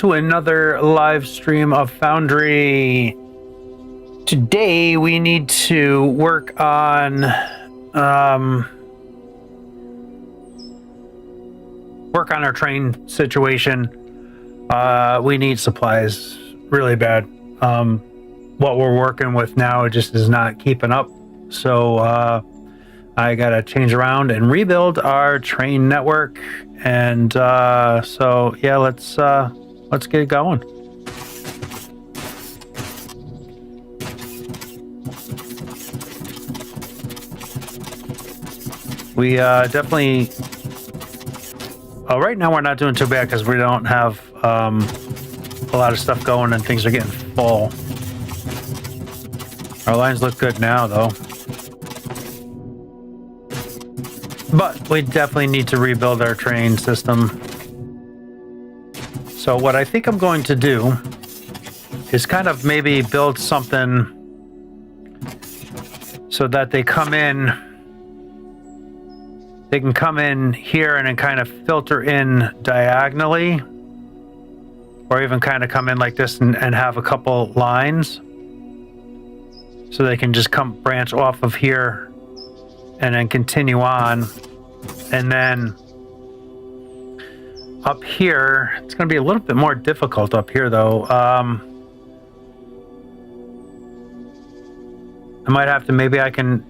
to another live stream of Foundry. Today we need to work on our train situation. We need supplies really bad. What we're working with now just is not keeping up. So I gotta change around and rebuild our train network. And so yeah, let's get it going. We definitely. Oh, right now we're not doing too bad because we don't have a lot of stuff going and things are getting full. Our lines look good now, though. But we definitely need to rebuild our train system. So what I think I'm going to do is kind of maybe build something so that they come in. They can come in here and then kind of filter in diagonally, or even kind of come in like this and have a couple lines. So they can just come branch off of here and then continue on. And then up here, it's going to be a little bit more difficult up here though. I might have to, maybe I can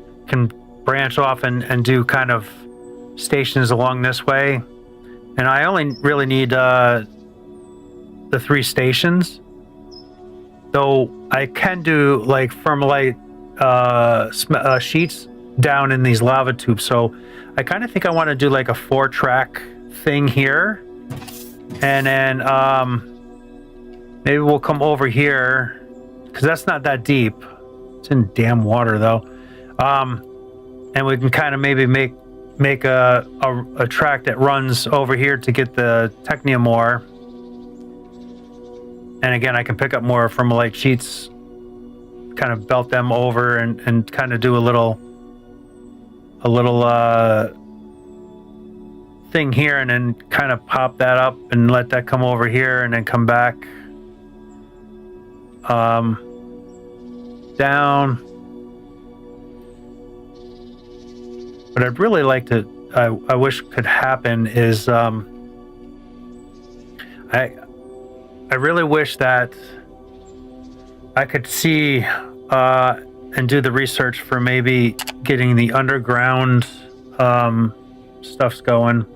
branch off and do kind of stations along this way. And I only really need the 3 stations. Though I can do like thermalite sheets down in these lava tubes. So I kind of think I want to do like a 4-track thing here. And then maybe we'll come over here because that's not that deep. It's in damn water though. And we can kind of maybe make a track that runs over here to get the technium ore. And again, I can pick up more thermalite sheets, kind of belt them over and kind of do a little thing here, and then kind of pop that up and let that come over here and then come back down. What I'd really like to, I wish could happen is I really wish that I could see and do the research for maybe getting the underground stuffs going.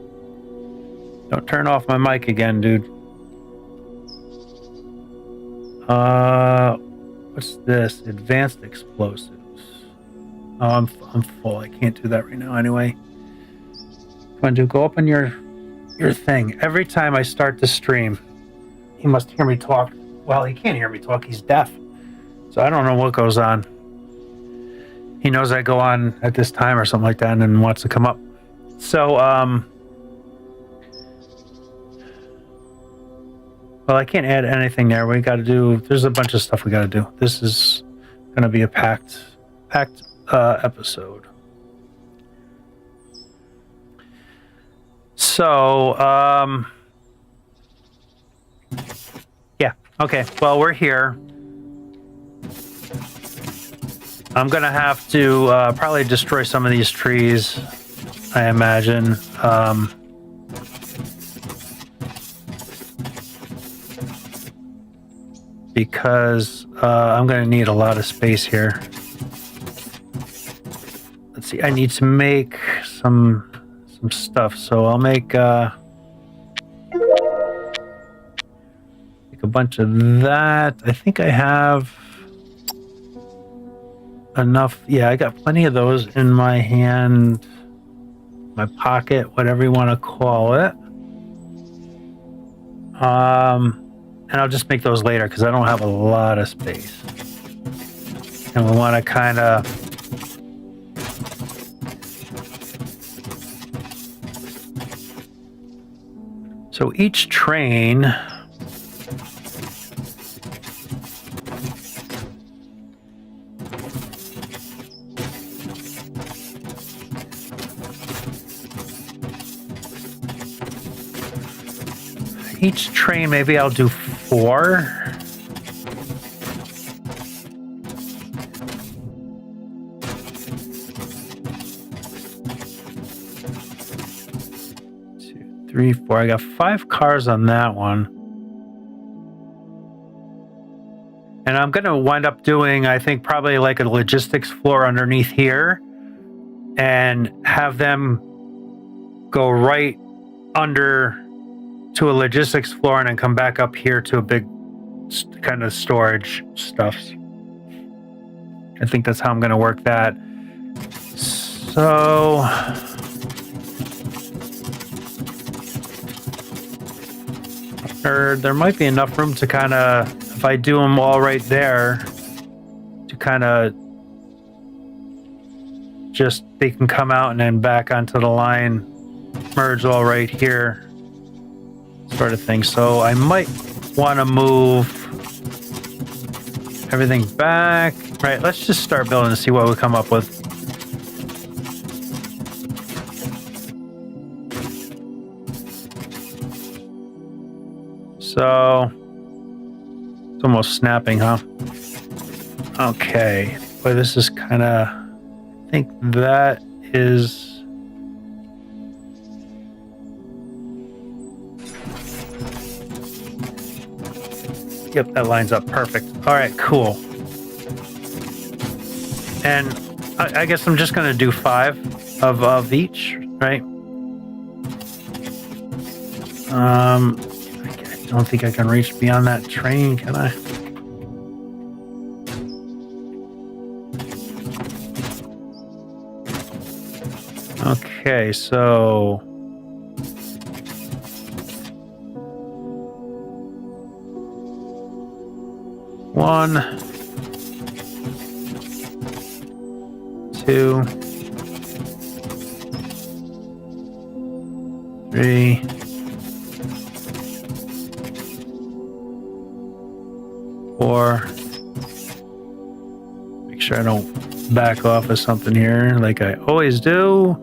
Don't turn off my mic again, dude. What's this? Advanced explosives. Oh, I'm full. I can't do that right now anyway. Come on, dude. Go up on your thing. Every time I start the stream, he must hear me talk. Well, he can't hear me talk. He's deaf. So I don't know what goes on. He knows I go on at this time or something like that and then wants to come up. So, well, I can't add anything there. We got to do, there's a bunch of stuff we got to do. This is going to be a packed episode. So, yeah, okay. Well, we're here. I'm gonna have to probably destroy some of these trees, I imagine. Because I'm gonna need a lot of space here. Let's see, I need to make some stuff, so I'll make a bunch of that. I think I have enough. Yeah, I got plenty of those in my hand, my pocket, whatever you want to call it. And I'll just make those later because I don't have a lot of space. And we want to kind of so each train each train, maybe I'll do 4. Two, 3, 4. I got 5 cars on that one. And I'm going to wind up doing, I think, probably like a logistics floor underneath here and have them go right under to a logistics floor and then come back up here to a big kind of storage stuff. I think that's how I'm going to work that. So there might be enough room to kind of, if I do them all right there, to kind of just, they can come out and then back onto the line, merge all right here, sort of thing. So I might want to move everything back. Right, let's just start building and see what we come up with. So it's almost snapping, huh? Okay. Boy, this is kind of, I think that is, yep, that lines up perfect. All right, cool. And I guess I'm just going to do 5 of each, right? I don't think I can reach beyond that train, can I? Okay, so one, 2, 3, 4. Make sure I don't back off of something here like I always do.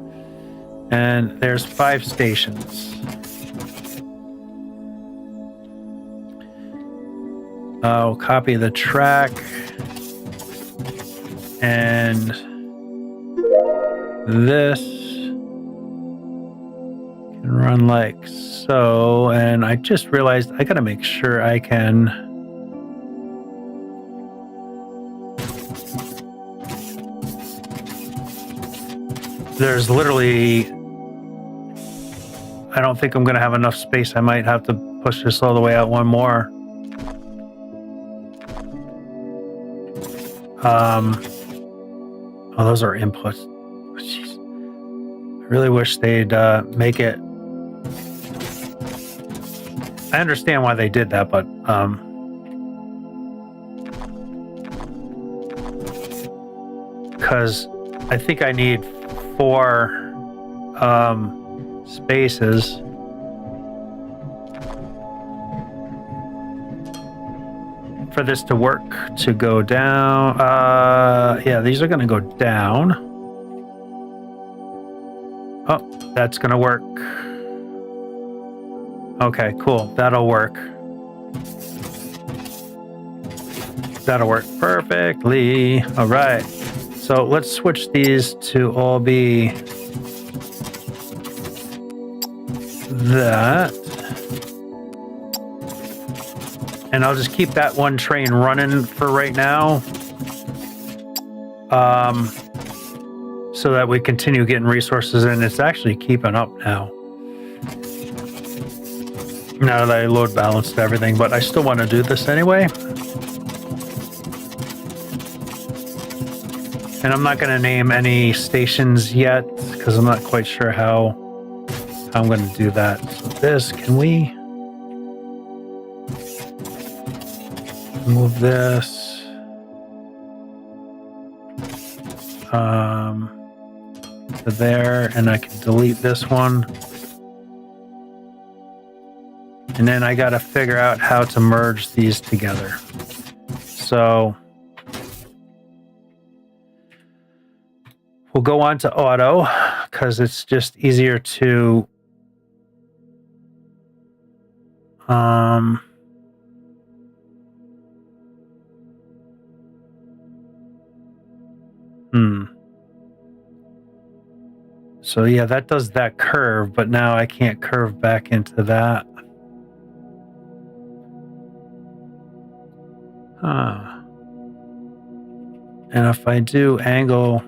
And there's 5 stations. I'll copy the track and this can run like so. And I just realized I gotta make sure I can there's literally, I don't think I'm going to have enough space. I might have to push this all the way out one more. Oh, those are inputs. Oh, jeez. I really wish they'd make it. I understand why they did that, but because I think I need 4 spaces. For this to work, to go down. Yeah, these are going to go down. Oh, that's going to work. Okay, cool. That'll work. That'll work perfectly. All right. So let's switch these to all be that. And I'll just keep that one train running for right now. So that we continue getting resources in. It's actually keeping up now. Now that I load balanced everything, but I still want to do this anyway. And I'm not going to name any stations yet because I'm not quite sure how I'm going to do that. So this, can we move this? To there, and I can delete this one. And then I got to figure out how to merge these together. So we'll go on to auto because it's just easier to Um, So yeah, that does that curve, but now I can't curve back into that. Huh. And if I do angle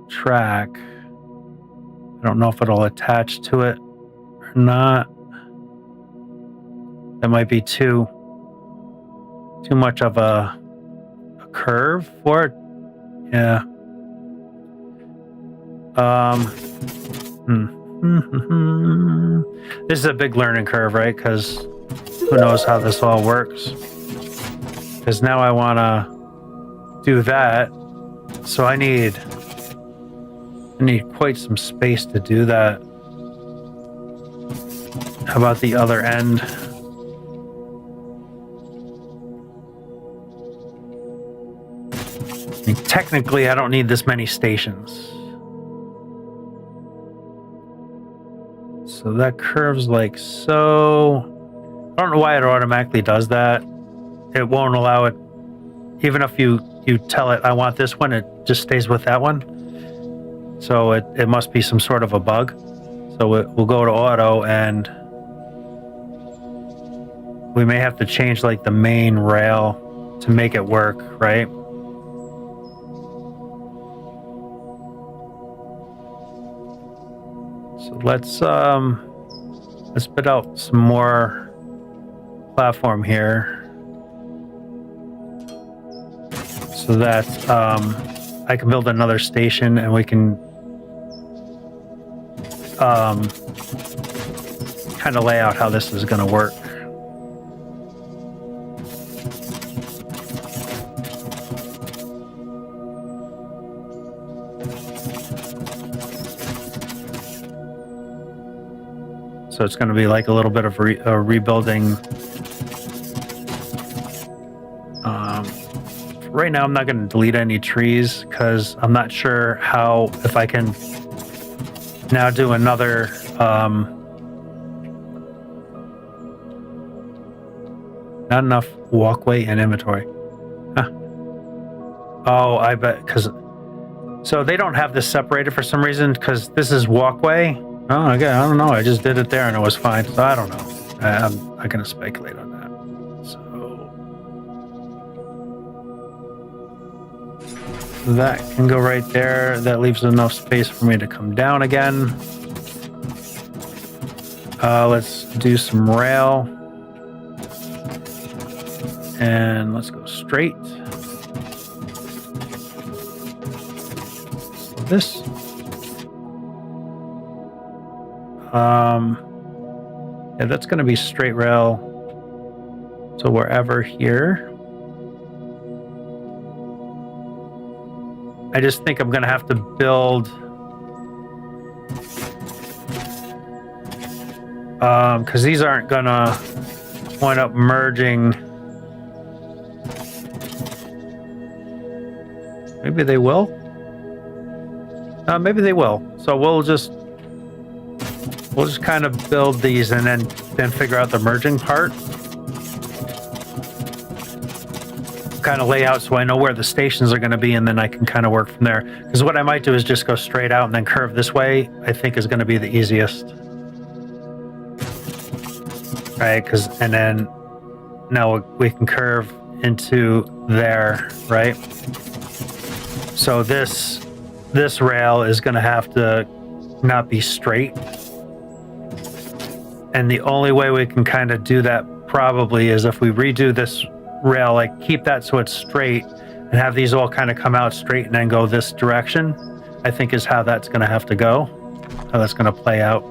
track, I don't know if it'll attach to it or not. That might be too much of a curve for it. Yeah. This is a big learning curve, right? Because who knows how this all works. Because now I want to do that. So I need quite some space to do that. How about the other end? I mean, technically, I don't need this many stations. So that curves like so. I don't know why it automatically does that. It won't allow it. Even if you tell it, I want this one, it just stays with that one. So it must be some sort of a bug. So we'll go to auto, and we may have to change like the main rail to make it work, right? So let's spit out some more platform here, so that I can build another station, and we can kind of lay out how this is going to work. So it's going to be like a little bit of rebuilding. Right now, I'm not going to delete any trees because I'm not sure how, if I can now do another not enough walkway and inventory. Huh. Oh, I bet, because so they don't have this separated for some reason, because this is walkway. Oh, okay, I don't know. I just did it there and it was fine. So I don't know. I'm not going to speculate on that. So that can go right there. That leaves enough space for me to come down again. Let's do some rail. And let's go straight. So this. Yeah, that's going to be straight rail. So wherever here. I just think I'm going to have to build because these aren't going to wind up merging. Maybe they will. Maybe they will. So we'll just kind of build these and then figure out the merging part. Kind of lay out so I know where the stations are going to be, and then I can kind of work from there. Because what I might do is just go straight out and then curve this way. I think is going to be the easiest. Right? And then now we can curve into there, right? So this rail is going to have to not be straight. And the only way we can kind of do that probably is if we redo this rail, like keep that so it's straight and have these all kind of come out straight and then go this direction, I think is how that's going to have to go, how that's going to play out.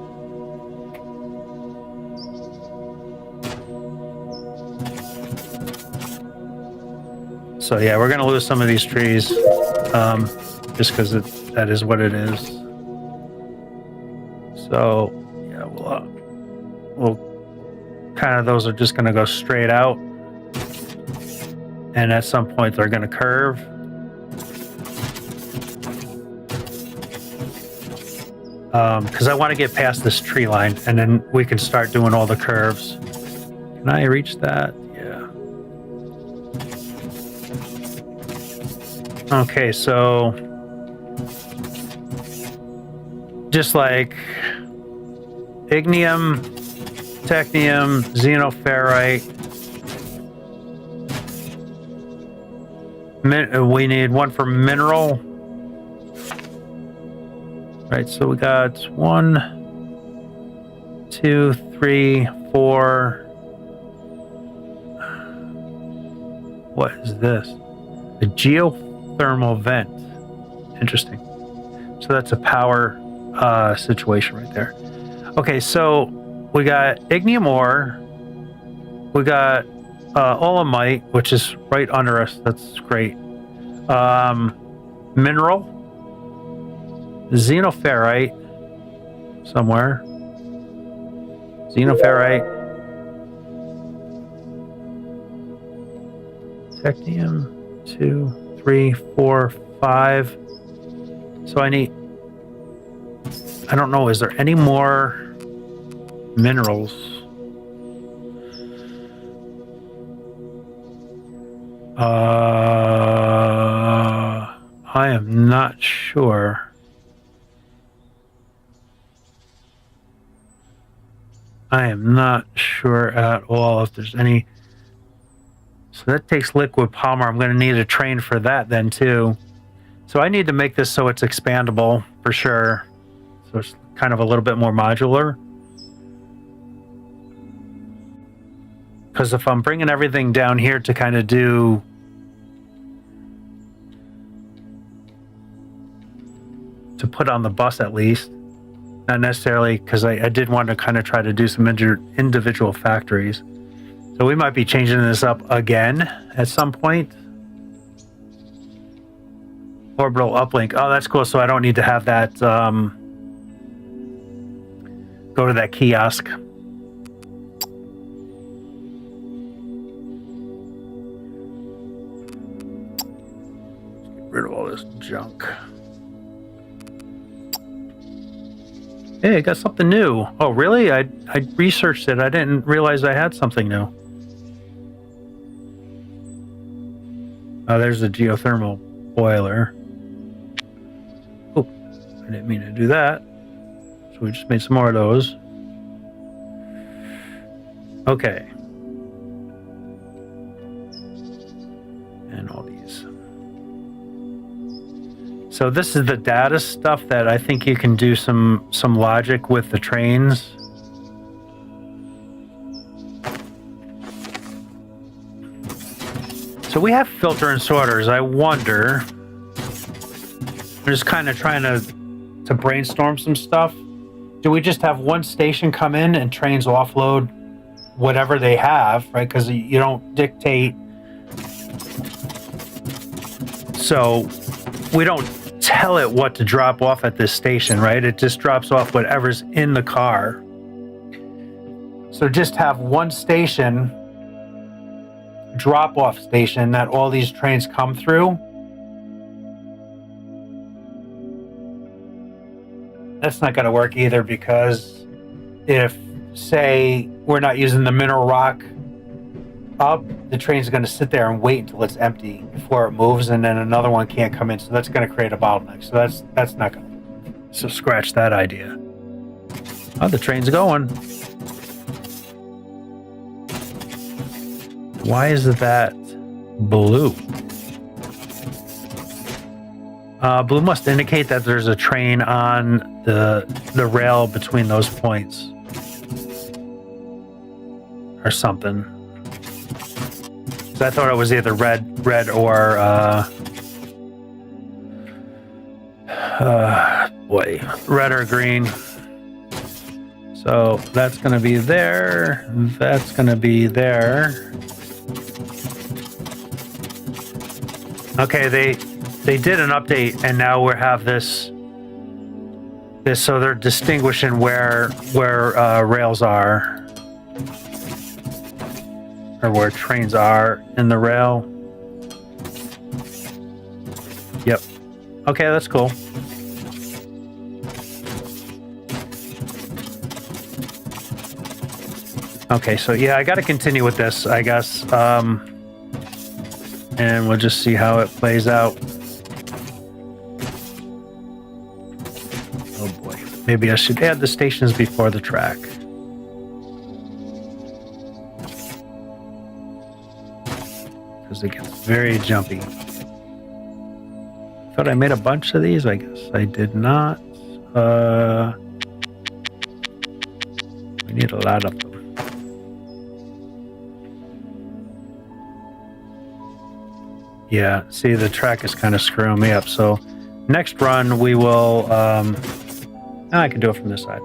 So yeah, we're going to lose some of these trees just because that is what it is. So yeah, we'll kind of, those are just going to go straight out. And at some point they're going to curve. because I want to get past this tree line, and then we can start doing all the curves. Can I reach that? Yeah. Okay, so just like ignium, technium, xenoferrite. We need one for mineral. Right, so we got 1, 2, 3, 4. What is this? A geothermal vent. Interesting. So that's a power situation right there. Okay, so we got ignium ore. We got olamite, which is right under us. That's great. Mineral. Xenoferrite. Somewhere. Xenoferrite. Technium. 2, 3, 4, 5. So I need... I don't know, is there any more minerals? I am not sure. I am not sure at all if there's any. So that takes liquid polymer. I'm going to need a train for that then too. So I need to make this so it's expandable for sure. So it's kind of a little bit more modular. Because if I'm bringing everything down here to kind of do to put on the bus at least, not necessarily, because I did want to kind of try to do some individual factories. So we might be changing this up again at some point. Orbital uplink. Oh, that's cool. So I don't need to have that go to that kiosk. Get rid of all this junk. Hey, I got something new. Oh, really? I researched it. I didn't realize I had something new. Oh, there's a geothermal boiler. Oh, I didn't mean to do that. So we just made some more of those. Okay. And all these. So this is the data stuff that I think you can do some logic with the trains. So we have filter and sorters. I wonder. I'm just kind of trying to brainstorm some stuff. Do we just have one station come in and trains offload whatever they have, right? Because you don't dictate. So we don't tell it what to drop off at this station, right? It just drops off whatever's in the car. So just have one station, drop-off station that all these trains come through. That's not going to work either, because if, say, we're not using the mineral rock up, the train's going to sit there and wait until it's empty before it moves, and then another one can't come in, so that's going to create a bottleneck. So that's not going to. So scratch that idea. Oh, the train's going. Why is that blue? Blue must indicate that there's a train on the rail between those points, or something. So I thought it was either red or red or green. So that's going to be there. That's going to be there. Okay, they did an update, and now we have this. So they're distinguishing where rails are, or where trains are in the rail. Yep. Okay, that's cool. Okay, so yeah, I got to continue with this, I guess. And we'll just see how it plays out. Oh boy. Maybe I should add the stations before the track. Because it gets very jumpy. Thought I made a bunch of these. I guess I did not. We need a lot of them. Yeah, see, the track is kind of screwing me up. So next run, we will... I can do it from this side.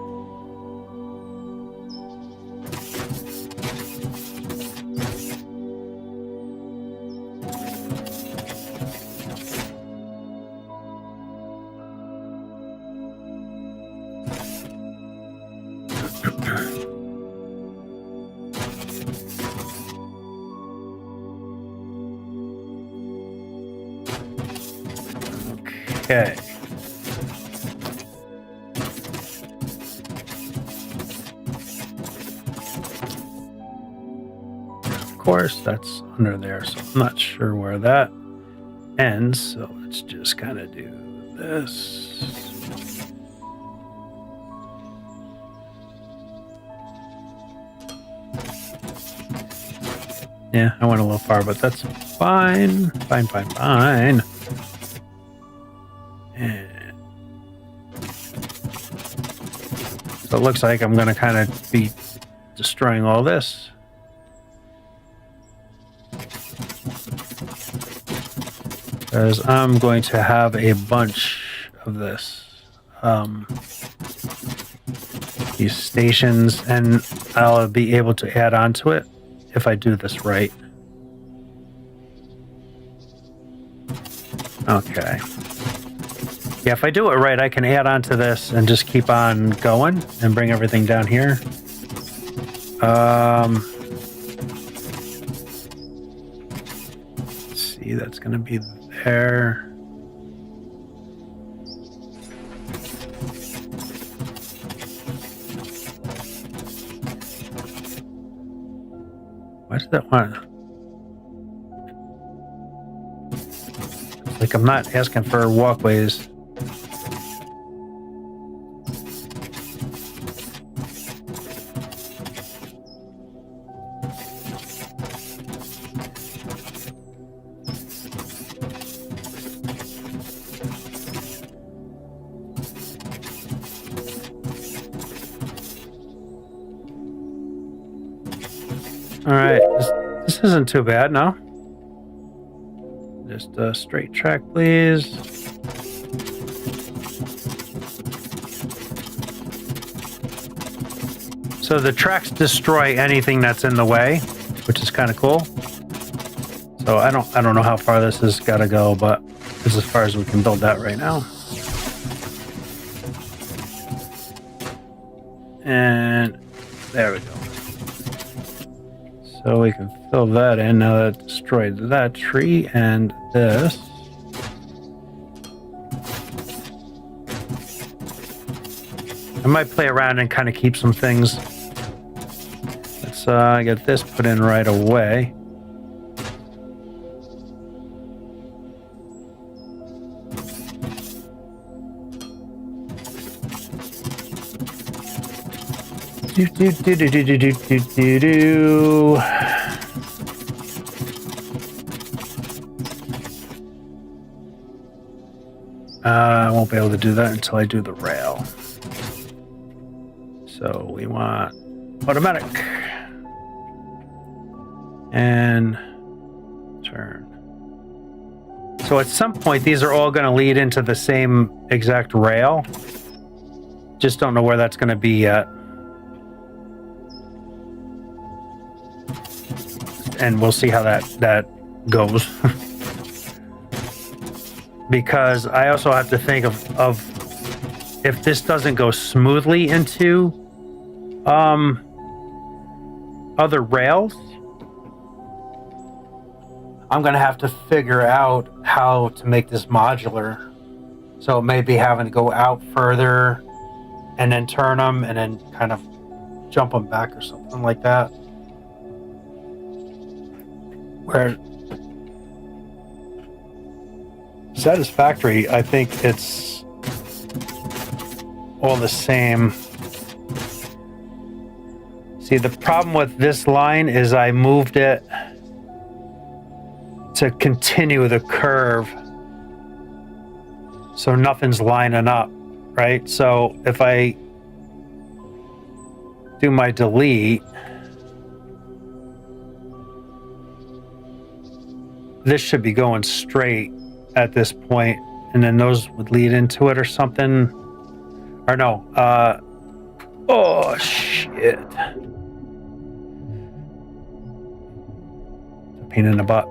Okay. Of course, that's under there, so I'm not sure where that ends. So let's just kind of do this. Yeah, I went a little far, but that's fine. Fine. And so it looks like I'm going to kind of be destroying all this. Because I'm going to have a bunch of this. These stations, and I'll be able to add on to it if I do this right. Okay. Yeah, if I do it right, I can add on to this and just keep on going and bring everything down here. Let's see, that's going to be there. Why does that want? It's like I'm not asking for walkways. All right, this isn't too bad, no? Just a straight track, please. So the tracks destroy anything that's in the way, which is kind of cool. So I don't know how far this has got to go, but this is as far as we can build that right now. And there we go. So we can fill that in. Now that destroyed that tree and this. I might play around and kind of keep some things. Let's get this put in right away. I won't be able to do that until I do the rail. So we want automatic and turn. So at some point, these are all going to lead into the same exact rail. Just don't know where that's going to be yet. And we'll see how that goes. Because I also have to think of if this doesn't go smoothly into other rails, I'm going to have to figure out how to make this modular. So maybe having to go out further and then turn them and then kind of jump them back or something like that. Where satisfactory, I think it's all the same. See, the problem with this line is I moved it to continue the curve, so nothing's lining up, right? So if I do my delete, this should be going straight at this point, and then those would lead into it or something. Or no, oh shit. It's a pain in the butt.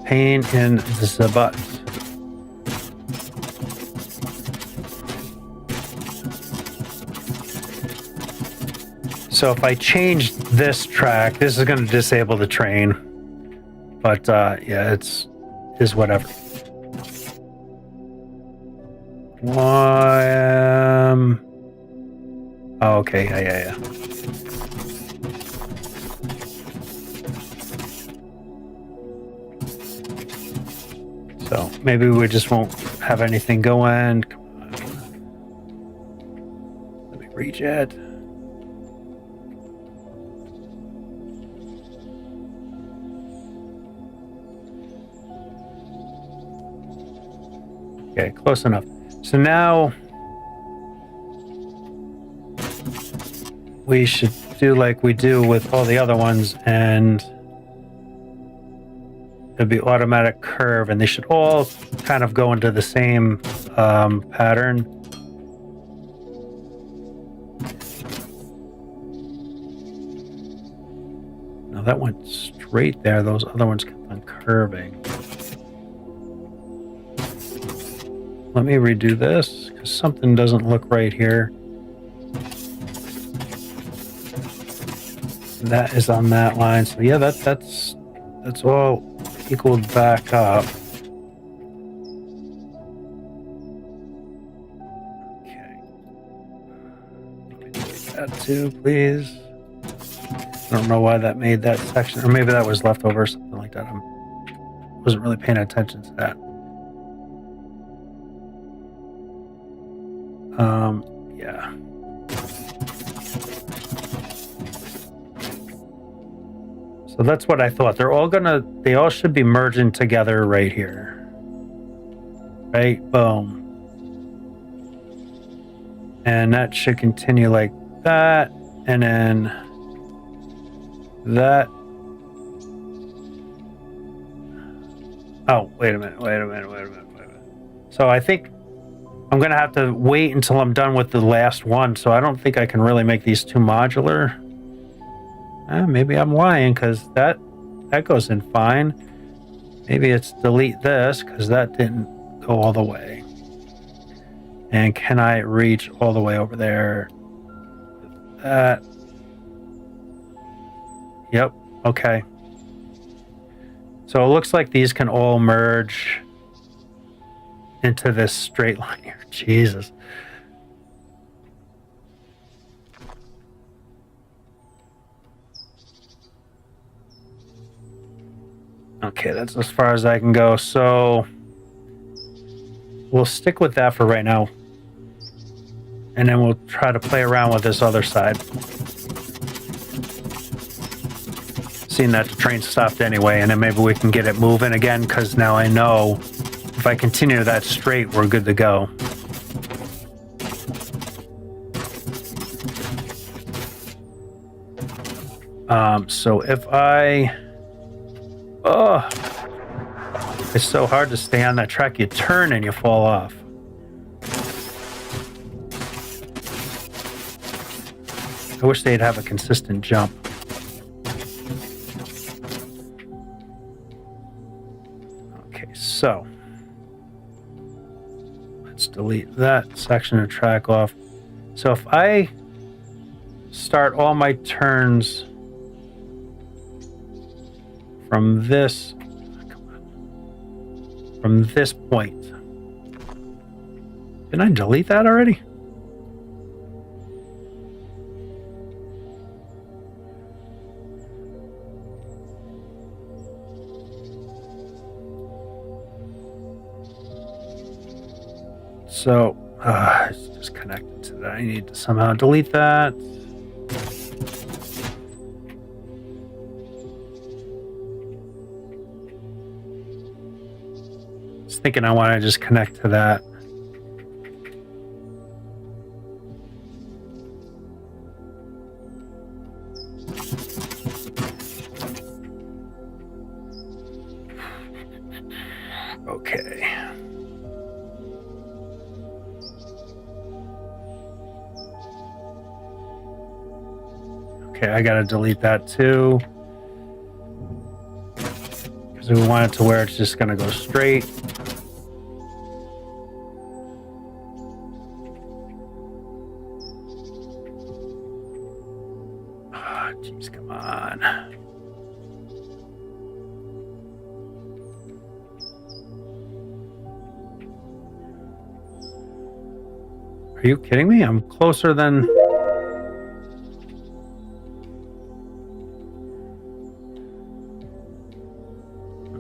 Pain in the butt. So if I change this track, this is going to disable the train. But yeah, is whatever. Oh, okay, yeah. So maybe we just won't have anything going. Come on. Let me reach it. Okay, close enough. So now we should do like we do with all the other ones, and it'll be automatic curve, and they should all kind of go into the same pattern. Now that went straight there. Those other ones kept on curving. Let me redo this, because something doesn't look right here. That is on that line. So yeah, that's all equaled back up. Okay. Delete that too, please. I don't know why that made that section, or maybe that was left over or something like that. I wasn't really paying attention to that. Yeah. So that's what I thought. They all should be merging together right here. Right? Boom. And that should continue like that. And then that. Oh, wait a minute. So I think I'm going to have to wait until I'm done with the last one, so I don't think I can really make these two modular. Maybe I'm lying, because that goes in fine. Maybe it's delete this, because that didn't go all the way. And can I reach all the way over there? That. Yep, okay. So it looks like these can all merge into this straight line here. Jesus. Okay, that's as far as I can go. So we'll stick with that for right now. And then we'll try to play around with this other side. Seeing that the train stopped anyway, and then maybe we can get it moving again, because now I know if I continue that straight, we're good to go. So if I... Oh, it's so hard to stay on that track. You turn and you fall off. I wish they'd have a consistent jump. Okay, so let's delete that section of track off. So if I start all my turns from this point, Didn't I delete that already? So, it's just connected to that. I need to somehow delete that. I was thinking I want to just connect to that. Okay. Okay, I gotta delete that too. Because we want it to where it's just gonna go straight. Ah, jeez, come on. Are you kidding me? I'm closer than...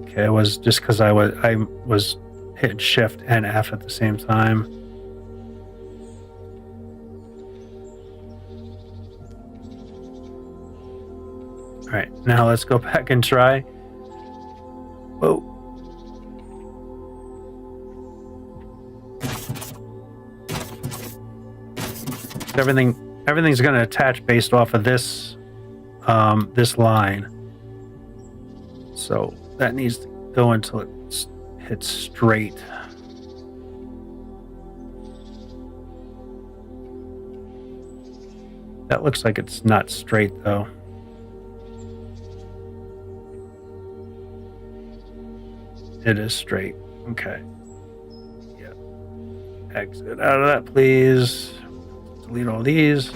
Okay, it was just because I was hitting Shift and F at the same time. All right, now let's go back and try. Whoa. Everything's going to attach based off of this this line. So that needs to go until it hits straight. That looks like it's not straight though. It is straight. Okay. Yeah. Exit out of that, please. Delete all these.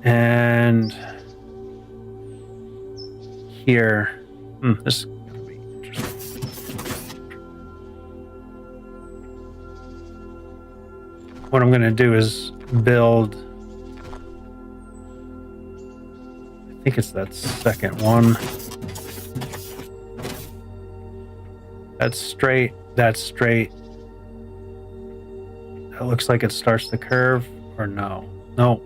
And here, this is going to be interesting. What I'm going to do is build, I think it's that second one. That's straight, that's straight. That looks like it starts the curve, or no? No.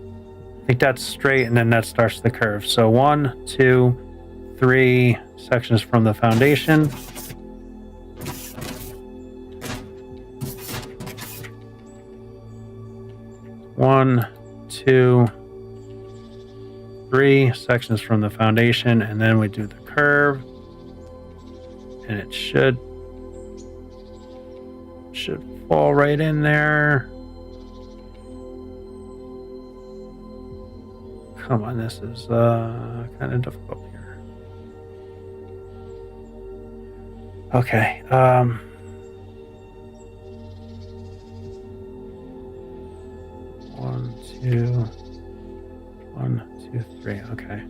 I think that's straight, and then that starts the curve. So 1, 2, 3 sections from the foundation. One, 2, 3 sections from the foundation, and then we do the curve, and it should fall right in there. Come on, this is kind of difficult here. Okay. 1, 2, 3. Okay.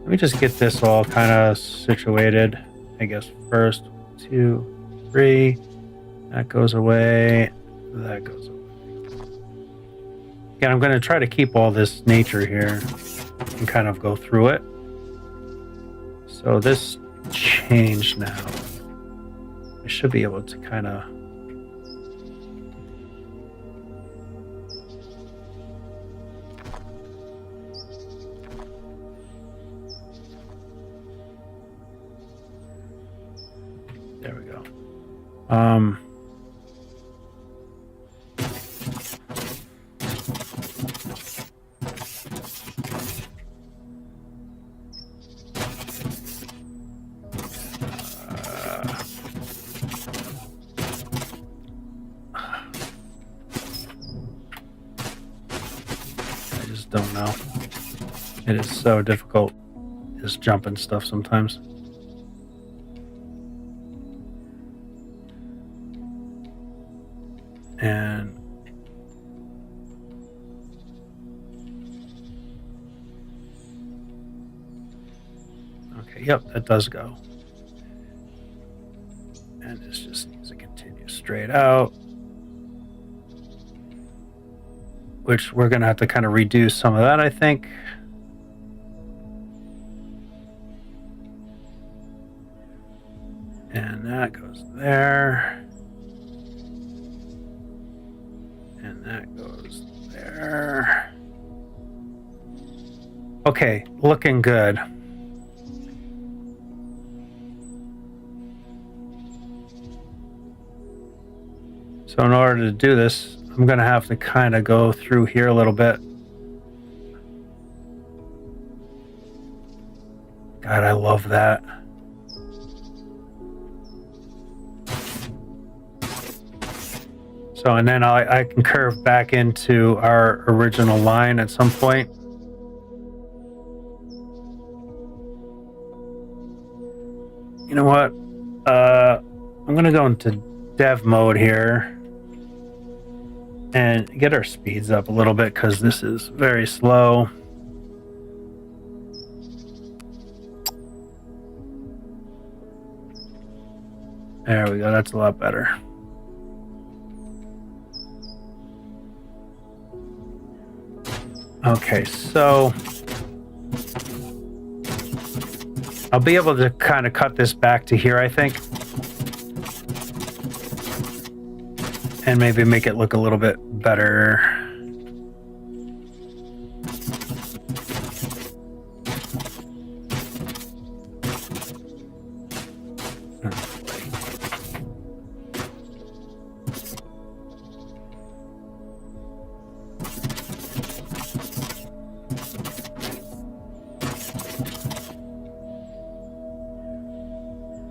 Let me just get this all kind of situated. I guess first, 2, 3. That goes away. That goes away. Again, I'm going to try to keep all this nature here and kind of go through it. So this changed now. I should be able to kind of... There we go. I just don't know. It is so difficult just jumping stuff sometimes. And Yep, that does go. And this just needs to continue straight out. Which we're going to have to kind of reduce some of that, I think. And that goes there. And that goes there. Okay, looking good. So in order to do this, I'm going to have to kind of go through here a little bit. God, I love that. So, and then I can curve back into our original line at some point. You know what? I'm going to go into dev mode here and get our speeds up a little bit because this is very slow. There we go. That's a lot better. Okay, so I'll be able to kind of cut this back to here, I think. And maybe make it look a little bit better.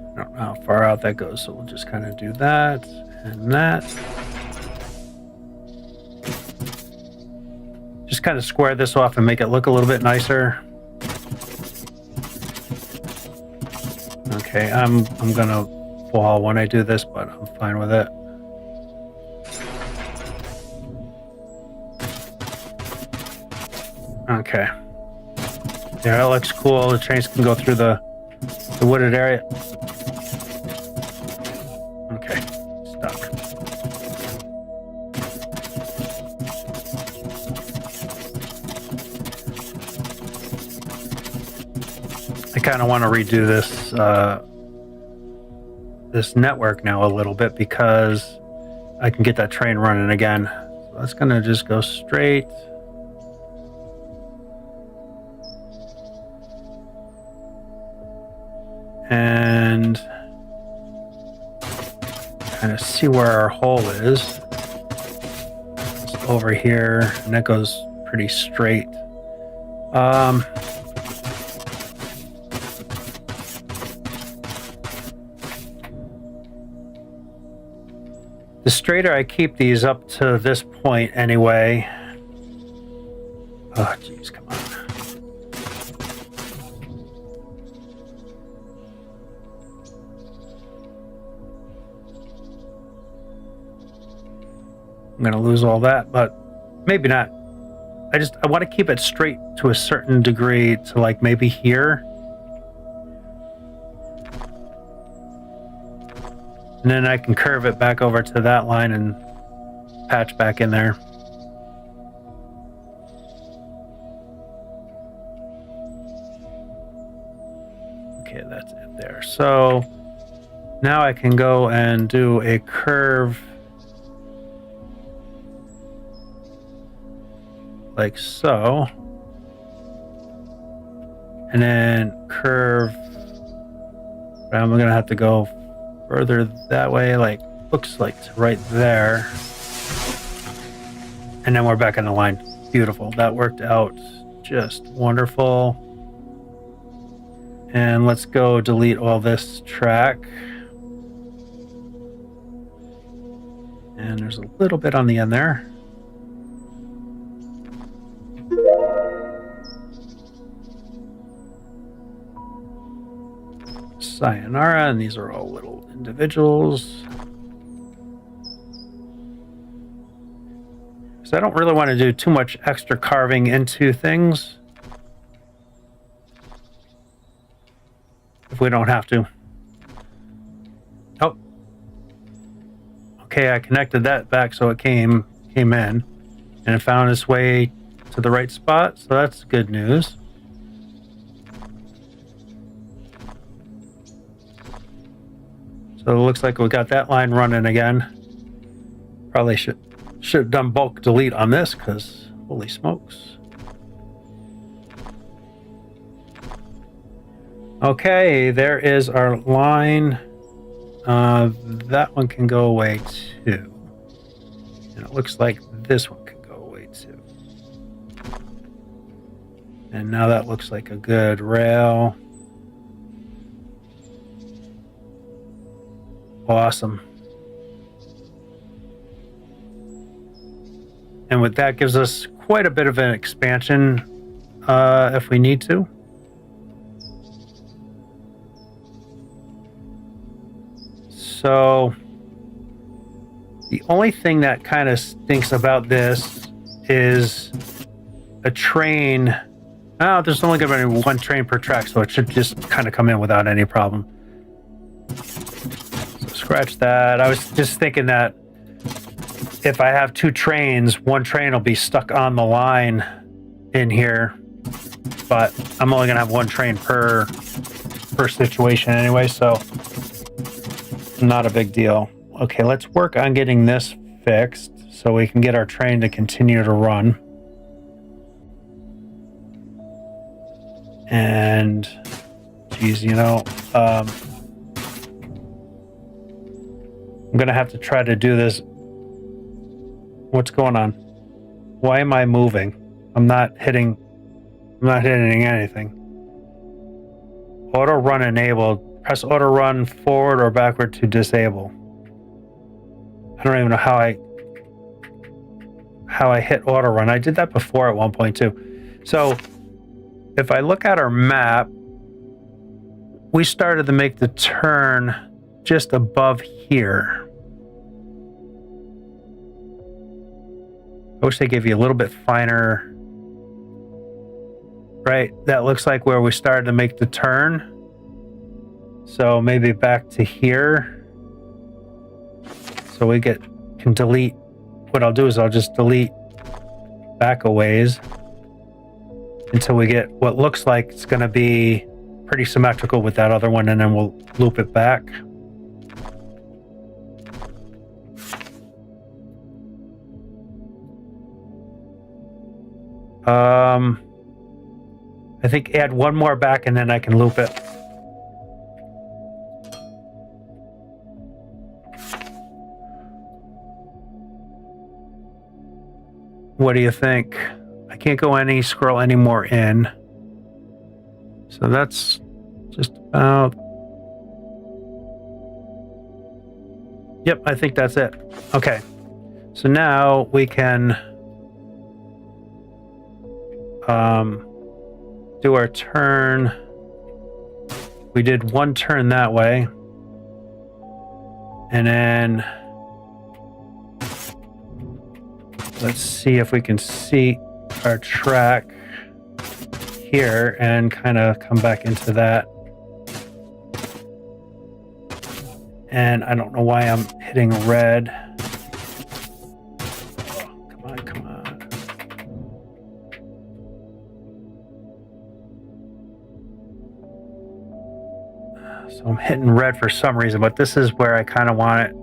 I don't know how far out that goes, so we'll just kind of do that and that. Just kind of square this off and make it look a little bit nicer. Okay, I'm gonna fall when I do this, but I'm fine with it. Okay. Yeah, that looks cool. The trains can go through the wooded area. Okay, stuck. I kind of want to redo this network now a little bit because I can get that train running again. So that's gonna just go straight. And kind of see where our hole is. It's over here, and that goes pretty straight. The straighter I keep these up to this point anyway. Oh, jeez, come on. I'm going to lose all that, but maybe not. I want to keep it straight to a certain degree to like maybe here. And then I can curve it back over to that line and patch back in there. Okay, that's it there. So now I can go and do a curve like so. And then curve. I'm going to have to go further that way, like looks like right there. And then we're back on the line. Beautiful. That worked out just wonderful. And let's go delete all this track. And there's a little bit on the end there. Sayonara, and these are all little individuals. So I don't really want to do too much extra carving into things. if we don't have to. Oh. Okay, I connected that back so it came in, and it found its way to the right spot, so that's good news. So it looks like we got that line running again. Probably should have done bulk delete on this, because holy smokes. Okay, there is our line. That one can go away too. And it looks like this one can go away too. And now that looks like a good rail. Awesome. And with that gives us quite a bit of an expansion if we need to. So the only thing that kind of stinks about this is a train. Oh, there's only going to be one train per track, so it should just kind of come in without any problem. So scratch that. I was just thinking that if I have two trains, one train will be stuck on the line in here, but I'm only going to have one train per situation anyway, so not a big deal. Okay, let's work on getting this fixed so we can get our train to continue to run. And geez, you know, I'm gonna have to try to do this. What's going on? Why am I moving? I'm not hitting anything. Auto run enabled. Press auto run forward or backward to disable. I don't even know how I hit auto run. I did that before at 1.2. So if I look at our map, we started to make the turn just above here. I wish they gave you a little bit finer. Right, that looks like where we started to make the turn. So maybe back to here. So we can delete. What I'll do is I'll just delete back a ways until we get what looks like it's going to be pretty symmetrical with that other one, and then we'll loop it back. I think add one more back and then I can loop it. What do you think? I can't go scroll any more in. So that's just about. Yep, I think that's it. Okay. So now we can do our turn. We did one turn that way. And then let's see if we can see our track here and kind of come back into that. And I don't know why I'm hitting red. Oh, come on, come on. So I'm hitting red for some reason, but this is where I kind of want it.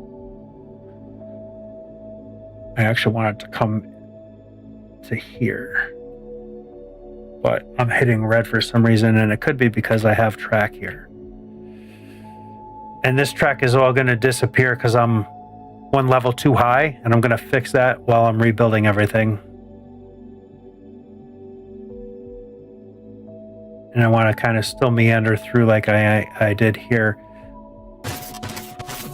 I actually want it to come to here. But I'm hitting red for some reason, and it could be because I have track here. And this track is all going to disappear because I'm one level too high, and I'm going to fix that while I'm rebuilding everything. And I want to kind of still meander through like I did here.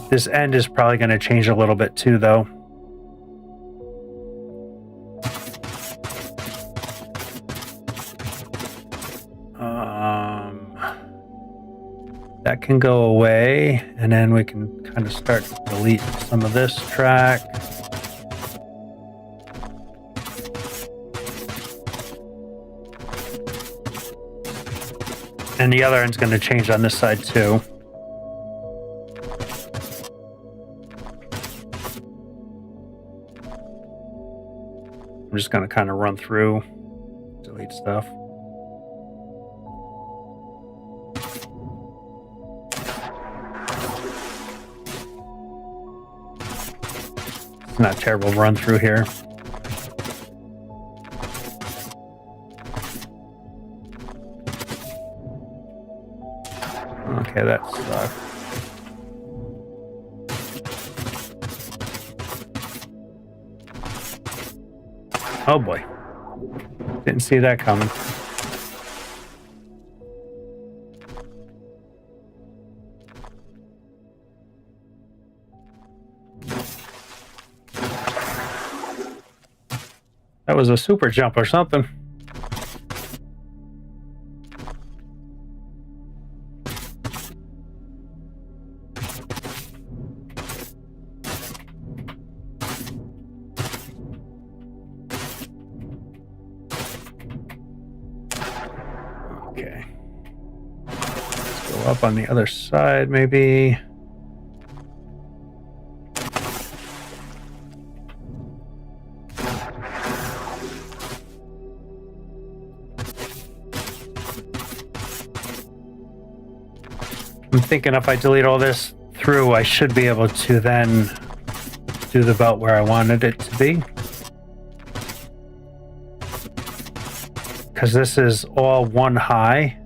This end is probably going to change a little bit too, though. That can go away, and then we can kind of start to delete some of this track. And the other end's going to change on this side too. I'm just going to kind of run through, delete stuff. It's not a terrible run through here. Okay, that sucks. Oh boy. Didn't see that coming. That was a super jump or something. Okay. Let's go up on the other side, maybe. I'm thinking if I delete all this through, I should be able to then do the belt where I wanted it to be. Because this is all one high.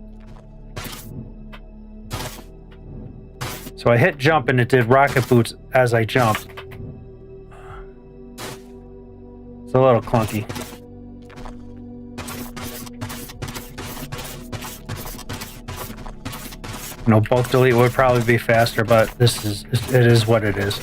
So I hit jump and it did rocket boots as I jumped. It's a little clunky. You know, bulk delete would probably be faster, but it is what it is.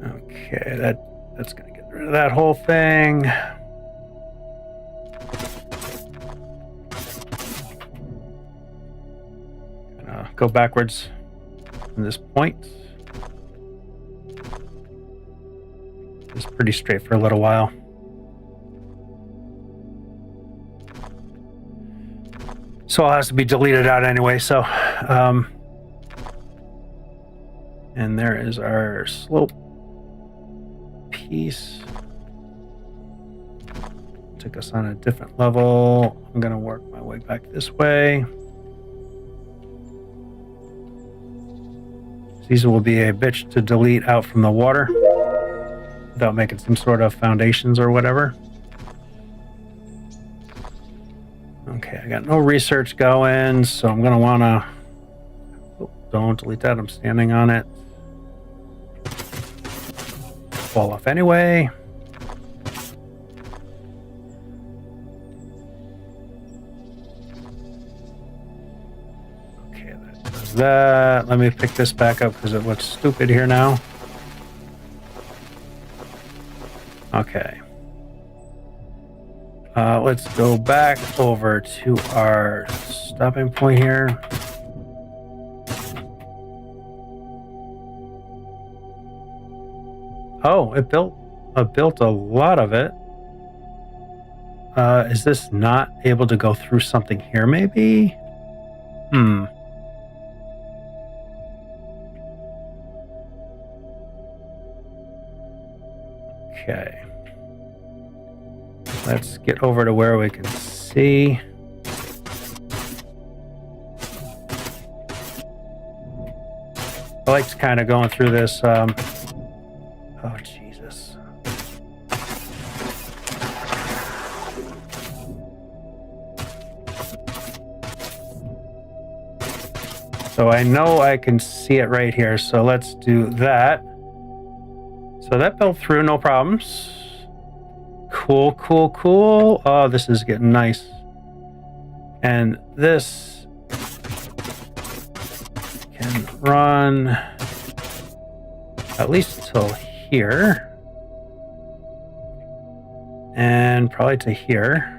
Okay, that's gonna get rid of that whole thing. Go backwards from this point. It's pretty straight for a little while. So it has to be deleted out anyway. So, and there is our slope piece. Took us on a different level. I'm gonna work my way back this way. These will be a bitch to delete out from the water without making some sort of foundations or whatever. Okay, I got no research going, so I'm going to want to... Oh, don't delete that, I'm standing on it. Fall off anyway. That. Let me pick this back up because it looks stupid here now. Okay. Let's go back over to our stopping point here. Oh, it built a lot of it. Is this not able to go through something here maybe? Okay. Let's get over to where we can see. I like kind of going through this. Oh, Jesus. So I know I can see it right here. So let's do that. So that built through, no problems. Cool, cool, cool. Oh, this is getting nice. And this can run at least till here. And probably to here.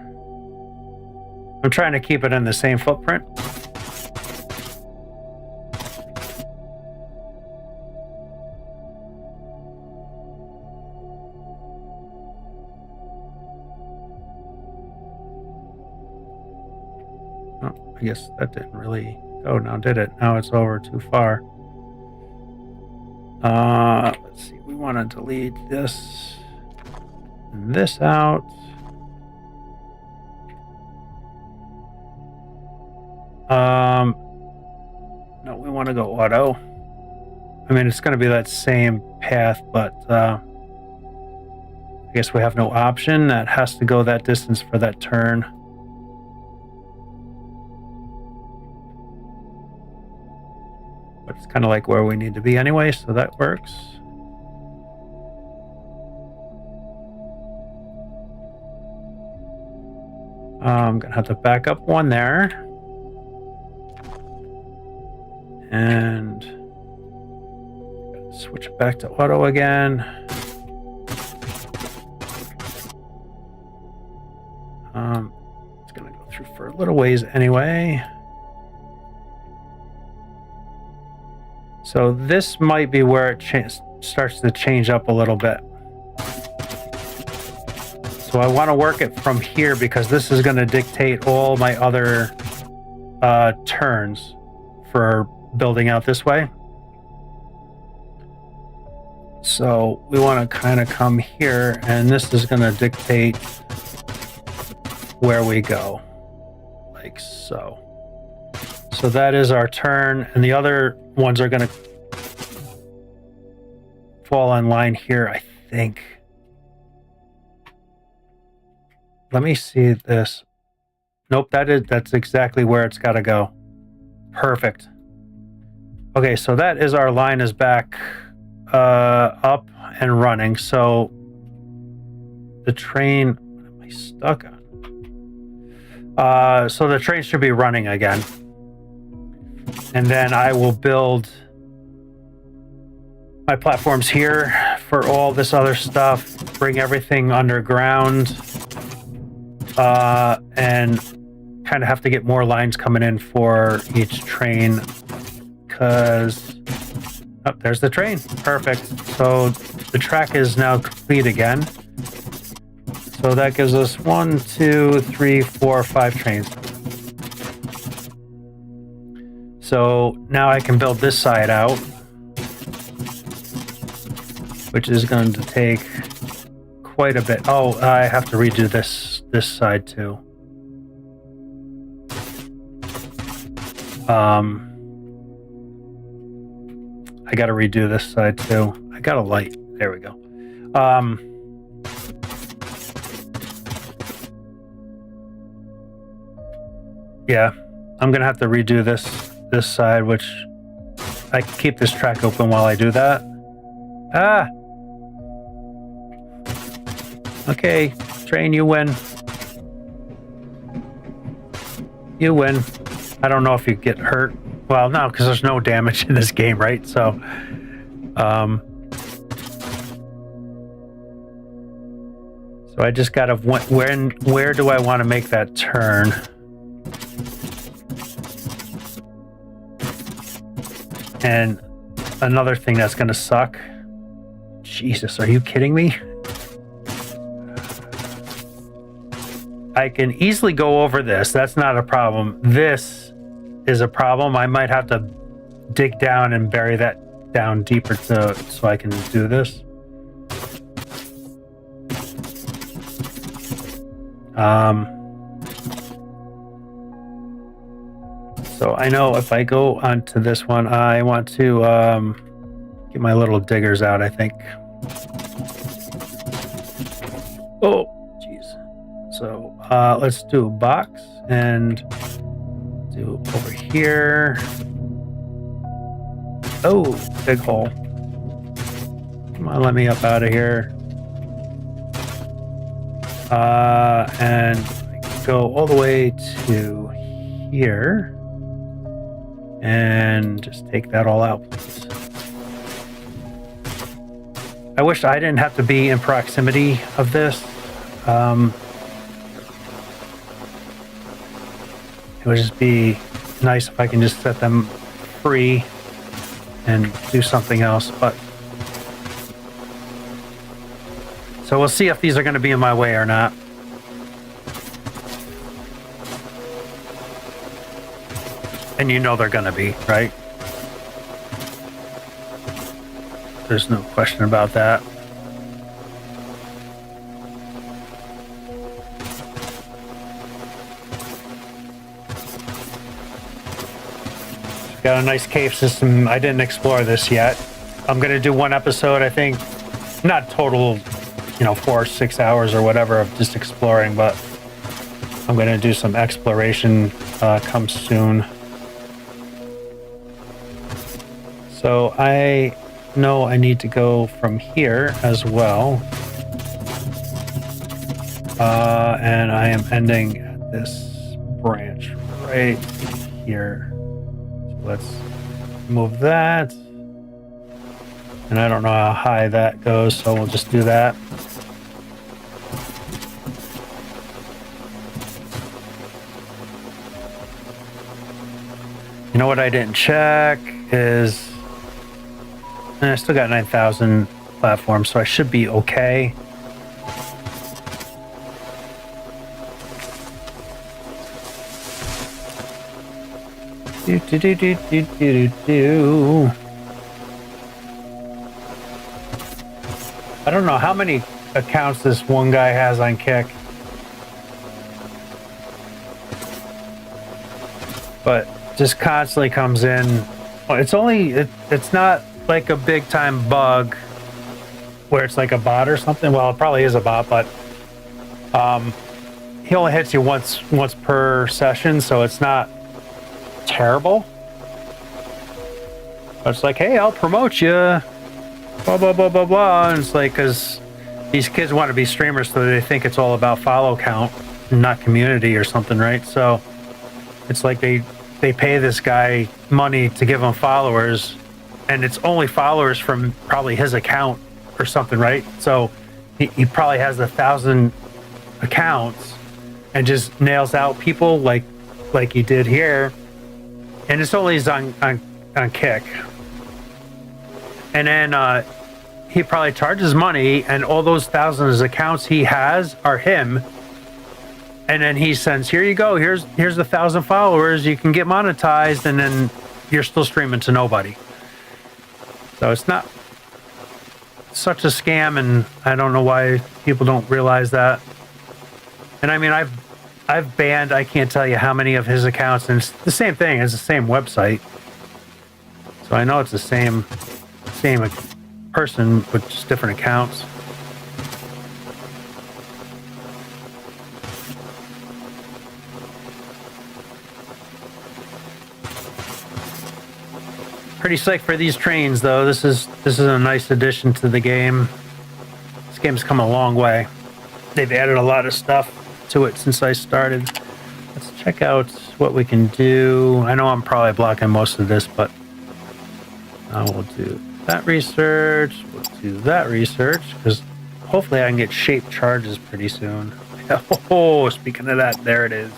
I'm trying to keep it in the same footprint. Oh, I guess that didn't really go now, did it? Now it's over too far. Let's see. We want to delete this and this out. No, we want to go auto. I mean, it's going to be that same path, but I guess we have no option. That has to go that distance for that turn. But it's kind of like where we need to be anyway, so that works. I'm going to have to back up one there. And switch back to auto again. It's going to go through for a little ways anyway. So this might be where it starts to change up a little bit. So I want to work it from here because this is going to dictate all my other turns for building out this way. So we want to kind of come here, and this is going to dictate where we go, like so. So that is our turn, and the other ones are going to fall on line here, I think. Let me see this. Nope, that's exactly where it's got to go. Perfect. Okay, so that is our line is back up and running. So the train, what am I stuck on? So the train should be running again. And then I will build my platforms here for all this other stuff, bring everything underground, and kind of have to get more lines coming in for each train because there's the train. Perfect. So the track is now complete again. So that gives us 1, 2, 3, 4, 5 trains. So now I can build this side out, which is going to take quite a bit. Oh, I have to redo this side too. I got to redo this side too. I got a light. There we go. Yeah, I'm gonna have to redo this side, which I can keep this track open while I do that. Ah. Okay, train, you win. You win. I don't know if you get hurt. Well, no, because there's no damage in this game, right? So, so I just gotta where do I want to make that turn? And another thing that's gonna suck. Jesus, are you kidding me? I can easily go over this. That's not a problem. This is a problem. I might have to dig down and bury that down deeper so I can do this. So I know if I go onto this one, I want to get my little diggers out, I think. Oh, jeez. So let's do a box and do over here. Oh, big hole. Come on, let me up out of here. And I can go all the way to here. And just take that all out, please. I wish I didn't have to be in proximity of this. It would just be nice if I can just set them free and do something else, but so we'll see if these are going to be in my way or not. And you know they're gonna be, right? There's no question about that. Got a nice cave system. I didn't explore this yet. I'm gonna do one episode, I think, not total, 4 or 6 hours or whatever of just exploring, but I'm gonna do some exploration come soon. So I know I need to go from here as well. And I am ending at this branch right here. So let's move that. And I don't know how high that goes, so we'll just do that. You know what I didn't check is... And I still got 9,000 platforms, so I should be okay. I don't know how many accounts this one guy has on Kick, but just constantly comes in. It's not like a big time bug where it's like a bot or something. Well, it probably is a bot, but he only hits you once per session, so it's not terrible. But it's like, hey, I'll promote you, blah blah blah blah blah. And it's like, because these kids want to be streamers, so they think it's all about follow count, not community or something, right? So it's like they pay this guy money to give him followers, and it's only followers from probably his account or something, right? So he probably has 1,000 accounts and just nails out people like he did here, and it's only on Kick. And then he probably charges money, and all those thousands of accounts he has are him. And then he sends, here you go, here's 1,000 followers, you can get monetized, and then you're still streaming to nobody. So it's not such a scam, and I don't know why people don't realize that. And I mean, I've banned, I can't tell you how many of his accounts, and it's the same thing, it's the same website. So I know it's the same person with just different accounts. Pretty sick for these trains, though. This is a nice addition to the game. This game's come a long way. They've added a lot of stuff to it since I started. Let's check out what we can do. I know I'm probably blocking most of this, but we'll do that research. We'll do that research, because hopefully I can get shaped charges pretty soon. Oh, speaking of that, there it is.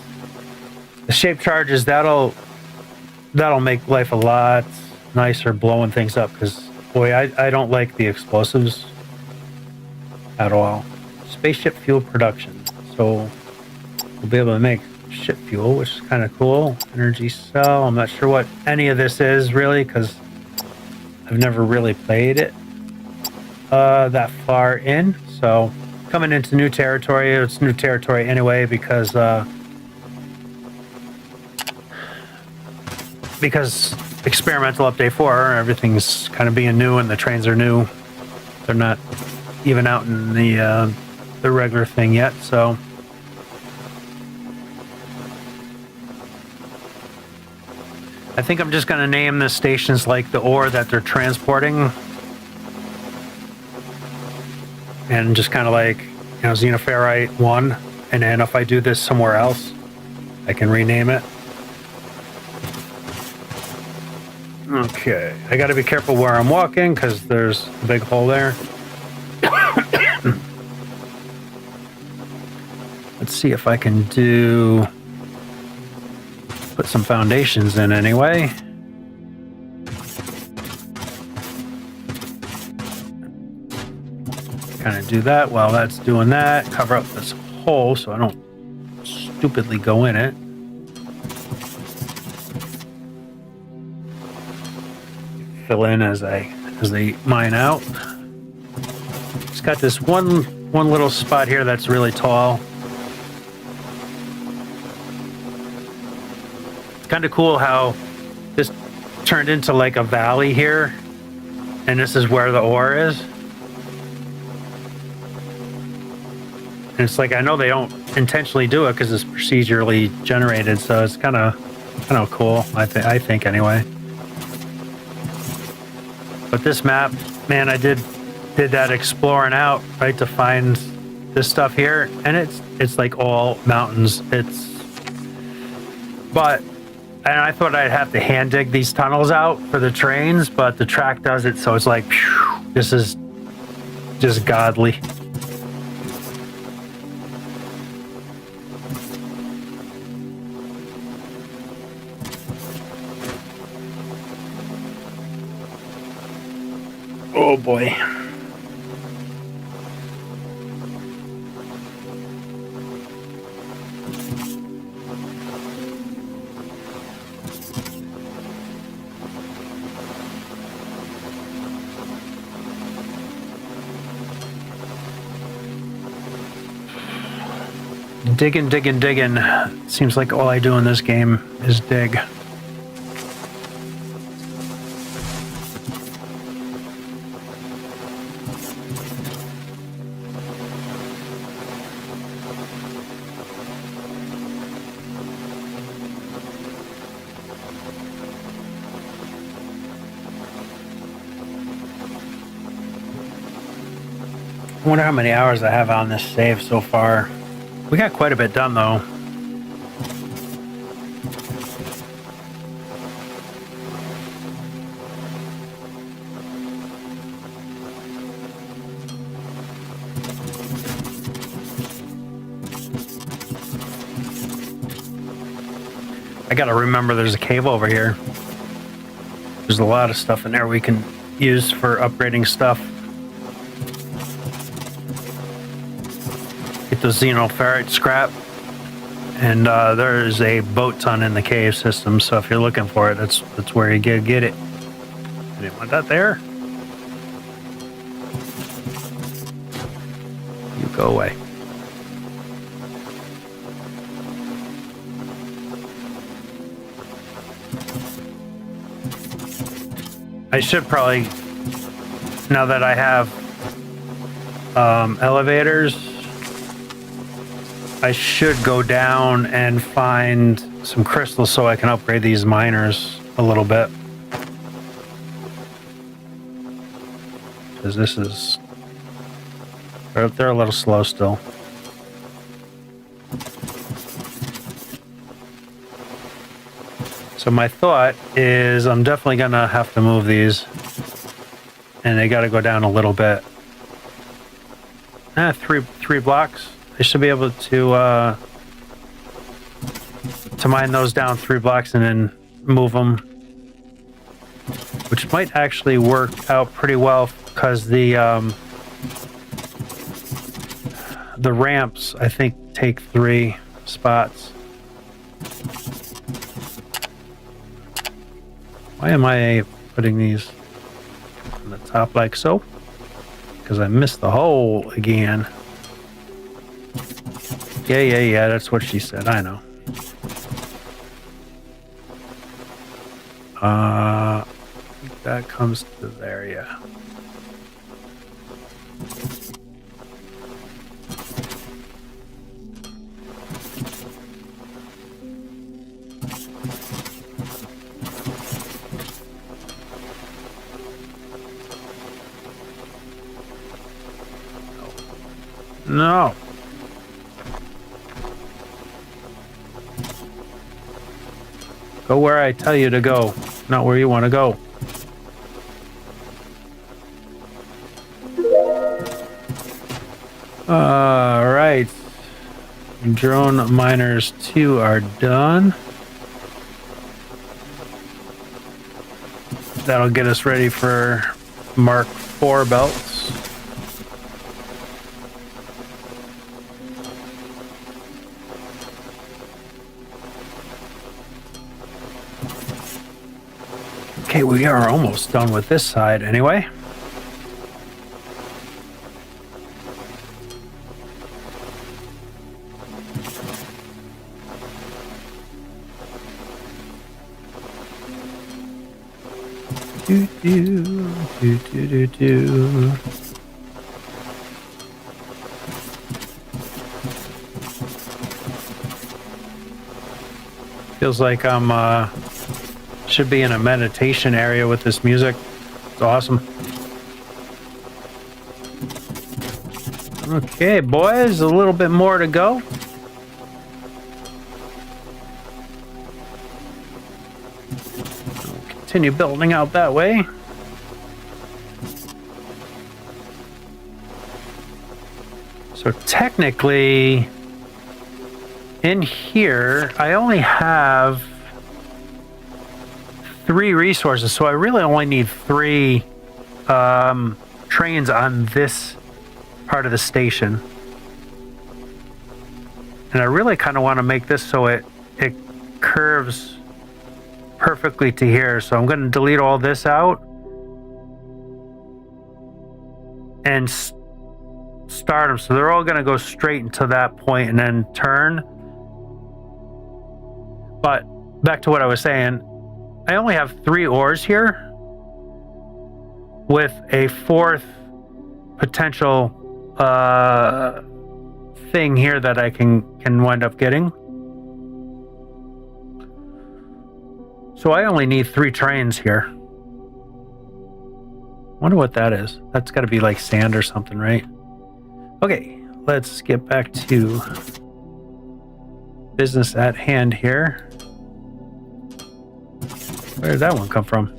The shaped charges, that'll make life a lot nicer blowing things up, because boy, I don't like the explosives at all. Spaceship fuel production, so we'll be able to make ship fuel, which is kind of cool. Energy cell, I'm not sure what any of this is really, because I've never really played it that far in. So coming into new territory, it's new territory anyway, because experimental update 4, everything's kind of being new, and the trains are new. They're not even out in the regular thing yet, so I think I'm just going to name the stations like the ore that they're transporting, and just kind of like, xenoferrite 1, and then if I do this somewhere else, I can rename it. Okay, I got to be careful where I'm walking, because there's a big hole there. Let's see if I can put some foundations in anyway. Kind of do that while that's doing that. Cover up this hole so I don't stupidly go in it. fill in as they mine out. It's got this one little spot here that's really tall. It's kind of cool how this turned into like a valley here, and this is where the ore is. And it's like, I know they don't intentionally do it because it's procedurally generated, so it's kind of cool. I think anyway. But this map, man, I did that exploring out, right, to find this stuff here, and it's like all mountains. And I thought I'd have to hand dig these tunnels out for the trains, but the track does it, so it's like, phew, this is just godly. Oh boy. Digging. Seems like all I do in this game is dig. I wonder how many hours I have on this save so far. We got quite a bit done, though. I gotta remember there's a cave over here. There's a lot of stuff in there we can use for upgrading stuff. Get the xenoferrite scrap, and there's a boat ton in the cave system, so if you're looking for it, that's where you get it. I didn't want that there. You go away. I should probably, now that I have elevators, I should go down and find some crystals so I can upgrade these miners a little bit. Because this is... They're a little slow still. So my thought is I'm definitely going to have to move these. And they got to go down a little bit. Three blocks. I should be able to mine those down 3 blocks and then move them, which might actually work out pretty well because the ramps I think take 3 spots. Why am I putting these on the top like so? Because I missed the hole again. Yeah, that's what she said, I know. That comes to there, yeah. No. Go where I tell you to go, not where you want to go. All right. Drone miners 2 are done. That'll get us ready for Mark 4 belts. Okay, we are almost done with this side anyway. Do do do do do do. Feels like I'm should be in a meditation area with this music. It's awesome. Okay, boys, a little bit more to go. We'll continue building out that way. So technically, in here, I only have 3 resources, so I really only need 3 trains on this part of the station. And I really kind of want to make this so it curves perfectly to here. So I'm going to delete all this out and start them. So they're all going to go straight into that point and then turn. But back to what I was saying, I only have 3 ores here with a 4th potential thing here that I can wind up getting. So I only need 3 trains here. Wonder what that is. That's got to be like sand or something, right? Okay, let's get back to business at hand here. Where did that one come from?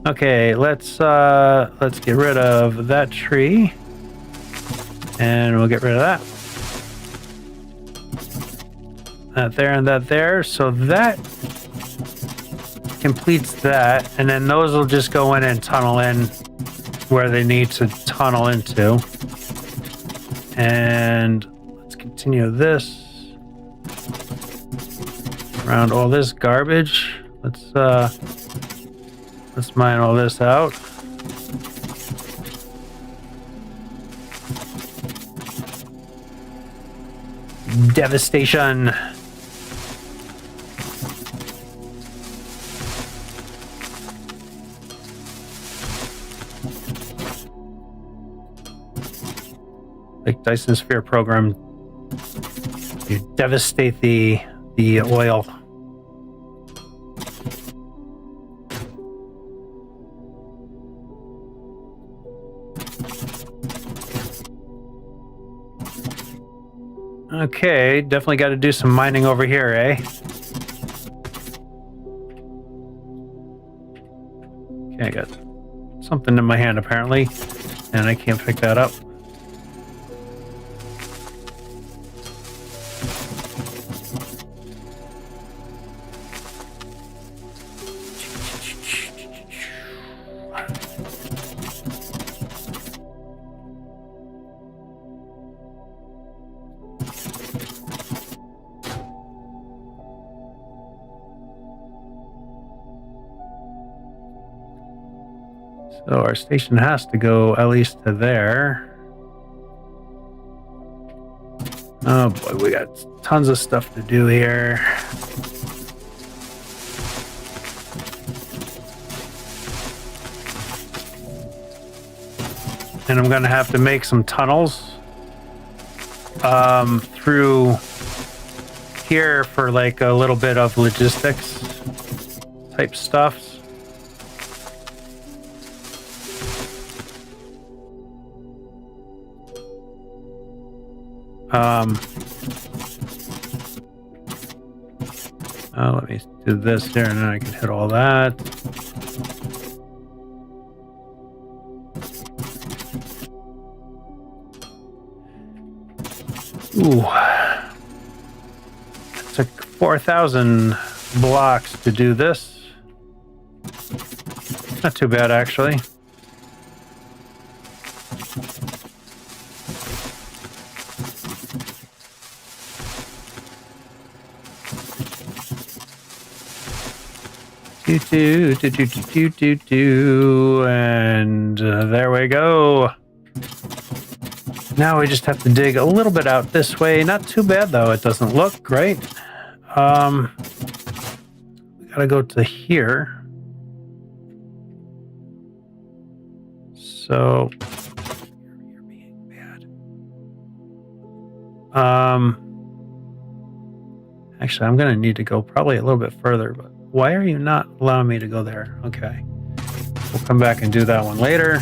Okay, let's get rid of that tree, and we'll get rid of that. That there and that there. So that completes that, and then those will just go in and tunnel in where they need to tunnel into. And let's continue this around all this garbage. Let's mine all this out. Devastation. Like Dyson Sphere program, you devastate the oil. Okay, definitely got to do some mining over here, eh? Okay, I got something in my hand apparently, and I can't pick that up. So our station has to go at least to there. Oh boy, we got tons of stuff to do here. And I'm gonna have to make some tunnels through here for like a little bit of logistics type stuff. Let me do this here, and then I can hit all that. Ooh. It took 4,000 blocks to do this. Not too bad, actually. And there we go. Now we just have to dig a little bit out this way. Not too bad though. It doesn't look great. We gotta go to here. So you're being bad. Actually, I'm gonna need to go probably a little bit further, but why are you not allowing me to go there? Okay. We'll come back and do that one later.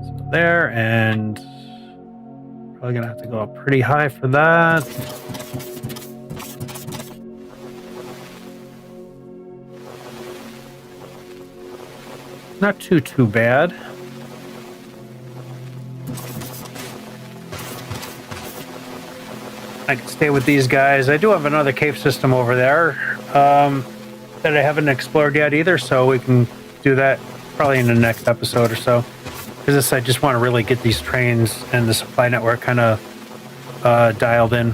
So there, and probably gonna have to go up pretty high for that. Not too bad. I can stay with these guys. I do have another cave system over there that I haven't explored yet either, so we can do that probably in the next episode or so. Because I just want to really get these trains and the supply network kind of dialed in.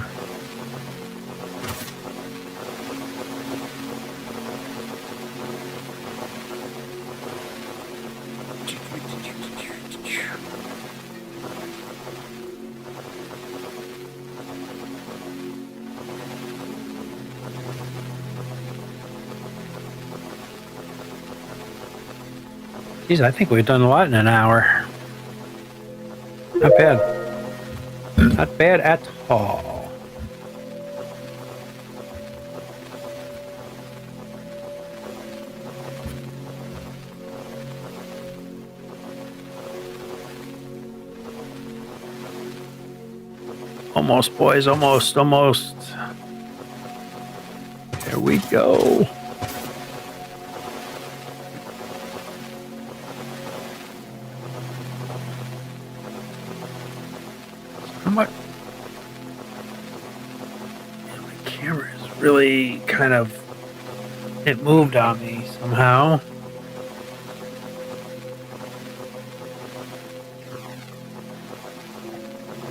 Geez, I think we've done a lot in an hour. Not bad. Not bad at all. Almost, boys, almost. There we go. My camera is really kind of, it moved on me somehow.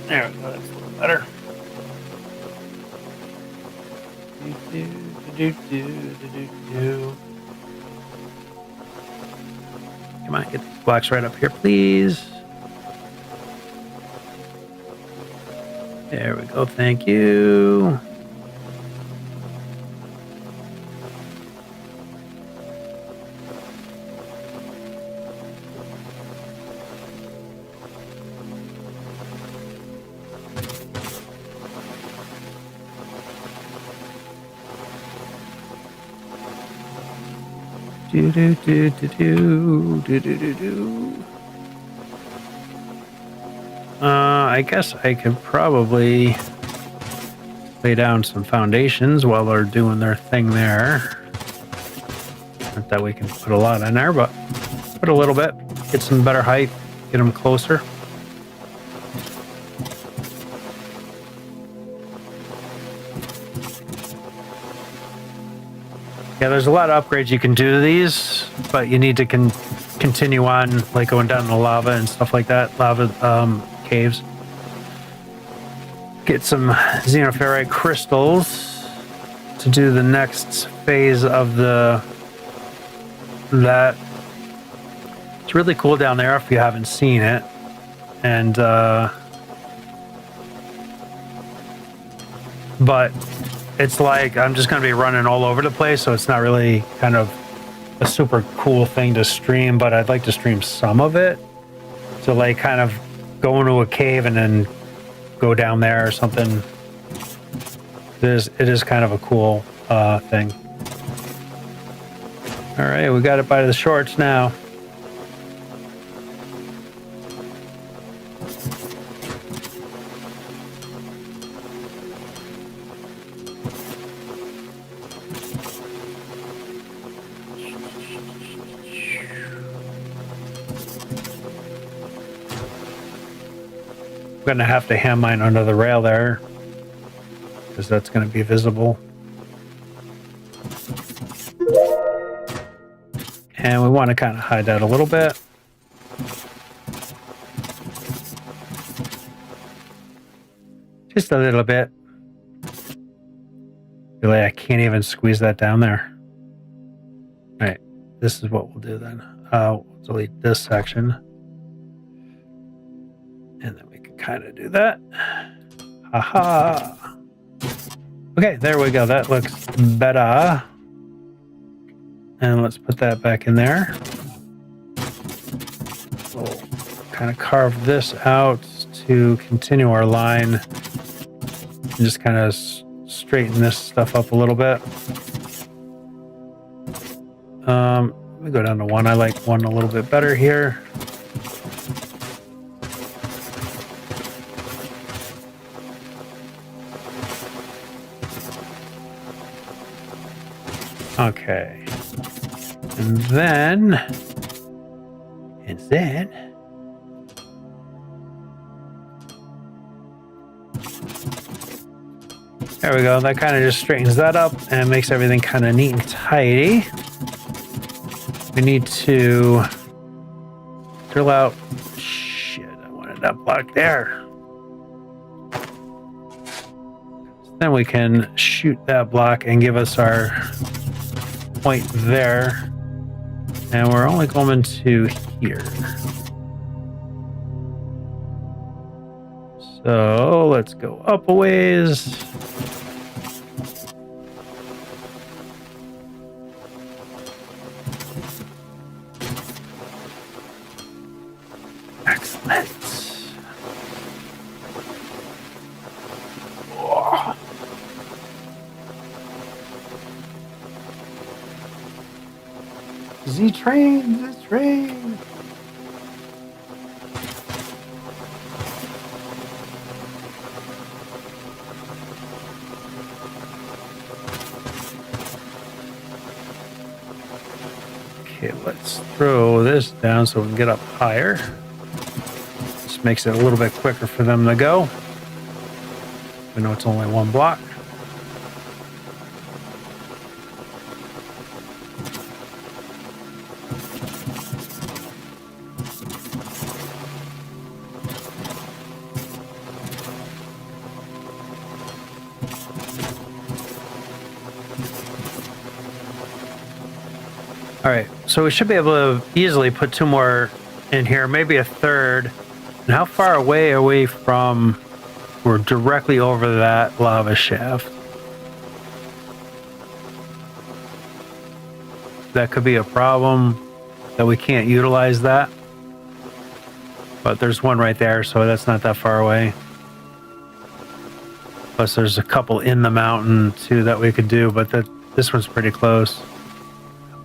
There we go, that's a little better. Come on, get these blocks right up here, please. There we go, thank you. I guess I could probably lay down some foundations while they're doing their thing there. Not that we can put a lot in there, but put a little bit, get some better height, get them closer. Yeah, there's a lot of upgrades you can do to these, but you need to continue on, like going down the lava and stuff like that, lava caves. Get some xenoferrite crystals to do the next phase of that. It's really cool down there if you haven't seen it, and but it's like I'm just going to be running all over the place, so it's not really kind of a super cool thing to stream, but I'd like to stream some of it. So like kind of go into a cave and then go down there or something. It is kind of a cool thing. All right, we got it by the shorts now. I'm gonna have to hand mine under the rail there because that's gonna be visible. And we want to kind of hide that a little bit. Just a little bit. Really, I can't even squeeze that down there. All right, this is what we'll do then. We'll delete this section. And then we can kind of do that. Haha. Okay, there we go. That looks better. And let's put that back in there. We'll kind of carve this out to continue our line. And just kind of straighten this stuff up a little bit. Let me go down to 1. I like 1 a little bit better here. Okay. And then there we go. That kind of just straightens that up and makes everything kind of neat and tidy. We need to drill out. Shit, I wanted that block there. Then we can shoot that block and give us our point there. And we're only going to here. So let's go up a ways. Excellent. Whoa. Z-train, Z-train. Okay, let's throw this down so we can get up higher. This makes it a little bit quicker for them to go. We know it's only 1 block. All right, so we should be able to easily put 2 more in here, maybe a third. And how far away are we from? We're directly over that lava shaft. That could be a problem that we can't utilize that. But there's one right there, so that's not that far away. Plus there's a couple in the mountain too that we could do, but this one's pretty close.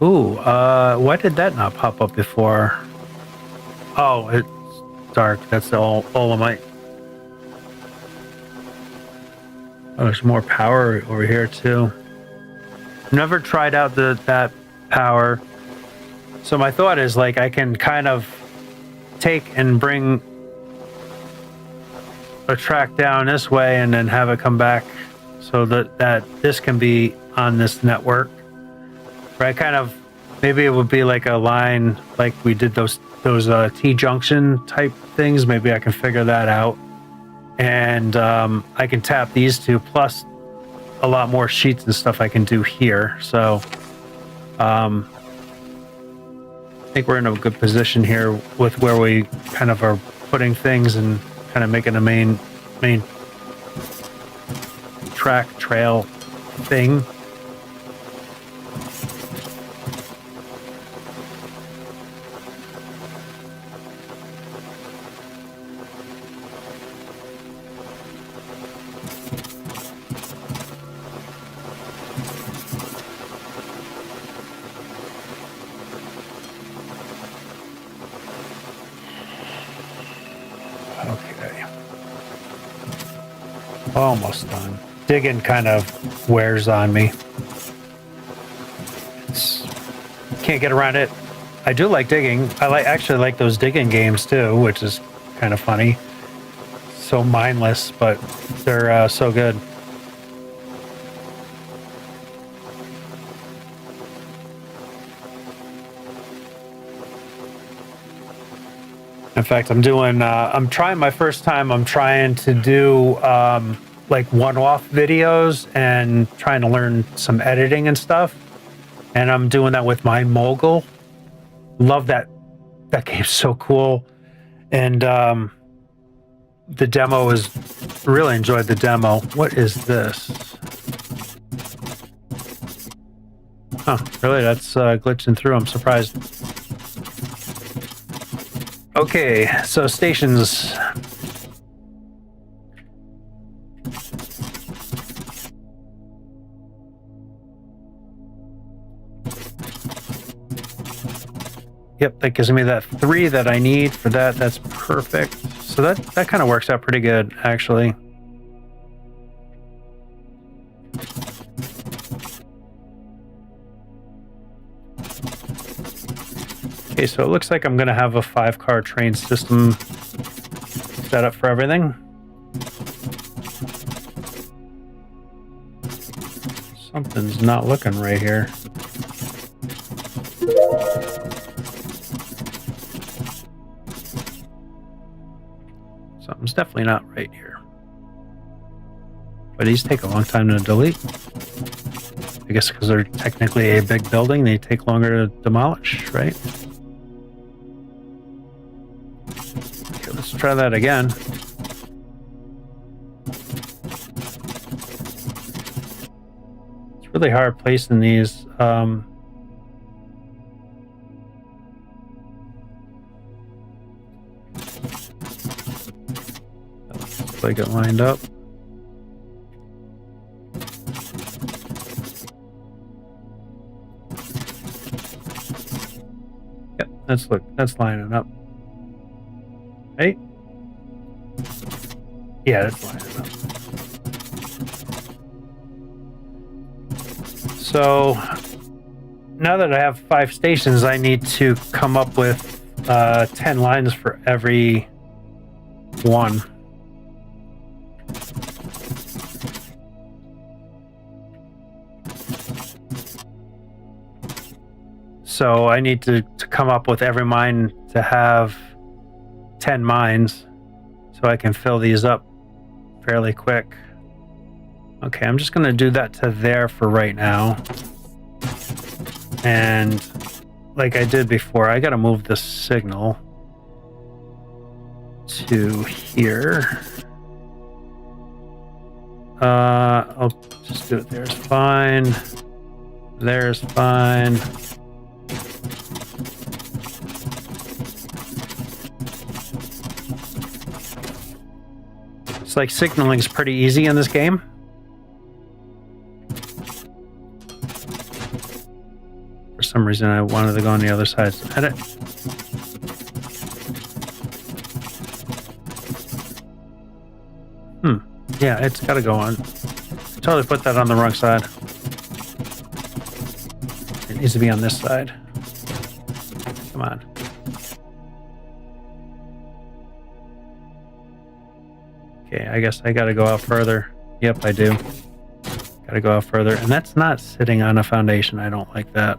Ooh, why did that not pop up before? Oh, it's dark. That's the Olamite. Oh, there's more power over here too. Never tried out that power. So my thought is like I can kind of take and bring a track down this way and then have it come back so that this can be on this network. Right, kind of, maybe it would be like a line like we did those T-junction type things. Maybe I can figure that out. And I can tap these 2 plus a lot more sheets and stuff I can do here. So I think we're in a good position here with where we kind of are putting things and kind of making a main trail thing. Okay. Almost done. Digging kind of wears on me. Can't get around it. I do like digging. I actually like those digging games too, which is kind of funny. So mindless, but they're so good. In fact, I'm trying my first time. I'm trying to do like one-off videos and trying to learn some editing and stuff. And I'm doing that with my Mogul. Love that. That game's so cool. And the demo is really enjoyed the demo. What is this? Huh, really? That's glitching through. I'm surprised. Okay, so stations. Yep, that gives me that 3 that I need for that. That's perfect. So that kind of works out pretty good, actually. Okay, so it looks like I'm going to have a 5-car train system set up for everything. Something's not looking right here. Something's definitely not right here. But these take a long time to delete. I guess because they're technically a big building, they take longer to demolish, right? Okay, let's try that again. It's really hard placing these. Like it lined up. Yep, that's lining up. Right? Yeah, that's lining up. So now that I have 5 stations, I need to come up with 10 lines for every one. So I need to come up with every mine to have 10 mines so I can fill these up fairly quick. Okay, I'm just going to do that to there for right now. And like I did before, I got to move the signal to here. I'll just do it. There's fine. There's fine. It's like signaling is pretty easy in this game. For some reason, I wanted to go on the other side. So edit. Yeah, it's got to go on. Totally put that on the wrong side. It needs to be on this side. Come on. Okay, I guess I gotta go out further. Yep, I do. Gotta go out further. And that's not sitting on a foundation. I don't like that.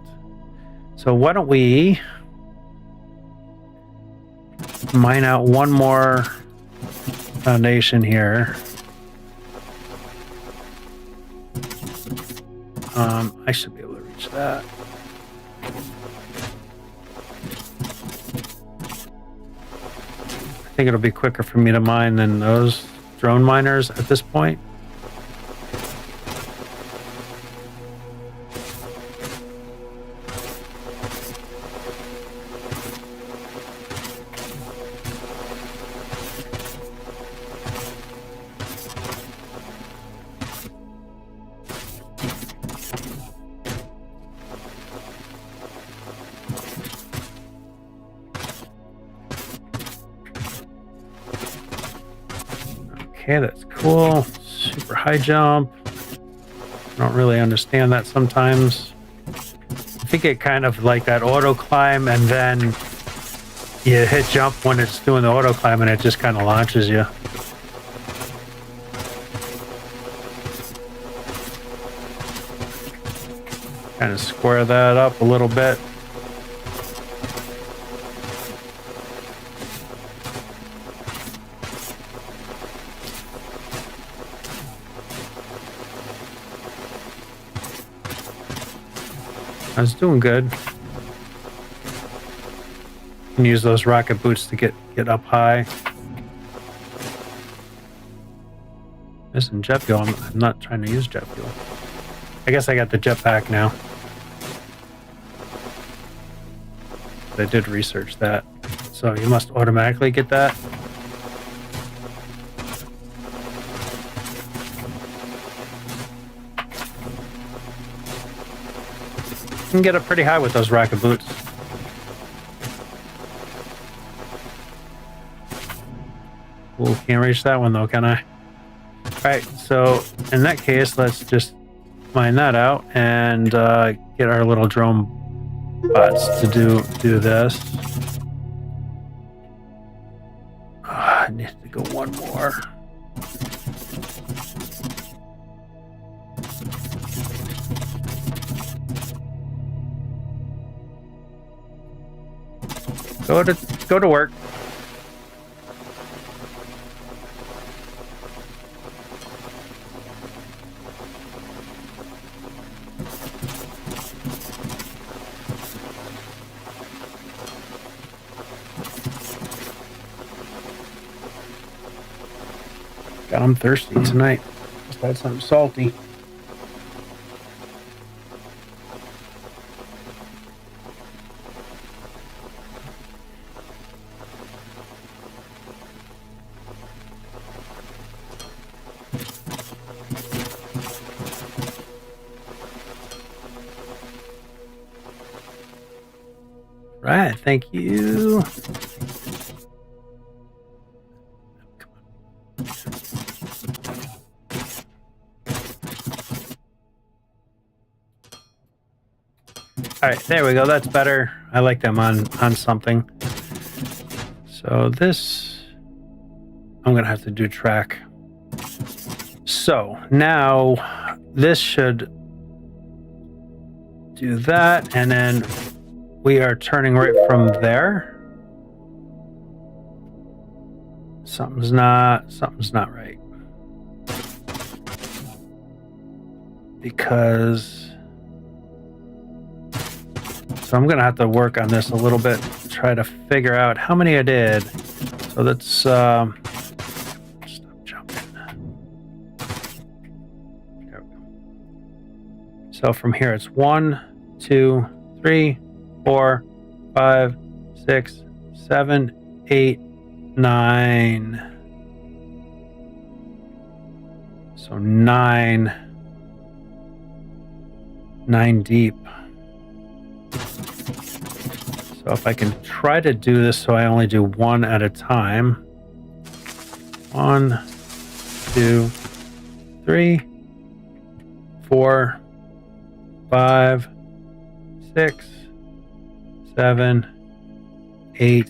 So why don't we mine out one more foundation here. I should be able to reach that. I think it'll be quicker for me to mine than those drone miners at this point. Okay, that's cool. Super high jump. I don't really understand that sometimes. I think it kind of like that auto climb, and then you hit jump when it's doing the auto climb, and it just kind of launches you. Kind of square that up a little bit. I was doing good. Can use those rocket boots to get up high. Missing jet fuel. I'm not trying to use jet fuel. I guess I got the jetpack now. I did research that. So you must automatically get that. You can get up pretty high with those rocket boots. Ooh, can't reach that one though, can I? Alright, so in that case, let's just mine that out and get our little drone bots to do this. I need to go one more. Go to work. God, I'm thirsty tonight. Just had something salty. Right, thank you. All right, there we go. That's better. I like them on something. So this, I'm gonna have to do track. So now this should do that, and then we are turning right from there. Something's not right. Because, so I'm gonna have to work on this a little bit, try to figure out how many I did. So let's stop jumping. There we go. So from here it's 1, 2, 3, 4, 5, 6, 7, 8, 9. So 9 deep. So if I can try to do this so I only do one at a time. 1, 2, 3, 4, 5, 6, 7, 8,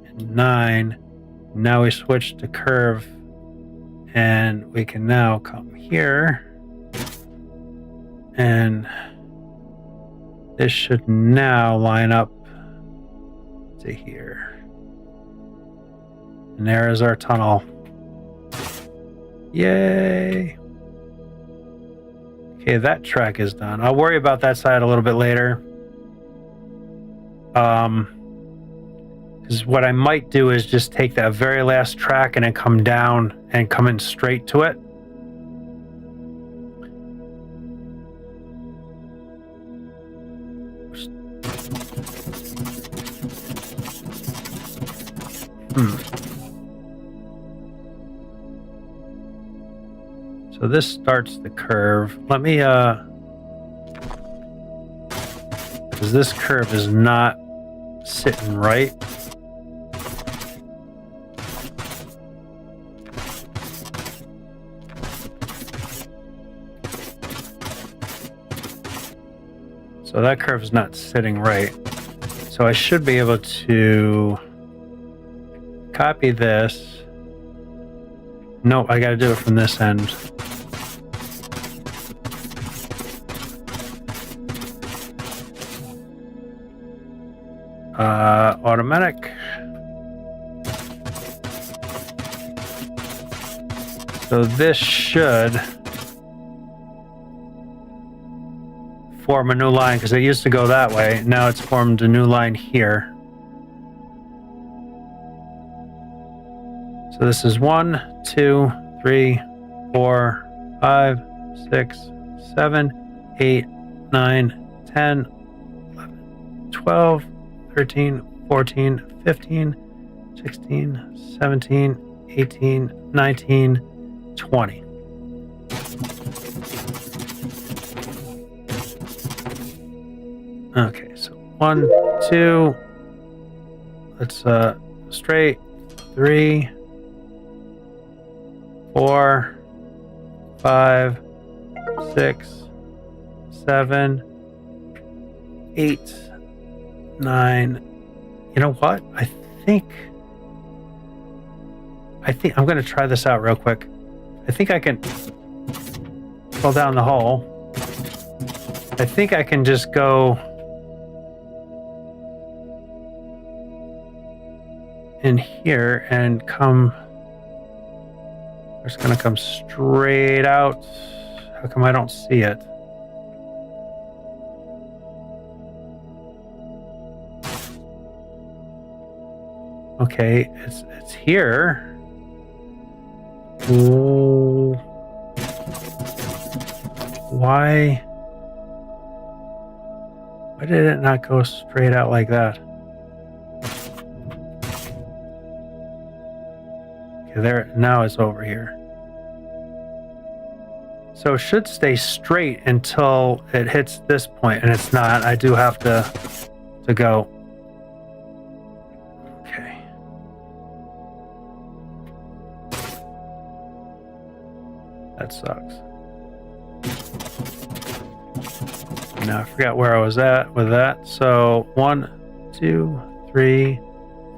and 9. Now we switch to curve, and we can now come here, and this should now line up to here. And there is our tunnel. Yay! Okay, that track is done. I'll worry about that side a little bit later. Because what I might do is just take that very last track and then come down and come in straight to it. So this starts the curve. Let me, because this curve is not sitting right. So that curve is not sitting right. So I should be able to copy this. No, I got to do it from this end. Automatic. So this should form a new line because it used to go that way. Now it's formed a new line here. So this is 1, 2, 3, 4, 5, 6, 7, 8, 9, 10, 11, 12, 13, 14, 15, 16, 17, 18, 19, 20. Okay, so 1, 2, let's straight, 3, 4, 5, 6, 7, 8, 9. You know what? I think I'm going to try this out real quick. I think I can pull down the hole. I think I can just go in here and come. It's going to come straight out. How come I don't see it? Okay, it's here. Ooh. Why did it not go straight out like that? Okay, there, now it's over here. So it should stay straight until it hits this point, and it's not. I do have to go. Okay. That sucks. Now I forgot where I was at with that. So 1, 2, 3,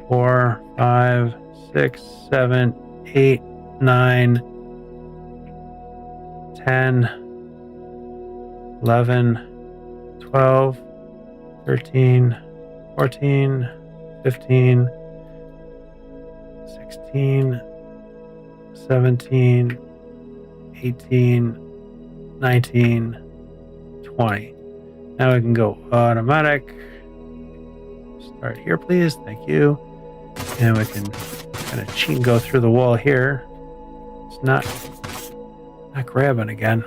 4, 5, 6, 7, 8, 9, 10, 11, 12, 13, 14, 15, 16, 17, 18, 19, 20. Now we can go automatic. Start here, please. Thank you. And we can kind of cheat and go through the wall here. It's not grabbing again.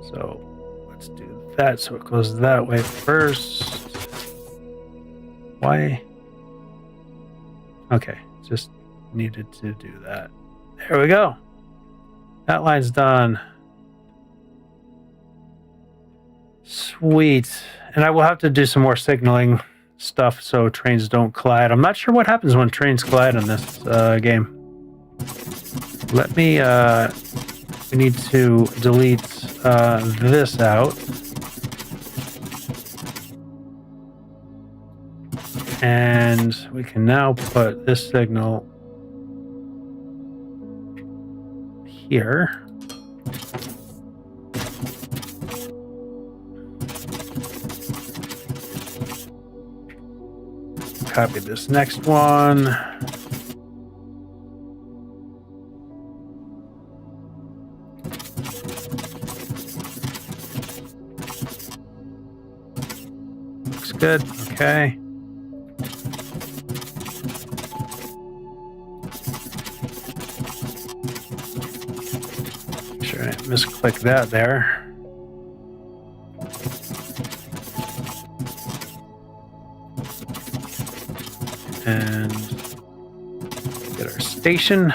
So let's do that so it goes that way first. Why? Okay, just needed to do that. There we go. That line's done. Sweet. And I will have to do some more signaling stuff so trains don't collide. I'm not sure what happens when trains collide in this game. Let me, we need to delete this out. And we can now put this signal here. Copy this next one. Looks good. Okay. Make sure I didn't misclick that there. And get our station.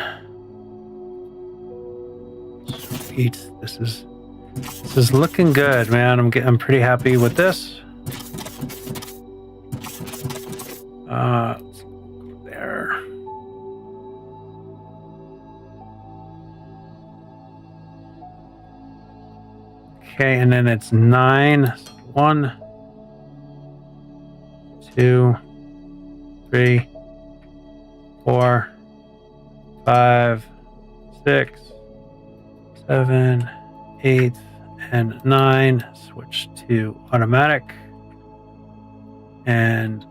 Sweet. This is looking good, man. I'm pretty happy with this. Let's go there. Okay, and then it's 9. 1, 2, 3, 4, 5, 6, 7, 8, and 9. Switch to automatic. And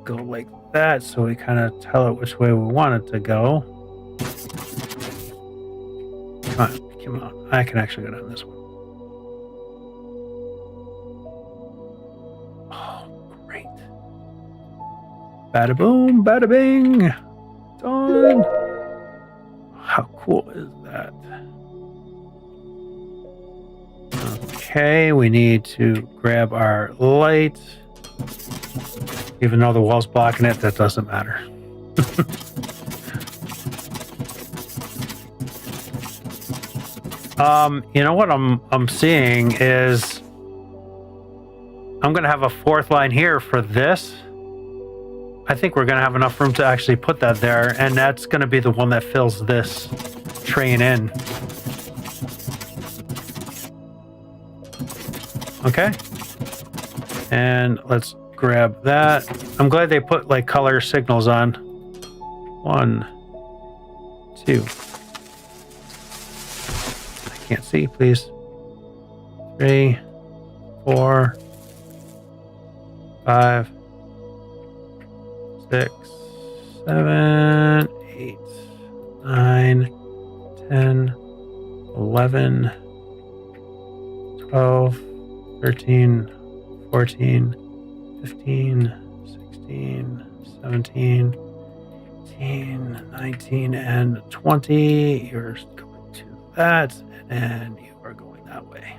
go like that so we kind of tell it which way we want it to go. Come on. I can actually go down this one. Oh, great. Bada boom, bada bing. Done. How cool is that? Okay, we need to grab our light. Even though the wall's blocking it, that doesn't matter. You know what I'm seeing is I'm gonna have a fourth line here for this. I think we're gonna have enough room to actually put that there, and that's gonna be the one that fills this train in. Okay. And let's grab that. I'm glad they put like color signals on. 1, 2. I can't see, please. 3, 4, 5, 6, 7, 8, 9, 10, 11, 12, 13, 14, 15, 16, 17, 18, 19, and 20. You're going to that, and you are going that way.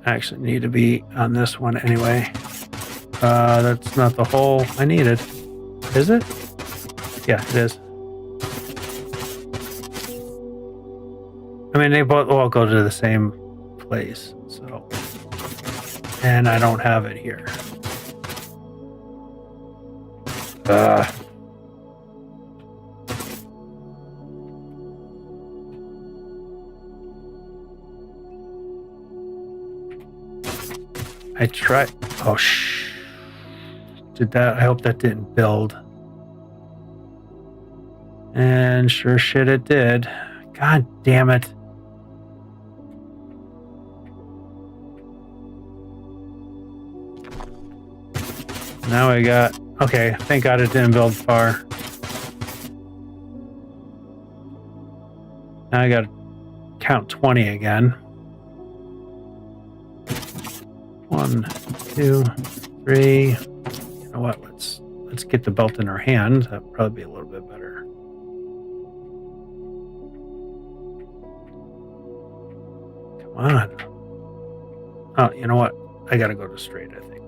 I actually need to be on this one anyway. That's not the hole I needed. Is it? Yeah, it is. I mean, they both all go to the same place, so. And I don't have it here. I tried. Oh, did that? I hope that didn't build. And sure shit it did. God damn it. Now I got... Okay, thank God it didn't build far. Now I got to count 20 again. 1, 2, 3. You know what? Let's get the belt in our hand. That'd probably be a little bit better. Come on. Oh, you know what? I gotta go to straight, I think.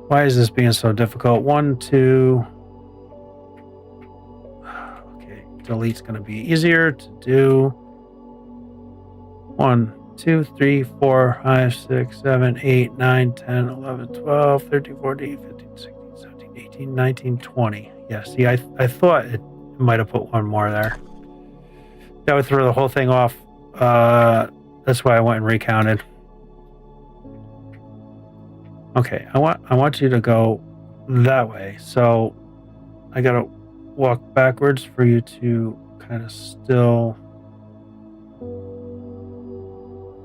Why is this being so difficult? 1, 2. Okay, delete's gonna be easier to do. 1, 2, 3, 4, 5, 6, 7, 8, 9, 10, 11, 12, 13, 14, 15, 16, 17, 18, 19, 20. Yeah, see, I thought it might have put one more there. That would throw the whole thing off. That's why I went and recounted. Okay, I want you to go that way. So I gotta walk backwards for you to kind of still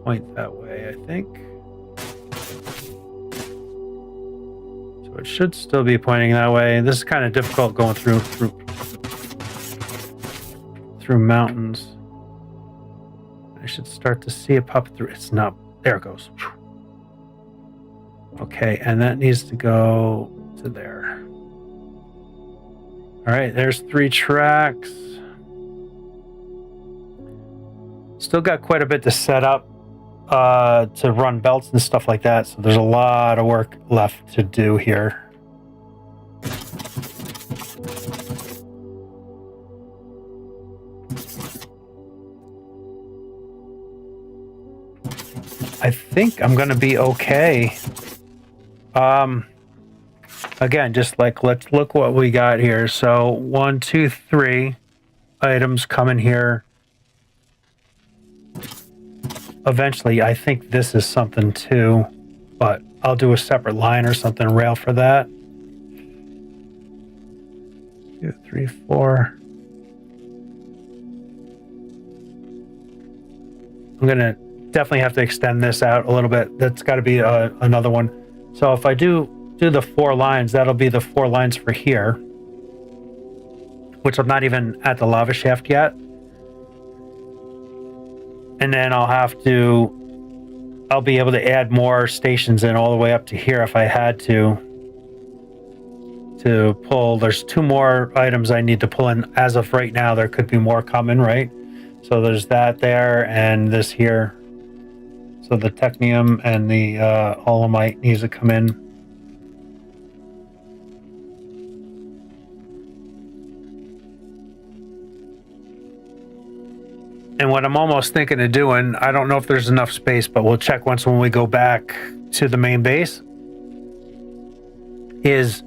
point that way, I think. So it should still be pointing that way. This is kind of difficult going through mountains. I should start to see it pop through. It's not. There it goes. Okay, and that needs to go to there. All right, there's 3 tracks. Still got quite a bit to set up to run belts and stuff like that, so there's a lot of work left to do here. I think I'm gonna be okay. Again, just like, let's look what we got here. So 1, 2, 3 items coming here. Eventually, I think this is something too, but I'll do a separate line or something, rail for that. 2, 3, 4. I'm gonna definitely have to extend this out a little bit. That's got to be another one. So if I do the 4 lines, that'll be the 4 lines for here, which I'm not even at the lava shaft yet. And then I'll be able to add more stations in all the way up to here if I had to pull. There's 2 more items I need to pull in as of right now. There could be more coming, right? So there's that there and this here. So the technium and the alumite needs to come in. And what I'm almost thinking of doing, I don't know if there's enough space, but we'll check once when we go back to the main base, is,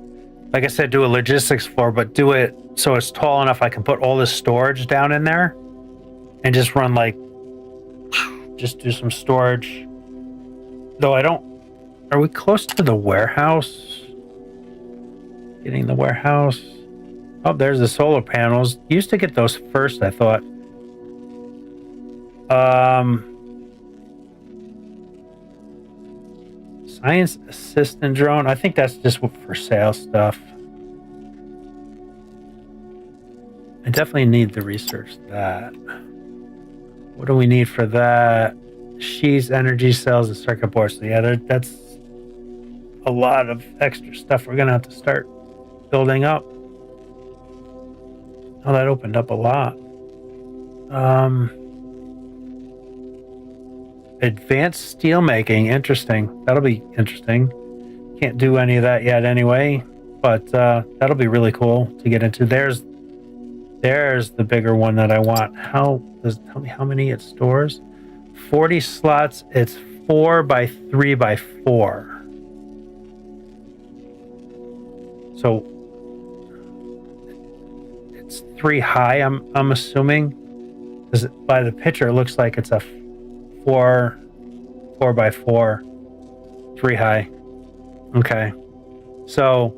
like I said, do a logistics floor, but do it so it's tall enough I can put all this storage down in there and just run just do some storage. Though are we close to the warehouse? Getting the warehouse. Oh, there's the solar panels. Used to get those first, I thought. Science assistant drone. I think that's just for sale stuff. I definitely need to research that. What do we need for that? Sheaths, energy cells, and circuit boards. So yeah, that's a lot of extra stuff we're gonna have to start building up. Oh, that opened up a lot. Advanced steel making. Interesting. That'll be interesting. Can't do any of that yet anyway, but that'll be really cool to get into. There's the bigger one that I want. Tell me how many it stores? 40 slots. It's 4 by 3 by 4. So it's 3 high. I'm assuming, because by the picture it looks like it's a 4 by 4, 3 high. Okay, so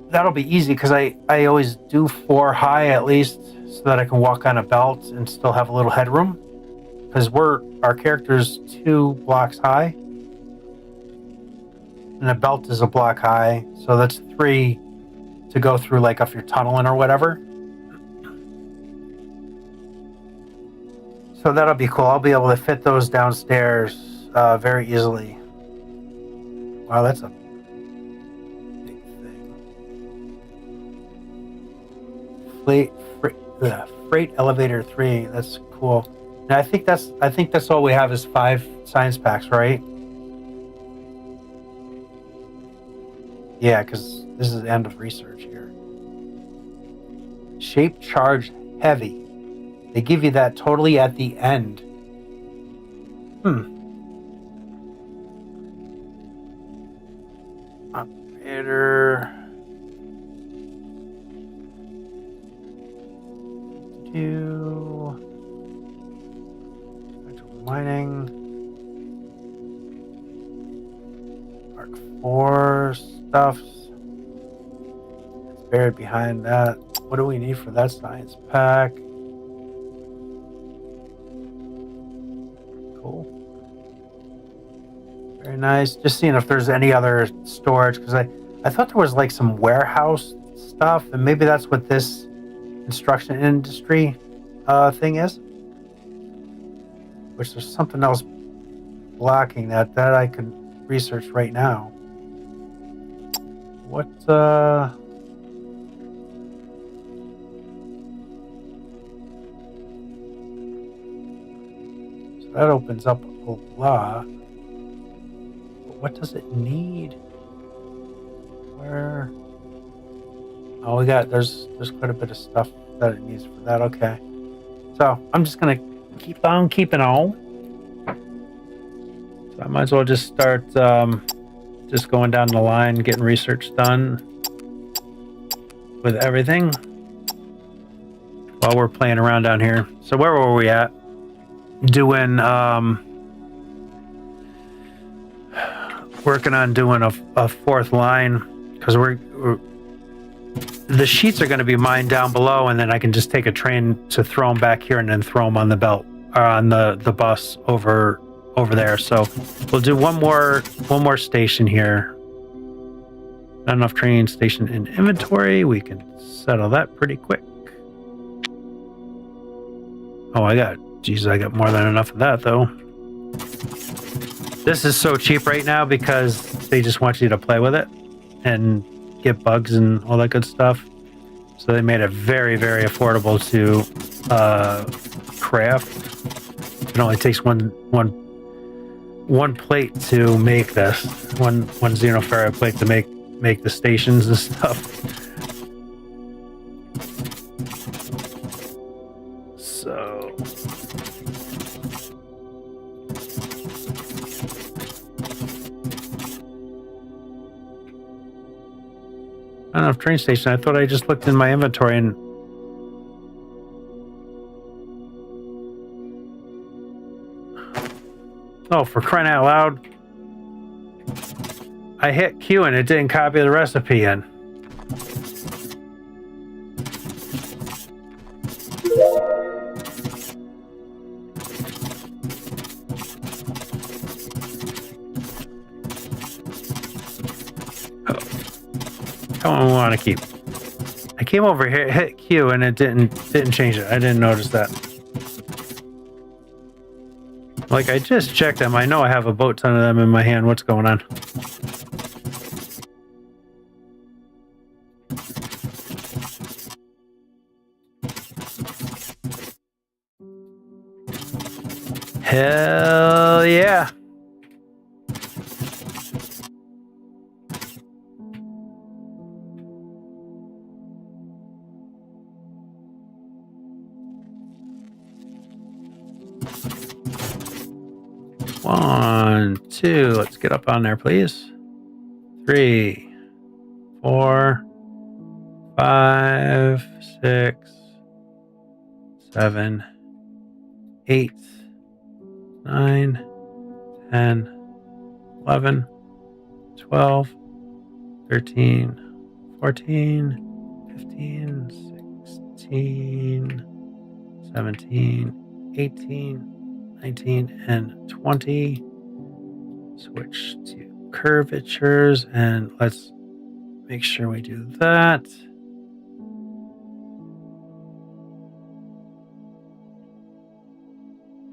that'll be easy because I always do 4 high at least, so that I can walk on a belt and still have a little headroom, because our character's 2 blocks high and a belt is a block high, so that's 3 to go through, like if you're tunneling or whatever. So that'll be cool. I'll be able to fit those downstairs very easily. Wow, that's a big thing. Freight elevator 3. That's cool. And I think that's all we have is 5 science packs, right? Yeah, because this is the end of research here. Shape charge heavy. They give you that totally at the end. Operator. Mining. Mark 4 stuff. It's buried behind that. What do we need for that science pack? Cool. Very nice. Just seeing if there's any other storage, because I thought there was like some warehouse stuff, and maybe that's what this construction industry thing is. Which there's something else blocking that I could research right now. What so that opens up a lot. But what does it need? Where? Oh, there's quite a bit of stuff that it needs for that. Okay. So I'm just gonna keep on keeping on. So I might as well just start just going down the line, getting research done with everything while we're playing around down here. So where were we at? Doing working on doing a 4th line, because the sheets are going to be mined down below, and then I can just take a train to throw them back here and then throw them on the belt or on the bus over there. So we'll do one more station here. Not enough train station in inventory. We can settle that pretty quick. Oh, I got more than enough of that though. This is so cheap right now because they just want you to play with it and get bugs and all that good stuff. So they made it very, very affordable to craft. It only takes one plate to make this. One xenoferrite plate to make the stations and stuff. So not enough train station. I thought I just looked in my inventory and oh, for crying out loud. I hit Q and it didn't copy the recipe in. I want to keep. I came over here, hit Q, and it didn't change it. I didn't notice that. Like, I just checked them. I know I have a boat ton of them in my hand. What's going on? Hell yeah. One, two, let's get up on there, please. 3, 4, 5, 6, 7, 8, 9, 10, 11, 12, 13, 14, 15, 16, 17, 18, 19 and 20. Switch to curvatures and let's make sure we do that.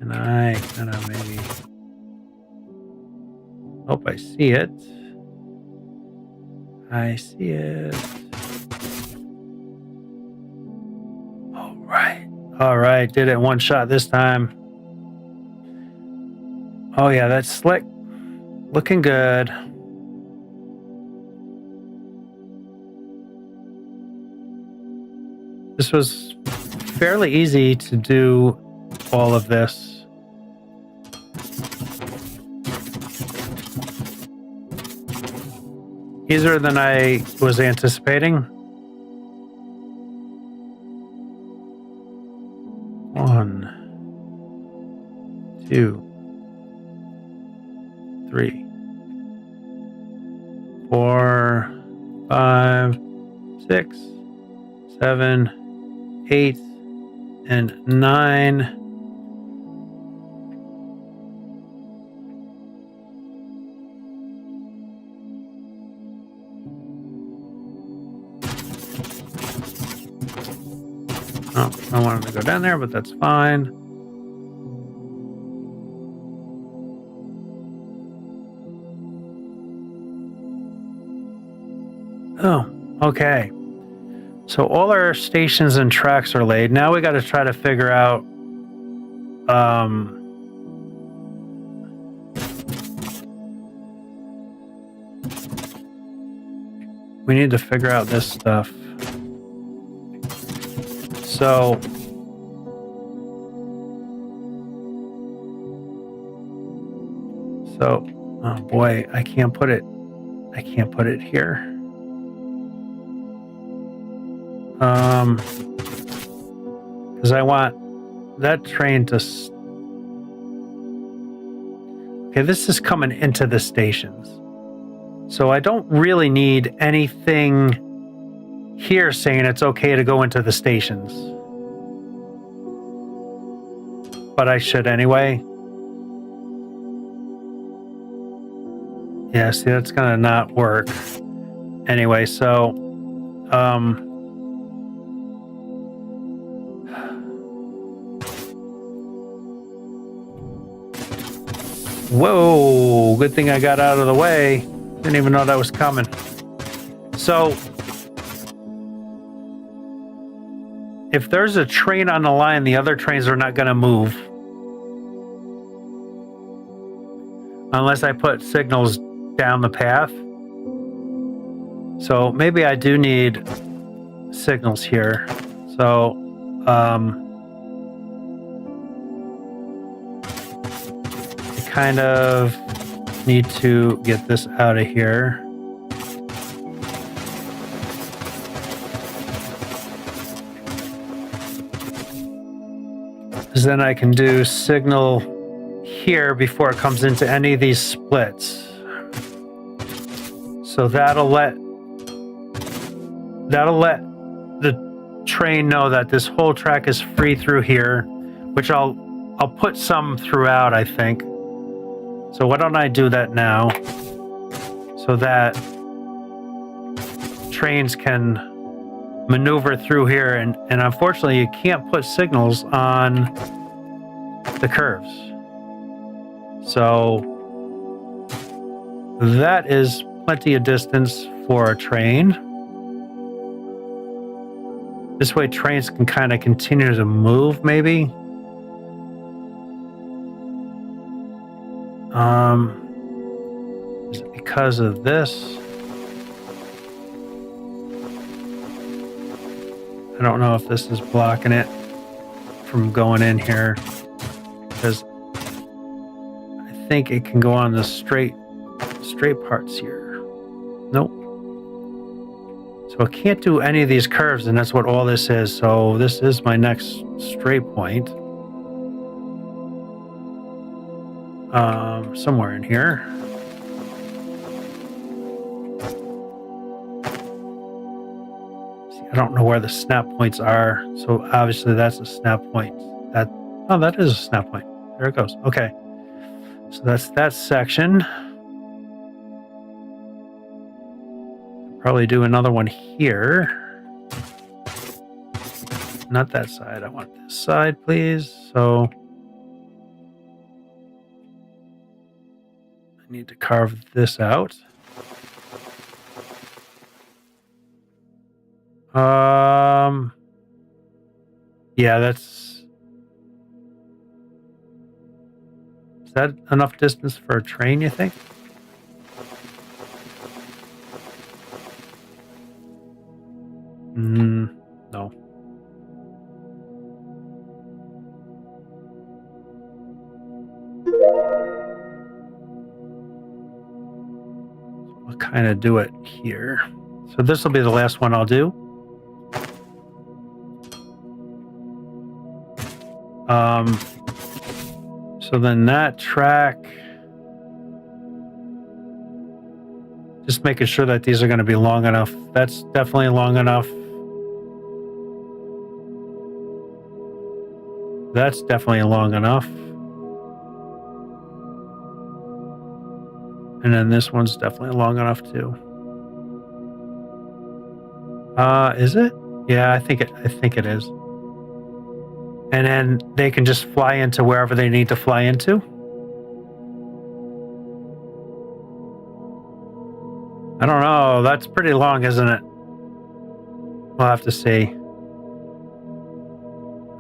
And I kind of maybe hope I see it. I see it. All right, did it in one shot this time. Oh yeah, that's slick. Looking good. This was fairly easy to do all of this. Easier than I was anticipating. 1, 2, 3, 4, 5, 6, 7, 8, and 9. Oh, I wanted to go down there, but that's fine. Oh, okay. So all our stations and tracks are laid. Now we got to try to figure out we need to figure out this stuff. So oh boy, I can't put it here. Because I want that train to okay, this is coming into the stations. So I don't really need anything here saying it's okay to go into the stations. But I should anyway. Yeah, see, that's gonna not work. Anyway, so whoa, good thing I got out of the way. Didn't even know that was coming. So if there's a train on the line, the other trains are not going to move unless I put signals down the path. So maybe I do need signals here. So I kind of need to get this out of here. Because then I can do signal here before it comes into any of these splits. So that'll let the train know that this whole track is free through here, which I'll put some throughout, I think. So why don't I do that now, so that trains can maneuver through here, and unfortunately you can't put signals on the curves. So that is plenty of distance for a train. This way trains can kind of continue to move, maybe. Is it because of this? I don't know if this is blocking it from going in here, because I think it can go on the straight parts here. Nope. So I can't do any of these curves, and that's what all this is. So this is my next straight point. Somewhere in here. See, I don't know where the snap points are. So obviously that's a snap point. That is a snap point. There it goes. Okay. So that's that section. Probably do another one here. Not that side. I want this side, please. So I need to carve this out. Yeah, is that enough distance for a train, you think? No. I'll kind of do it here. So this will be the last one I'll do. So then that track, just making sure that these are going to be long enough. That's definitely long enough. That's definitely long enough. And then this one's definitely long enough too. Is it? Yeah, I think it is. And then they can just fly into wherever they need to fly into. I don't know. That's pretty long, isn't it? We'll have to see.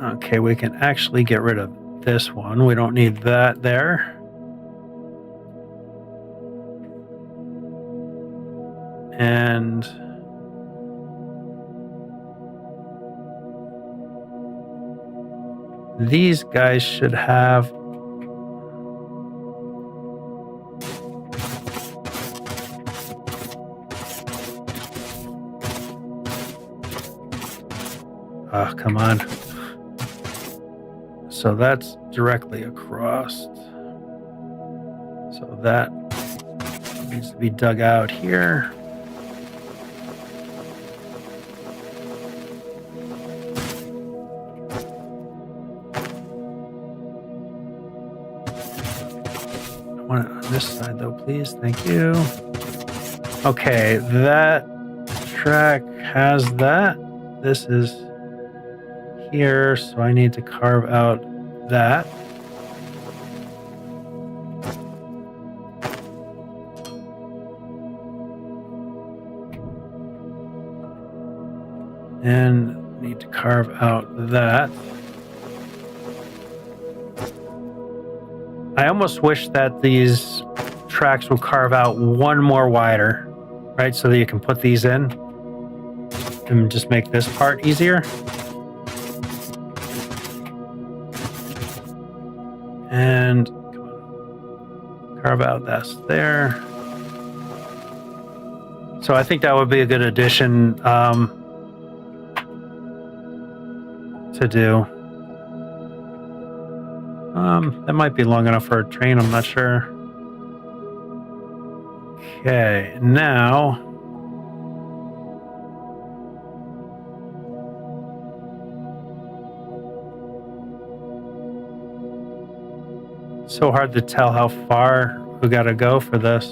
Okay, we can actually get rid of this one. We don't need that there. And these guys should have come on. So that's directly across. So that needs to be dug out here. I want it on this side though, please. Thank you. Okay, that track has that. This is here, so I need to carve out that. And need to carve out that. I almost wish that these tracks would carve out one more wider, right? So that you can put these in and just make this part easier. And come on, carve out this there. So I think that would be a good addition to do. That might be long enough for a train, I'm not sure. Okay, now so hard to tell how far we gotta go for this.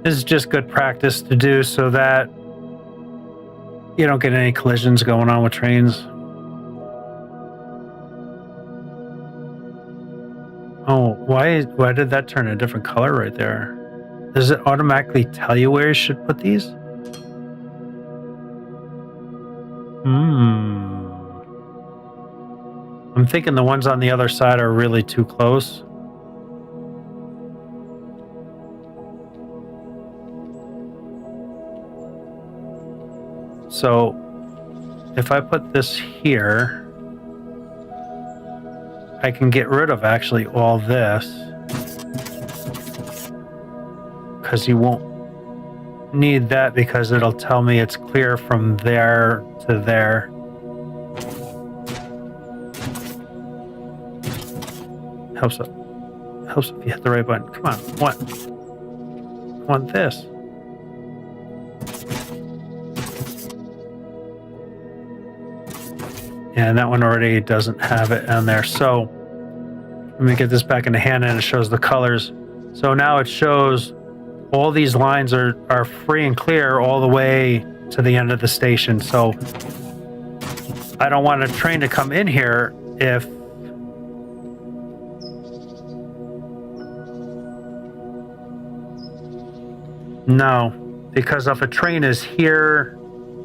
This is just good practice to do so that you don't get any collisions going on with trains. Oh, why did that turn a different color right there? Does it automatically tell you where you should put these? I'm thinking the ones on the other side are really too close. So if I put this here, I can get rid of actually all this because you won't need that because it'll tell me it's clear from there to there. Helps if you hit the right button. Come on, what? I want this. And that one already doesn't have it on there. So let me get this back in the hand and it shows the colors. So now it shows all these lines are free and clear all the way to the end of the station. So I don't want a train to come in here if no, because if a train is here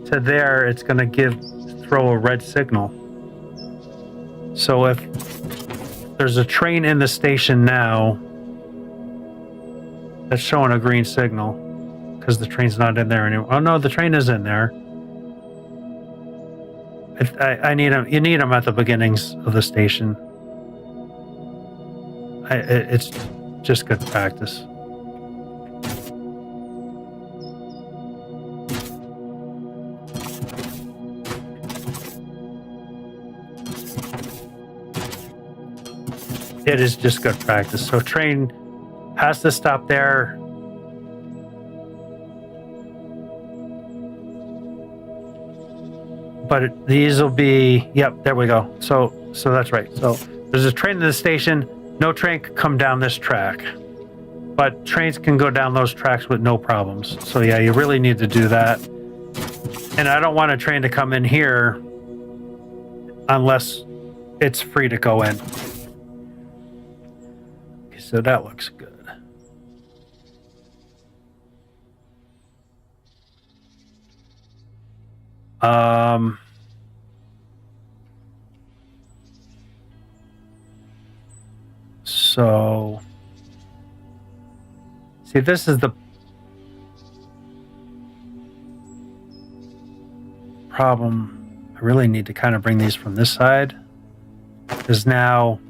to there, it's going to throw a red signal. So if there's a train in the station now, that's showing a green signal because the train's not in there anymore. Oh no, the train is in there. I need them. You need them at the beginnings of the station. It's just good practice. It is just good practice. So train has to stop there. But these will be, yep, there we go. So that's right. So there's a train in the station. No train can come down this track. But trains can go down those tracks with no problems. So yeah, you really need to do that. And I don't want a train to come in here unless it's free to go in. So that looks good. So see, this is the problem. I really need to kind of bring these from this side because now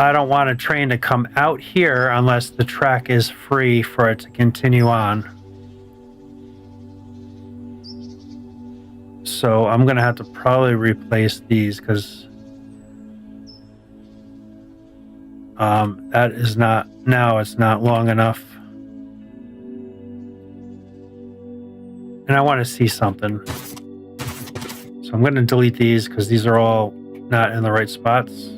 I don't want a train to come out here unless the track is free for it to continue on. So I'm going to have to probably replace these because that is not, now it's not long enough. And I want to see something. So I'm going to delete these because these are all not in the right spots.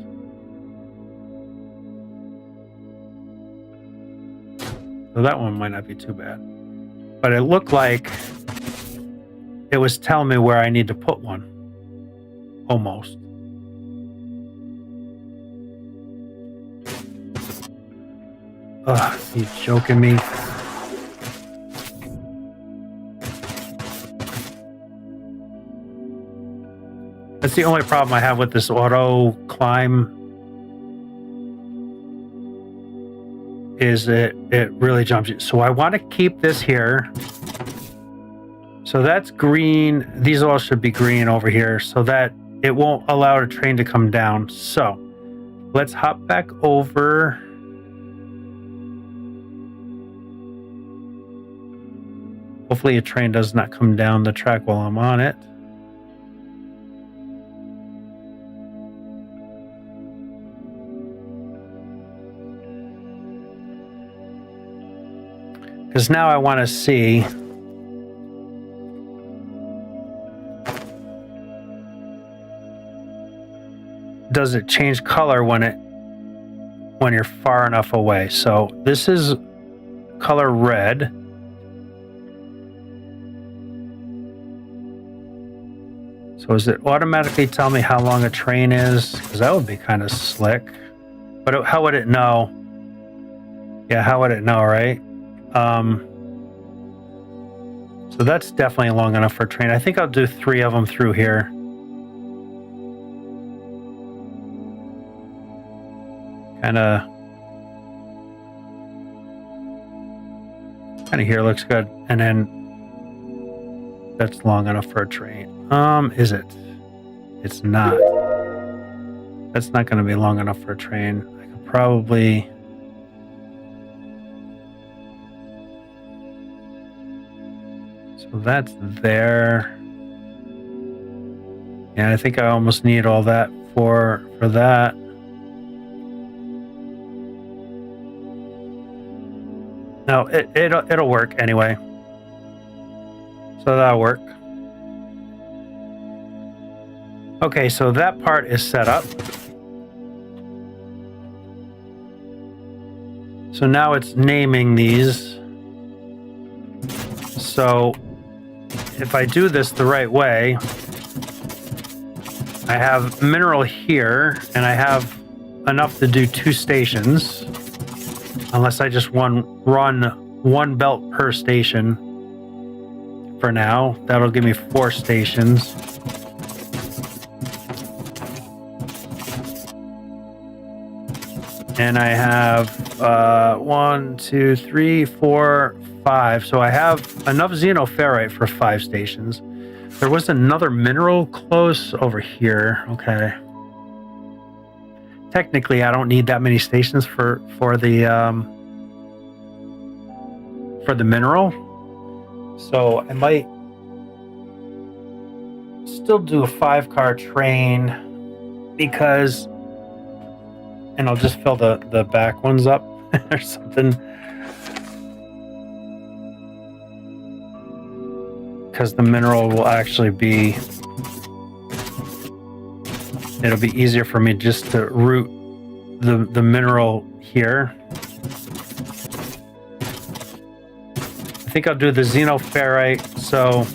So that one might not be too bad. But it looked like it was telling me where I need to put one. Almost. Ugh, you joking me? That's the only problem I have with this auto climb. Is it really jumps you. So I want to keep this here. So that's green. These all should be green over here so that it won't allow a train to come down. So let's hop back over. Hopefully a train does not come down the track while I'm on it. Because now I want to see does it change color when you're far enough away. So this is color red. So does it automatically tell me how long a train is? Because that would be kind of slick. But how would it know? Yeah, how would it know, right? So that's definitely long enough for a train. I think I'll do 3 of them through here. Kind of here looks good. And then that's long enough for a train. Is it? It's not. That's not going to be long enough for a train. I could probably... So that's there. Yeah, I think I almost need all that for that. No, it'll work anyway. So that'll work. Okay, so that part is set up. So now it's naming these. So if I do this the right way, I have mineral here, and I have enough to do 2 stations. Unless I just run 1 belt per station for now. That'll give me 4 stations. And I have 1, 2, 3, 4, 5. So I have enough xenoferrite for 5 stations. There was another mineral close over here. Okay. Technically, I don't need that many stations for the mineral. So I might still do a 5-car train because, and I'll just fill the back ones up or something. Because the mineral will actually be, it'll be easier for me just to route the mineral here. I think I'll do the xenoferrite. So,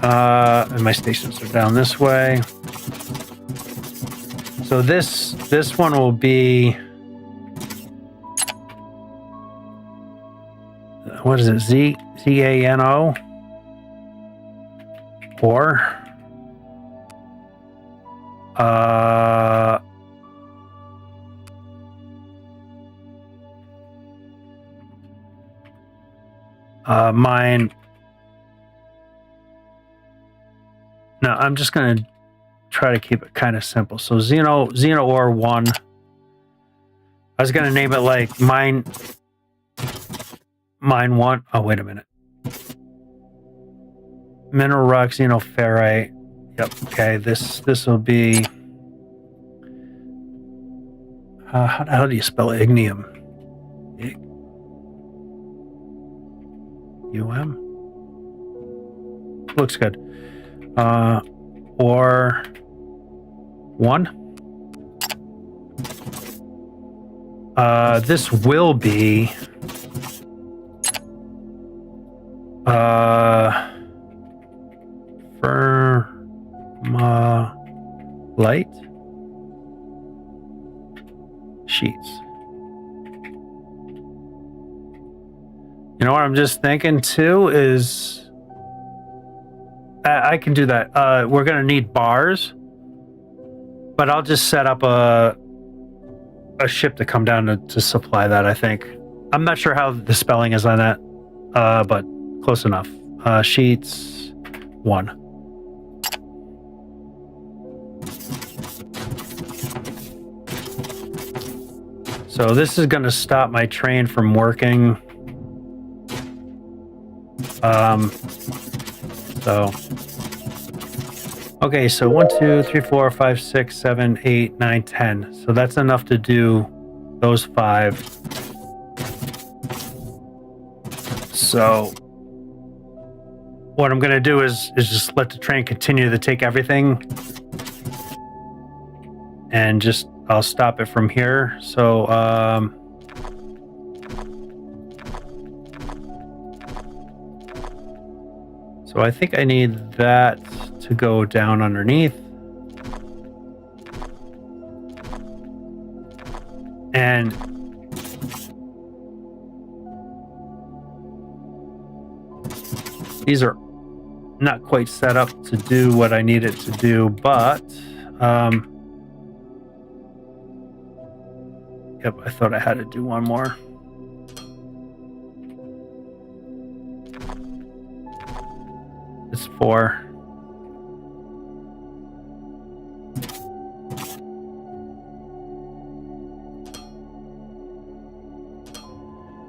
and my stations are down this way. So this one will be, what is it? ZANO or mine. No, I'm just gonna try to keep it kind of simple. So Xeno ore 1. I was going to name it like mine 1. Oh, wait a minute. Mineral rock, xenoferrite. Yep. Okay. This will be. How do you spell ignium? UM. Looks good. Or 1. This will be light sheets. You know what I'm just thinking too is I can do that. We're gonna need bars, but I'll just set up a ship to come down to supply that. I think. I'm not sure how the spelling is on that, but close enough. Sheets 1. So this is going to stop my train from working. Okay, so 1, 2, 3, 4, 5, 6, 7, 8, 9, 10. So that's enough to do those 5. So what I'm going to do is just let the train continue to take everything, and just I'll stop it from here. So so I think I need that to go down underneath. And these are not quite set up to do what I need it to do, but yep, I thought I had to do one more. It's 4.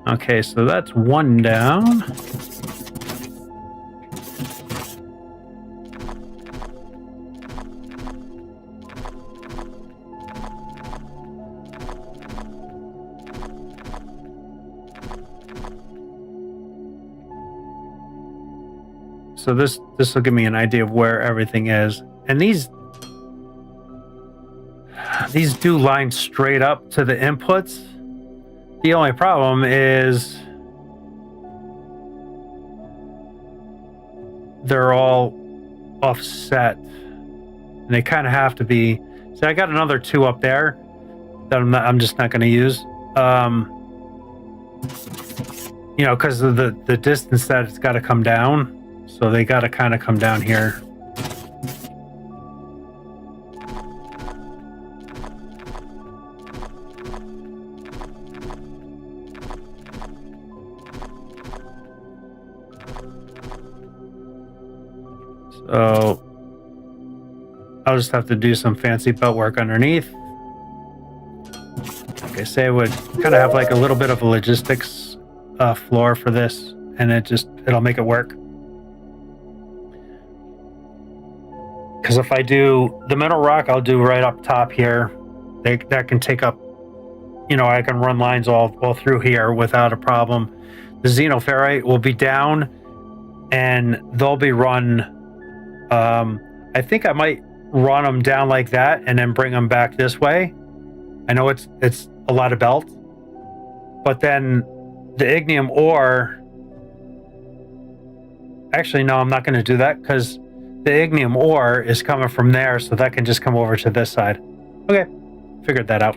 Okay, so that's 1 down. So this will give me an idea of where everything is. And these do line straight up to the inputs. The only problem is they're all offset, and they kind of have to be. So I got another 2 up there that I'm just not going to use. You know, because of the distance that it's got to come down. So they got to kind of come down here. So I'll just have to do some fancy belt work underneath. Like I say, I would kind of have like a little bit of a logistics floor for this, and it'll make it work. Because if I do the metal rock, I'll do right up top here. That can take up, you know, I can run lines all through here without a problem. The xenoferrite will be down, and they'll be run. I think I might run them down like that and then bring them back this way. I know it's a lot of belt, but then the ignium ore. Actually, no, I'm not going to do that because the ignium ore is coming from there, so that can just come over to this side. Okay, figured that out.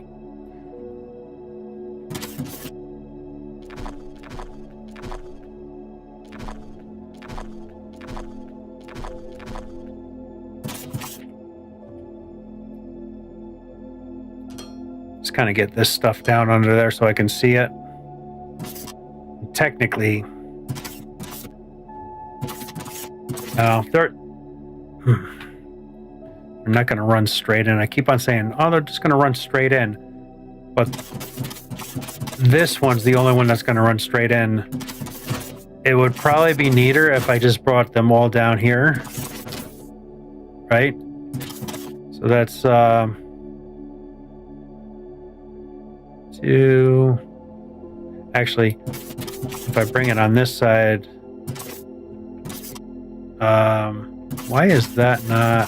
Just kind of get this stuff down under there so I can see it. Technically, they're They're not going to run straight in. I keep on saying, oh, they're just going to run straight in. But this one's the only one that's going to run straight in. It would probably be neater if I just brought them all down here. Right? So that's 2. Actually, if I bring it on this side, why is that not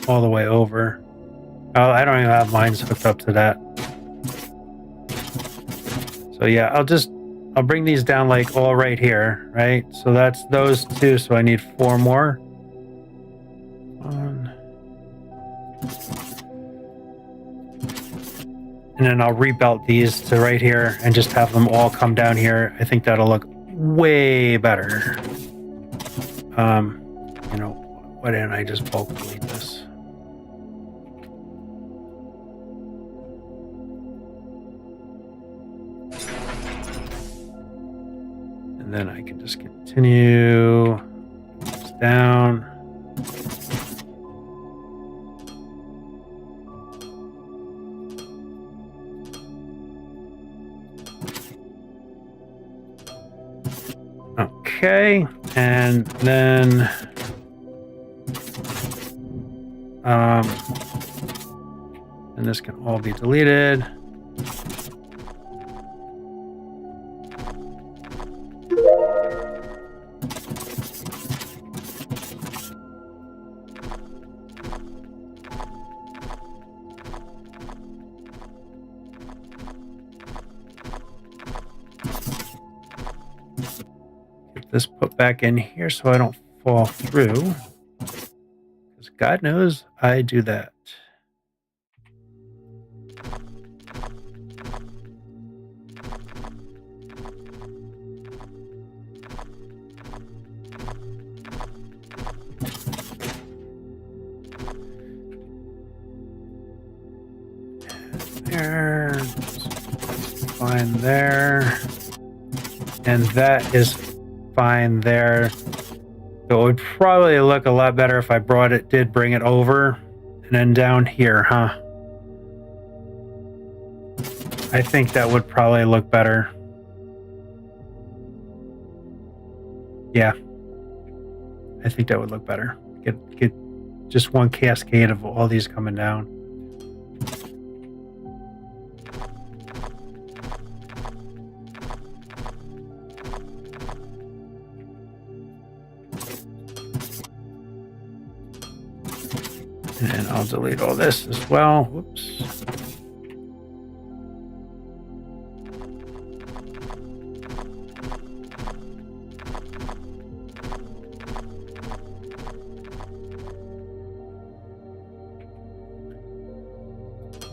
all the way over? Oh, I don't even have mine hooked up to that. So yeah, I'll bring these down like all right here, right? So that's those 2. So I need 4 more. 1. And then I'll rebelt these to right here and just have them all come down here. I think that'll look way better. You know, why didn't I just bulk delete this? And then I can just continue this down. Okay, and then and this can all be deleted. Get this put back in here so I don't fall through. Because God knows I do that. There, fine there, and that is fine there. It would probably look a lot better if I did bring it over and then down here, huh? I think that would probably look better. Yeah, I think that would look better. Get just one cascade of all these coming down. And I'll delete all this as well. Whoops.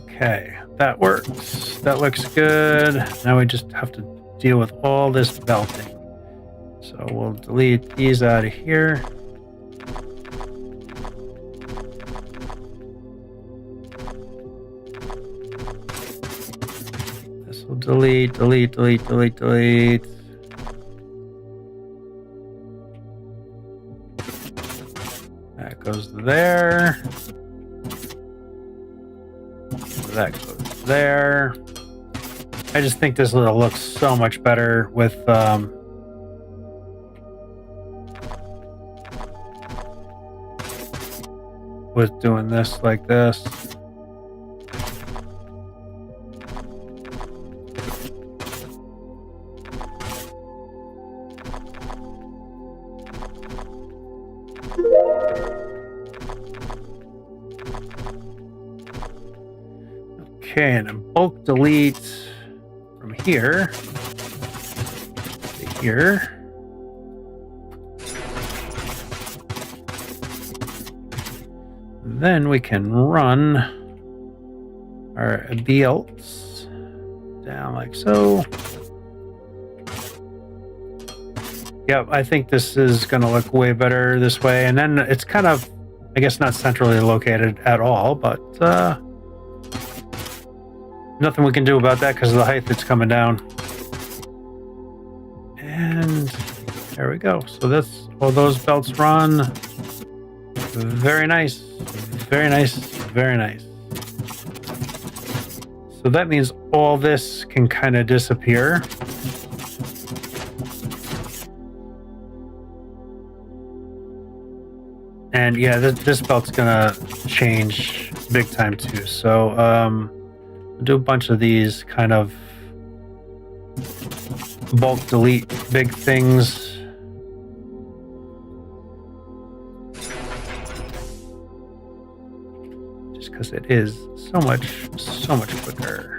Okay, that works. That looks good. Now we just have to deal with all this belting. So we'll delete these out of here. Delete. That goes there. That goes there. I just think this will look so much better with doing this like this. Okay, and then bulk delete from here to here. Then we can run our belts down like so. Yep, I think this is going to look way better this way. And then it's kind of, I guess, not centrally located at all, but nothing we can do about that because of the height that's coming down. And there we go. So that's all those belts run. Very nice. Very nice, very nice. So that means all this can kind of disappear. And yeah, this belt's gonna change big time too. So I'll do a bunch of these kind of bulk delete big things. Just because it is so much quicker.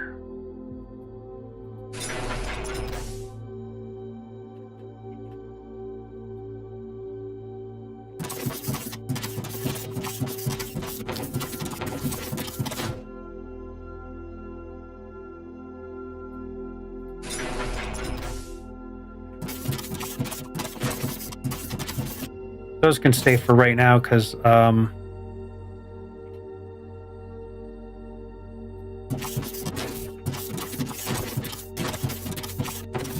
Those can stay for right now because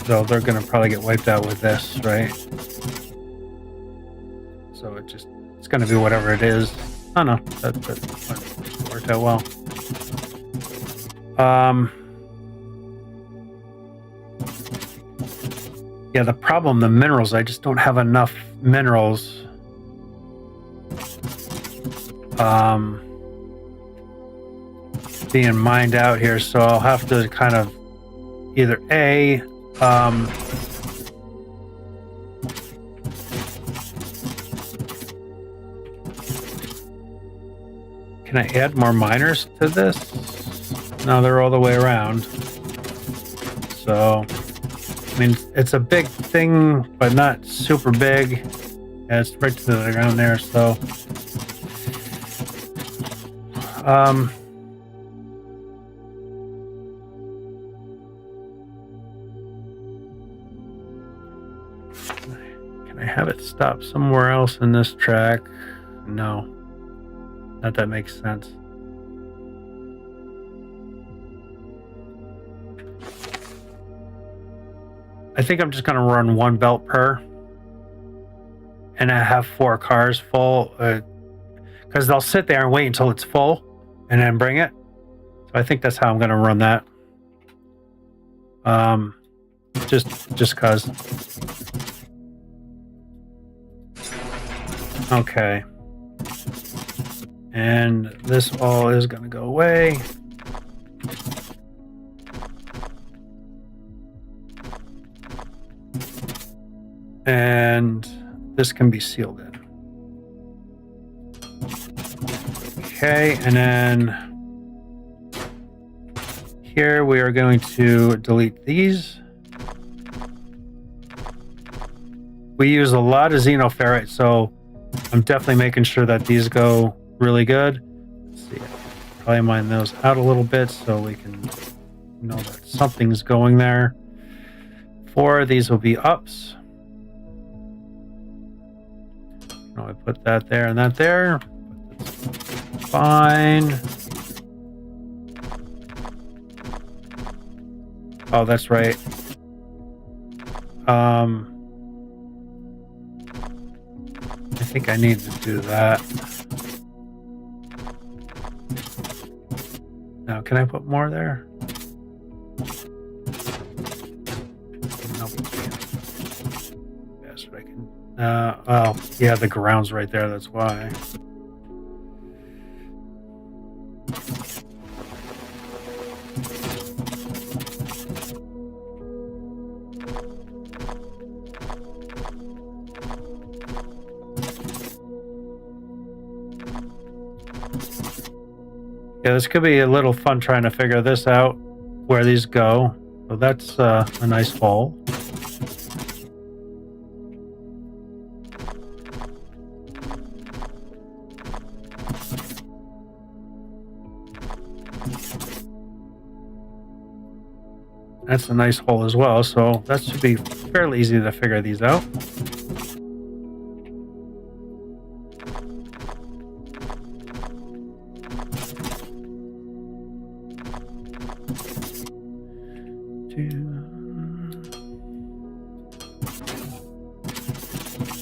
so they're gonna probably get wiped out with this, right? So it's gonna be whatever it is. Oh no, that worked out well. Yeah, the problem, the minerals, I just don't have enough minerals. Being mined out here, so I'll have to kind of either can I add more miners to this? No, they're all the way around. So, I mean, it's a big thing, but not super big. Yeah, it's right to the ground there, so can I have it stop somewhere else in this track? No. Not that makes sense. I think I'm just going to run one belt per. And I have 4 cars full. Because they'll sit there and wait until it's full. And then bring it. So I think that's how I'm going to run that. Just because. Okay. And this all is going to go away. And this can be sealed in. Okay, and then here we are going to delete these. We use a lot of xenoferrite, so I'm definitely making sure that these go really good. Let's see, probably mine those out a little bit so we can know that something's going there. 4 of these will be ups. I put that there and that there. That's fine. Oh, that's right. I think I need to do that. Now, can I put more there? Nope. Yes, I can. Oh, yeah, the ground's right there, that's why. Yeah, this could be a little fun trying to figure this out, where these go. So that's a nice hole. That's a nice hole as well, so that should be fairly easy to figure these out.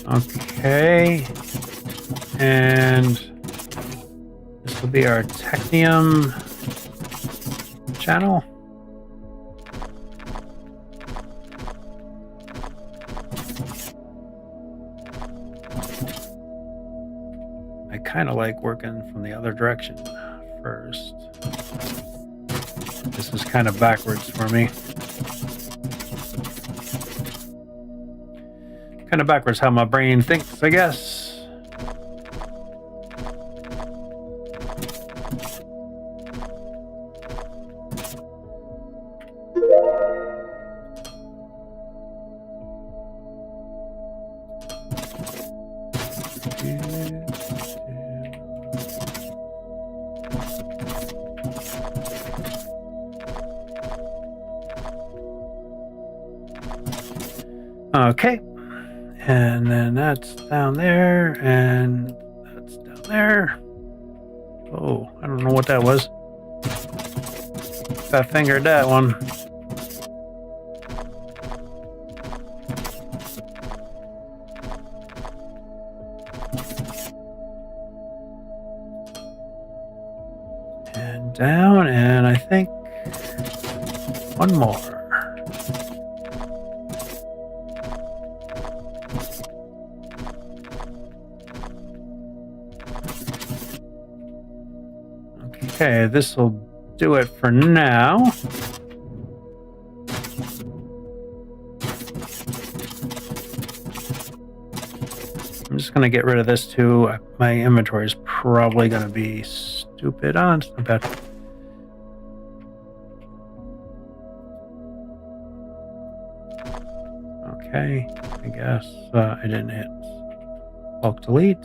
Okay, and will be our technium channel. I kind of like working from the other direction first. This is kind of backwards for me. Kind of backwards how my brain thinks, I guess. Okay, and then that's down there, and that's down there. Oh, I don't know what that was. I fingered that one. And down, and I think one more. Okay, this will do it for now. I'm just going to get rid of this too. My inventory is probably going to be stupid. Oh, it's not bad. Okay, I guess I didn't hit bulk delete.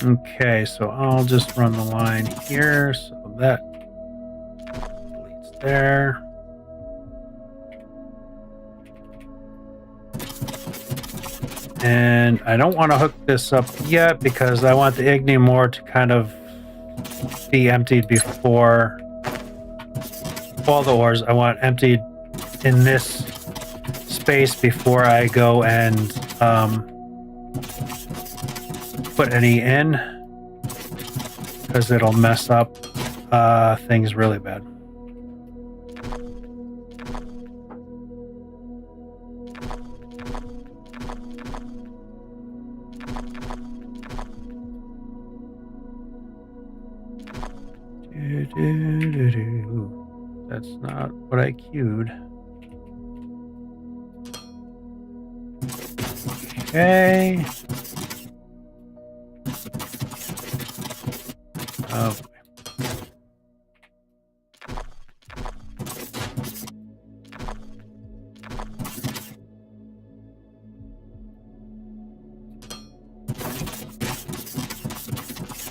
Okay, so I'll just run the line here, so that deletes there. And I don't want to hook this up yet because I want the ignium ore to kind of be emptied before all the ores I want emptied in this space before I go and put any in, because it'll mess up things really bad. That's not what I queued. Okay. Oh.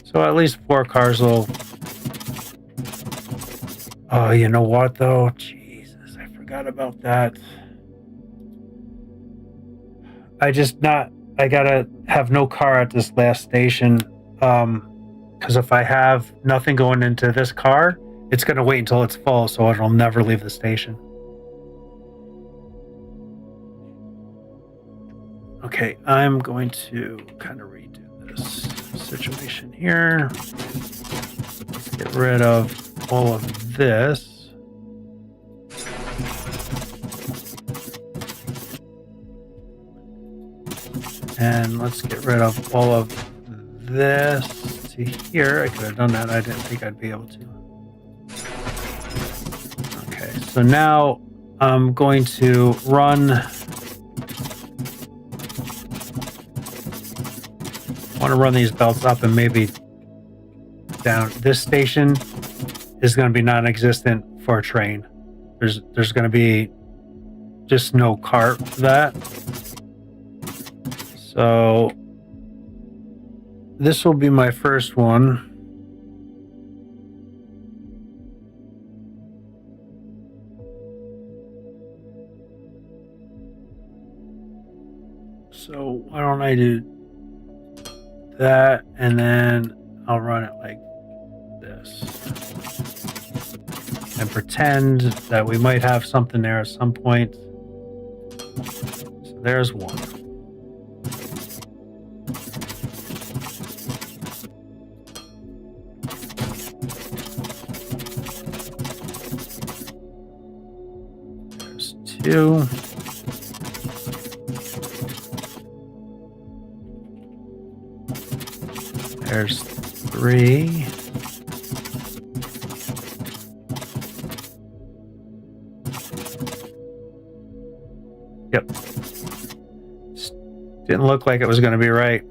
So at least 4 cars will... Oh, you know what though? Jesus, I forgot about that. I gotta have no car at this last station. Because if I have nothing going into this car, it's going to wait until it's full, so it'll never leave the station. Okay, I'm going to kind of redo this situation here. Let's get rid of all of this. And let's get rid of all of this to here. I could have done that. I didn't think I'd be able to. Okay, so now I'm going to run. I want to run these belts up and maybe down. This station is going to be non-existent for a train. There's going to be just no cart for that. So this will be my first one. So why don't I do that, and then I'll run it like this. and pretend that we might have something there at some point. So there's one. There's two. There's three. Yep. Didn't look like it was going to be right.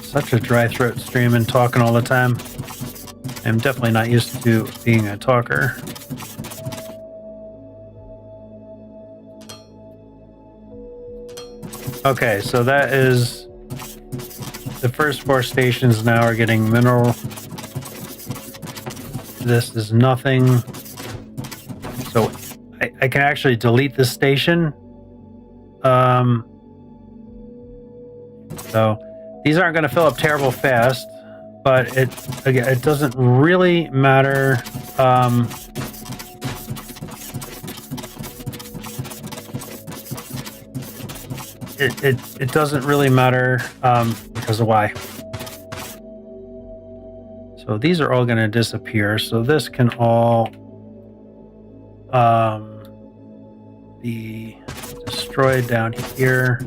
Such a dry throat streaming, talking all the time. I'm definitely not used to being a talker. Okay, so that is the first 4 stations now are getting mineral. This is nothing. So I can actually delete this station. So these aren't going to fill up terrible fast, but it doesn't really matter. It doesn't really matter because of why. So these are all going to disappear. So this can all be destroyed down here.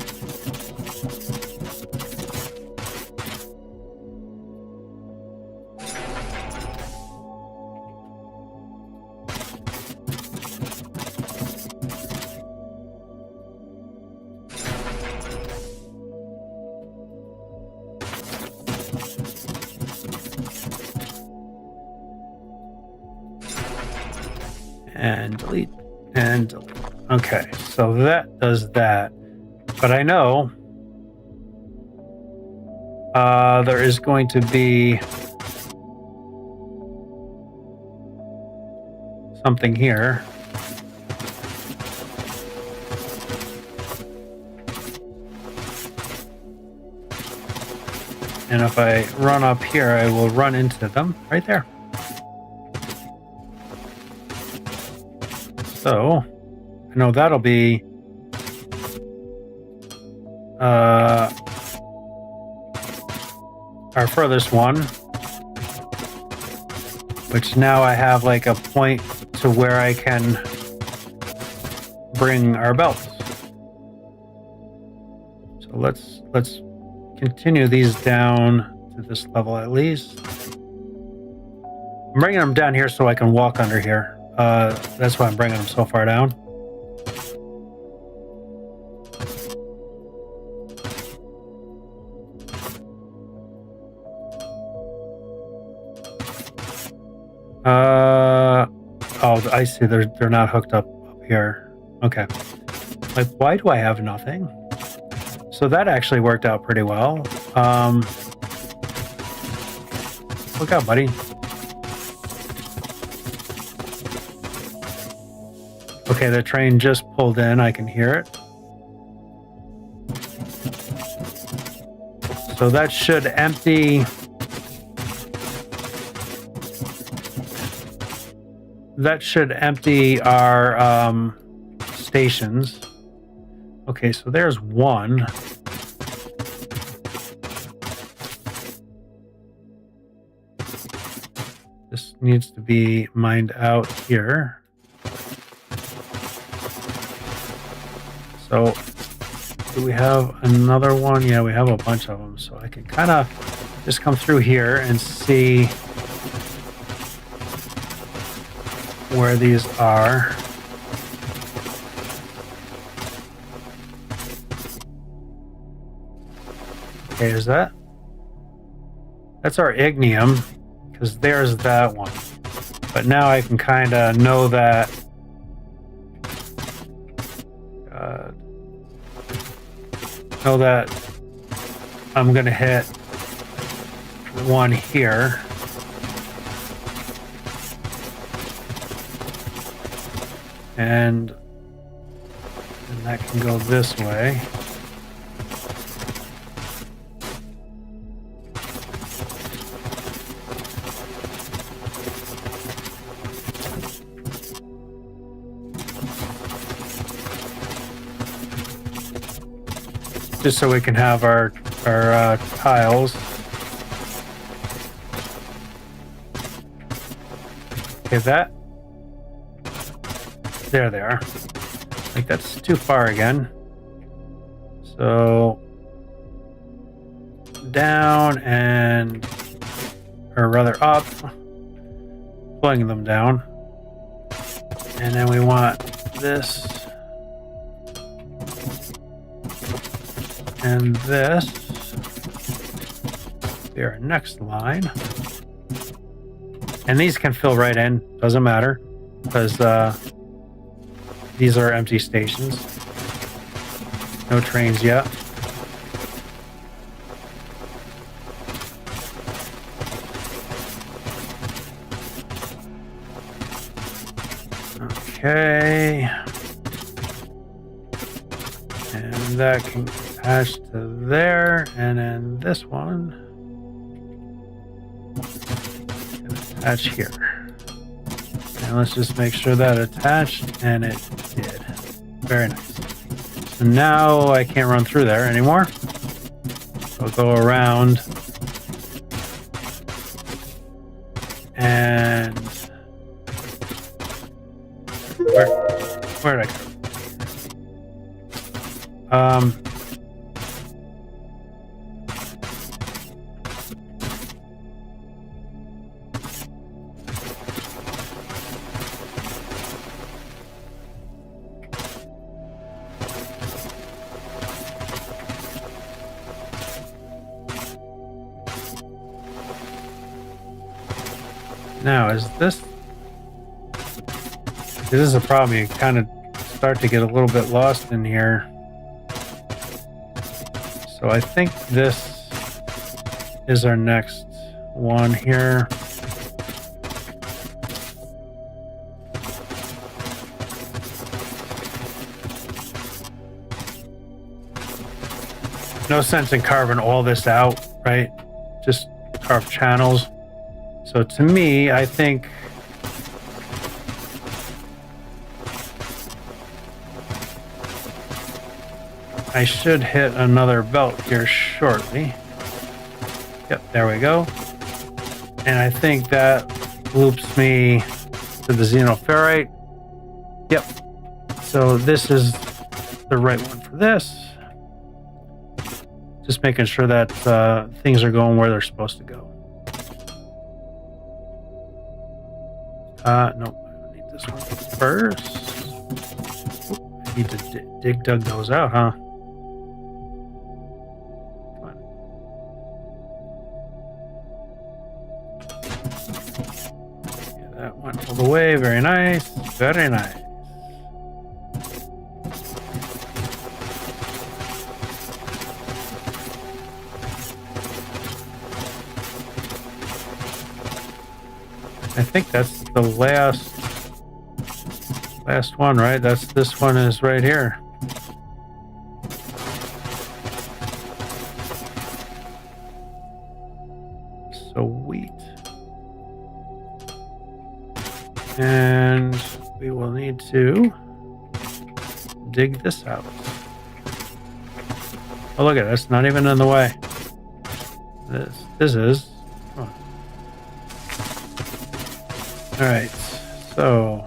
And delete, and delete. Okay, so that does that. But I know there is going to be something here. And if I run up here, I will run into them right there. So, I know that'll be our furthest one, which now I have like a point to where I can bring our belts. So let's continue these down to this level at least. I'm bringing them down here so I can walk under here. That's why I'm bringing them so far down. Oh, I see. They're not hooked up here. Okay. Like, why do I have nothing? So that actually worked out pretty well. Look out, buddy. Okay, the train just pulled in. I can hear it. So that should empty. That should empty our stations. Okay, so there's one. This needs to be mined out here. So, do we have another one? Yeah, we have a bunch of them. So I can kind of just come through here and see where these are. Okay, is that? That's our ignium, because there's that one. But now I can kind of know that. Know that I'm going to hit one here. And that can go this way. just so we can have our tiles. Okay, that. There they are. Like that's too far again. So down and, or rather up, pulling them down. And then we want this and this be our next line. And these can fill right in, doesn't matter, because these are empty stations. No trains yet. Okay. And that can attach to there, and then this one can attach here. And let's just make sure that attached, and it did. Very nice. So now I can't run through there anymore. So I'll go around and where did I go? Now, is this is a problem. You kind of start to get a little bit lost in here. So I think this is our next one here. No sense in carving all this out, right? Just carve channels. So to me, I think I should hit another belt here shortly. Yep, there we go. And I think that loops me to the xenoferrite. Yep. So this is the right one for this. Just making sure that things are going where they're supposed to go. Nope, I need this one first. Oop, I need to dug those out, huh? Come on. Yeah, that went all the way. Very nice. Very nice. I think that's the last one, right? This one is right here. Sweet. And we will need to dig this out. Oh, look at it. It's not even in the way. This is. Oh. All right, so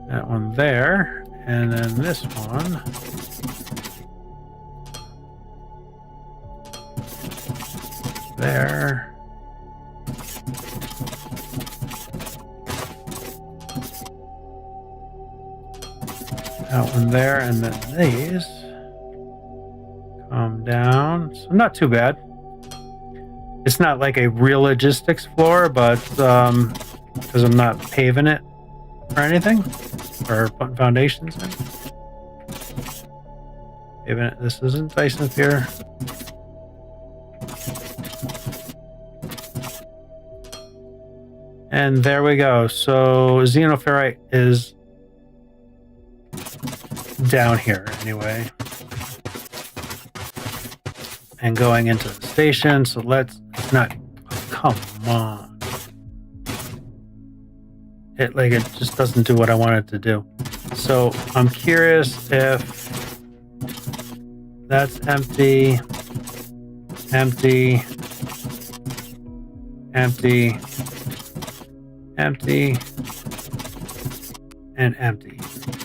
that one there, and then this one. There. That one there, and then these come down. So not too bad. It's not like a real logistics floor, but because I'm not paving it or anything, or putting foundations in. Paving it. This isn't Dyson here. And there we go. So xenoferrite is down here anyway. and going into the station. So let's not, oh, come on. It just doesn't do what I want it to do. So I'm curious if that's empty, empty, empty, empty, and empty.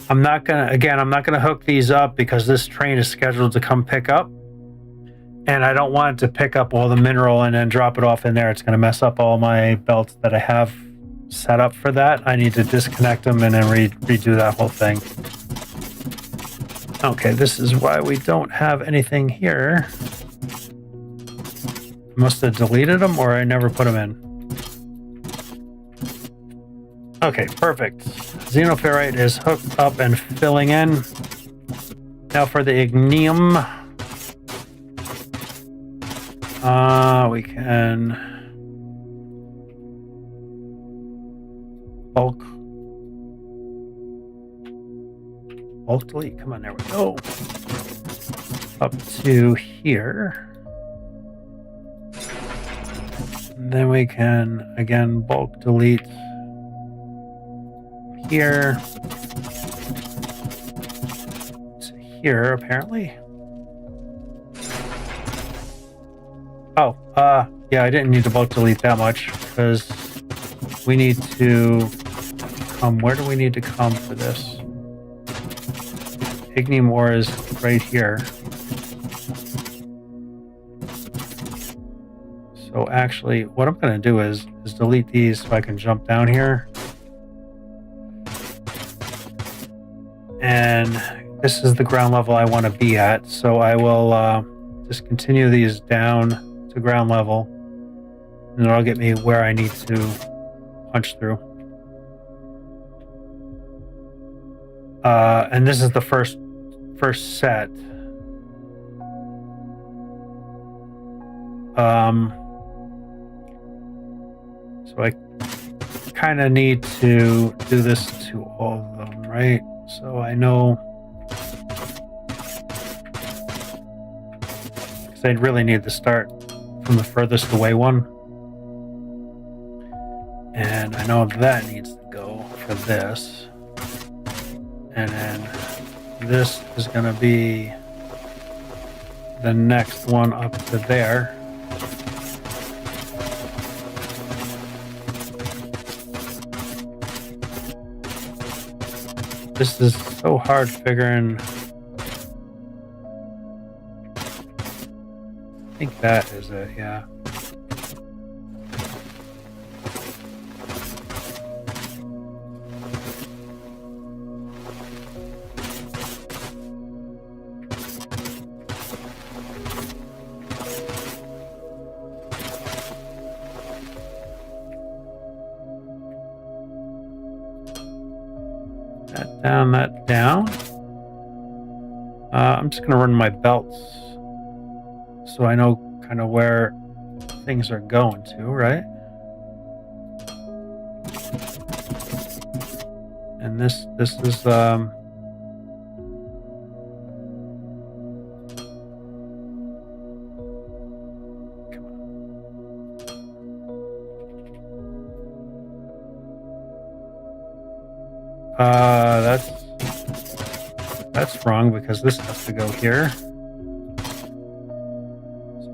I'm not gonna hook these up because this train is scheduled to come pick up, and I don't want it to pick up all the mineral and then drop it off in there. It's gonna mess up all my belts that I have set up for that. I need to disconnect them and then redo that whole thing. Okay, this is why we don't have anything here. I must have deleted them, or I never put them in. Okay, perfect. Xenoferrite is hooked up and filling in. Now for the ignium. We can bulk delete. Come on, there we go. Up to here. And then we can again bulk delete here to here, apparently. Oh, yeah, I didn't need to bulk delete that much because we need to come. Where do we need to come for this? Ignium ore is right here. So actually, what I'm going to do is delete these so I can jump down here. And this is the ground level I want to be at. So I will just continue these down to ground level. And it'll get me where I need to punch through. And this is the first set. So I kind of need to do this to all of them, right? So I know, because I'd really need to start from the furthest away one. And I know that needs to go for this. And then this is going to be the next one up to there. This is so hard figuring. I think that is it, yeah. That down. I'm just going to run my belts so I know kind of where things are going to, right? And this is that's wrong because this has to go here. So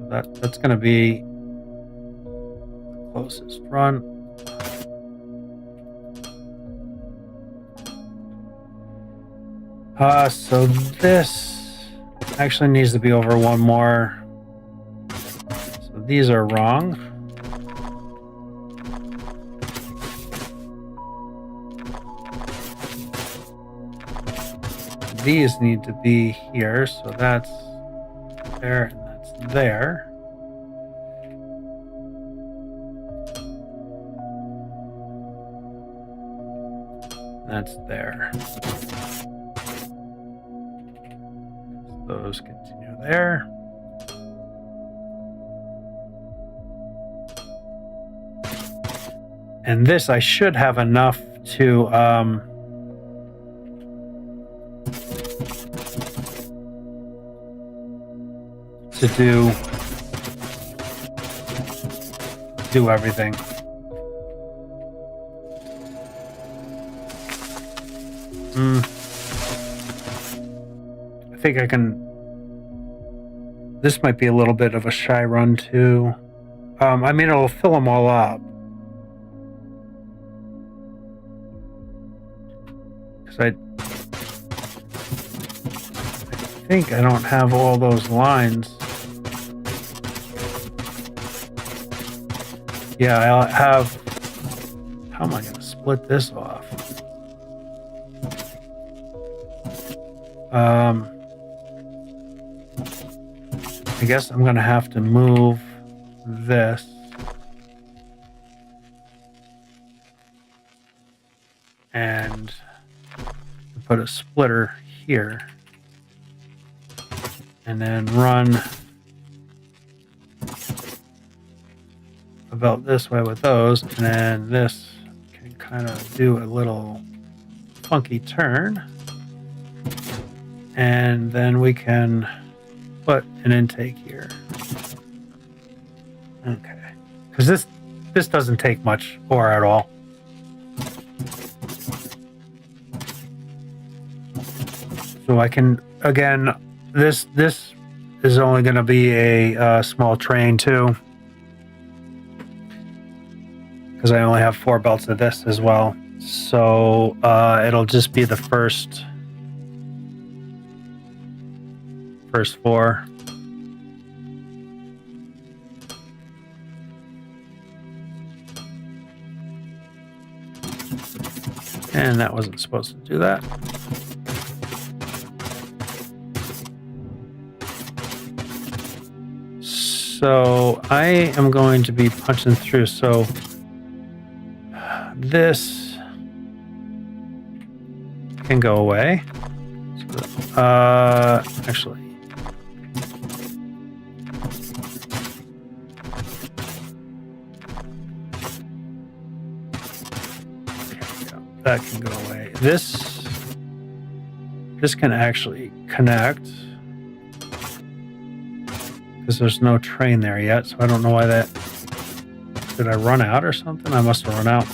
that's going to be the closest run. So this actually needs to be over one more. So these are wrong. These need to be here, so that's there and that's there. That's there. Those continue there. And this I should have enough to to do everything. I think I can. This might be a little bit of a shy run too. I mean, it'll fill them all up. Because I think I don't have all those lines. Yeah, I'll have. How am I going to split this off? I guess I'm going to have to move this. And put a splitter here. And then run about this way with those. And then this can kind of do a little funky turn. And then we can put an intake here. Okay. Because this doesn't take much ore at all. So I can, again, this is only going to be a small train too. Because I only have 4 belts of this as well. So it'll just be the first 4. And that wasn't supposed to do that. So I am going to be punching through. So this can go away. So, actually, that can go away. This can actually connect because there's no train there yet, so I don't know why that. Did I run out or something? I must have run out.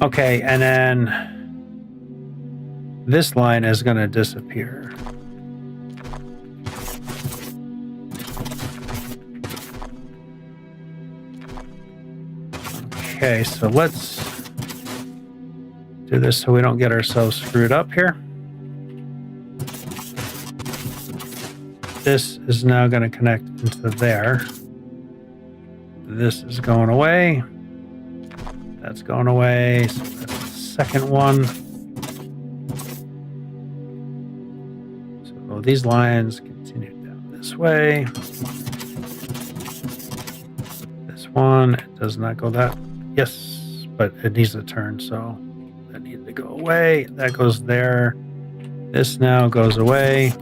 Okay, and then this line is going to disappear. Okay, so let's do this so we don't get ourselves screwed up here. This is now going to connect into there. This is going away. That's going away. So that's the second one. So these lines continue down this way. This one, it does not go that. Yes, but it needs to turn, so that needs to go away. That goes there. This now goes away.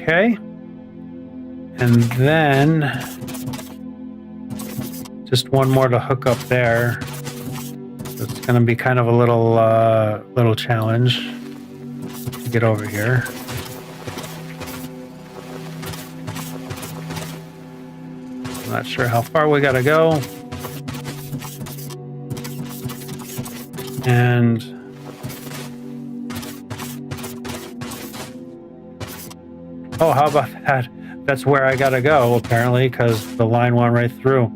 Okay. And then just one more to hook up there. It's going to be kind of a little challenge to get over here. I'm not sure how far we got to go. And oh, how about that? That's where I gotta go, apparently, because the line went right through.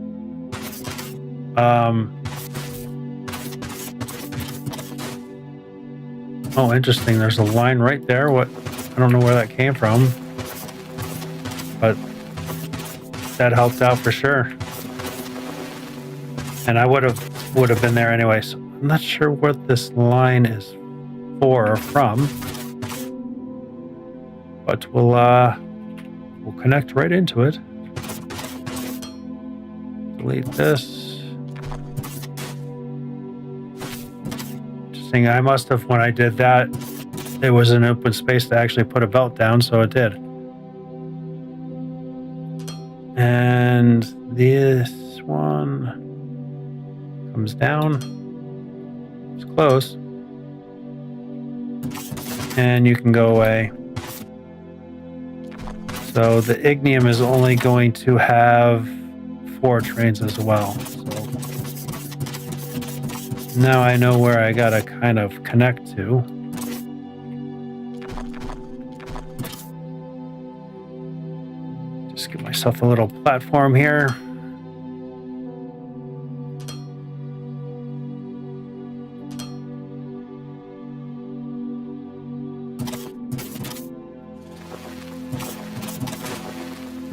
Oh, interesting. There's a line right there. I don't know where that came from, but that helped out for sure. And I would have been there anyway. So I'm not sure what this line is for or from. But we'll connect right into it. Delete this. Interesting. I must have, when I did that, it was an open space to actually put a belt down, so it did. And this one comes down. It's close. And you can go away. So the ignium is only going to have 4 trains as well. So now I know where I gotta kind of connect to. Just give myself a little platform here.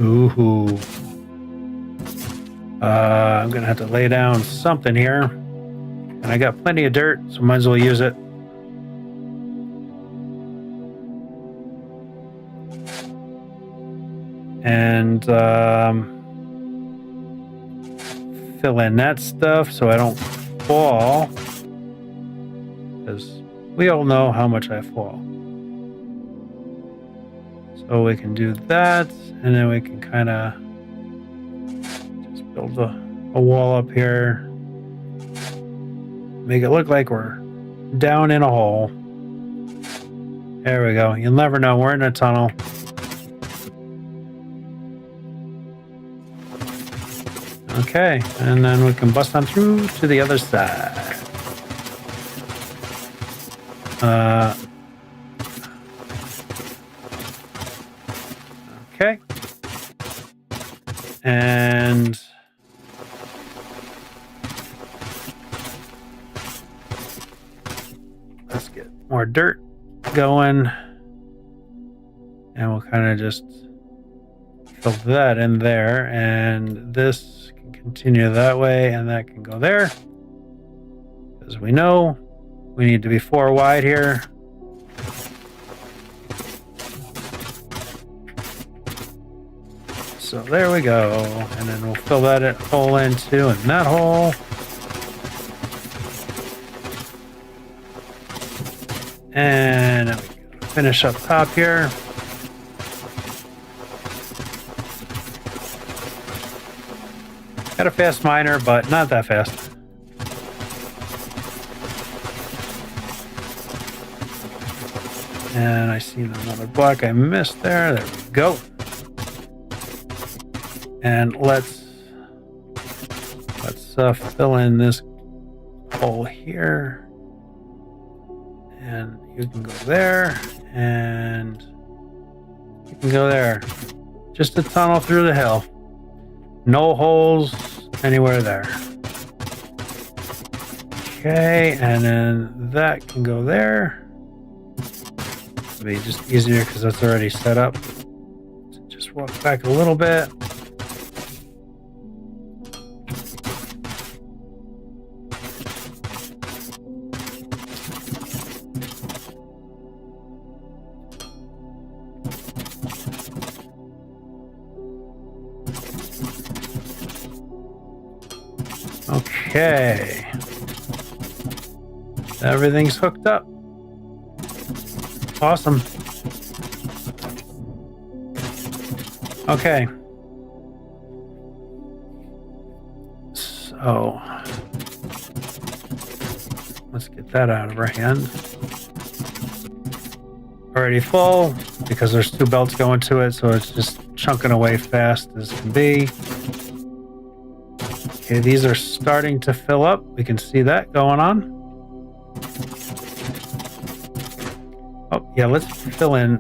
Ooh. I'm gonna have to lay down something here. And I got plenty of dirt, so might as well use it. And fill in that stuff so I don't fall. Because we all know how much I fall. So we can do that, and then we can kind of just build a wall up here. Make it look like we're down in a hole. There we go. You'll never know. We're in a tunnel. Okay, and then we can bust on through to the other side. Okay. And let's get more dirt going. And we'll kind of just fill that in there. And this can continue that way, and that can go there. Because we know we need to be 4 wide here. So there we go, and then we'll fill that hole in too, and that hole. And then we finish up top here. Got a fast miner, but not that fast. And I see another block I missed there. There we go. And let's fill in this hole here, and you can go there, and you can go there. Just a tunnel through the hill. No holes anywhere there. Okay, and then that can go there. It'll be just easier because that's already set up. So just walk back a little bit. Okay. Everything's hooked up. Awesome. Okay. So let's get that out of our hand. Already full because there's 2 belts going to it, so it's just chunking away fast as can be. Okay, these are starting to fill up. We can see that going on. Oh, yeah, let's fill in.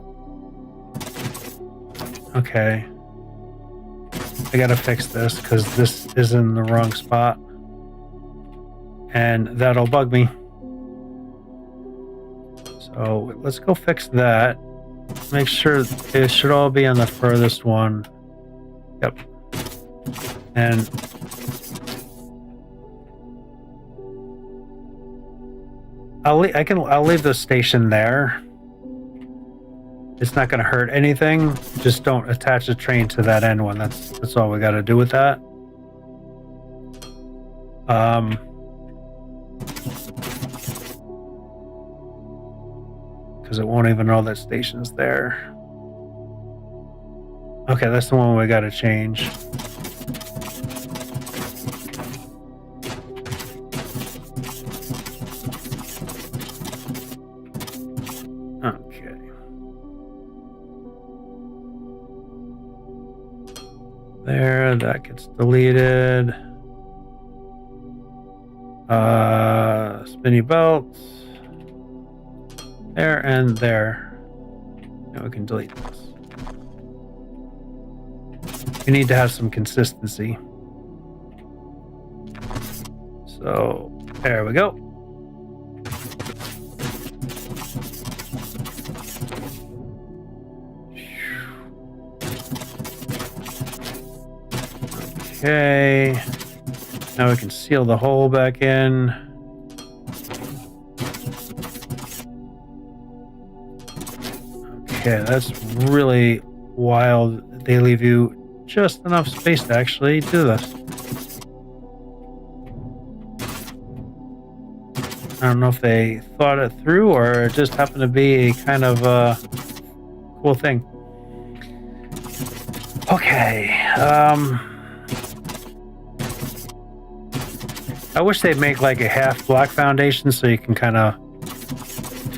Okay. I gotta fix this because this is in the wrong spot. And that'll bug me. So let's go fix that. Make sure it should all be on the furthest one. Yep. And I'll leave the station there. It's not going to hurt anything. Just don't attach the train to that end one. That's all we got to do with that. Because it won't even know that station's there. Okay, that's the one we got to change. there, that gets deleted. Spinny belts. There and there. Now we can delete this. We need to have some consistency. So, there we go. Okay. Now we can seal the hole back in. Okay, that's really wild. They leave you just enough space to actually do this. I don't know if they thought it through or it just happened to be a kind of cool thing. Okay. I wish they'd make like a half block foundation so you can kind of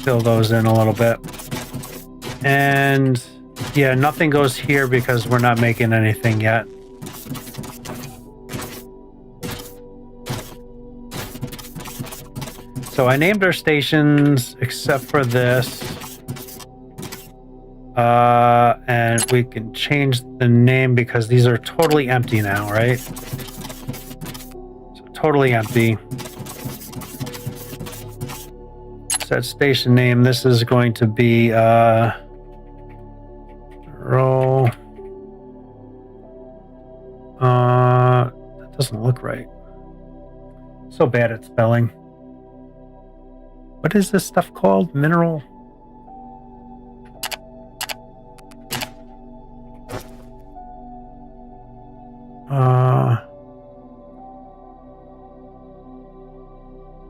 fill those in a little bit. And yeah, nothing goes here because we're not making anything yet. So I named our stations except for this. And we can change the name because these are totally empty now, right? So totally empty. Set station name. This is going to be roll. That doesn't look right. So bad at spelling. What is this stuff called? Mineral?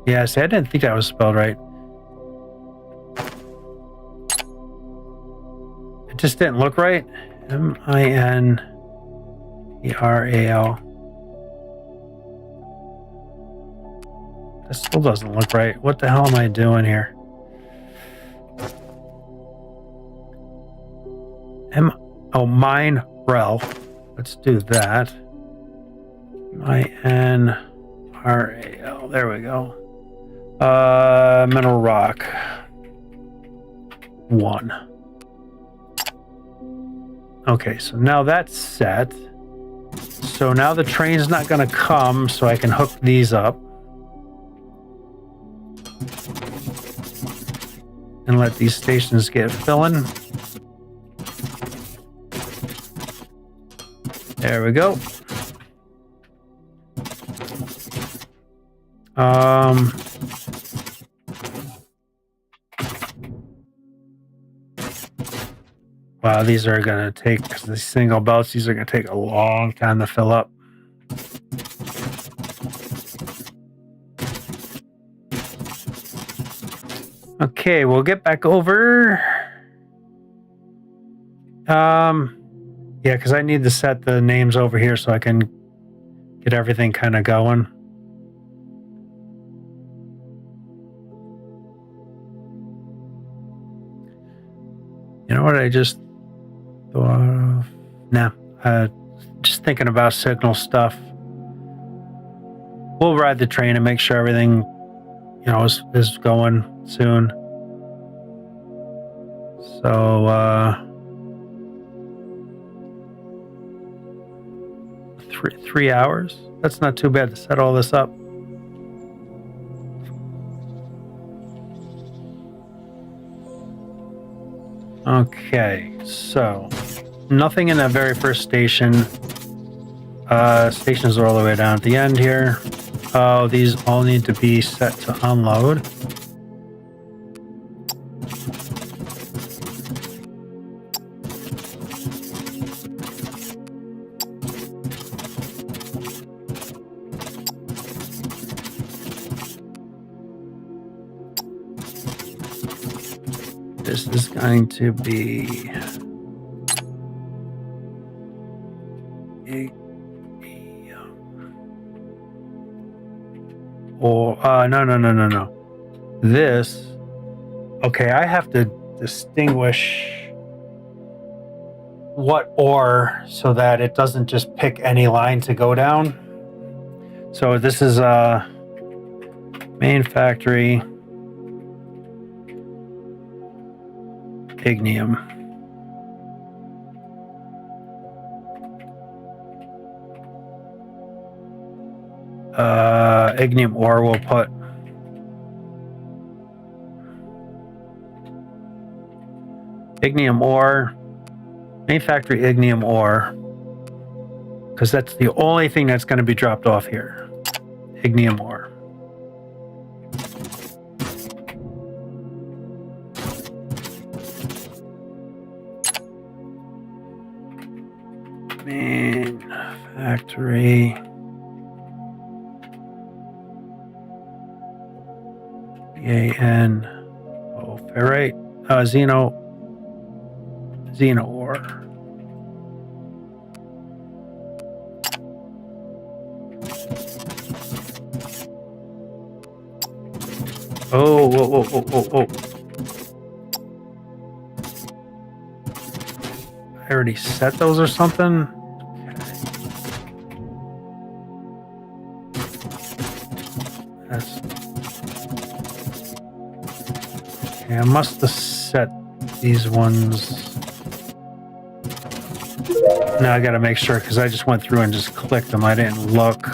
Yeah, see, I didn't think that was spelled right. It just didn't look right. Mineral. That still doesn't look right. What the hell am I doing here? Mineral. Let's do that. Mineral. There we go. Mineral rock. 1. Okay, so now that's set. So now the train's not going to come, so I can hook these up. And let these stations get filling. There we go. Wow, these are going to take, because the single belts, these are going to take a long time to fill up. Okay, we'll get back over. Yeah, because I need to set the names over here so I can get everything kind of going. You know what I just thought of? Nah, just thinking about signal stuff. We'll ride the train and make sure everything, you know, is going soon. So, 3 hours? That's not too bad to set all this up. Okay, so nothing in that very first station. Stations are all the way down at the end here. Oh, these all need to be set to unload. This is going to be no. This, okay, I have to distinguish what ore so that it doesn't just pick any line to go down. So this is main factory ignium. Ignium ore we'll put. Ignium ore, main factory ignium ore, because that's the only thing that's going to be dropped off here. Ignium ore. Main factory. BAN. Oh, ferrite. Xeno ore. Oh, whoa, whoa, whoa, whoa, whoa. I already set those or something? That's... Okay, I must have set these ones... Now I gotta make sure, because I just went through and just clicked them. I didn't look.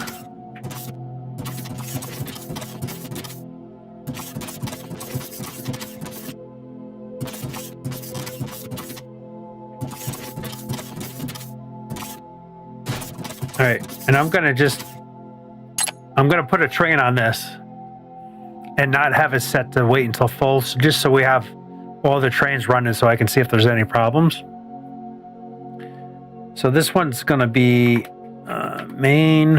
All right, and I'm gonna put a train on this and not have it set to wait until full, so just so we have all the trains running so I can see if there's any problems. So this one's going to be main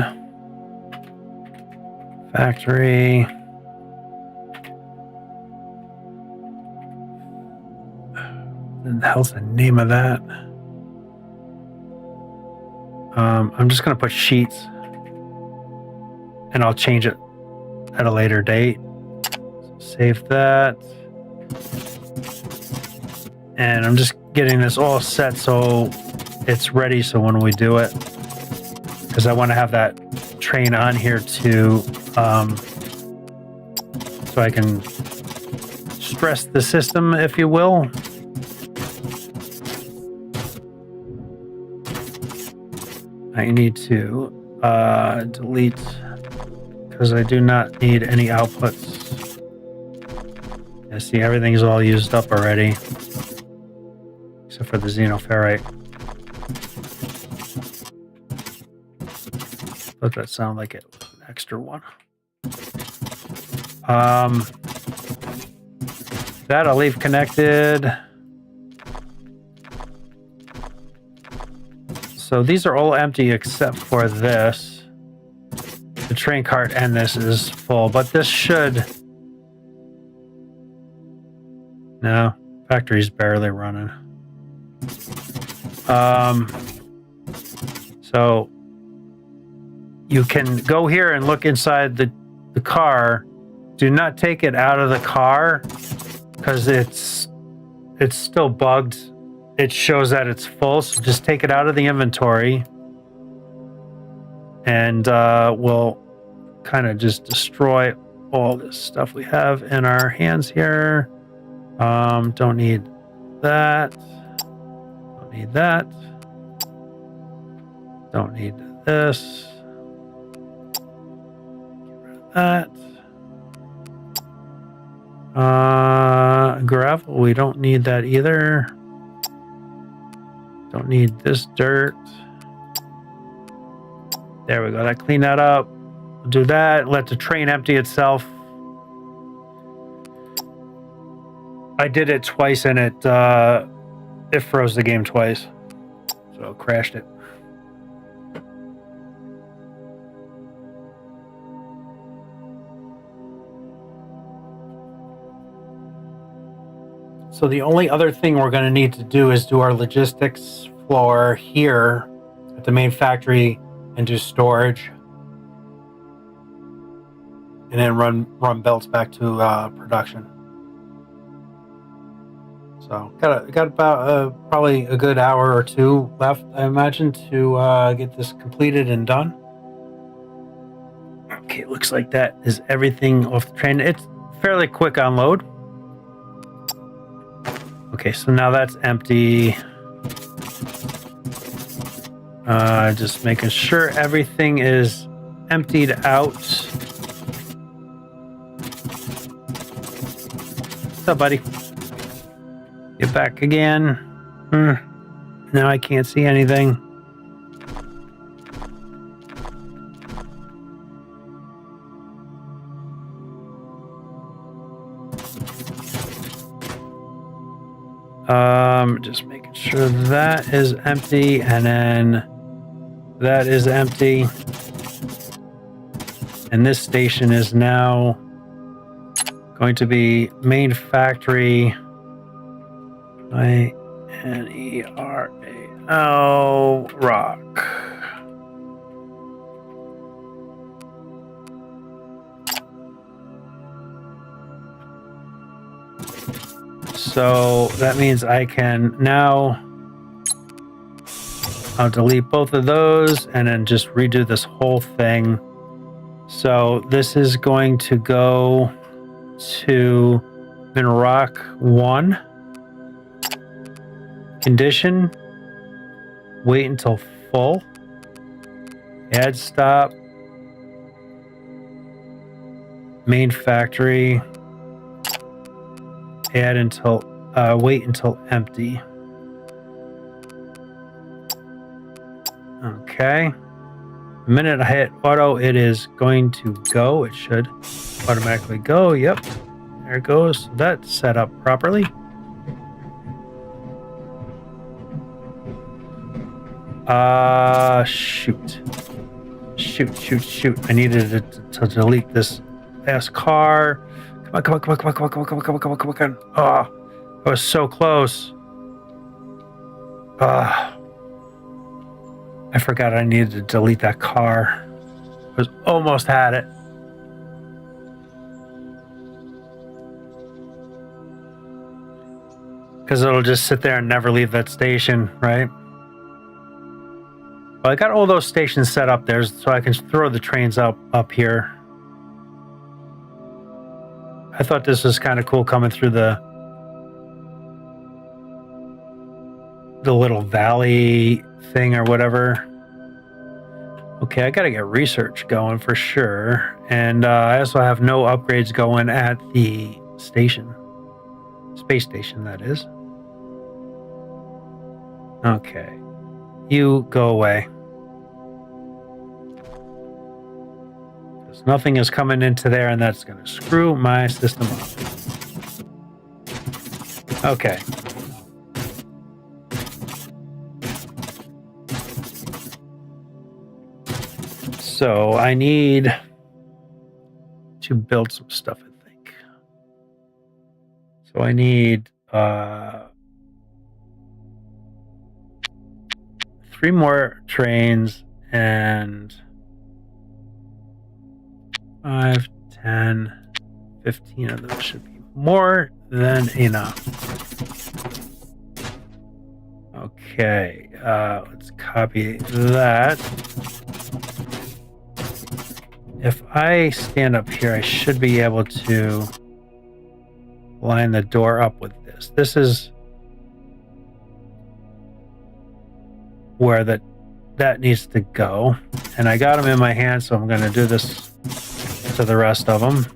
factory. What the hell's the name of that? I'm just going to put sheets, and I'll change it at a later date. So save that. And I'm just getting this all set so it's ready, so when we do it, because I want to have that train on here too, so I can stress the system, if you will. I need to delete, because I do not need any outputs. I see everything's all used up already, except for the xenoferrite. Let that sound like it was an extra one. That I'll leave connected. So these are all empty except for this. The train cart and this is full, but this should... No, factory's barely running. So you can go here and look inside the car. Do not take it out of the car, because it's still bugged. It shows that it's full, so just take it out of the inventory, and we'll kind of just destroy all this stuff we have in our hands here. Don't need that. Don't need that. Don't need this. That. Gravel, we don't need that either. Don't need this dirt. There we go. That clean that up. We'll do that. Let the train empty itself. I did it twice and it froze the game twice. So it crashed it. So the only other thing we're going to need to do is do our logistics floor here at the main factory and do storage, and then run belts back to production. So got about probably a good hour or two left, I imagine, to get this completed and done. Okay, looks like that is everything off the train. It's fairly quick unload. Okay, so now that's empty. Just making sure everything is emptied out. What's up, buddy? Get back again. Now I can't see anything. Just making sure that is empty, and then that is empty. And this station is now going to be main factory. INERAL rock. So that means I can now, I'll delete both of those and then just redo this whole thing. So this is going to go to Minrock 1. Condition, wait until full. Add stop. Main factory. Add until, wait until empty. Okay. The minute I hit auto, it is going to go. It should automatically go. Yep. There it goes. That's set up properly. Shoot. Shoot. I needed to delete this last car. Come on. Oh, I was so close. I forgot I needed to delete that car. I was almost had it. Because it'll just sit there and never leave that station, right? Well, I got all those stations set up there so I can throw the trains up here. I thought this was kind of cool coming through the little valley thing or whatever. Okay, I got to get research going for sure. And I also have no upgrades going at the station. Space station, that is. Okay. You go away. Because nothing is coming into there, and that's going to screw my system up. Okay. So I need to build some stuff, I think. So I need 3 more trains and 5, 10, 15 of those should be more than enough. Okay, let's copy that. If I stand up here, I should be able to line the door up with this. This is where that needs to go. And I got them in my hand, so I'm going to do this to the rest of them.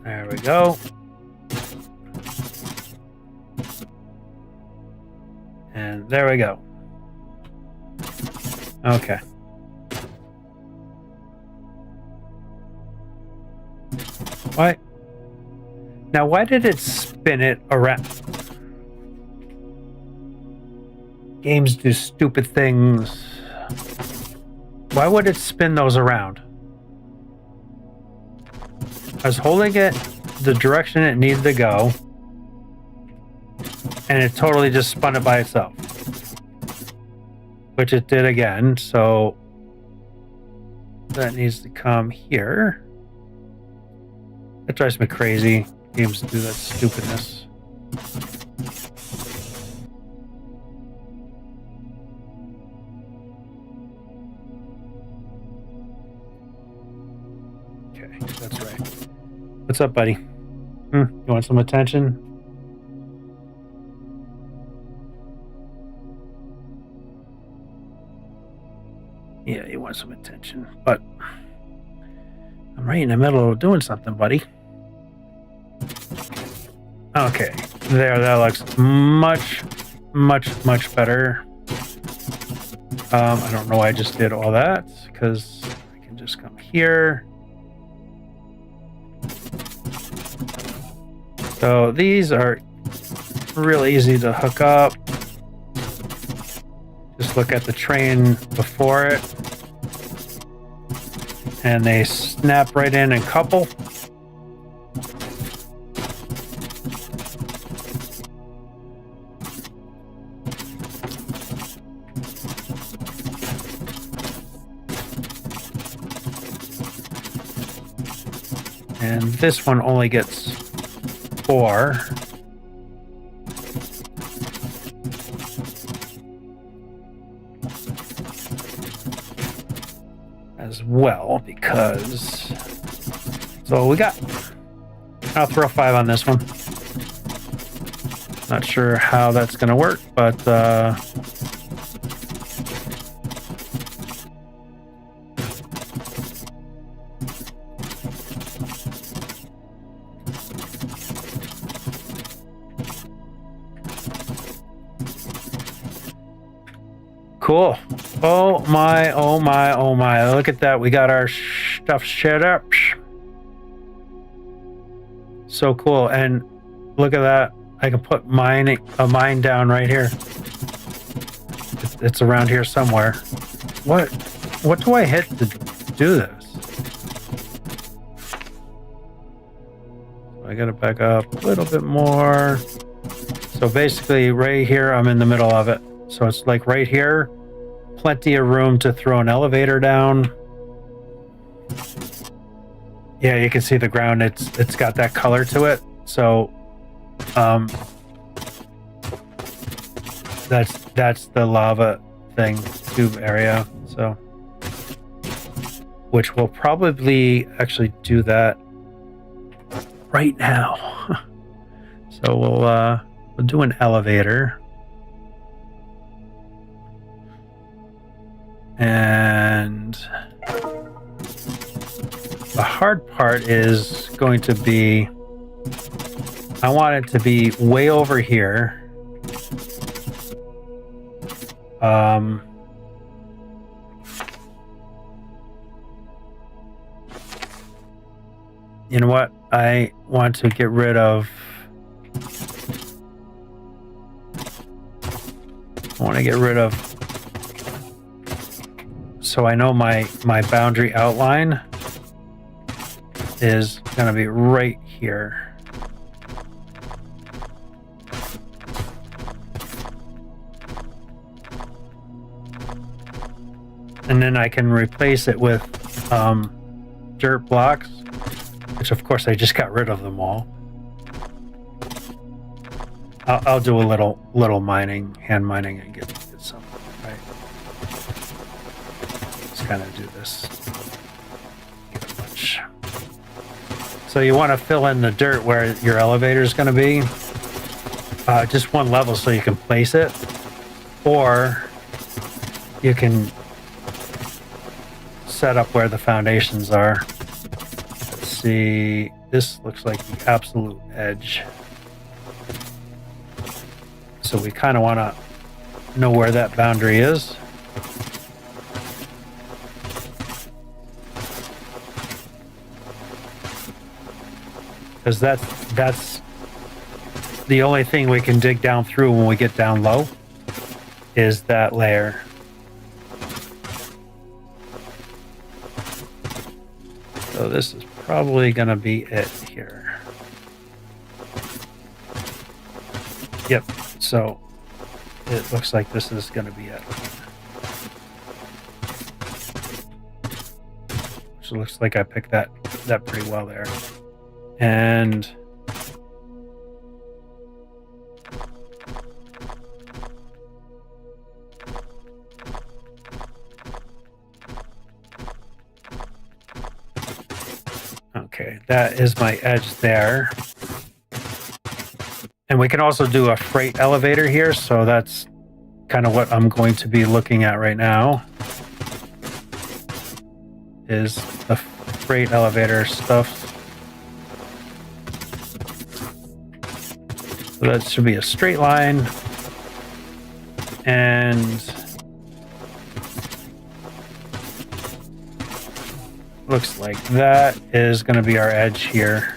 There we go. And there we go. Okay. Why? Now, why did it spin it around? Games do stupid things. Why would it spin those around? I was holding it the direction it needed to go, and it totally just spun it by itself. Which it did again, so that needs to come here. It drives me crazy. Games do that stupidness. Okay, that's right. What's up, buddy? You want some attention? Yeah, you want some attention, but I'm right in the middle of doing something, buddy. Okay, there, that looks much better. I don't know why I just did all that, because I can just come here. So these are real easy to hook up. Just look at the train before it, and they snap right in and couple. And this one only gets 4. As well, because that's all we got. I'll throw 5 on this one. Not sure how that's going to work, but cool. Oh my, oh my, oh my. Look at that. We got our stuff set up. So cool. And look at that. I can put a mine down right here. It's around here somewhere. What do I hit to do this? I gotta back up a little bit more. So basically right here, I'm in the middle of it. So it's like right here, plenty of room to throw an elevator down. Yeah, you can see the ground. It's got that color to it. So that's the lava thing, tube area. So which will probably actually do that right now. So we'll do an elevator. And the hard part is going to be, I want it to be way over here. You know what? I want to get rid of, so I know my boundary outline is going to be right here. And then I can replace it with dirt blocks, which of course I just got rid of them all. I'll do a little mining, hand mining, and get some, right? Let's kind of do this. Get a bunch. So you want to fill in the dirt where your elevator is going to be. Just one level so you can place it. Or you can set up where the foundations are. Let's see. This looks like the absolute edge. So we kind of want to know where that boundary is. Because that's the only thing we can dig down through when we get down low is that layer. So this is probably going to be it here. Yep. So it looks like this is going to be it. So it looks like I picked that pretty well there. And okay, that is my edge there. And we can also do a freight elevator here, so that's kind of what I'm going to be looking at right now. Is the freight elevator stuff. So that should be a straight line. And looks like that is going to be our edge here.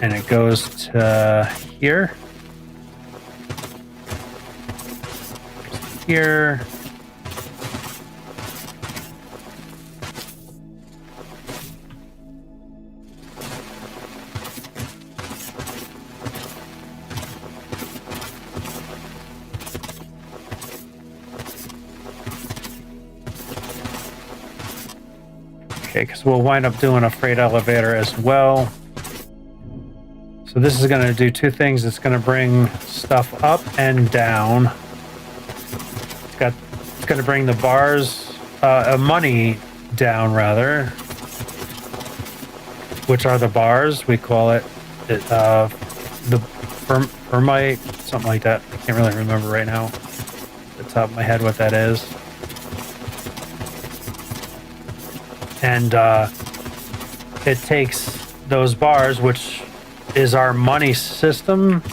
And it goes to here. Here. Okay, because we'll wind up doing a freight elevator as well. So this is going to do two things. It's going to bring stuff up and down. It's going to bring the bars, money down rather, which are the bars. We call it the thermite, something like that. I can't really remember right now at the top of my head what that is. And it takes those bars, which is our money system,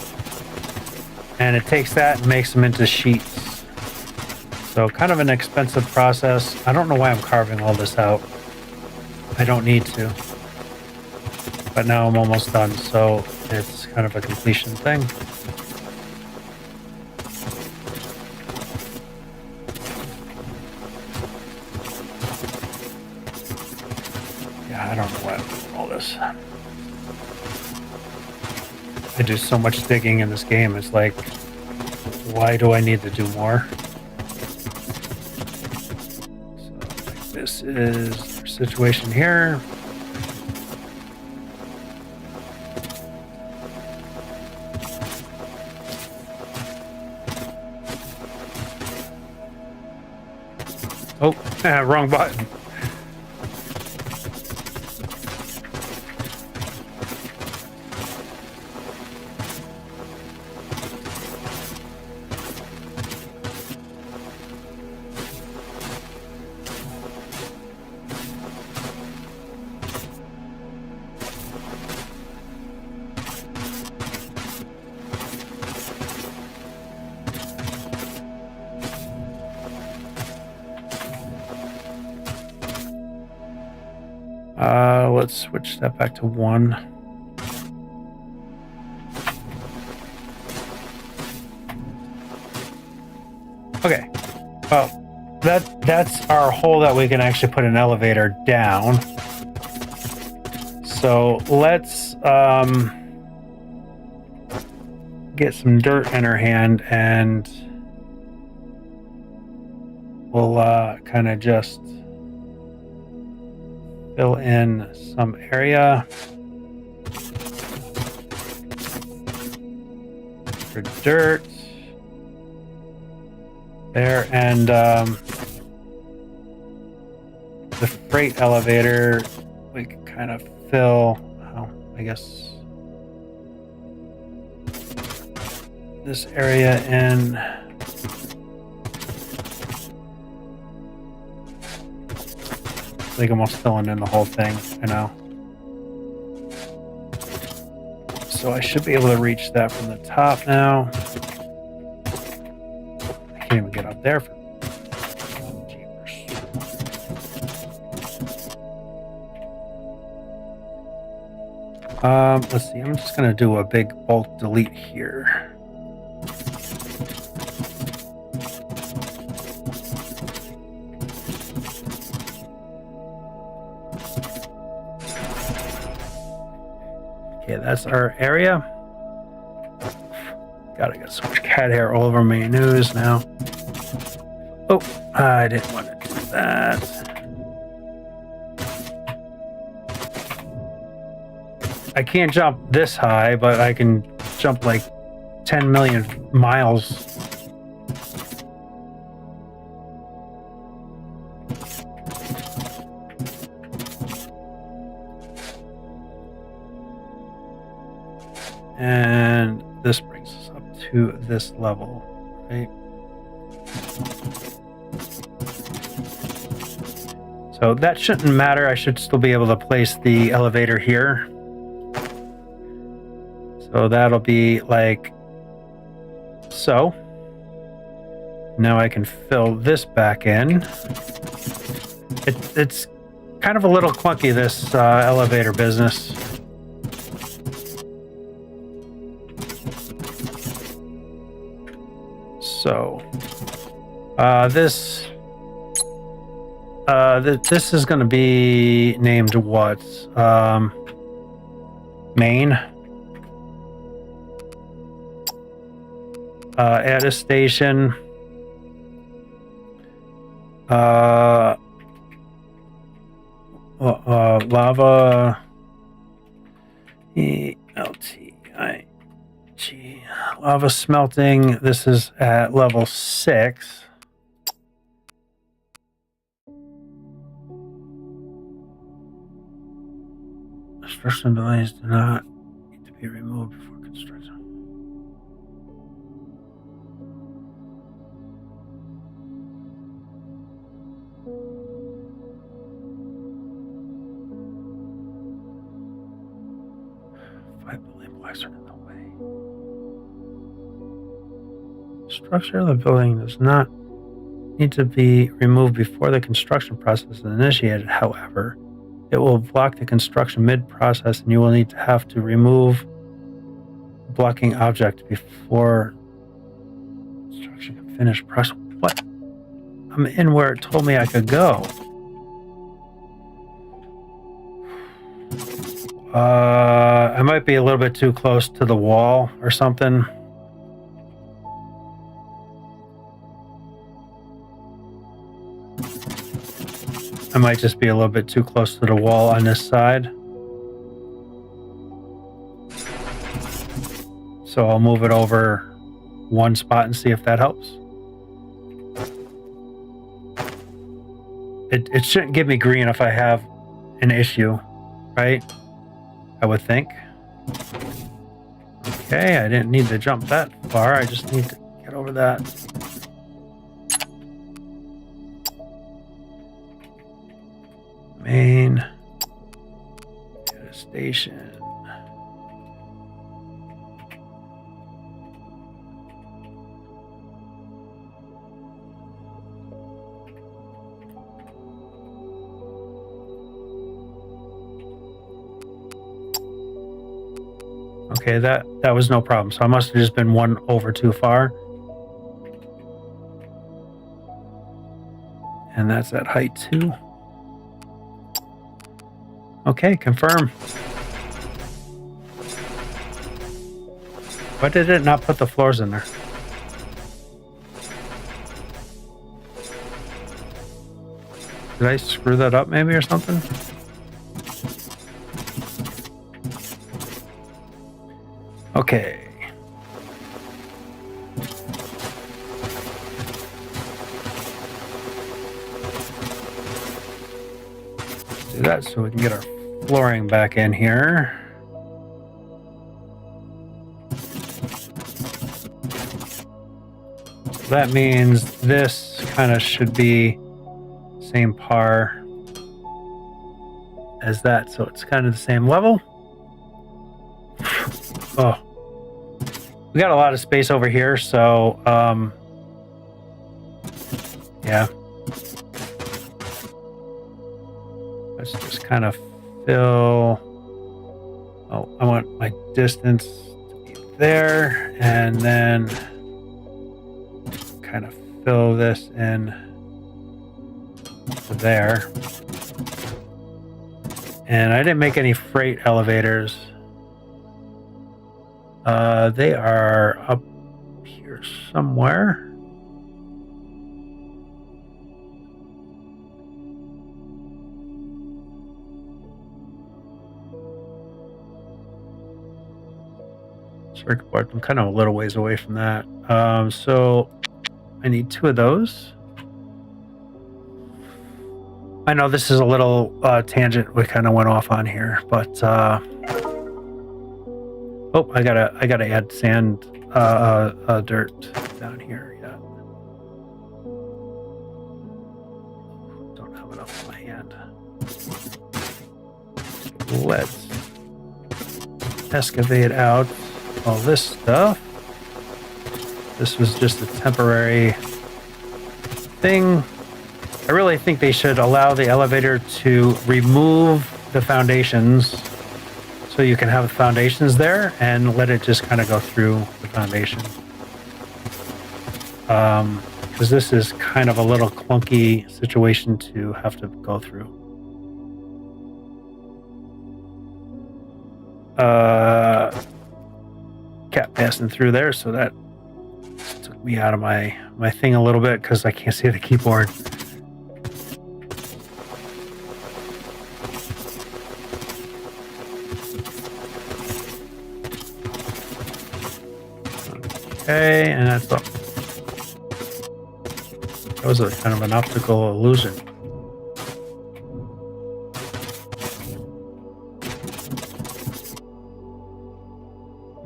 and it takes that and makes them into sheets. So kind of an expensive process. I don't know why I'm carving all this out. I don't need to. But now I'm almost done, so it's kind of a completion thing. Yeah, I don't know why I'm doing all this. I do so much digging in this game. It's like, why do I need to do more? So like this is our situation here. Oh, wrong button. Let's switch that back to 1. Okay. Well, that's our hole that we can actually put an elevator down. So let's get some dirt in our hand, and we'll kind of just fill in some area for dirt there, and the freight elevator we can kind of fill, I guess, this area in. Like almost filling in the whole thing, you know. So I should be able to reach that from the top now. I can't even get up there. Let's see. I'm just gonna do a big bulk delete here. Okay, that's our area. God, I got so much cat hair all over my nose now. Oh, I didn't want to do that. I can't jump this high, but I can jump like 10 million miles. And this brings us up to this level, right? So that shouldn't matter. I should still be able to place the elevator here. So that'll be like so. Now I can fill this back in. It's kind of a little clunky, this elevator business. So this is going to be named what? Main. Add a station. Lava. ELTIG. Lava smelting. This is at level 6. Structural delays do not need to be removed before construction. Blocks are in the way. Structure of the building does not need to be removed before the construction process is initiated. However, it will block the construction mid-process, and you will need to have to remove blocking object before construction can finish process. What? I'm in where it told me I could go. I might be a little bit too close to the wall or something. I might just be a little bit too close to the wall on this side. So I'll move it over one spot and see if that helps. It shouldn't give me green if I have an issue, right? I would think. Okay, I didn't need to jump that far. I just need to get over that. Main. Get a station. Okay, that was no problem. So I must have just been one over too far. And that's at height 2. Okay, confirm. Why did it not put the floors in there? Did I screw that up maybe or something? Okay. Do that so we can get our flooring back in here. That means this kind of should be same par as that, so it's kind of the same level. Oh, we got a lot of space over here, so yeah. Let's just kind of fill. Oh, I want my distance to be there, and then kind of fill this in to there. And I didn't make any freight elevators. They are up here somewhere. circuit board. I'm kind of a little ways away from that. So I need 2 of those. I know this is a little tangent we kind of went off on here, but oh, I gotta add sand, dirt down here. Yeah, don't have enough in my hand. Let's excavate out all this stuff. This was just a temporary thing. I really think they should allow the elevator to remove the foundations so you can have the foundations there and let it just kind of go through the foundation. Because this is kind of a little clunky situation to have to go through. Cat passing through there, so that took me out of my thing a little bit because I can't see the keyboard. Okay, and that's up. That was a kind of an optical illusion.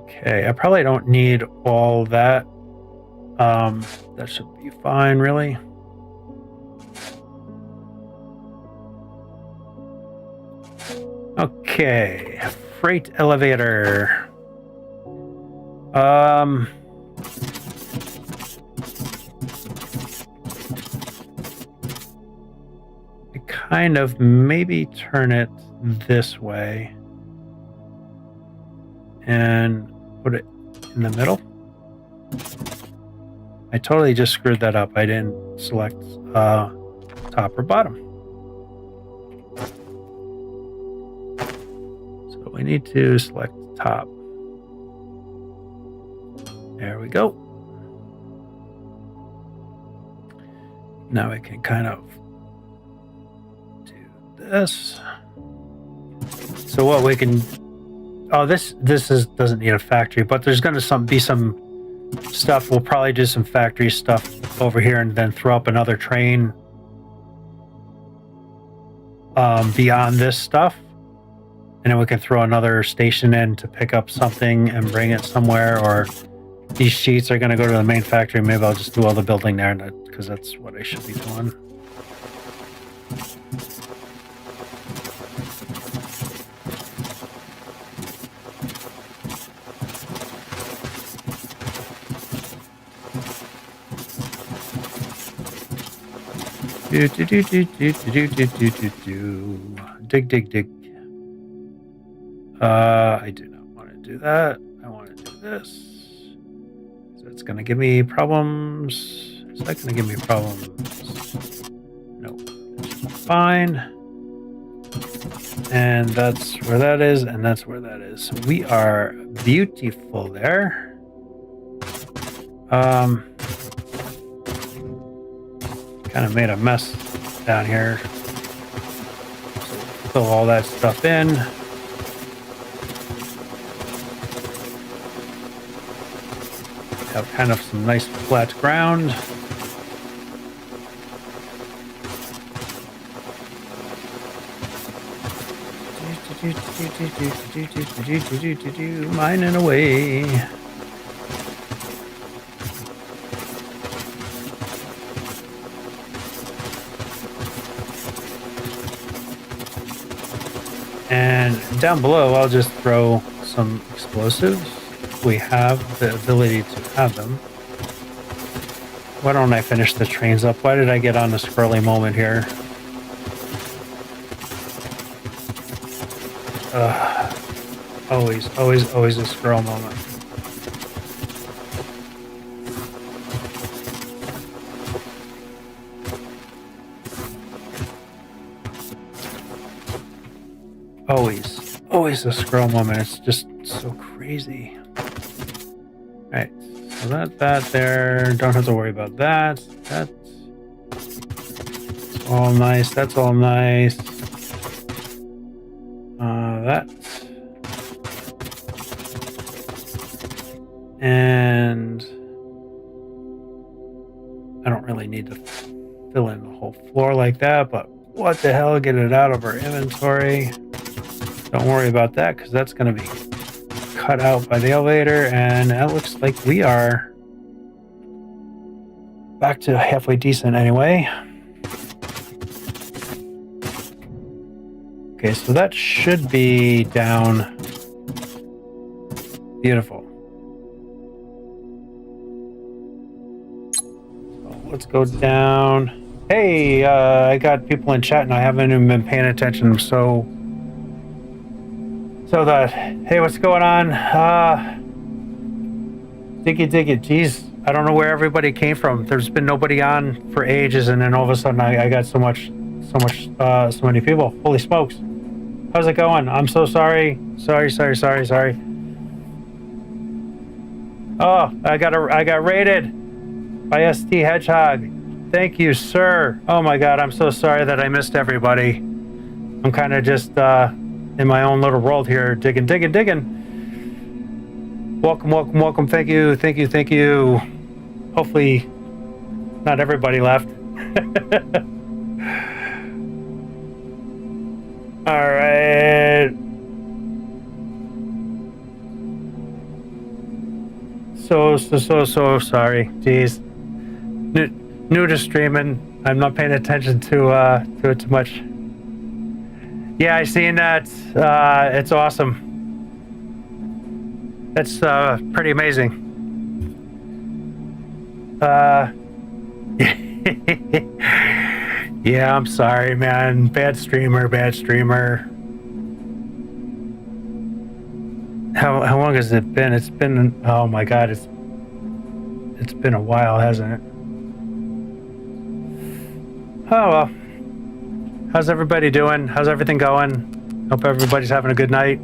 Okay, I probably don't need all that. That should be fine, really. Okay, freight elevator. Kind of maybe turn it this way and put it in the middle. I totally just screwed that up. I didn't select top or bottom. So we need to select top. There we go. Now we can kind of this. So what we can, this doesn't need a factory, but there's going to be some stuff. We'll probably do some factory stuff over here and then throw up another train beyond this stuff, and then we can throw another station in to pick up something and bring it somewhere. Or these sheets are going to go to the main factory. Maybe I'll just do all the building there because that's what I should be doing. Dig. I do not want to do that. I want to do this. So it's going to give me problems. Is that going to give me problems? No. Fine. And that's where that is, and that's where that is. So we are beautiful there. Kind of made a mess down here. Fill all that stuff in. Have kind of some nice flat ground. Mining away. And down below, I'll just throw some explosives. We have the ability to have them. Why don't I finish the trains up? Why did I get on a squirrely moment here? Always a squirrel moment. Always a scroll moment. It's just so crazy. Alright, so that there. Don't have to worry about that. That's all nice. That's all nice. That. And I don't really need to fill in the whole floor like that, but what the hell, get it out of our inventory. Don't worry about that, because that's going to be cut out by the elevator, and that looks like we are back to halfway decent anyway. Okay, so that should be down. Beautiful. So let's go down. Hey, I got people in chat and I haven't even been paying attention, so that, hey, what's going on? Diggy, geez, I don't know where everybody came from. There's been nobody on for ages, and then all of a sudden I got so many people. Holy smokes. How's it going? I'm so sorry. Sorry. Oh, I got raided by ST Hedgehog. Thank you, sir. Oh my God, I'm so sorry that I missed everybody. I'm kind of just in my own little world here, digging. Welcome. Thank you. Hopefully, not everybody left. All right. So sorry. Jeez. New to streaming. I'm not paying attention to it too much. Yeah, I seen that. It's awesome. That's pretty amazing. Yeah, I'm sorry, man. Bad streamer. How long has it been? It's been, oh my God, it's been a while, hasn't it? Oh well. How's everybody doing? How's everything going? Hope everybody's having a good night.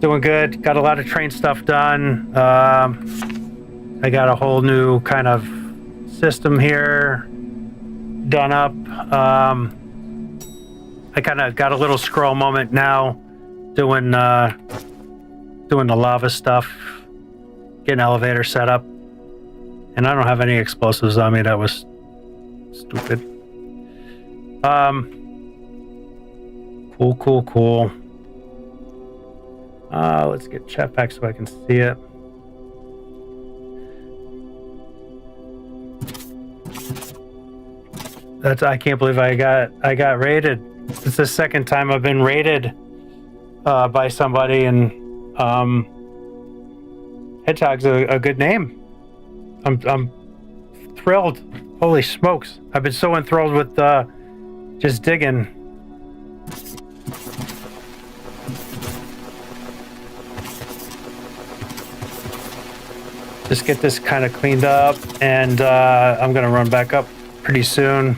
Doing good. Got a lot of train stuff done. I got a whole new kind of system here done up. I kind of got a little scroll moment now doing the lava stuff, getting elevator set up. And I don't have any explosives on me. That was stupid. Cool. Let's get chat back so I can see it. I can't believe I got raided. It's the second time I've been raided by somebody, and Hedgehog's a good name. I'm thrilled. Holy smokes. I've been so enthralled with just digging. Just get this kind of cleaned up, and I'm gonna run back up pretty soon.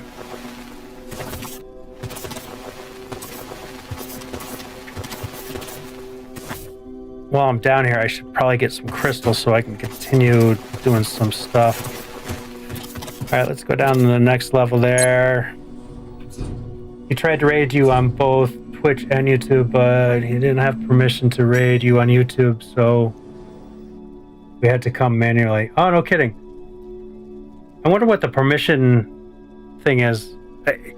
While I'm down here, I should probably get some crystals so I can continue doing some stuff. All right, let's go down to the next level there. He tried to raid you on both Twitch and YouTube, but he didn't have permission to raid you on YouTube, so we had to come manually. Oh, no kidding. I wonder what the permission thing is. I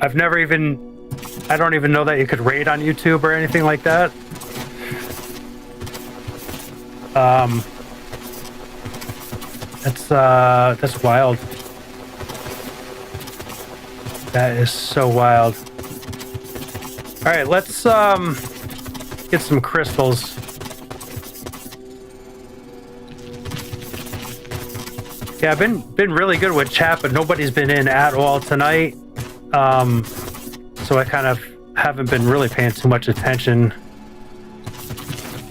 don't even know that you could raid on YouTube or anything like that. That's wild. That is so wild. All right, let's get some crystals. Yeah, I've been really good with chat, but nobody's been in at all tonight. So I kind of haven't been really paying too much attention,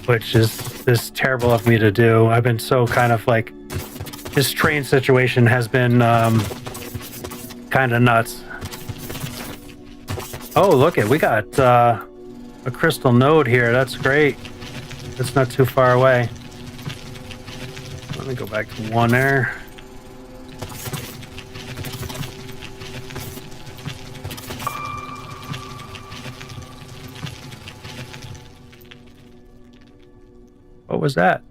which is terrible of me to do. I've been so kind of like, this train situation has been kind of nuts. Oh, look it, we got a crystal node here. That's great. That's not too far away. Let me go back to one there. What was that?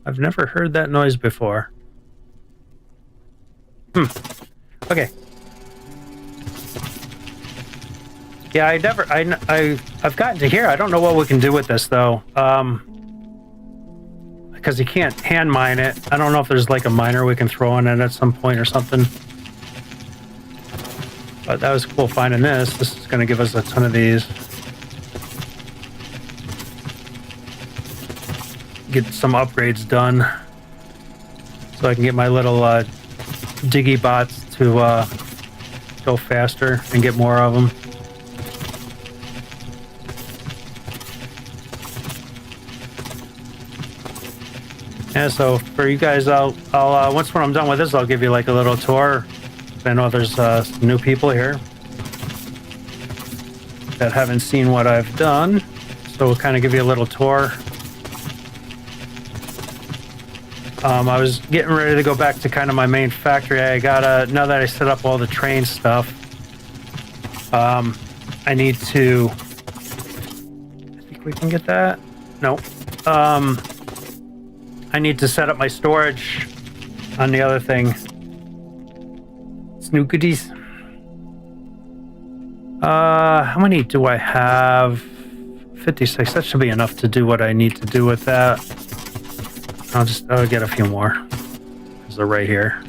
I've never heard that noise before. Okay. Yeah, I've gotten to here. I don't know what we can do with this though. Because you can't hand mine it. I don't know if there's like a miner we can throw in it at some point or something. But that was cool finding this. This is going to give us a ton of these. Get some upgrades done. So I can get my little diggy bots to go faster and get more of them. Yeah, so for you guys, I'll once when I'm done with this, I'll give you like a little tour. I know there's some new people here that haven't seen what I've done, so we'll kind of give you a little tour. I was getting ready to go back to kind of my main factory. I gotta, now that I set up all the train stuff, I need to, I think we can get that. No. I need to set up my storage on the other thing. It's new goodies. How many do I have? 56. That should be enough to do what I need to do with that. I'll get a few more, because they're right here.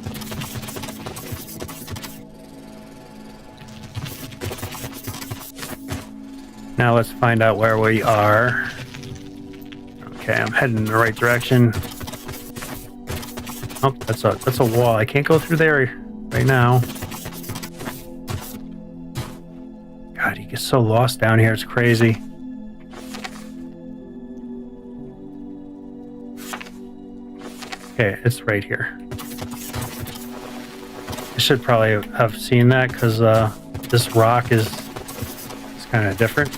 Now let's find out where we are. Okay, I'm heading in the right direction. Oh, that's a wall. I can't go through there right now. God, you get so lost down here. It's crazy. Okay, it's right here. I should probably have seen that because this rock is kind of different.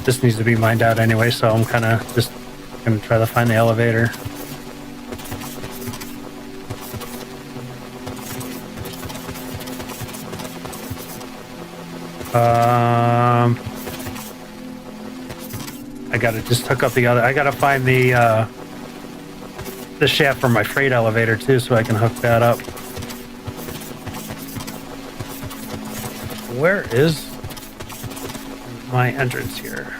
This needs to be mined out anyway, so I'm kind of just going to try to find the elevator. I gotta just hook up the other. I gotta find the shaft for my freight elevator too, so I can hook that up. Where is my entrance here?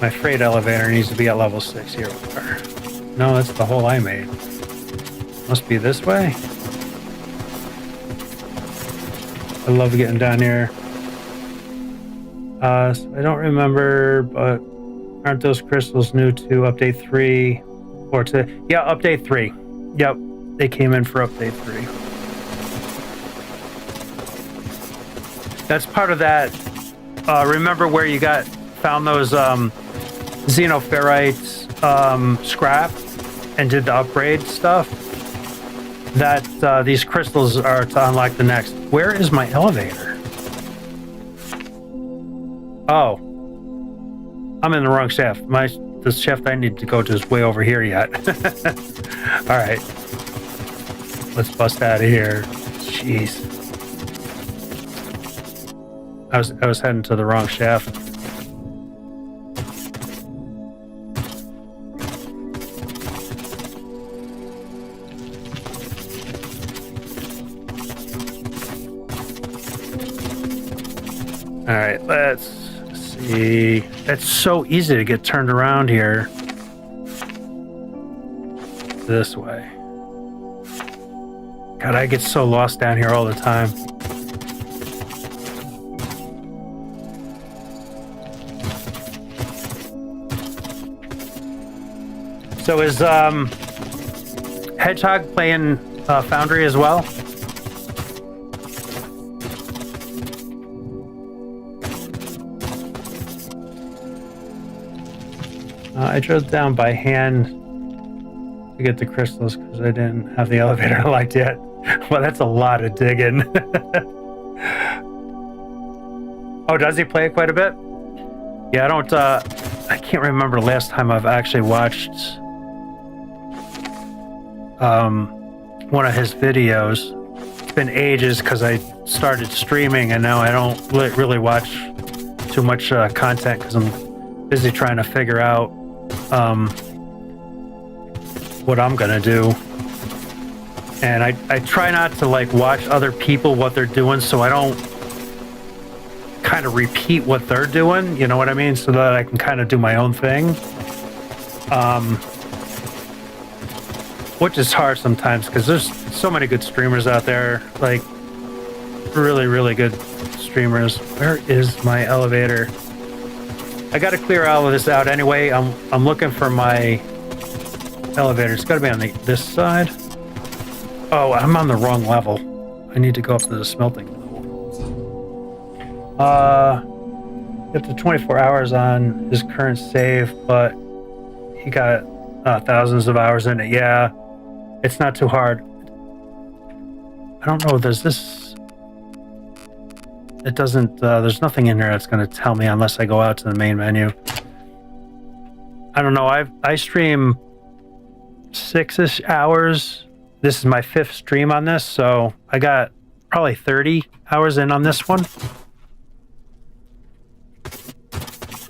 My freight elevator needs to be at level 6. Here we are. No, that's the hole I made. Must be this way. I love getting down here. So I don't remember, but aren't those crystals new to update 3? Or to, yeah, update 3. Yep, they came in for update 3. That's part of that. Remember where you found those xenoferrite scrap and did the upgrade stuff? That these crystals are to unlock the next. Where is my elevator? Oh, I'm in the wrong shaft. The shaft I need to go to is way over here yet. All right, let's bust out of here. Jeez, I was heading to the wrong shaft. All right, let's see. It's so easy to get turned around here. This way. God, I get so lost down here all the time. So is Hedgehog playing Foundry as well? I drove down by hand to get the crystals because I didn't have the elevator unlocked yet. Well, that's a lot of digging. Oh, does he play it quite a bit? Yeah, I can't remember the last time I've actually watched one of his videos. It's been ages because I started streaming and now I don't really watch too too much content because I'm busy trying to figure out what I'm gonna do. And I try not to like watch other people what they're doing, so I don't kind of repeat what they're doing, you know what I mean, so that I can kind of do my own thing, which is hard sometimes because there's so many good streamers out there, like really good streamers. Where is my elevator? I got to clear all of this out anyway. I'm looking for my elevator. It's got to be on this side. Oh, I'm on the wrong level. I need to go up to the smelting level. Up to 24 hours on his current save, but he got thousands of hours in it. Yeah, it's not too hard. I don't know. There's this. It doesn't. There's nothing in there that's going to tell me unless I go out to the main menu. I don't know. I stream 6-ish hours. This is my 5th stream on this, so I got probably 30 hours in on this one.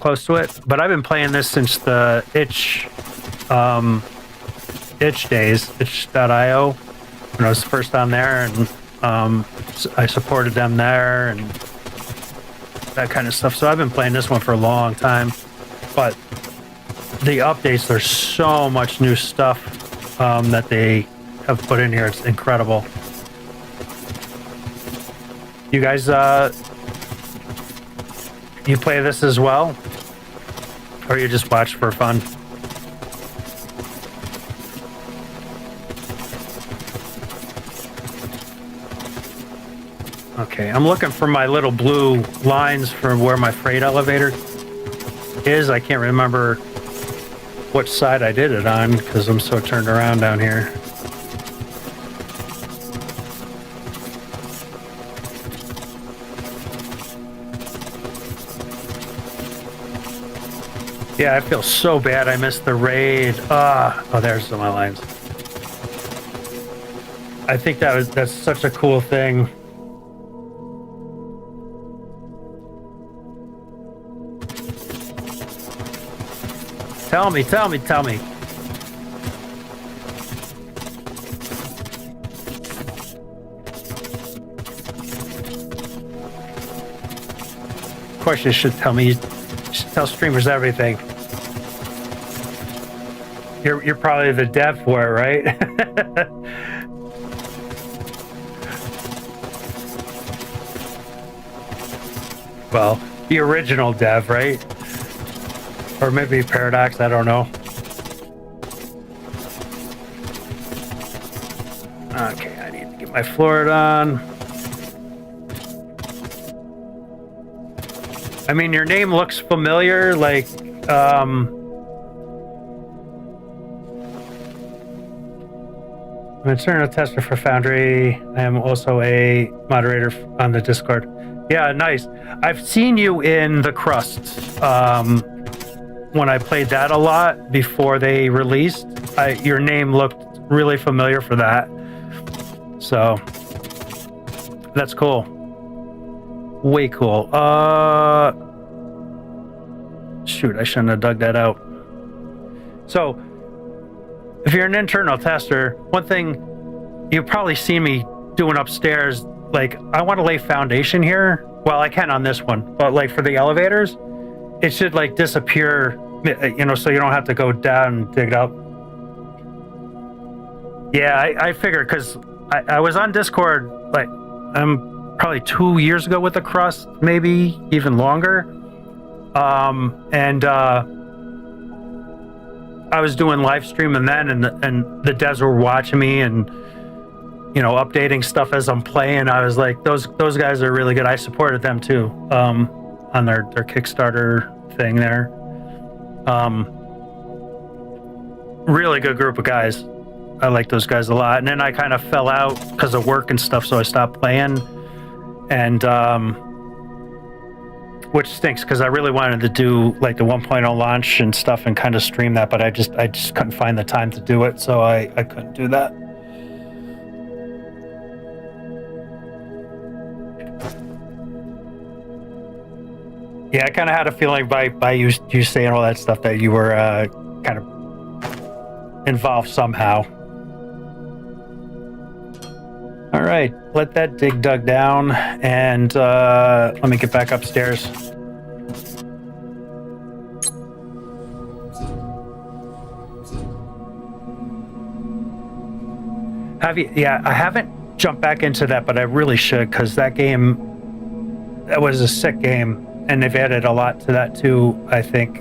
Close to it. But I've been playing this since the itch days, itch.io, when I was first on there, and I supported them there and that kind of stuff. So I've been playing this one for a long time. But the updates, there's so much new stuff that they have put in here. It's incredible. You guys, you play this as well? Or you just watch for fun? Okay, I'm looking for my little blue lines for where my freight elevator is. I can't remember which side I did it on because I'm so turned around down here. Yeah, I feel so bad I missed the raid. Oh, there's my lines. I think that's such a cool thing. Tell me. Of course you should tell me. You should tell streamers everything. You're probably the dev for it, right? Well, the original dev, right? Or maybe Paradox, I don't know. Okay, I need to get my floor on. I mean, your name looks familiar, like, I'm an internal tester for Foundry. I am also a moderator on the Discord. Yeah, nice. I've seen you in The Crust. When I played that a lot before they released, your name looked really familiar for that. So that's cool. Way cool. Shoot, I shouldn't have dug that out. So if you're an internal tester, one thing you've probably seen me doing upstairs, like I want to lay foundation here. Well, I can on this one, but like for the elevators, it should like disappear, you know, so you don't have to go down and dig it up. Yeah, I figured because I was on Discord like probably 2 years ago with The Crust, maybe even longer. And I was doing live streaming then, and the devs were watching me and, you know, updating stuff as I'm playing. I was like, those guys are really good. I supported them too, on their Kickstarter thing there. Really good group of guys. I like those guys a lot. And then I kind of fell out because of work and stuff, so I stopped playing. And which stinks because I really wanted to do like the 1.0 launch and stuff and kind of stream that, but I just couldn't find the time to do it, so I couldn't do that. Yeah, I kind of had a feeling by you saying all that stuff that you were kind of involved somehow. All right, let that dig dug down, and let me get back upstairs. Have you? Yeah, I haven't jumped back into that, but I really should, because that was a sick game, and they've added a lot to that too. I think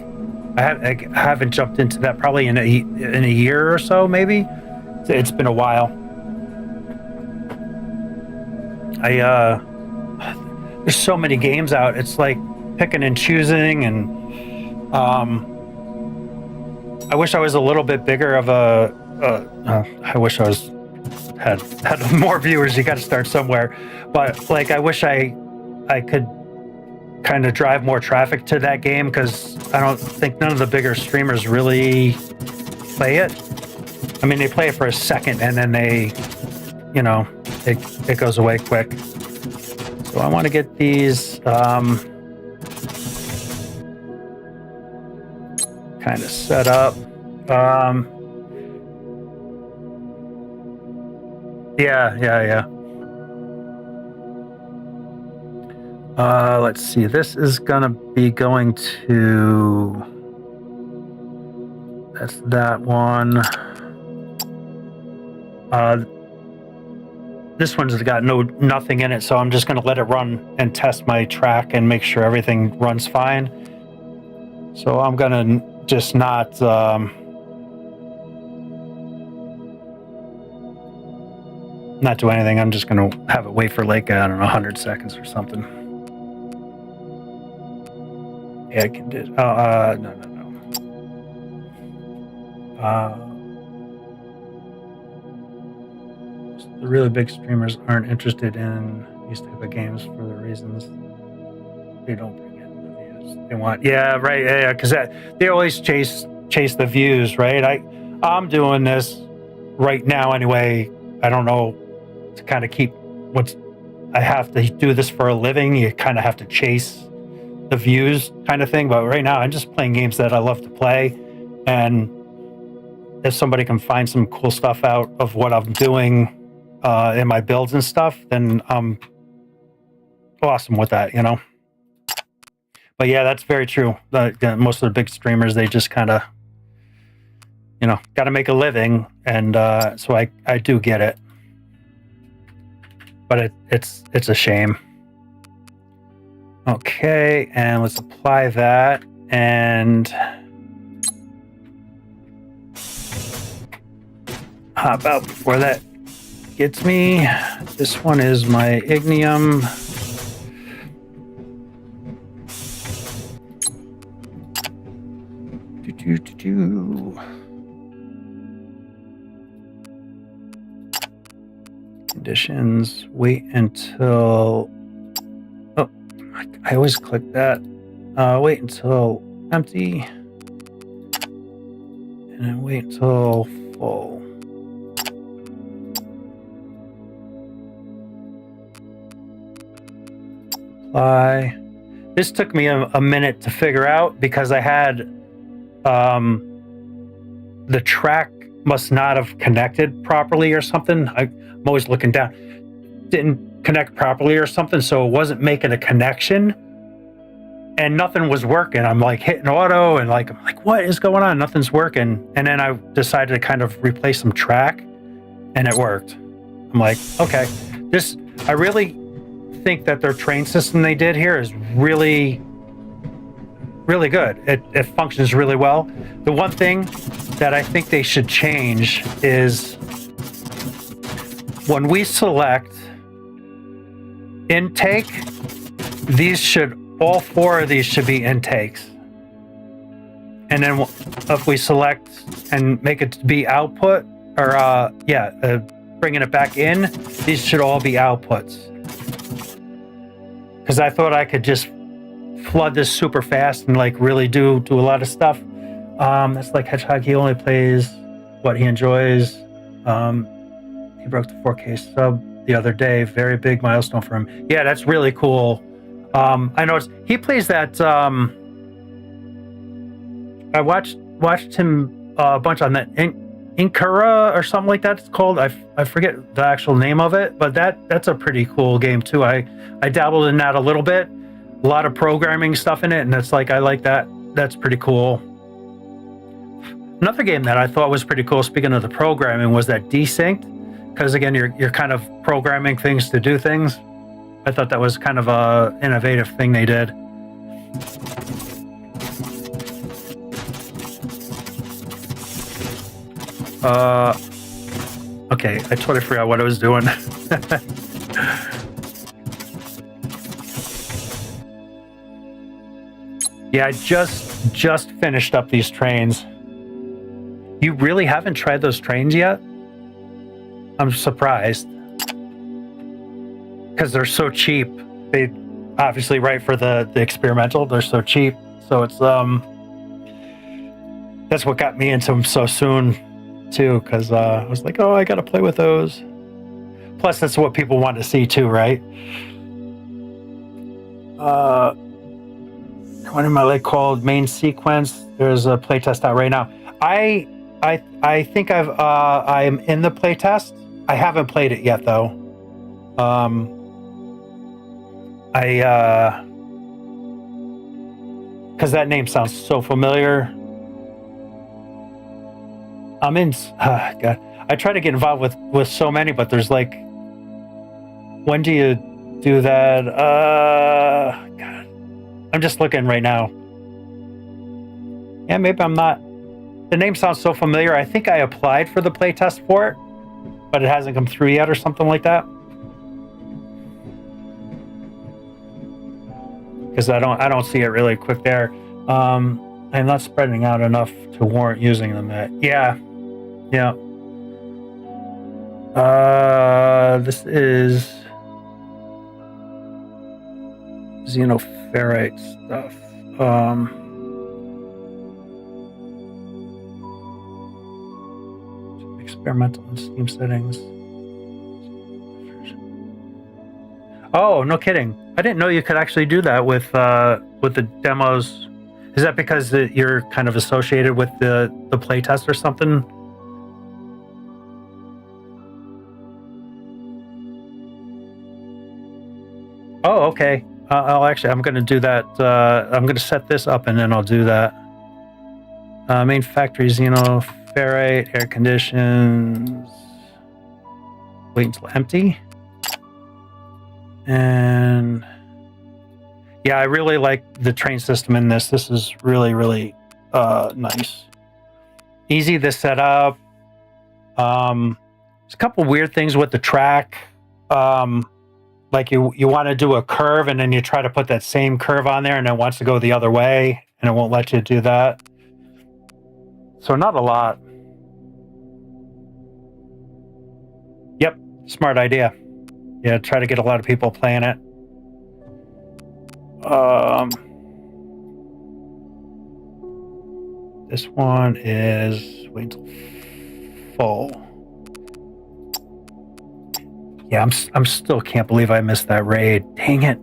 I haven't jumped into that probably in a year or so, maybe. It's been a while. There's so many games out. It's like picking and choosing, and I wish I was a little bit bigger of I wish I had more viewers. You got to start somewhere, but like I wish I could kind of drive more traffic to that game, because I don't think none of the bigger streamers really play it. I mean, they play it for a second and then it goes away quick. So I want to get these kind of set up. Yeah. Let's see. This is gonna be going to. That's that one. This one's got nothing in it, so I'm just gonna let it run and test my track and make sure everything runs fine. So I'm gonna just not do anything. I'm just gonna have it wait for like, I don't know, 100 seconds or something. Yeah, I can do. No. The really big streamers aren't interested in these type of games for the reasons they don't bring in the views they want. Yeah, right. Yeah, because they always chase the views, right? I'm doing this right now anyway. I don't know, to kind of keep I have to do this for a living. You kind of have to chase the views kind of thing. But right now I'm just playing games that I love to play, and if somebody can find some cool stuff out of what I'm doing in my builds and stuff, then I'm awesome with that, But yeah, that's very true. Most of the big streamers, they just kind of, got to make a living, and so I do get it. But it's a shame. Okay, and let's apply that, and hop out before that gets me. This one is my ignium. Conditions. Wait until. Oh, I always click that. Wait until empty, and then wait until full. Apply. This took me a minute to figure out, because I had the track must not have connected properly or something. I'm always looking down. Didn't connect properly or something, so it wasn't making a connection, and nothing was working. I'm like hitting auto, and I'm like, what is going on? Nothing's working. And then I decided to kind of replace some track, and it worked. I'm like, okay, I really think that their train system they did here is really, really good. It functions really well. The one thing that I think they should change is when we select intake, all four of these should be intakes. And then if we select and make it to be output, or bringing it back in, these should all be outputs. Because I thought I could just flood this super fast and really do a lot of stuff. That's like Hedgehog. He only plays what he enjoys. He broke the 4K sub the other day. Very big milestone for him. Yeah, that's really cool. I noticed he plays that. I watched him a bunch on that Inkura or something like that. It's called. I forget the actual name of it, but that's a pretty cool game too. I dabbled in that a little bit. A lot of programming stuff in it, and it's like I like that. That's pretty cool. Another game that I thought was pretty cool, speaking of the programming, was that Desynced, because again, you're kind of programming things to do things. I thought that was kind of a innovative thing they did. Okay, I totally forgot what I was doing. Yeah, I just finished up these trains. You really haven't tried those trains yet? I'm surprised. Because they're so cheap. They obviously, right, for the experimental, they're so cheap. So it's that's what got me into them so soon too, because I was like, oh, I gotta play with those. Plus that's what people want to see too, right? What am I like called? Main sequence. There's a playtest out right now. I think I'm in the playtest. I haven't played it yet though. Because that name sounds so familiar. I'm in. God, I try to get involved with so many, but there's like, when do you do that? God, I'm just looking right now. Yeah, maybe I'm not. The name sounds so familiar. I think I applied for the playtest for it, but it hasn't come through yet, or something like that. Because I don't see it really quick there. I'm not spreading out enough to warrant using them yet. Yeah. This is xenoferrite stuff. Experimental and Steam settings. Oh, no kidding! I didn't know you could actually do that with the demos. Is that because you're kind of associated with the playtest or something? Oh, okay. I'm going to do that. I'm going to set this up and then I'll do that. Main factory xenoferrite, air conditions. Wait until empty. And yeah, I really like the train system in this. This is really, really nice. Easy to set up. There's a couple weird things with the track. Like you want to do a curve and then you try to put that same curve on there and it wants to go the other way and it won't let you do that. So not a lot. Yep, smart idea. Yeah, try to get a lot of people playing it. This one is wait until full. Yeah, I'm still can't believe I missed that raid. Dang it.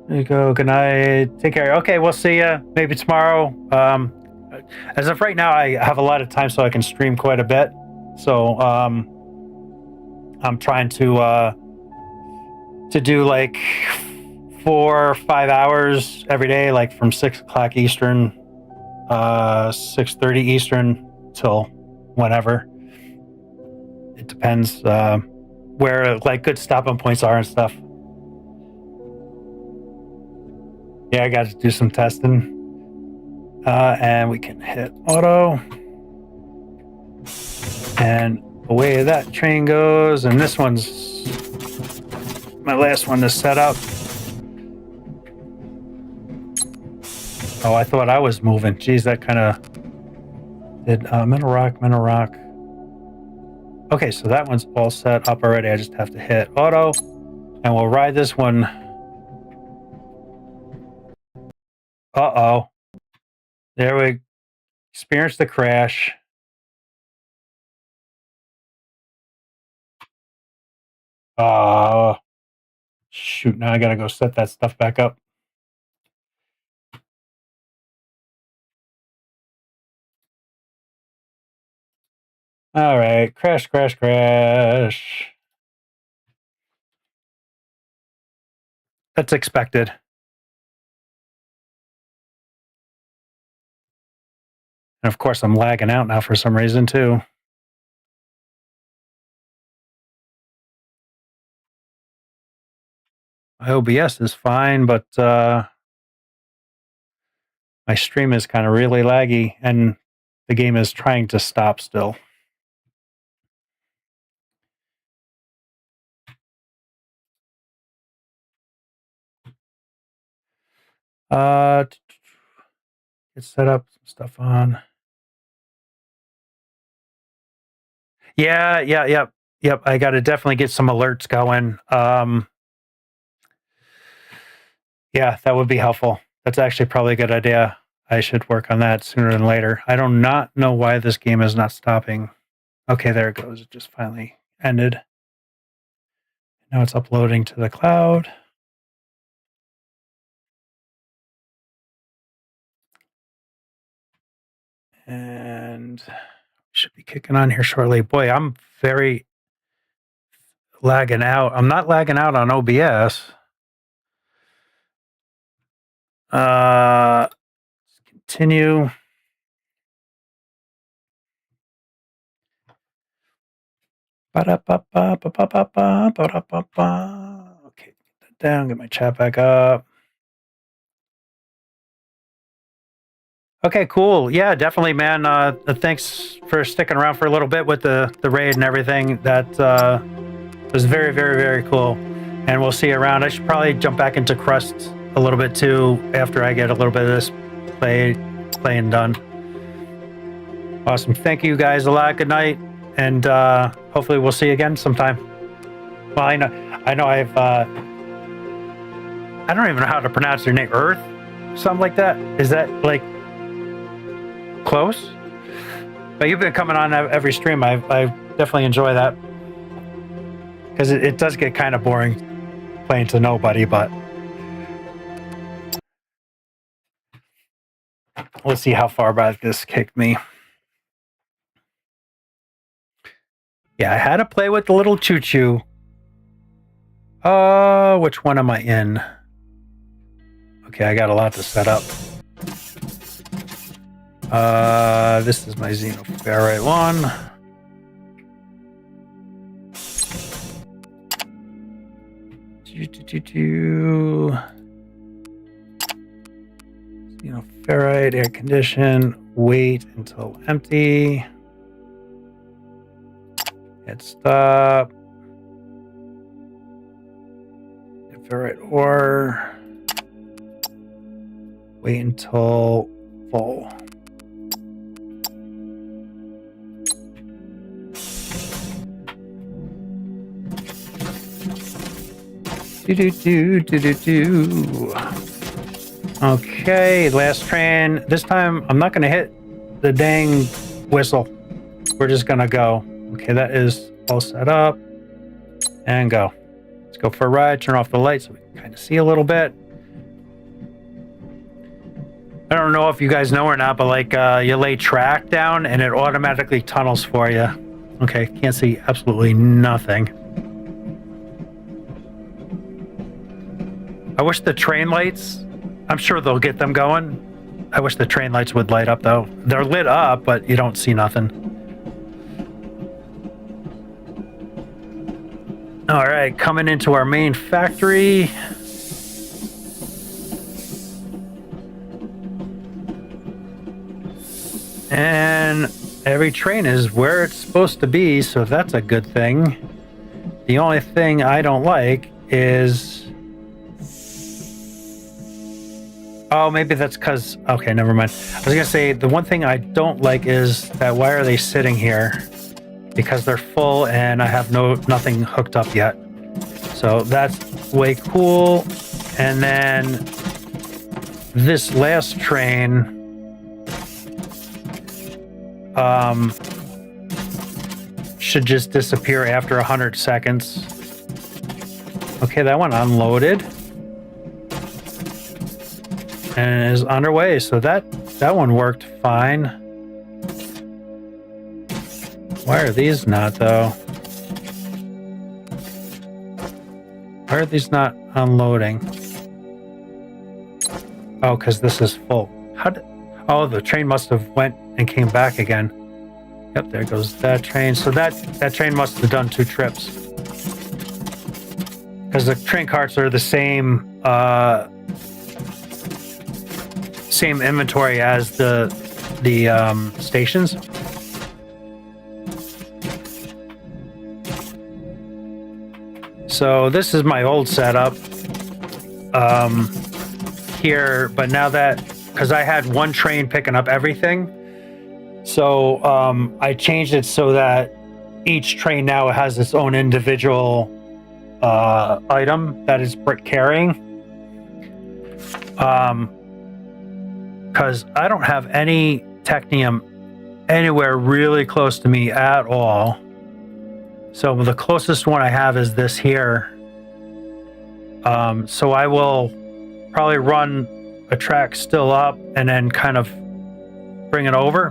There you go. Good night. Take care. Okay, we'll see you maybe tomorrow. As of right now, I have a lot of time, so I can stream quite a bit. So I'm trying to do like 4 or 5 hours every day, like from 6 o'clock Eastern, 6:30 Eastern till whenever. It depends where like good stopping points are and stuff. Yeah, I got to do some testing. And we can hit auto. And away that train goes. And this one's my last one to set up. Oh, I thought I was moving. Geez, that kind of did mineral rock. Okay, so that one's all set up already. I just have to hit auto. And we'll ride this one. Uh-oh. There we experienced the crash. Oh, Shoot, now I gotta go set that stuff back up. All right, crash, crash, crash. That's expected. And of course, I'm lagging out now for some reason, too. My OBS is fine, but my stream is kind of really laggy, and the game is trying to stop still. Get set up, some stuff on. Yeah, yep. I got to definitely get some alerts going. Yeah, that would be helpful. That's actually probably a good idea. I should work on that sooner than later. I do not know why this game is not stopping. Okay, there it goes. It just finally ended. Now it's uploading to the cloud. And should be kicking on here shortly. Boy, I'm very lagging out. I'm not lagging out on OBS. Continue. Okay, get that down, get my chat back up. Okay, cool. Yeah, definitely, man. Thanks for sticking around for a little bit with the raid and everything. That was very, very, very cool. And we'll see you around. I should probably jump back into Crust a little bit too after I get a little bit of this playing done. Awesome. Thank you guys a lot. Good night. And hopefully we'll see you again sometime. Well, I know I've I don't even know how to pronounce your name. Earth? Something like that? Is that like close? But you've been coming on every stream. I definitely enjoy that. Because it does get kind of boring playing to nobody, but let's see how far back this kicked me. Yeah, I had to play with the little choo-choo. Which one am I in? Okay, I got a lot to set up. This is my xenoferrite one. Xenoferrite, air condition, wait until empty. Hit stop. Ferrite ore. Wait until full. Okay, last train. This time I'm not going to hit the dang whistle. We're just going to go. Okay, that is all set up. And go. Let's go for a ride. Turn off the lights so we can kind of see a little bit. I don't know if you guys know or not, but like you lay track down and it automatically tunnels for you. Okay, can't see absolutely nothing. I wish the train lights, I'm sure they'll get them going. I wish the train lights would light up though. They're lit up, but you don't see nothing. All right, coming into our main factory. And every train is where it's supposed to be, so that's a good thing. The only thing I don't like is... Oh, maybe that's because... Okay, never mind. I was going to say, the one thing I don't like is that why are they sitting here? Because they're full and I have nothing hooked up yet. So that's way cool. And then this last train... should just disappear after 100 seconds. Okay, that one unloaded and is underway. So that one worked fine. Why are these not, though? Why are these not unloading? Oh, because this is full. Oh, the train must have went and came back again. Yep, there goes that train. So that train must have done 2 trips. Because the train carts are the same same inventory as the stations. So this is my old setup here, but now that, because I had one train picking up everything, so I changed it so that each train now has its own individual item that it's carrying. Because I don't have any technium anywhere really close to me at all. So the closest one I have is this here. So I will probably run a track still up and then kind of bring it over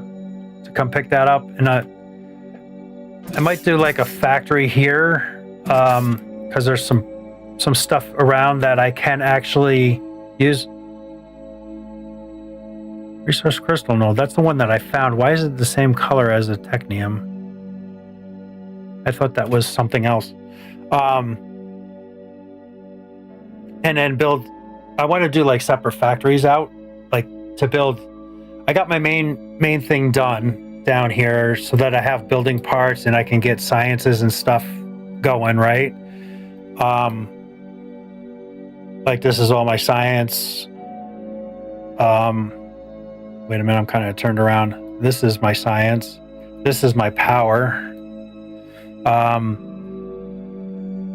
to come pick that up. And I might do like a factory here, because there's some stuff around that I can actually use. Resource crystal, no, that's the one that I found. Why is it the same color as a technium? I thought that was something else. And then build, I want to do like separate factories out, like to build. I got my main thing done down here so that I have building parts and I can get sciences and stuff going, right? Like this is all my science. Wait a minute, I'm kind of turned around. This is my science. This is my power.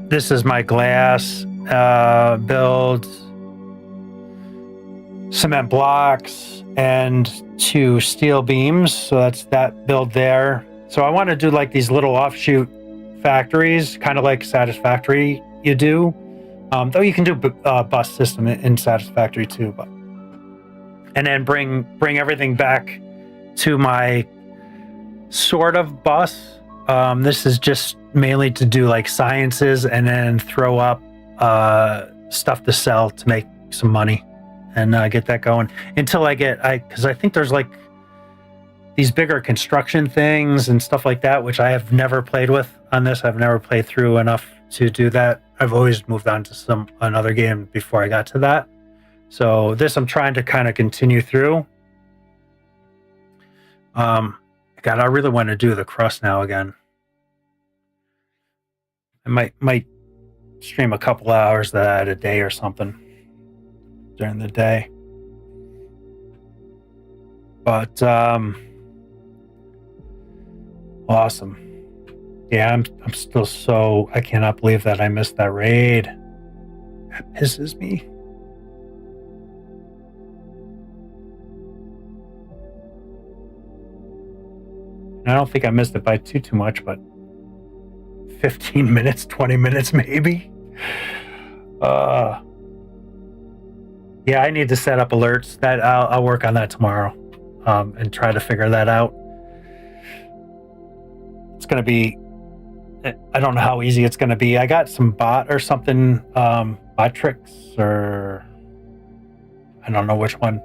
This is my glass build, cement blocks, and 2 steel beams. So that's that build there. So I want to do like these little offshoot factories, kind of like Satisfactory you do. Though you can do bus system in Satisfactory too, but. And then bring everything back to my sort of bus. This is just mainly to do like sciences and then throw up stuff to sell to make some money and get that going until because I think there's like these bigger construction things and stuff like that, which I have never played with on this. I've never played through enough to do that. I've always moved on to another game before I got to that. So this I'm trying to kind of continue through. God, I really want to do the crust now again. I might stream a couple hours of that a day or something during the day. But awesome. Yeah, I'm still so, I cannot believe that I missed that raid. That pisses me. I don't think I missed it by too much, but 15 minutes, 20 minutes maybe. Yeah, I need to set up alerts. That I'll work on that tomorrow, and try to figure that out. It's gonna be, I don't know how easy it's gonna be. I got some bot or something, bot tricks, or I don't know which one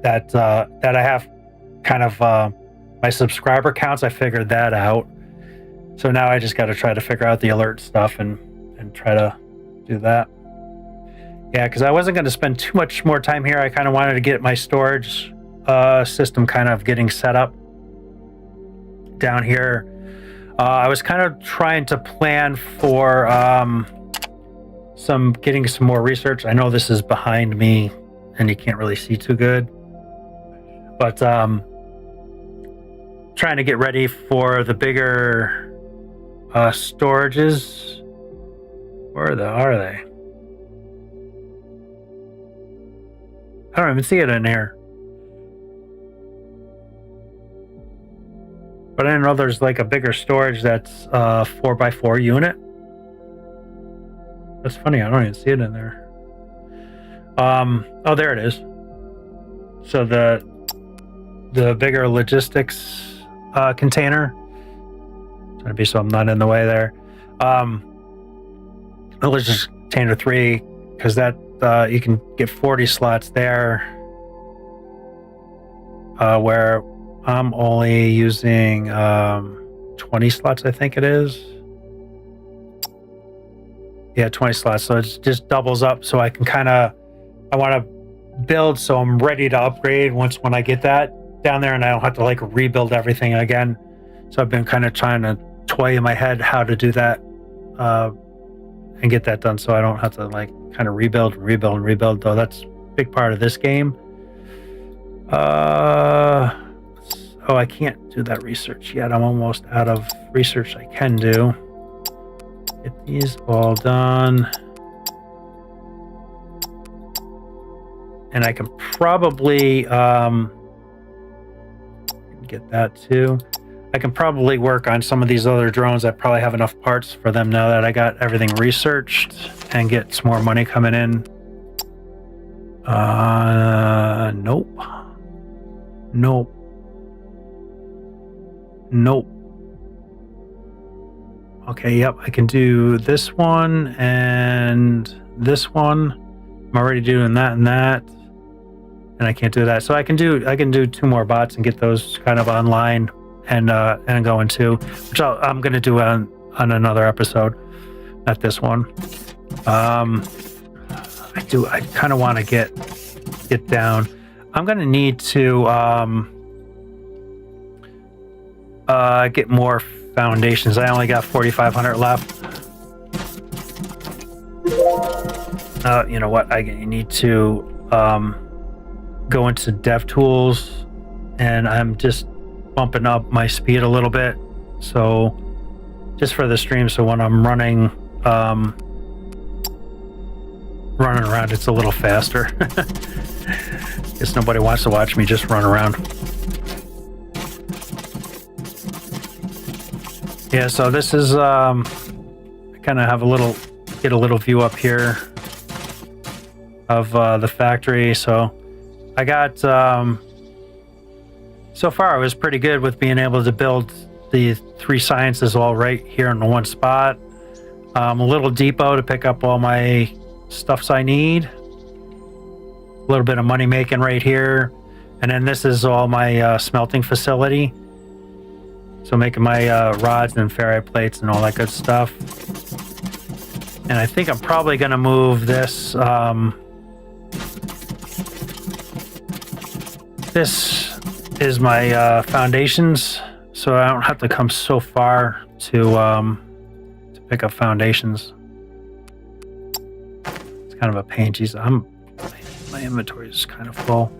that I have kind of. My subscriber counts, I figured that out. So now I just got to try to figure out the alert stuff and try to do that. Yeah, because I wasn't going to spend too much more time here. I kind of wanted to get my storage system kind of getting set up down here. I was kind of trying to plan for getting some more research. I know this is behind me and you can't really see too good. But trying to get ready for the bigger storages. Where are they? I don't even see it in here. But I didn't know there's like a bigger storage that's 4x4 unit. That's funny. I don't even see it in there. Oh, there it is. So the bigger logistics container. Trying to be so I'm not in the way there. Logistics container 3, because that you can get 40 slots there. Where I'm only using 20 slots, I think it is. Yeah, 20 slots. So it just doubles up. So I can I want to build so I'm ready to upgrade when I get that down there, and I don't have to like rebuild everything again. So I've been kind of trying to toy in my head how to do that and get that done, so I don't have to like kind of rebuild. Though that's a big part of this game. Oh, I can't do that research yet. I'm almost out of research I can do. Get these all done. And I can probably get that too. I can probably work on some of these other drones. I probably have enough parts for them now that I got everything researched, and get some more money coming in. Nope. Okay, yep, I can do this one and this one. I'm already doing that and that, and I can't do that. So I can do 2 more bots and get those kind of online and going too, which I'm going to do on another episode, not this one. I kind of want to get down. I'm going to need to get more foundations. I only got 4,500 left. You know what? I need to go into DevTools, and I'm just bumping up my speed a little bit. So just for the stream, so when I'm running around, it's a little faster. Guess nobody wants to watch me just run around. Yeah, so this is I kind of have get a little view up here of the factory. So I got so far I was pretty good with being able to build the 3 sciences all right here in the one spot. A little depot to pick up all my stuffs I need. A little bit of money making right here, and then this is all my smelting facility. So making my rods and ferrite plates and all that good stuff. And I think I'm probably going to move this. This is my foundations, so I don't have to come so far to pick up foundations. It's kind of a pain. Geez, my inventory is kind of full.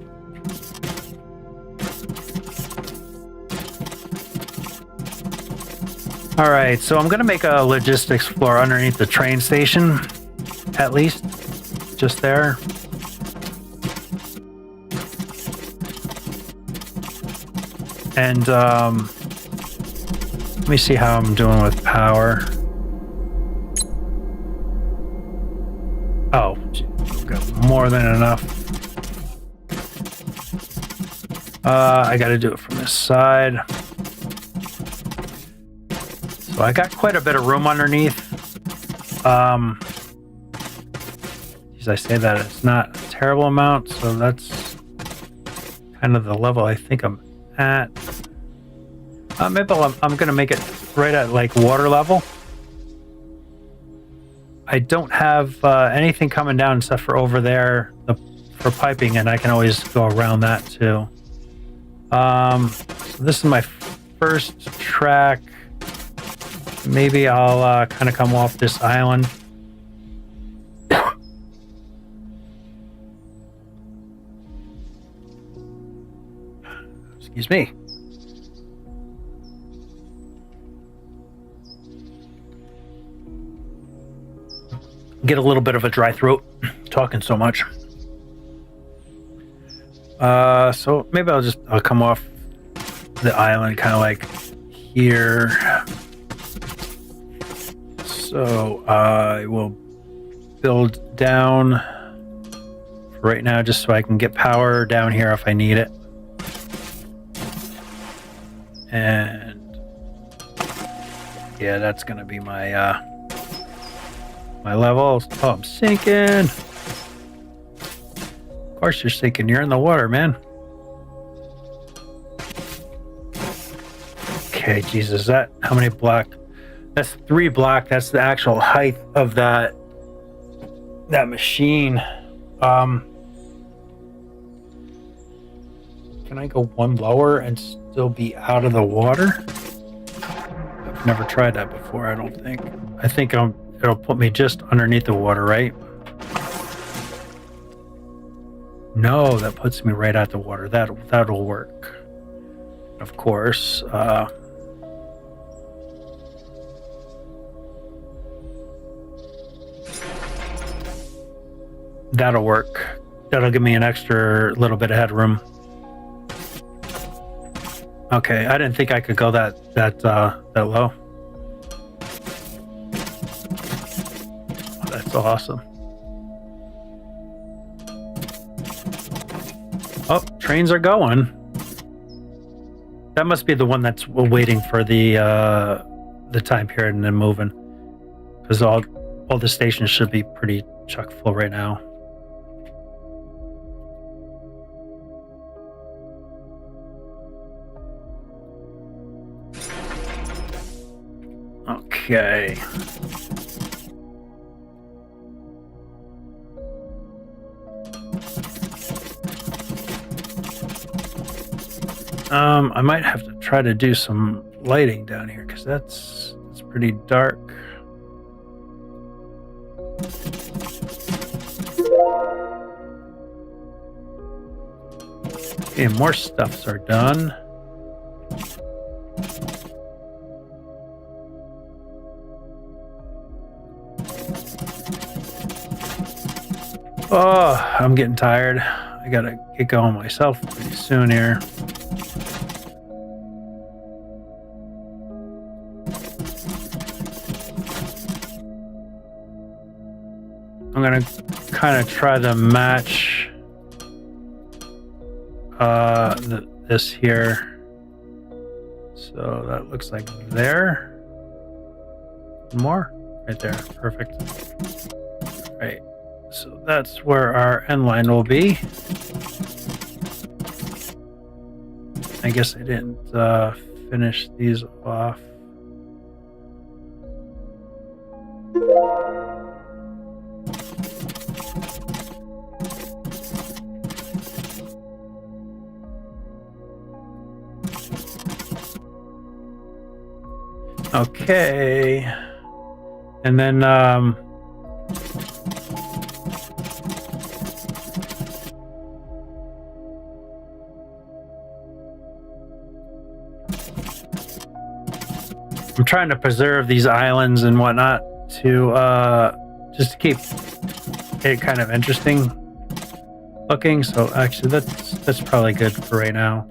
All right, so I'm going to make a logistics floor underneath the train station, at least, just there. And let me see how I'm doing with power. Oh, I've got more than enough. I got to do it from this side. So I got quite a bit of room underneath. As I say that, it's not a terrible amount, so that's kind of the level I think I'm at. Maybe I'm going to make it right at like water level. I don't have anything coming down except for over there for piping, and I can always go around that too. So this is my first track. Maybe I'll kind of come off this island. Excuse me. Get a little bit of a dry throat talking so much. So maybe I'll come off the island kind of like here. So I will build down for right now, just so I can get power down here if I need it. And yeah, that's gonna be my my levels. Oh, I'm sinking. Of course you're sinking. You're in the water, man. Okay, Jesus, that how many block? That's 3 block. That's the actual height of that machine. Can I go one lower and still be out of the water? I've never tried that before, I don't think. I think it'll put me just underneath the water, right? No, that puts me right at the water. That'll work. Of course. That'll work. That'll give me an extra little bit of headroom. Okay, I didn't think I could go that low. Oh, that's awesome. Oh, trains are going. That must be the one that's waiting for the time period and then moving, because all the stations should be pretty chock full right now. Okay. I might have to try to do some lighting down here, because it's pretty dark. Okay, more stuffs are done. Oh, I'm getting tired. I gotta get going myself pretty soon here. I'm gonna kind of try to match this here. So that looks like there. More? Right there. Perfect. Right. So that's where our end line will be. I guess I didn't finish these off. Okay. And then I'm trying to preserve these islands and whatnot to just to keep it kind of interesting looking. So actually that's probably good for right now.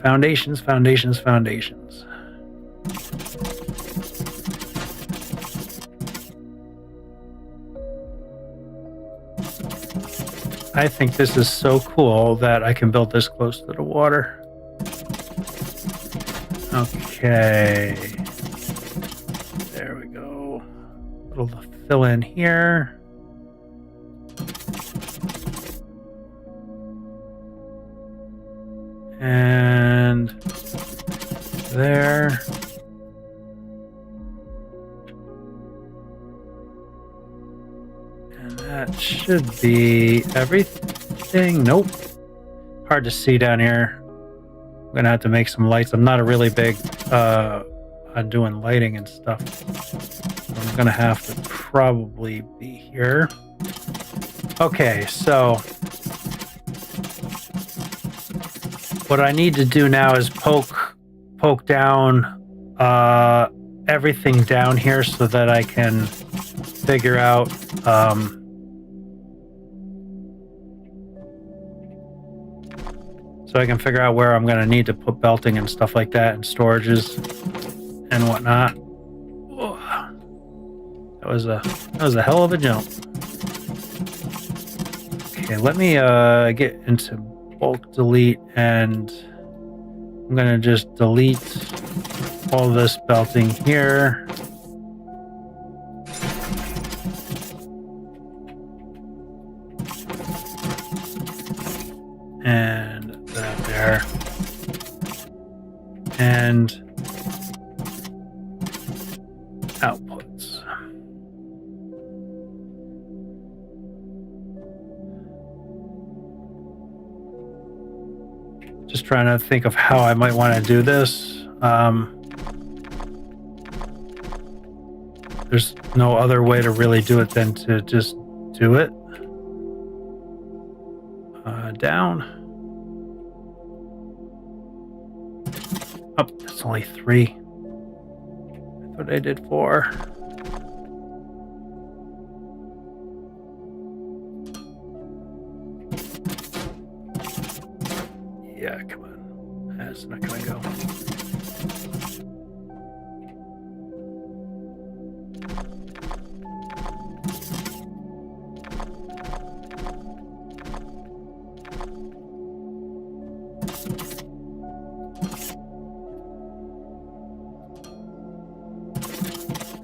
Foundations, foundations, foundations. I think this is so cool that I can build this close to the water. Okay. There we go. A little to fill in here. And there. And that should be everything. Nope. Hard to see down here. I'm gonna have to make some lights. I'm not a really big on doing lighting and stuff. I'm gonna have to probably be here. Okay, so what I need to do now is poke down everything down here so that I can figure out where I'm going to need to put belting and stuff like that and storages and whatnot. Whoa. That was a hell of a jump. Okay, let me get into bulk delete, and I'm gonna just delete all this belting here. And that there. And outputs. Just trying to think of how I might want to do this. There's no other way to really do it than to just do it. Down. Oh, that's only 3. I thought I did 4. Yeah, come on. That's not gonna go.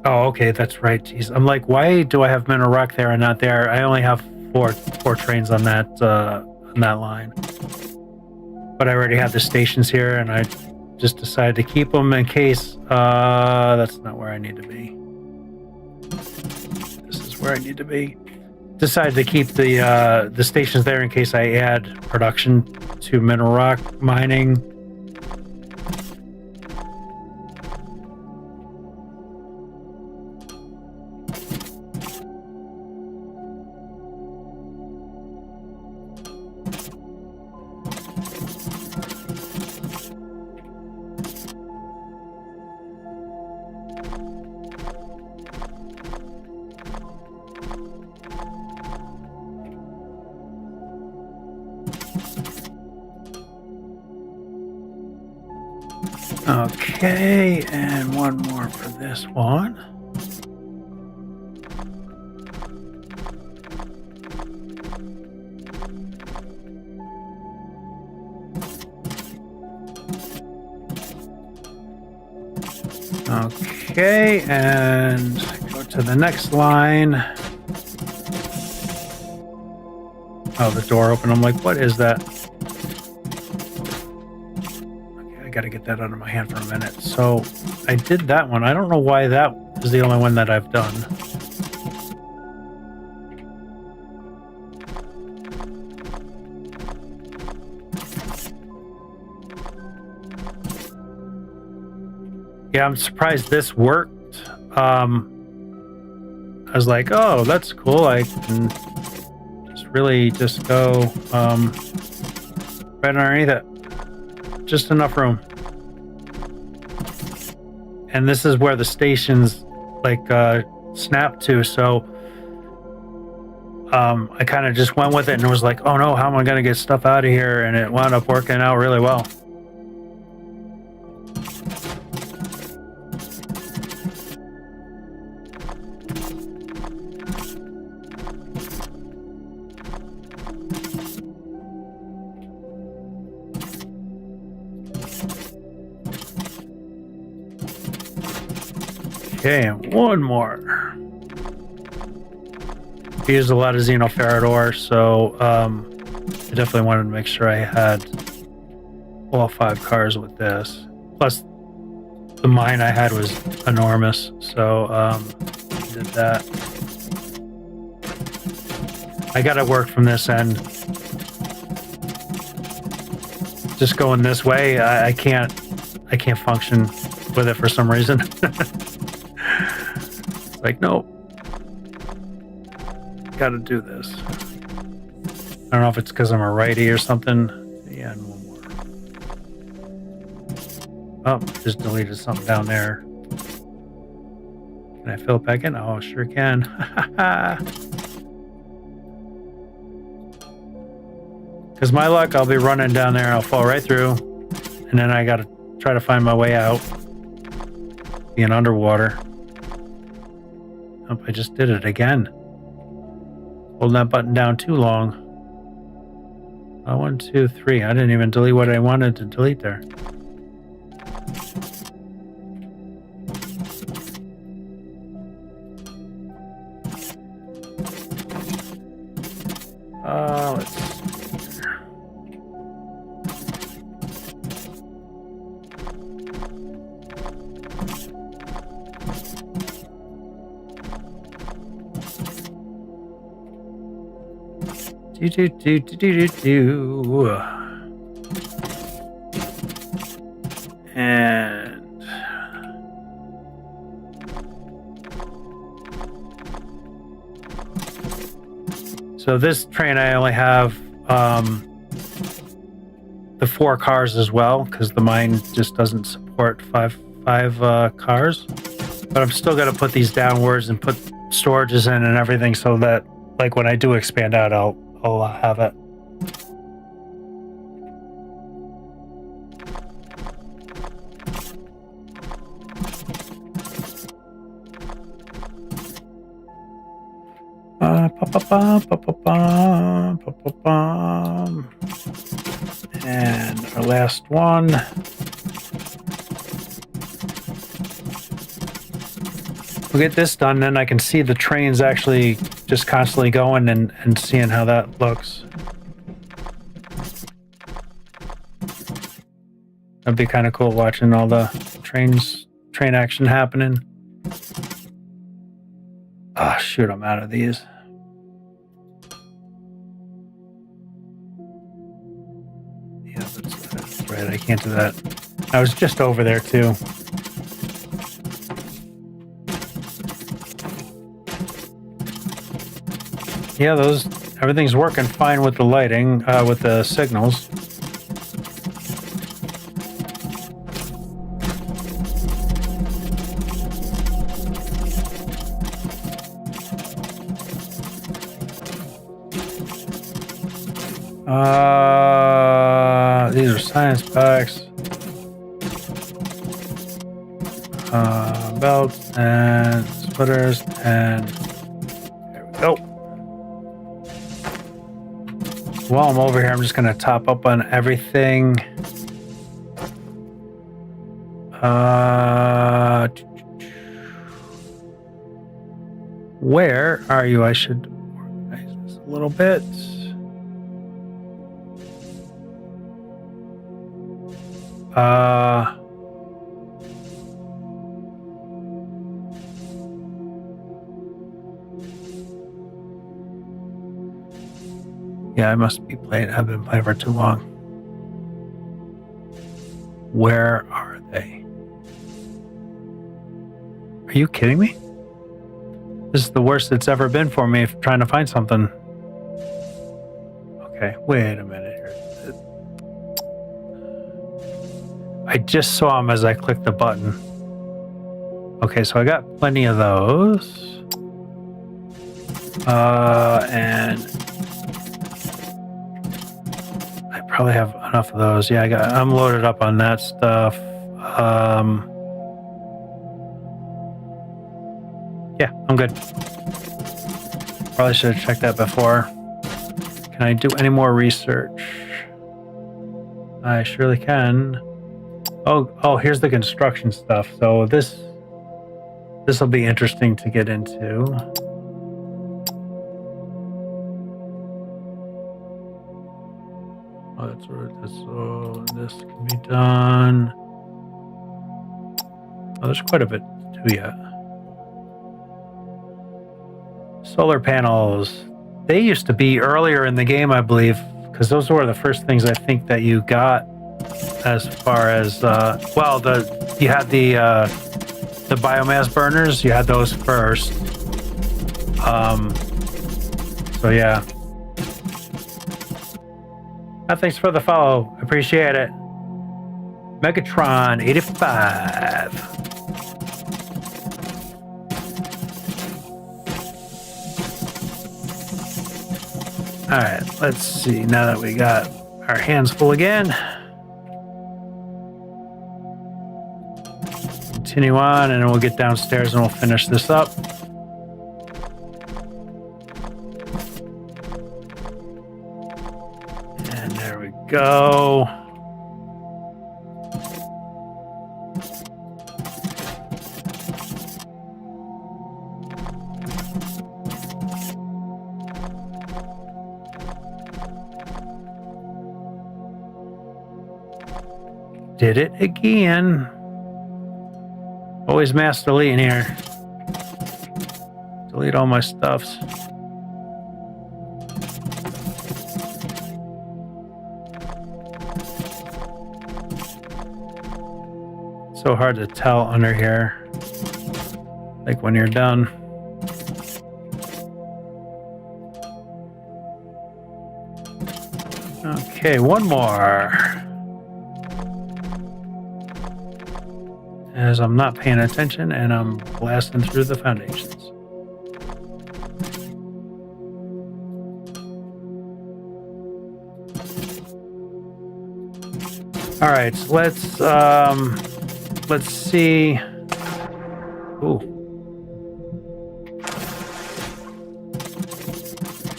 Oh, okay, that's right. Jeez, I'm like, why do I have Mineral Rock there and not there? I only have four trains on that line, but I already have the stations here, and I just decided to keep them in case. That's not where I need to be. This is where I need to be. Decided to keep the stations there in case I add production to Mineral Rock mining. Okay, and one more for this one. Okay, and go to the next line. Oh, the door opened. I'm like, what is that? Got to get that out of my hand for a minute. So I did that one. I don't know why that is the only one that I've done. Yeah, I'm surprised this worked. I was like, oh, that's cool. I can just go right underneath it. Just enough room. And this is where the stations snap to, so I kind of just went with it and was like, oh no, how am I going to get stuff out of here? And it wound up working out really well. Okay, and one more. I used a lot of xenoferrite ore, so I definitely wanted to make sure I had all 5 cars with this. Plus, the mine I had was enormous, so I did that. I got to work from this end. Just going this way, I can't function with it for some reason. Like, no, gotta do this. I don't know if it's because I'm a righty or something. Yeah, and one more. Oh, just deleted something down there. Can I fill it back in? Oh, sure can. Because my luck, I'll be running down there, I'll fall right through, and then I gotta try to find my way out. being underwater. Oh, I just did it again. Holding that button down too long. 1, 2, 3. I didn't even delete what I wanted to delete there. Let's see here. And so this train, I only have the 4 cars as well, because the mine just doesn't support five cars. But I'm still going to put these downwards and put storages in and everything, so that like when I do expand out, I'll have it. And our last one. We'll get this done, then I can see the trains actually just constantly going and seeing how that looks. That'd be kind of cool watching all the train action happening. Oh, shoot, I'm out of these. Yeah, that's right, I can't do that. I was just over there, too. Yeah, everything's working fine with the lighting, with the signals. These are science packs. Belts and splitters, and there we go. While I'm over here, I'm just going to top up on everything. Where are you? I should organize this a little bit. Yeah, I must be playing. I've been playing for too long. Where are they? Are you kidding me? This is the worst it's ever been for me trying to find something. Okay, wait a minute here. I just saw them as I clicked the button. Okay, so I got plenty of those. And I probably have enough of those. Yeah, I'm loaded up on that stuff. Yeah, I'm good. Probably should have checked that before. Can I do any more research? I surely can. Oh, here's the construction stuff. So this will be interesting to get into. Oh, that's right. So this can be done. Oh, there's quite a bit to do yet. Solar panels. They used to be earlier in the game, I believe, because those were the first things I think that you got. As far as you had the biomass burners. You had those first. So yeah. Thanks for the follow. Appreciate it. Megatron 85. All right, let's see. Now that we got our hands full again, continue on, and then we'll get downstairs and we'll finish this up. And there we go. Did it again. Always mass delete in here. Delete all my stuffs. So hard to tell under here. Like when you're done. Okay, one more. As I'm not paying attention and I'm blasting through the foundations. All right, so let's see. Ooh.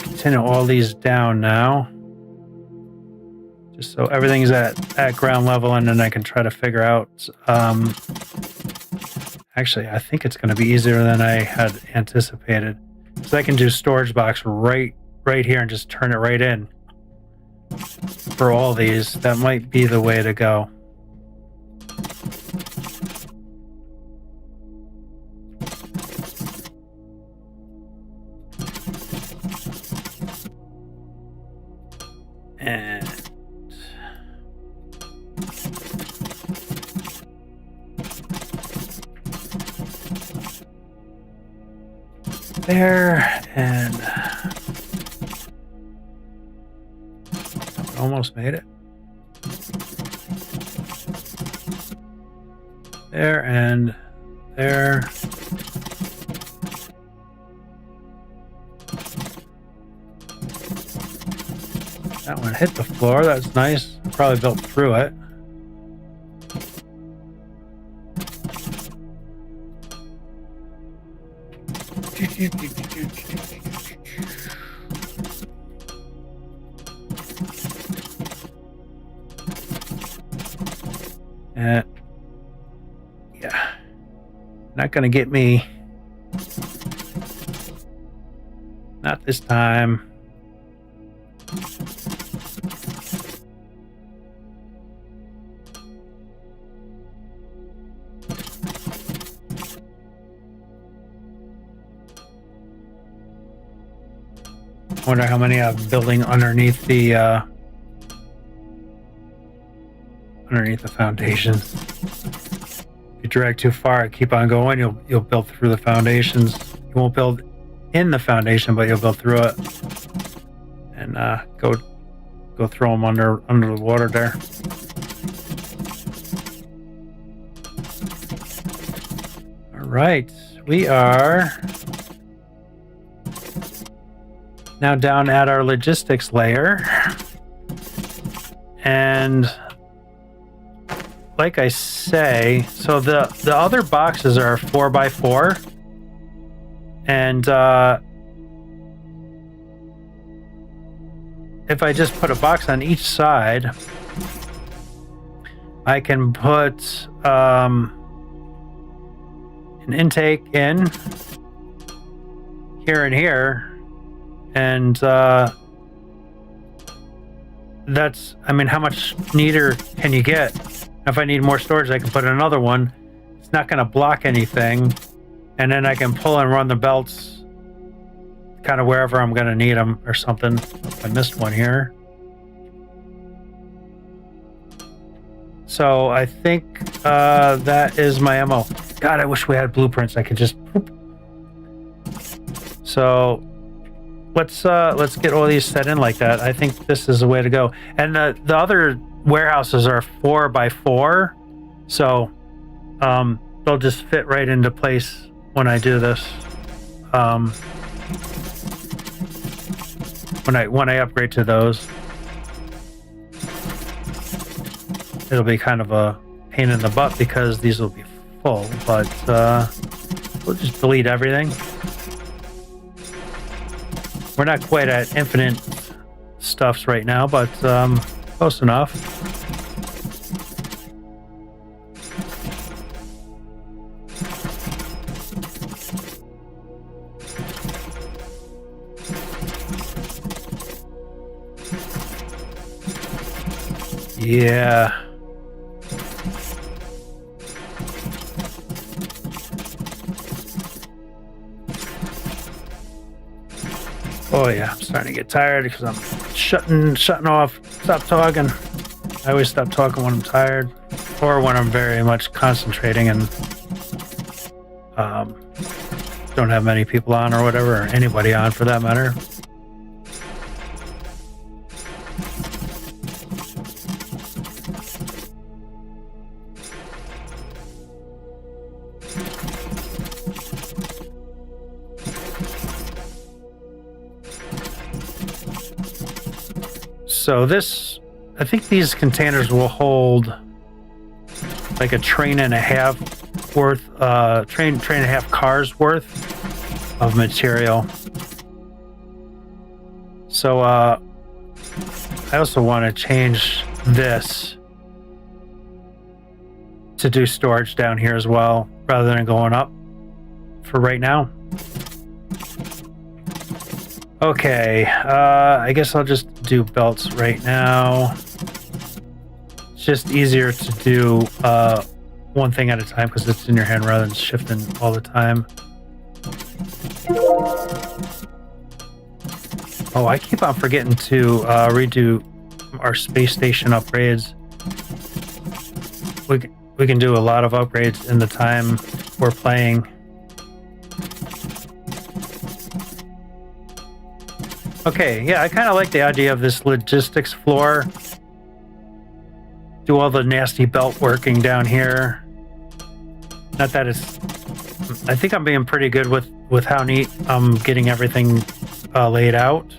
Continue all these down now. Just so everything's at ground level, and then I can try to figure out. Actually, I think it's going to be easier than I had anticipated. So I can do storage box right here and just turn it right in. For all these, that might be the way to go. And there, and almost made it. There and there. That one hit the floor. That's nice. Probably built through it. Yeah, not gonna get me. Not this time. Wonder how many I'm building underneath the foundation. If you drag too far, keep on going, you'll build through the foundations. You won't build in the foundation, but you'll build through it. And go throw them under the water there. All right, we are now down at our logistics layer, and like I say, so the other boxes are 4x4, and if I just put a box on each side, I can put an intake in here and here. And that's, I mean, how much neater can you get? If I need more storage, I can put another one. It's not going to block anything. And then I can pull and run the belts kind of wherever I'm going to need them or something. I missed one here. So I think that is my MO. God, I wish we had blueprints. I could just poop. So let's get all these set in like that. I think this is the way to go. And the other warehouses are 4x4, so they'll just fit right into place when I do this. When I upgrade to those, it'll be kind of a pain in the butt because these will be full, but we'll just delete everything. We're not quite at infinite stuffs right now, but close enough. Yeah. Oh yeah, I'm starting to get tired because I'm shutting off. Stop talking. I always stop talking when I'm tired, or when I'm very much concentrating and don't have many people on or whatever, or anybody on for that matter. So this, I think these containers will hold like a train and a half worth, train and a half cars worth of material. So I also want to change this to do storage down here as well, rather than going up for right now. Okay, I guess I'll just do belts right now. It's just easier to do one thing at a time because it's in your hand rather than shifting all the time. Oh, I keep on forgetting to redo our space station upgrades. We can do a lot of upgrades in the time we're playing. Okay, yeah, I kind of like the idea of this logistics floor. Do all the nasty belt working down here. Not that it's... I think I'm being pretty good with how neat I'm getting everything laid out.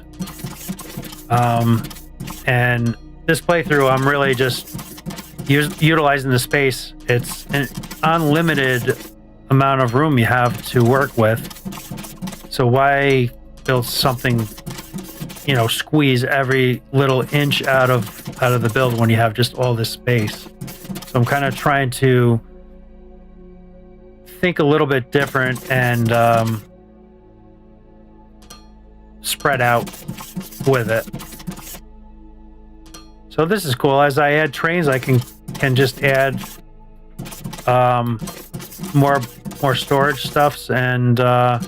And this playthrough, I'm really just utilizing the space. It's an unlimited amount of room you have to work with. So why build something... you know, squeeze every little inch out of the build when you have just all this space. So I'm kind of trying to think a little bit different and spread out with it. So this is cool. As I add trains, I can just add more storage stuffs, and I'm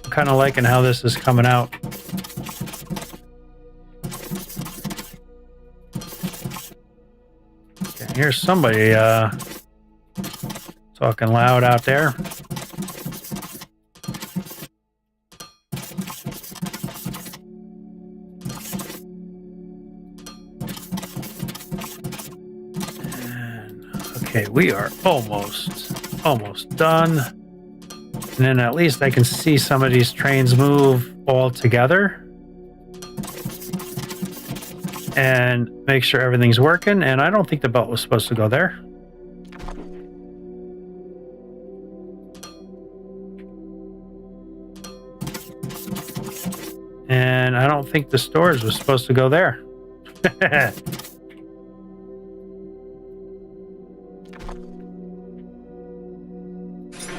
kind of liking how this is coming out. Okay, here's somebody talking loud out there. Okay, we are almost done. And then at least I can see some of these trains move all together. And make sure everything's working. And I don't think the belt was supposed to go there. And I don't think the storage was supposed to go there.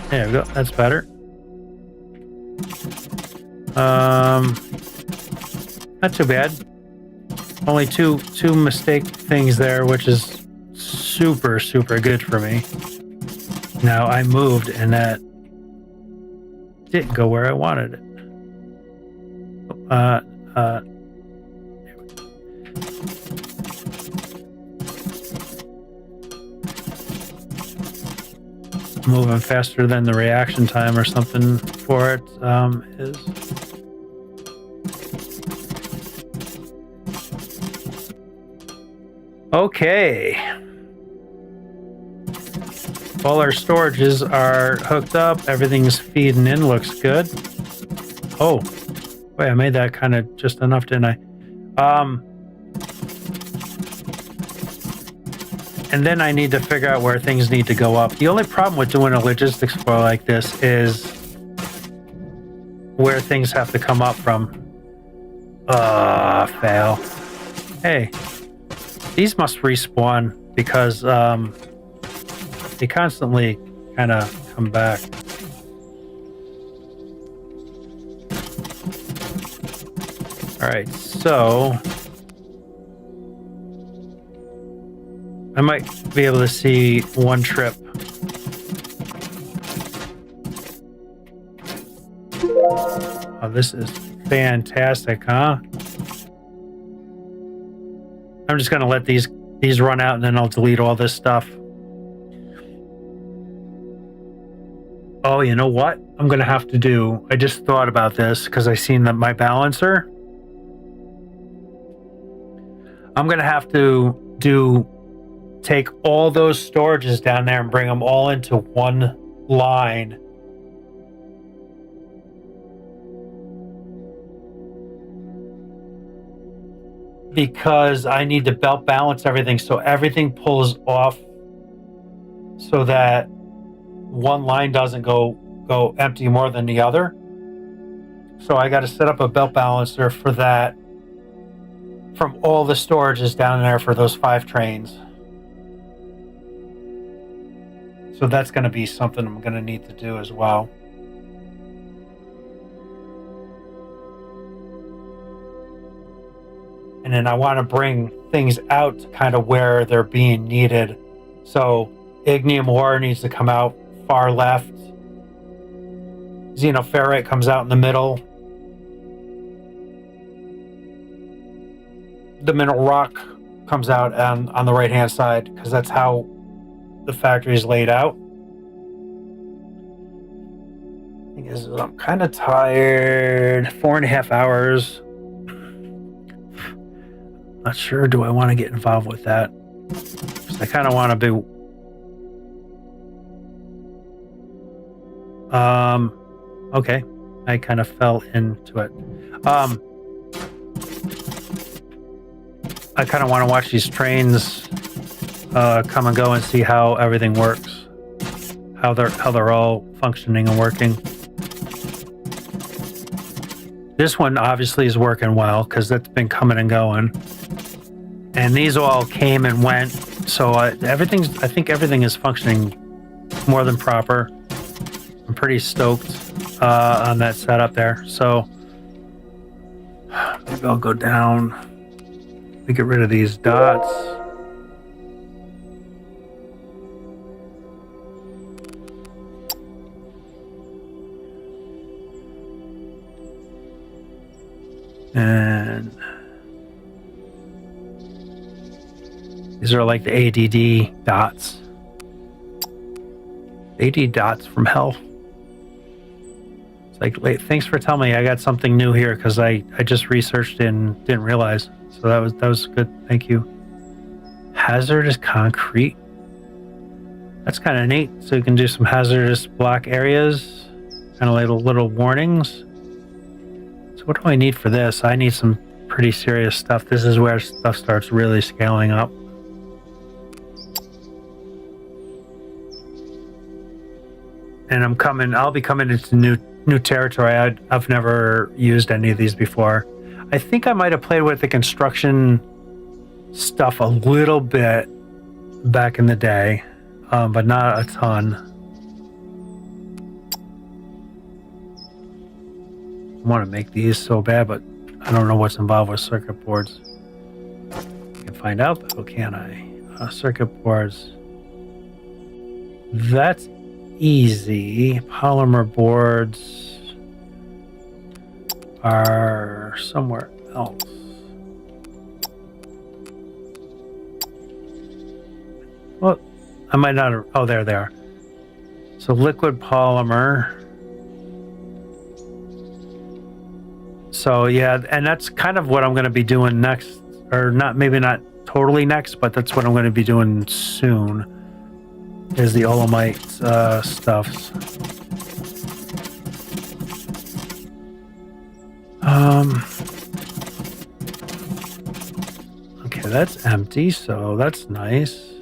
There we go. That's better. Not too bad. Only two mistake things there, which is super good for me. Now I moved and that didn't go where I wanted it. Moving faster than the reaction time or something for it is. Okay. All our storages are hooked up. Everything's feeding in. Looks good. Oh, wait, I made that kind of just enough, didn't I? And then I need to figure out where things need to go up. The only problem with doing a logistics flow like this is where things have to come up from. Fail. Hey, these must respawn because they constantly kind of come back. All right, so I might be able to see one trip. Oh, this is fantastic, huh? I'm just gonna let these run out and then I'll delete all this stuff. Oh, you know what? I'm gonna have to do. I just thought about this because I seen that my balancer. I'm gonna have to take all those storages down there and bring them all into one line. Because I need to belt balance everything so everything pulls off so that one line doesn't go empty more than the other. So I got to set up a belt balancer for that from all the storages down there for those 5 trains. So that's going to be something I'm going to need to do as well. And then I want to bring things out to kind of where they're being needed. So ignium ore needs to come out far left. Xenoferrite comes out in the middle. The mineral rock comes out on the right-hand side because that's how the factory is laid out. Thing is, I'm kind of tired. 4.5 hours. Not sure. Do I want to get involved with that? I kind of want to be. Okay. I kind of fell into it. I kind of want to watch these trains come and go and see how everything works, how they're all functioning and working. This one obviously is working well because that's been coming and going, and these all came and went. So I think everything is functioning more than proper. I'm pretty stoked on that setup there. So maybe I'll go down. We get rid of these dots. And these are like the ADD dots. AD dots from hell. It's like, wait, thanks for telling me I got something new here because I just researched it and didn't realize. So that was good. Thank you. Hazardous concrete. That's kind of neat. So you can do some hazardous block areas, kind of like little warnings. So what do I need for this? I need some pretty serious stuff. This is where stuff starts really scaling up. And I'll be coming into new territory. I've never used any of these before. I think I might have played with the construction stuff a little bit back in the day, but not a ton. I want to make these so bad, but I don't know what's involved with circuit boards. I can find out though, can I? Circuit boards. That's easy. Polymer boards are somewhere else. Well, I might not have. Oh, there they are. So liquid polymer. So yeah, and that's kind of what I'm going to be doing next, or maybe not totally next, but that's what I'm going to be doing soon. Is the olemite stuffs. Okay, that's empty, so that's nice.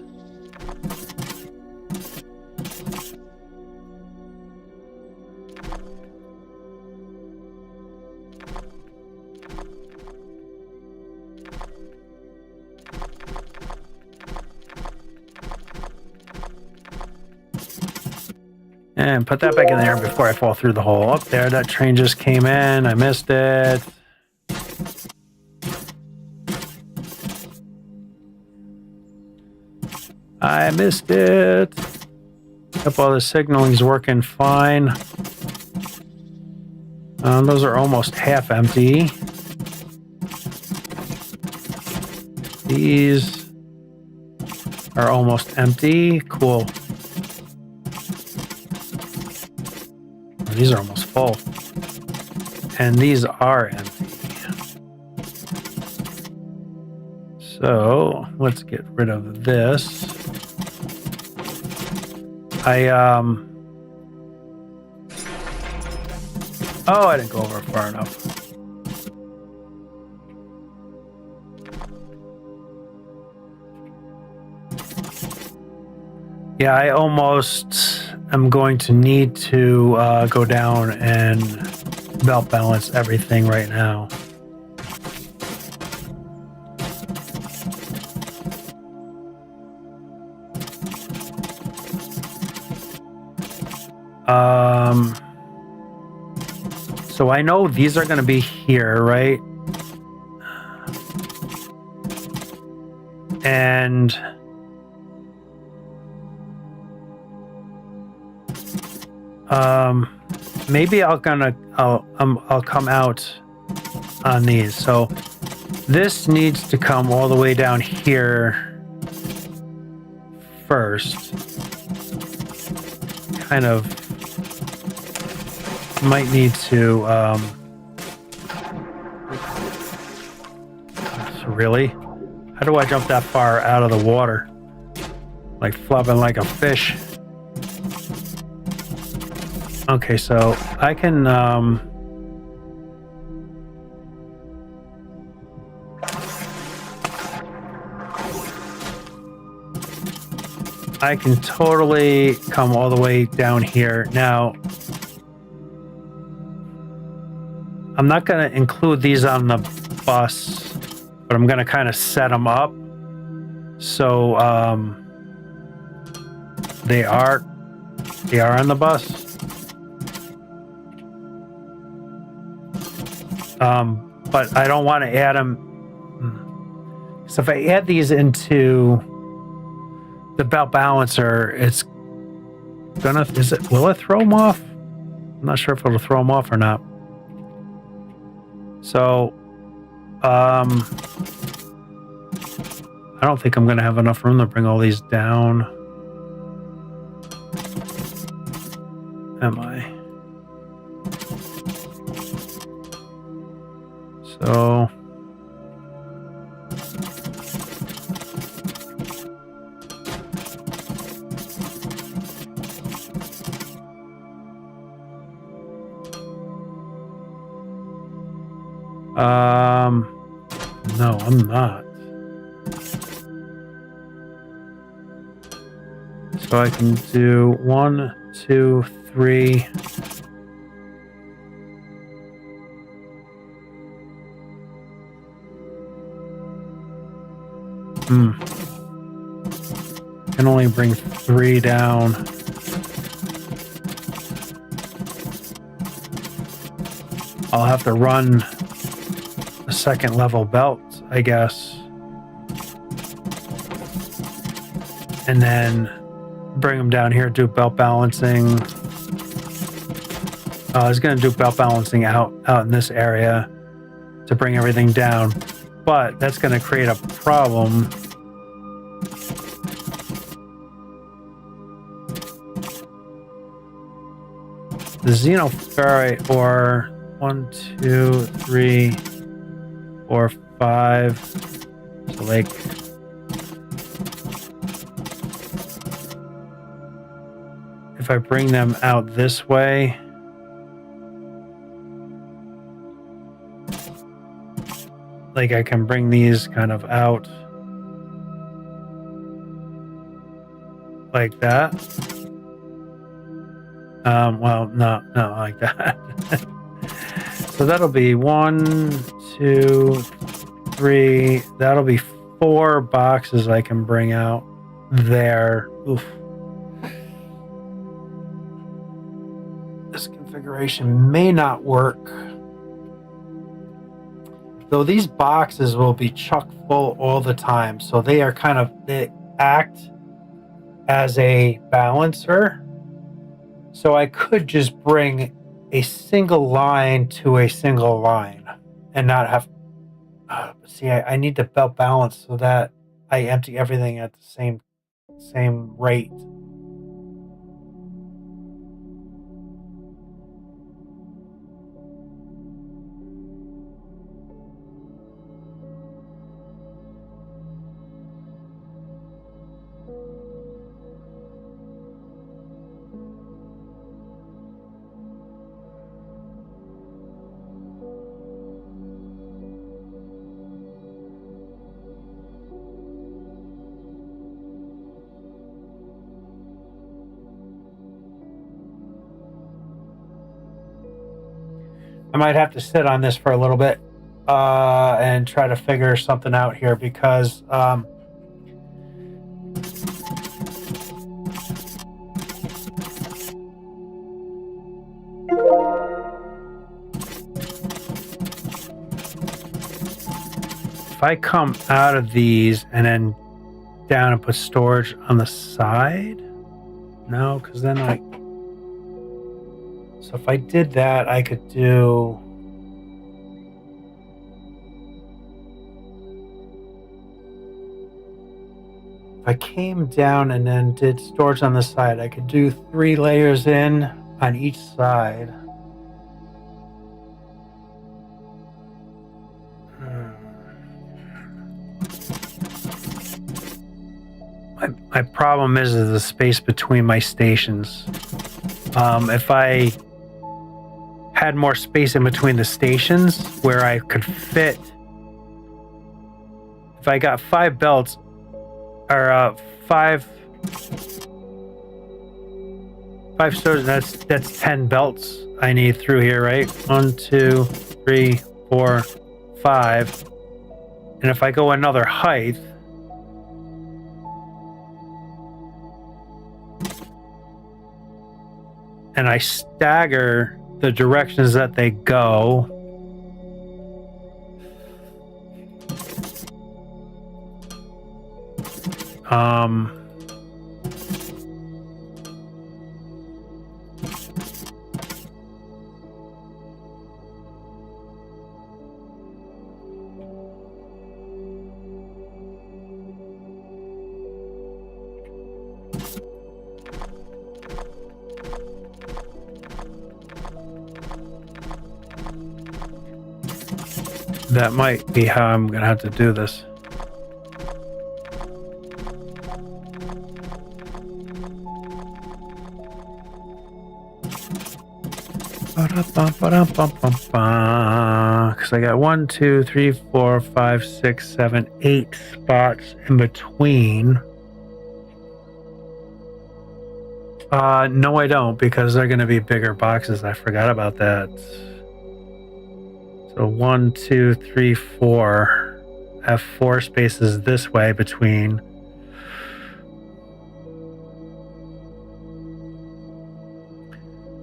And put that back in there before I fall through the hole. Up there, that train just came in. I missed it. I missed it. Yep, all the signaling's working fine. Those are almost half empty. These are almost empty. Cool. These are almost full. And these are empty. So let's get rid of this. Oh, I didn't go over far enough. Yeah, I almost am going to need to go down and belt balance everything right now. So I know these are going to be here, right? And maybe I'll come out on these. So this needs to come all the way down here first. Kind of might need to really? How do I jump that far out of the water? Like flopping like a fish. Okay, so I can totally come all the way down here. Now, I'm not going to include these on the bus, but I'm going to kind of set them up. So they are on the bus. But I don't want to add them. So if I add these into the belt balancer, it's gonna, will it throw them off? I'm not sure if it'll throw them off or not. So, I don't think I'm gonna have enough room to bring all these down. Am I? So, no, I'm not. So I can do 1, 2, 3. Can only bring 3 down. I'll have to run a second level belt, I guess. And then bring them down here, do belt balancing. I was going to do belt balancing out in this area to bring everything down. But that's going to create a problem. The xenoferrite ore, 1, 2, 3, 4, 5. So like, if I bring them out this way, like I can bring these kind of out like that. Well, not like that. So that'll be 1, 2, 3. That'll be 4 boxes I can bring out there. Oof. configuration may not work. Though these boxes will be chock full all the time, so they act as a balancer. So I could just bring a single line to a single line and not have. See, I need to belt balance so that I empty everything at the same rate. I might have to sit on this for a little bit and try to figure something out here because if I come out of these and then down and put storage on the side, no, because then so if I did that, I could do. If I came down and then did storage on the side, I could do 3 layers in on each side. My problem is the space between my stations. If I had more space in between the stations where I could fit, if I got 5 belts or 5 stories, that's 10 belts I need through here, right? 1, 2, 3, 4, 5. And if I go another height, and I stagger the directions that they go, that might be how I'm gonna have to do this. Because I got 1, 2, 3, 4, 5, 6, 7, 8 spots in between. No, I don't, because they're going to be bigger boxes. I forgot about that. So 1, 2, 3, 4. I have 4 spaces this way between.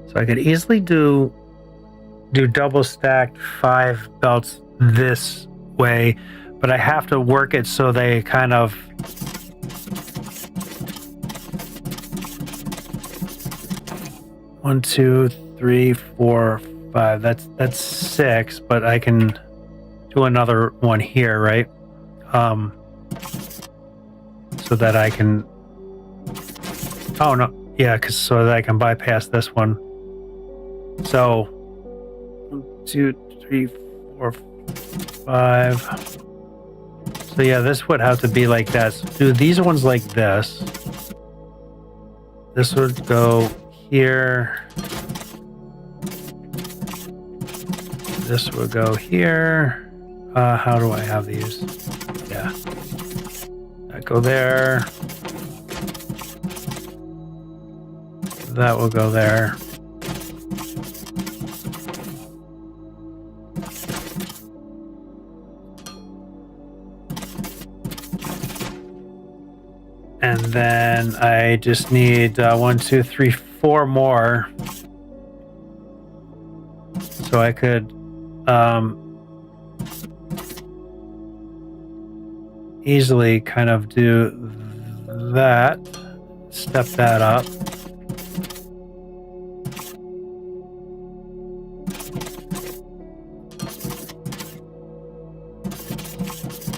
So I could easily do double stacked 5 belts this way, but I have to work it so they kind of one, 2, 3, 4, 5. That's 6, but I can do another one here, right? So that I can. Oh no, yeah, because so that I can bypass this one. So 1, 2, 3, 4, 5. So yeah, this would have to be like that. So do these ones like this. This would go here. This would go here. How do I have these? Yeah. That go there. That will go there. And then I just need 1, 2, 3, 4 more. So I could easily kind of do that, step that up.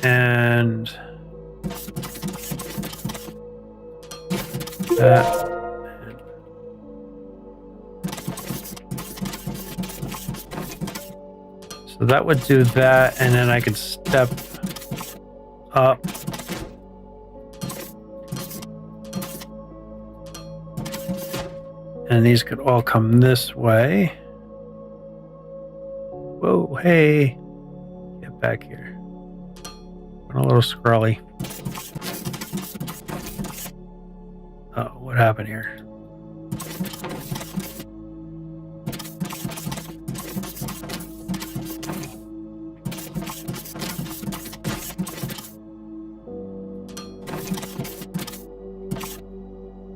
And that. So that would do that, and then I could step up. And these could all come this way. Whoa, hey. Get back here. I'm a little scrolly. Oh, what happened here?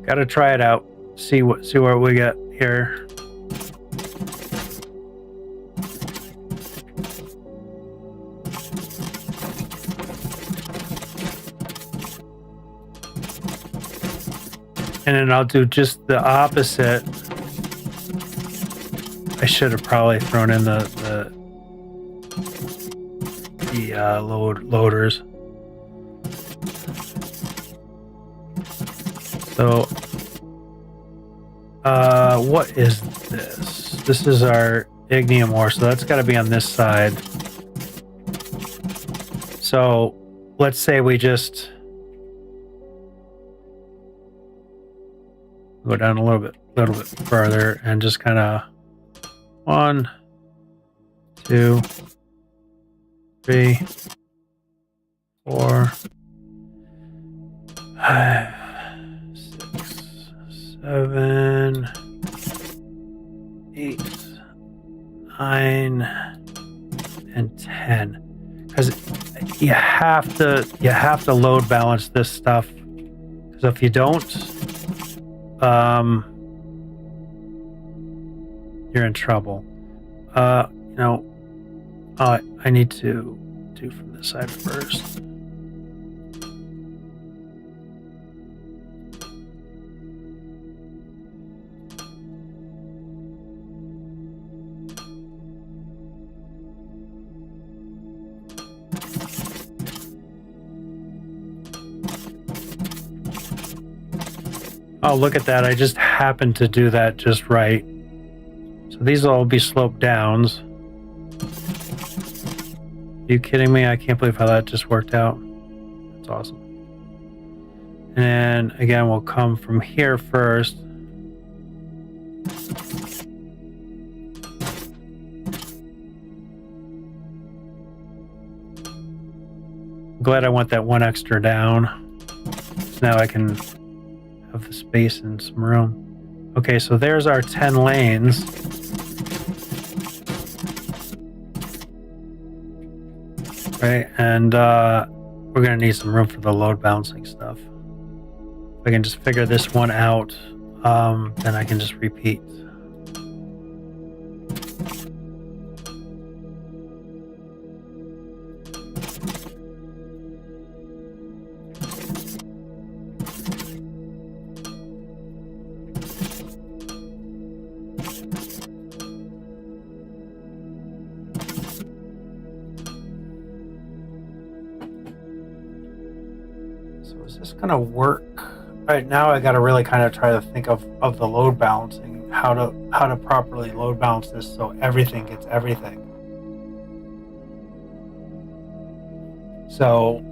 Gotta try it out. See what we get here. And then I'll do just the opposite. I should have probably thrown in the loaders. So, what is this? This is our ignium ore, so that's got to be on this side. So, let's say we just go down a little bit further and just kind of 1, 2, 3, 4, 5, 6, 7, 8, 9, and 10. Because you have to load balance this stuff. Because if you don't, you're in trouble. I need to do from this side first. Oh, look at that. I just happened to do that just right. So these will all be sloped downs. Are you kidding me? I can't believe how that just worked out. That's awesome. And again, we'll come from here first. I'm glad I want that one extra down. So now I can have the space and some room. Okay, so there's our 10 lanes. Right, and we're gonna need some room for the load balancing stuff. If I can just figure this one out, then I can just repeat. Is this gonna work? Right now I gotta really kind of try to think of the load balancing, how to properly load balance this so everything gets everything. So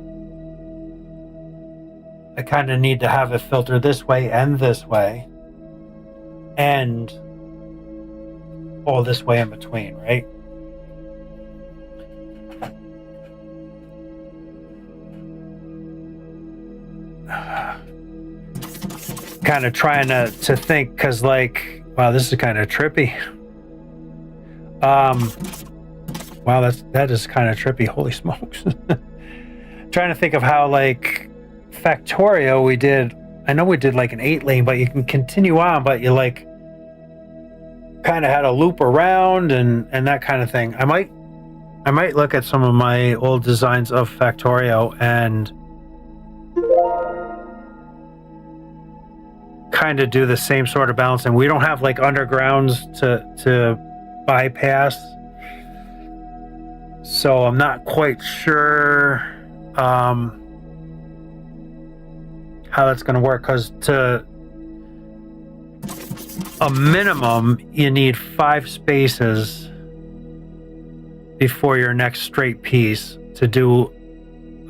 I kind of need to have it filter this way and all this way in between, right? Kind of trying to think, because like, wow, this is kind of trippy. Wow, that is kind of trippy. Holy smokes. Trying to think of how, like, Factorio we did, I know we did like an 8 lane, but you can continue on, but you like kind of had to loop around and that kind of thing. I might look at some of my old designs of Factorio and kind of do the same sort of balancing. We don't have like undergrounds to bypass, so I'm not quite sure how that's going to work, because to a minimum you need 5 spaces before your next straight piece to do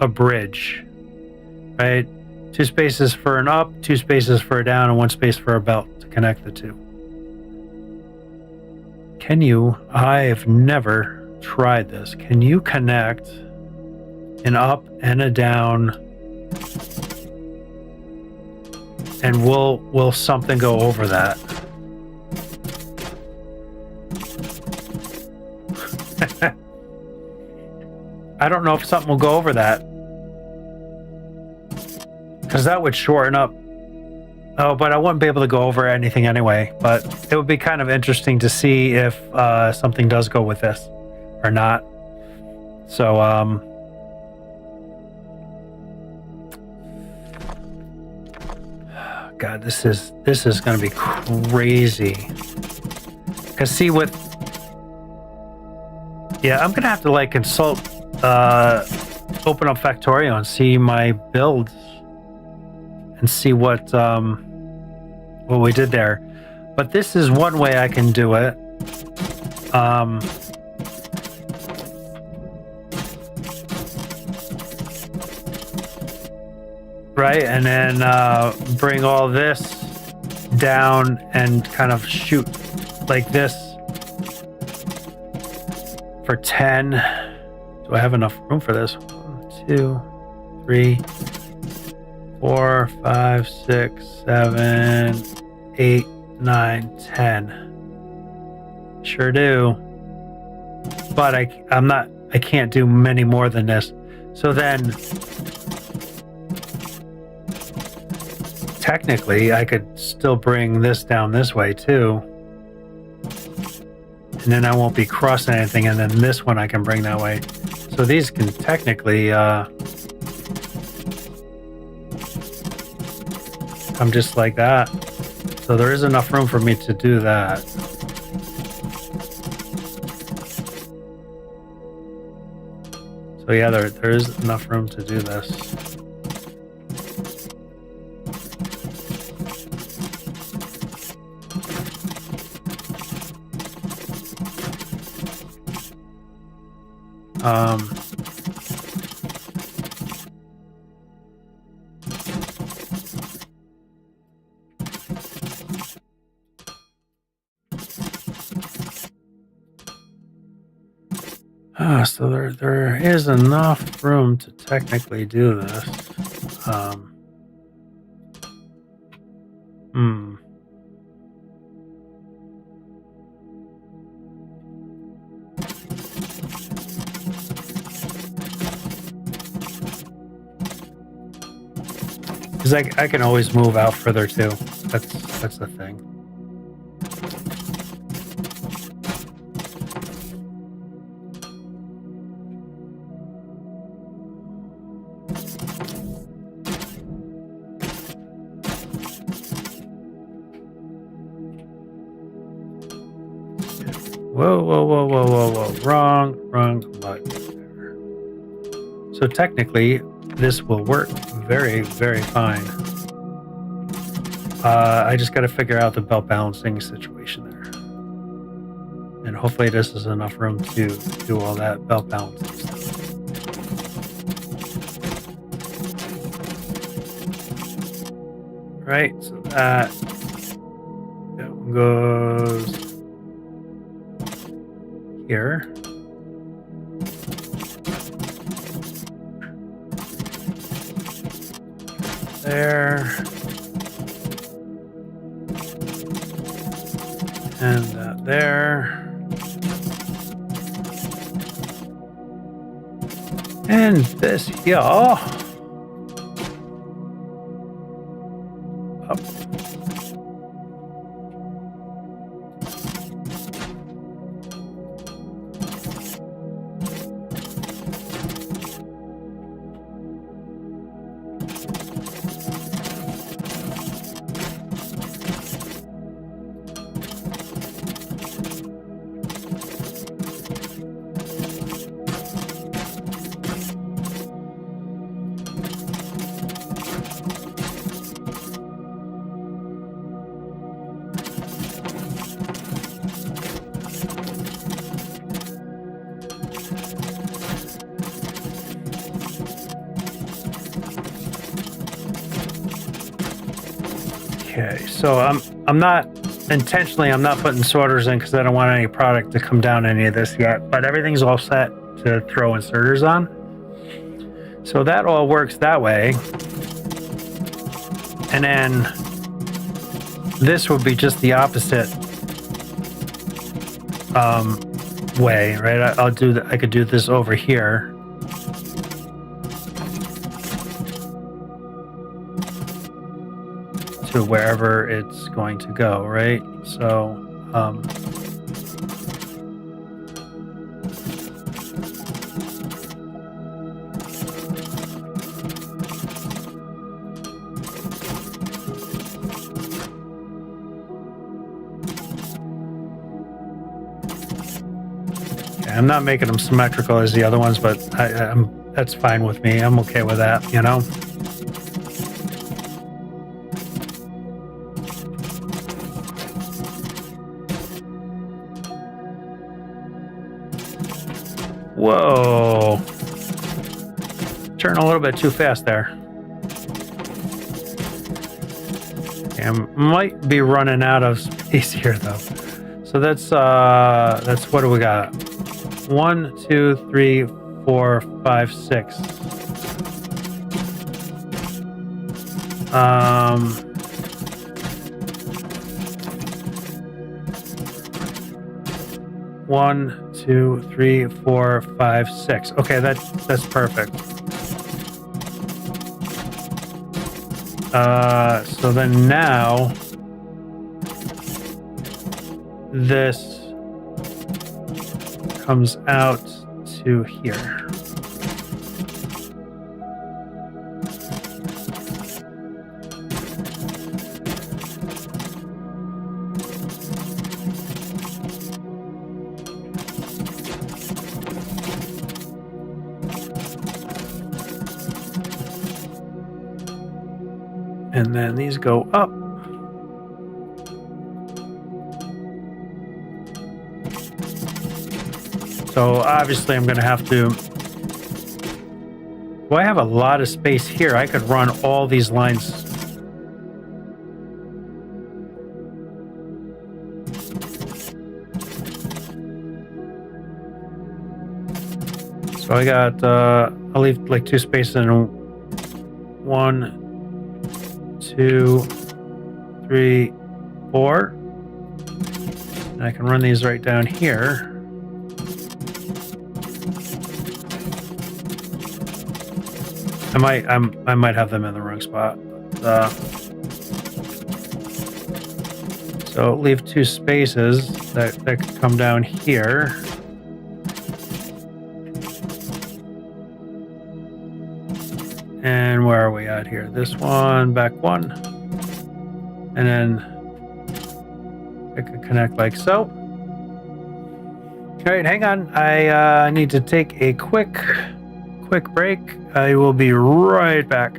a bridge, right? 2 spaces for an up, 2 spaces for a down, and 1 space for a belt to connect the two. Can you, I've never tried this, can you connect an up and a down, and will something go over that? I don't know if something will go over that, because that would shorten up. Oh, but I wouldn't be able to go over anything anyway. But it would be kind of interesting to see if something does go with this or not. So, God, this is going to be crazy. Because see, with I'm going to have to like consult, open up Factorio and see my builds and see what we did there. But this is one way I can do it. Right, and then bring all this down and kind of shoot like this for 10. Do I have enough room for this? 1, 2, 3, 4, 5, 6, 7, 8, 9, 10. Sure do. But I can't do many more than this. So then technically I could still bring this down this way too. And then I won't be crossing anything, and then this one I can bring that way. So these can technically come just like that. So there is enough room for me to do that. So yeah, there is enough room to do this. So there is enough room to technically do this. Because I can always move out further too. That's the thing. Whoa. Wrong button there. So technically, this will work very, very fine. I just got to figure out the belt balancing situation there. And hopefully this is enough room to do all that belt balancing stuff. Right, so that goes here. There. And that there. And this here. Up. Okay, so I'm not intentionally, I'm not putting sorters in because I don't want any product to come down any of this yet, but everything's all set to throw inserters on. So that all works that way. And then this would be just the opposite way, right? I could do this over here. To wherever it's going to go, right? So, I'm not making them symmetrical as the other ones, but that's fine with me. I'm okay with that, you know? Whoa. Turn a little bit too fast there. I might be running out of space here, though. So that's what do we got? 1, 2, 3, 4, 5, 6. One, 2, 3, 4, 5, 6. Okay, that's perfect. So then now this comes out to here. And then these go up. So obviously I'm going to have to... Well, I have a lot of space here. I could run all these lines. So I got, I'll leave like 2 spaces in 1, 2, 3, 4. And I can run these right down here. I might have them in the wrong spot. So leave 2 spaces that could come down here. And where are we at here? This one, back 1. And then it could connect like so. All right, hang on. I need to take a quick break. I will be right back.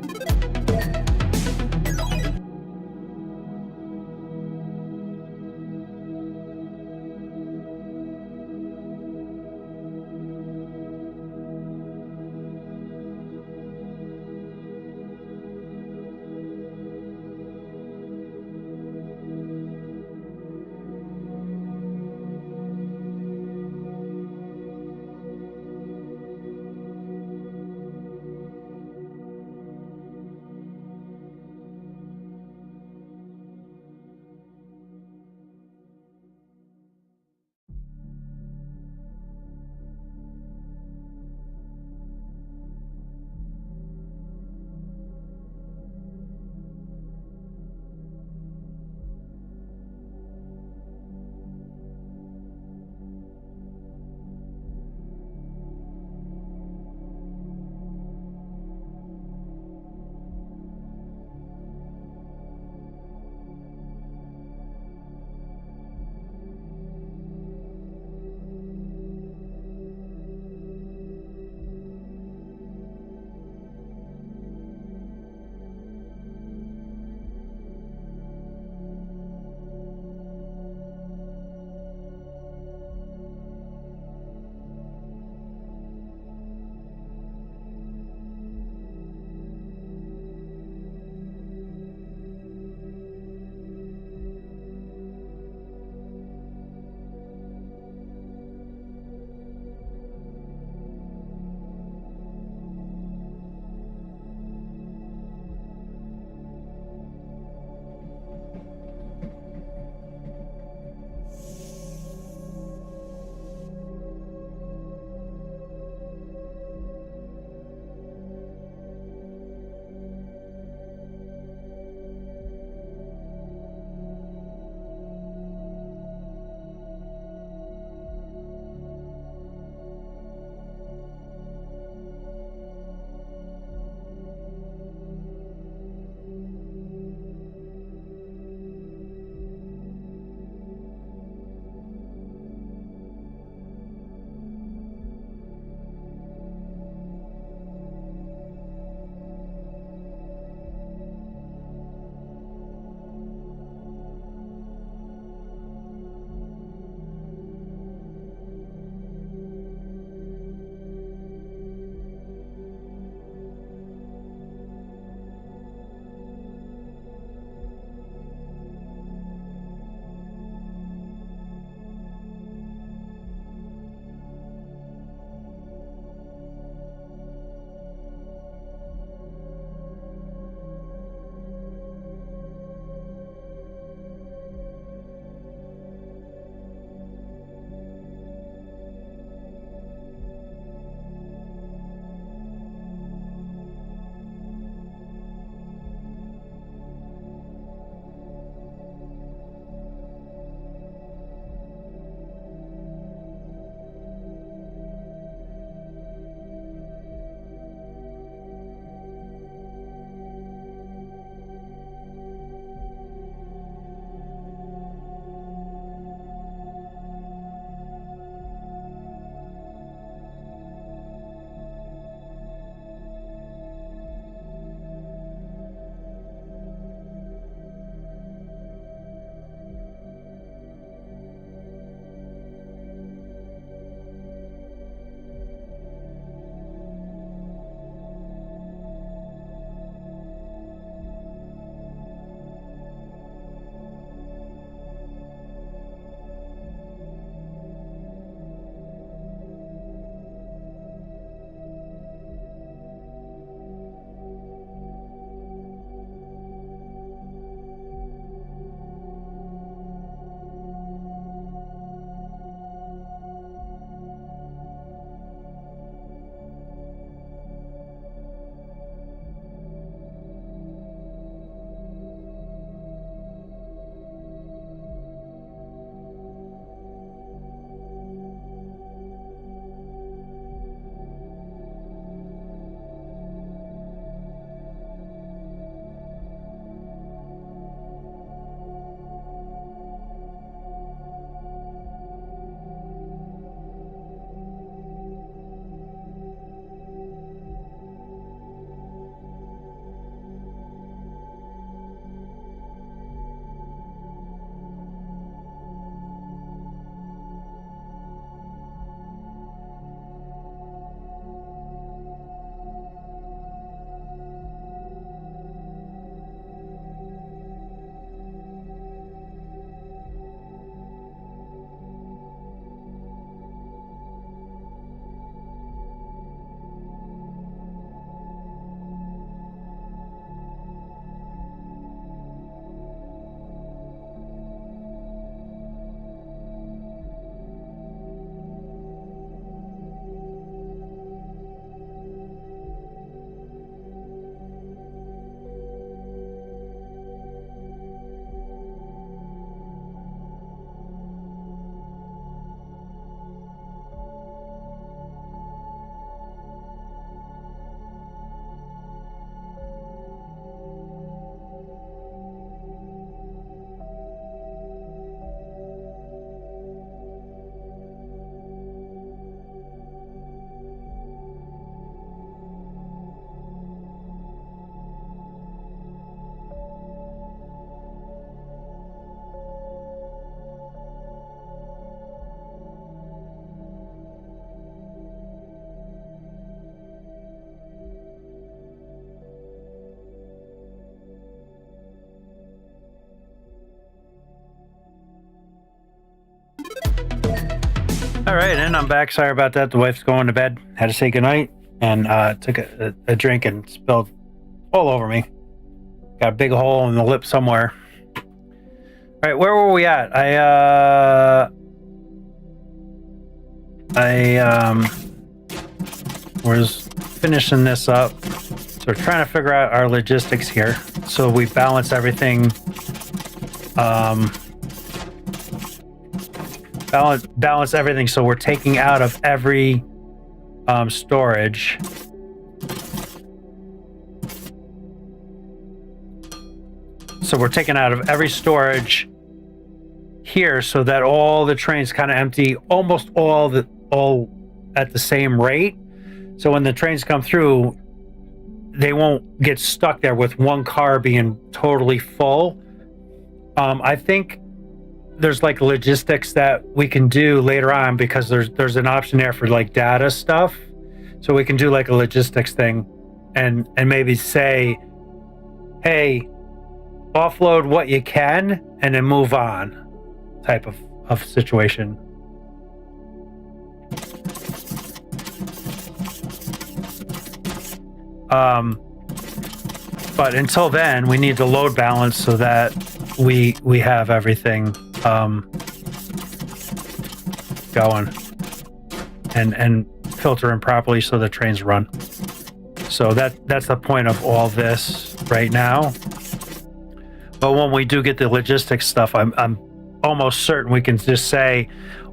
All right, and I'm back. Sorry about that. The wife's going to bed. Had to say goodnight, and took a drink and spilled all over me. Got a big hole in the lip somewhere. All right, where were we at? I was finishing this up. So we're trying to figure out our logistics here. So we balance everything. Balance everything. So we're taking out of every storage. So we're taking out of every storage here, so that all the trains kind of empty, almost all at the same rate. So when the trains come through, they won't get stuck there with one car being totally full. I think there's like logistics that we can do later on, because there's an option there for like data stuff. So we can do like a logistics thing and maybe say, hey, offload what you can and then move on, type of situation. But until then, we need to load balance so that we have everything going and filtering properly so the trains run. So that's the point of all this right now. But when we do get the logistics stuff, I'm almost certain we can just say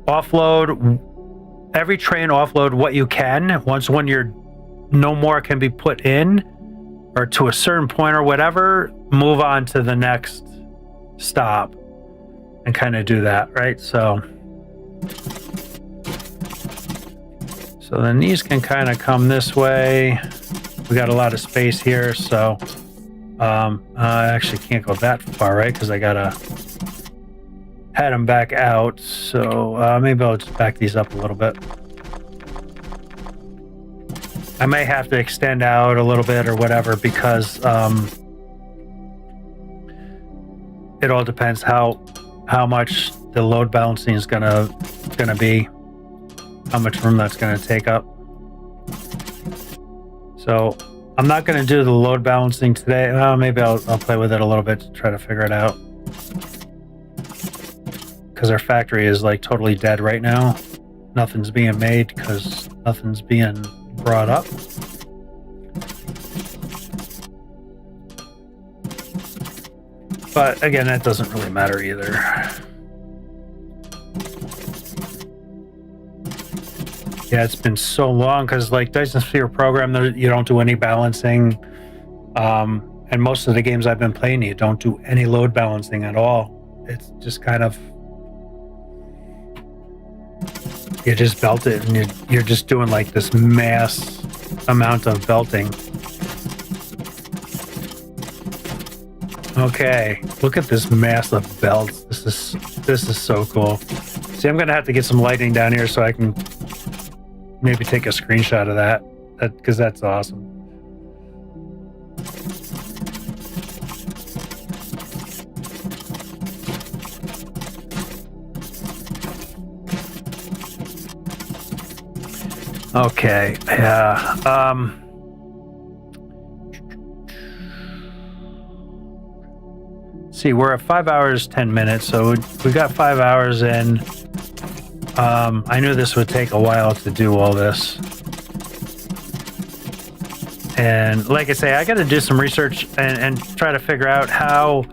offload every train, offload what you can. When you're no more can be put in, or to a certain point or whatever, move on to the next stop and kind of do that, right? So then these can kind of come this way. We got a lot of space here, so I actually can't go that far, right? Because I gotta head them back out. So maybe I'll just back these up a little bit. I may have to extend out a little bit or whatever, because it all depends how much the load balancing is gonna be, how much room that's gonna take up. So I'm not gonna do the load balancing today. Maybe I'll play with it a little bit to try to figure it out, because our factory is like totally dead right now. Nothing's being made because nothing's being brought up. But again, that doesn't really matter either. Yeah, it's been so long, because like Dyson Sphere program, you don't do any balancing. And most of the games I've been playing, you don't do any load balancing at all. It's just kind of, you just belt it, and you're just doing like this mass amount of belting. Okay, look at this massive belt. This is so cool. See, I'm gonna have to get some lighting down here so I can maybe take a screenshot of that, because that's awesome. Okay, yeah. See, we're at 5 hours 10 minutes, so we got 5 hours in. I knew this would take a while to do all this, and like I say, I got to do some research and try to figure out how.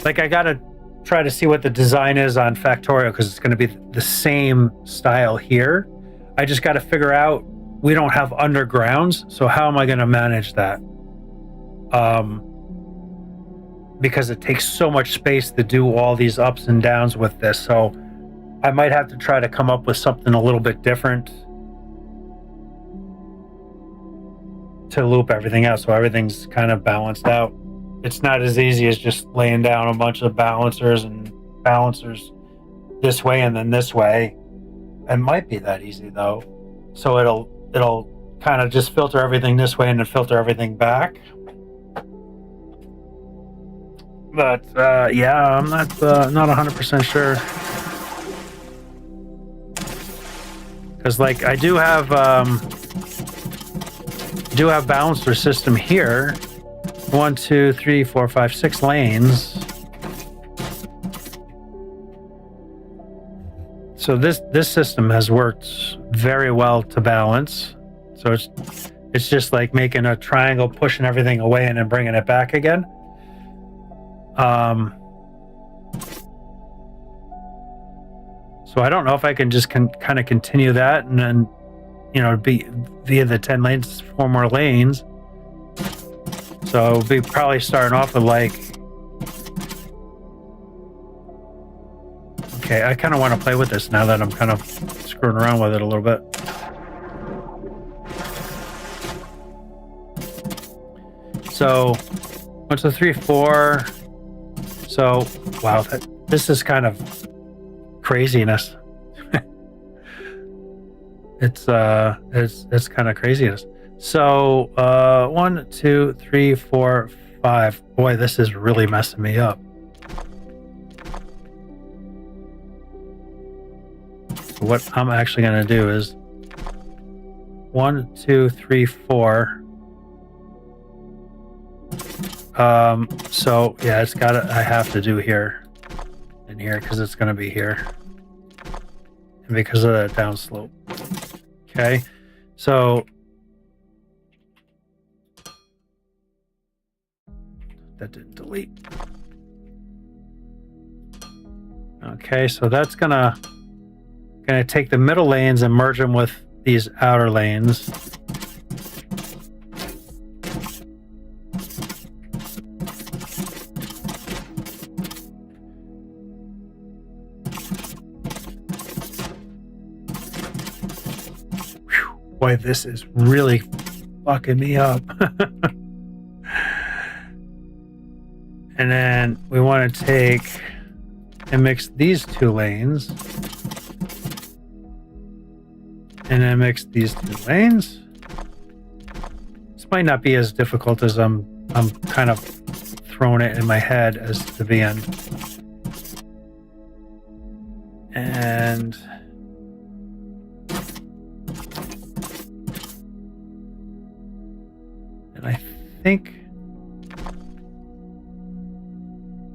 Like, I got to try to see what the design is on Factorio, because it's going to be the same style here. I just got to figure out, we don't have undergrounds, so how am I going to manage that? Because it takes so much space to do all these ups and downs with this, so I might have to try to come up with something a little bit different to loop everything out, so everything's kind of balanced out. It's not as easy as just laying down a bunch of balancers this way and then this way. It might be that easy though. So it'll kind of just filter everything this way and then filter everything back. But yeah, I'm not 100% sure. Because like I do have balancer system here. 1, 2, 3, 4, 5, 6 lanes. So this system has worked very well to balance. So it's just like making a triangle, pushing everything away and then bringing it back again. So I don't know if I can just kind of continue that and then, you know, be via the 10 lanes, 4 more lanes. So we'll be probably starting off with like, okay, I kind of want to play with this now that I'm kind of screwing around with it a little bit. So 1, 2, 3, 4. So wow, this is kind of craziness. It's kind of craziness. So 1, 2, 3, 4, 5. Boy, this is really messing me up. So what I'm actually going to do is 1, 2, 3, 4. So yeah, I have to do here and here because it's going to be here. And because of that downslope. Okay. So that didn't delete. Okay, so that's gonna take the middle lanes and merge them with these outer lanes. Whew, boy, this is really fucking me up. And then we want to take and mix these 2 lanes. And then mix these 2 lanes. This might not be as difficult as I'm kind of throwing it in my head as to the end. And I think,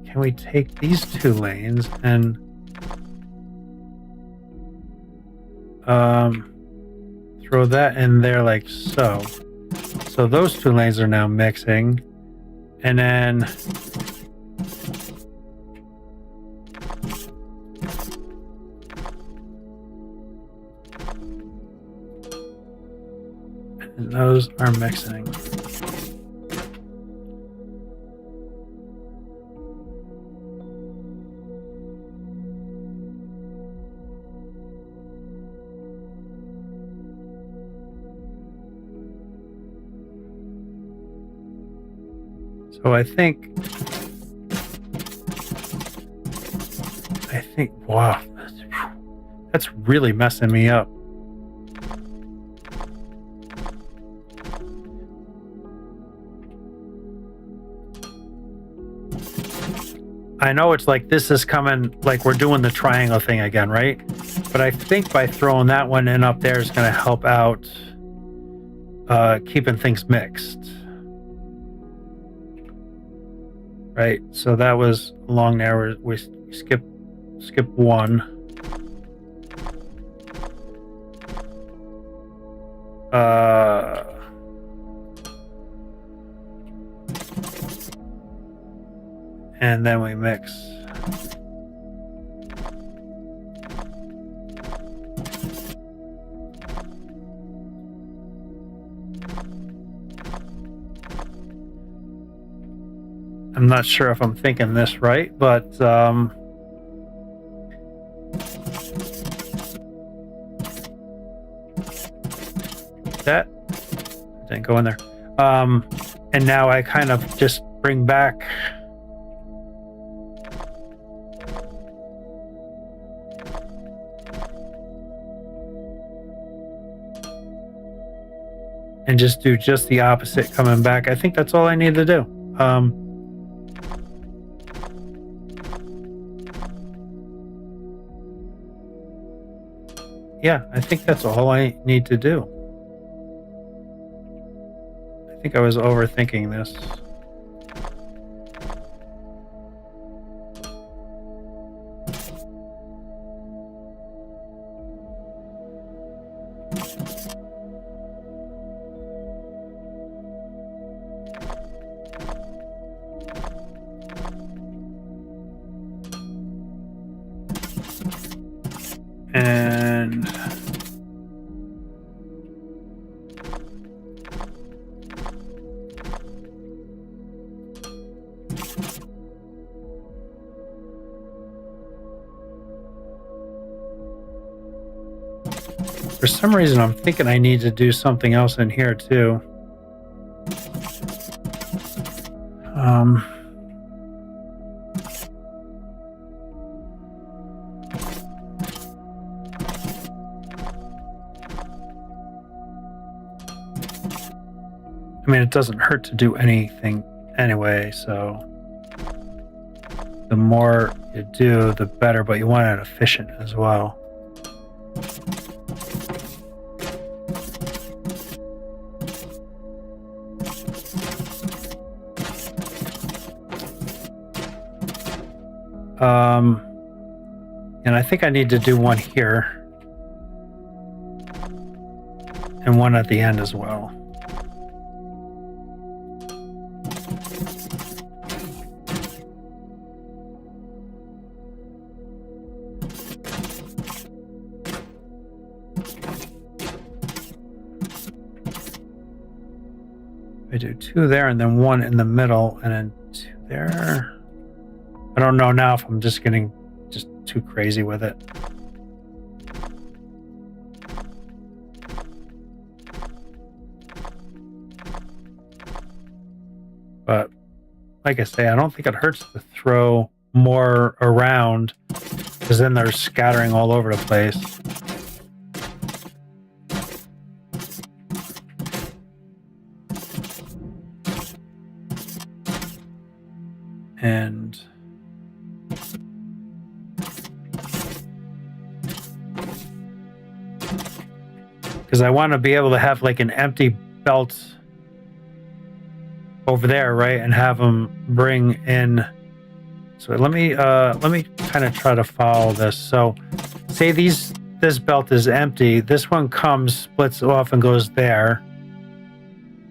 can we take these 2 lanes and throw that in there like so. So those 2 lanes are now mixing. And then those are mixing. So I think, wow, that's really messing me up. I know it's like this is coming, like we're doing the triangle thing again, right? But I think by throwing that one in up there is going to help out keeping things mixed. Right, so that was along there. We skip 1. And then we mix. I'm not sure if I'm thinking this right, but that didn't go in there. And now I kind of just bring back and just do just the opposite coming back. I think that's all I need to do. yeah, I think that's all I need to do. I think I was overthinking this. And for some reason, I'm thinking I need to do something else in here too. I mean, it doesn't hurt to do anything anyway, so the more you do, the better, but you want it efficient as well. And I think I need to do one here and one at the end as well. I do two there and then one in the middle and then two there. I don't know now if I'm just getting just too crazy with it. But like I say, I don't think it hurts to throw more around because then they're scattering all over the place. And because I want to be able to have like an empty belt over there, right, and have them bring in. So let me kind of try to follow this. So say this belt is empty, this one comes, splits off and goes there,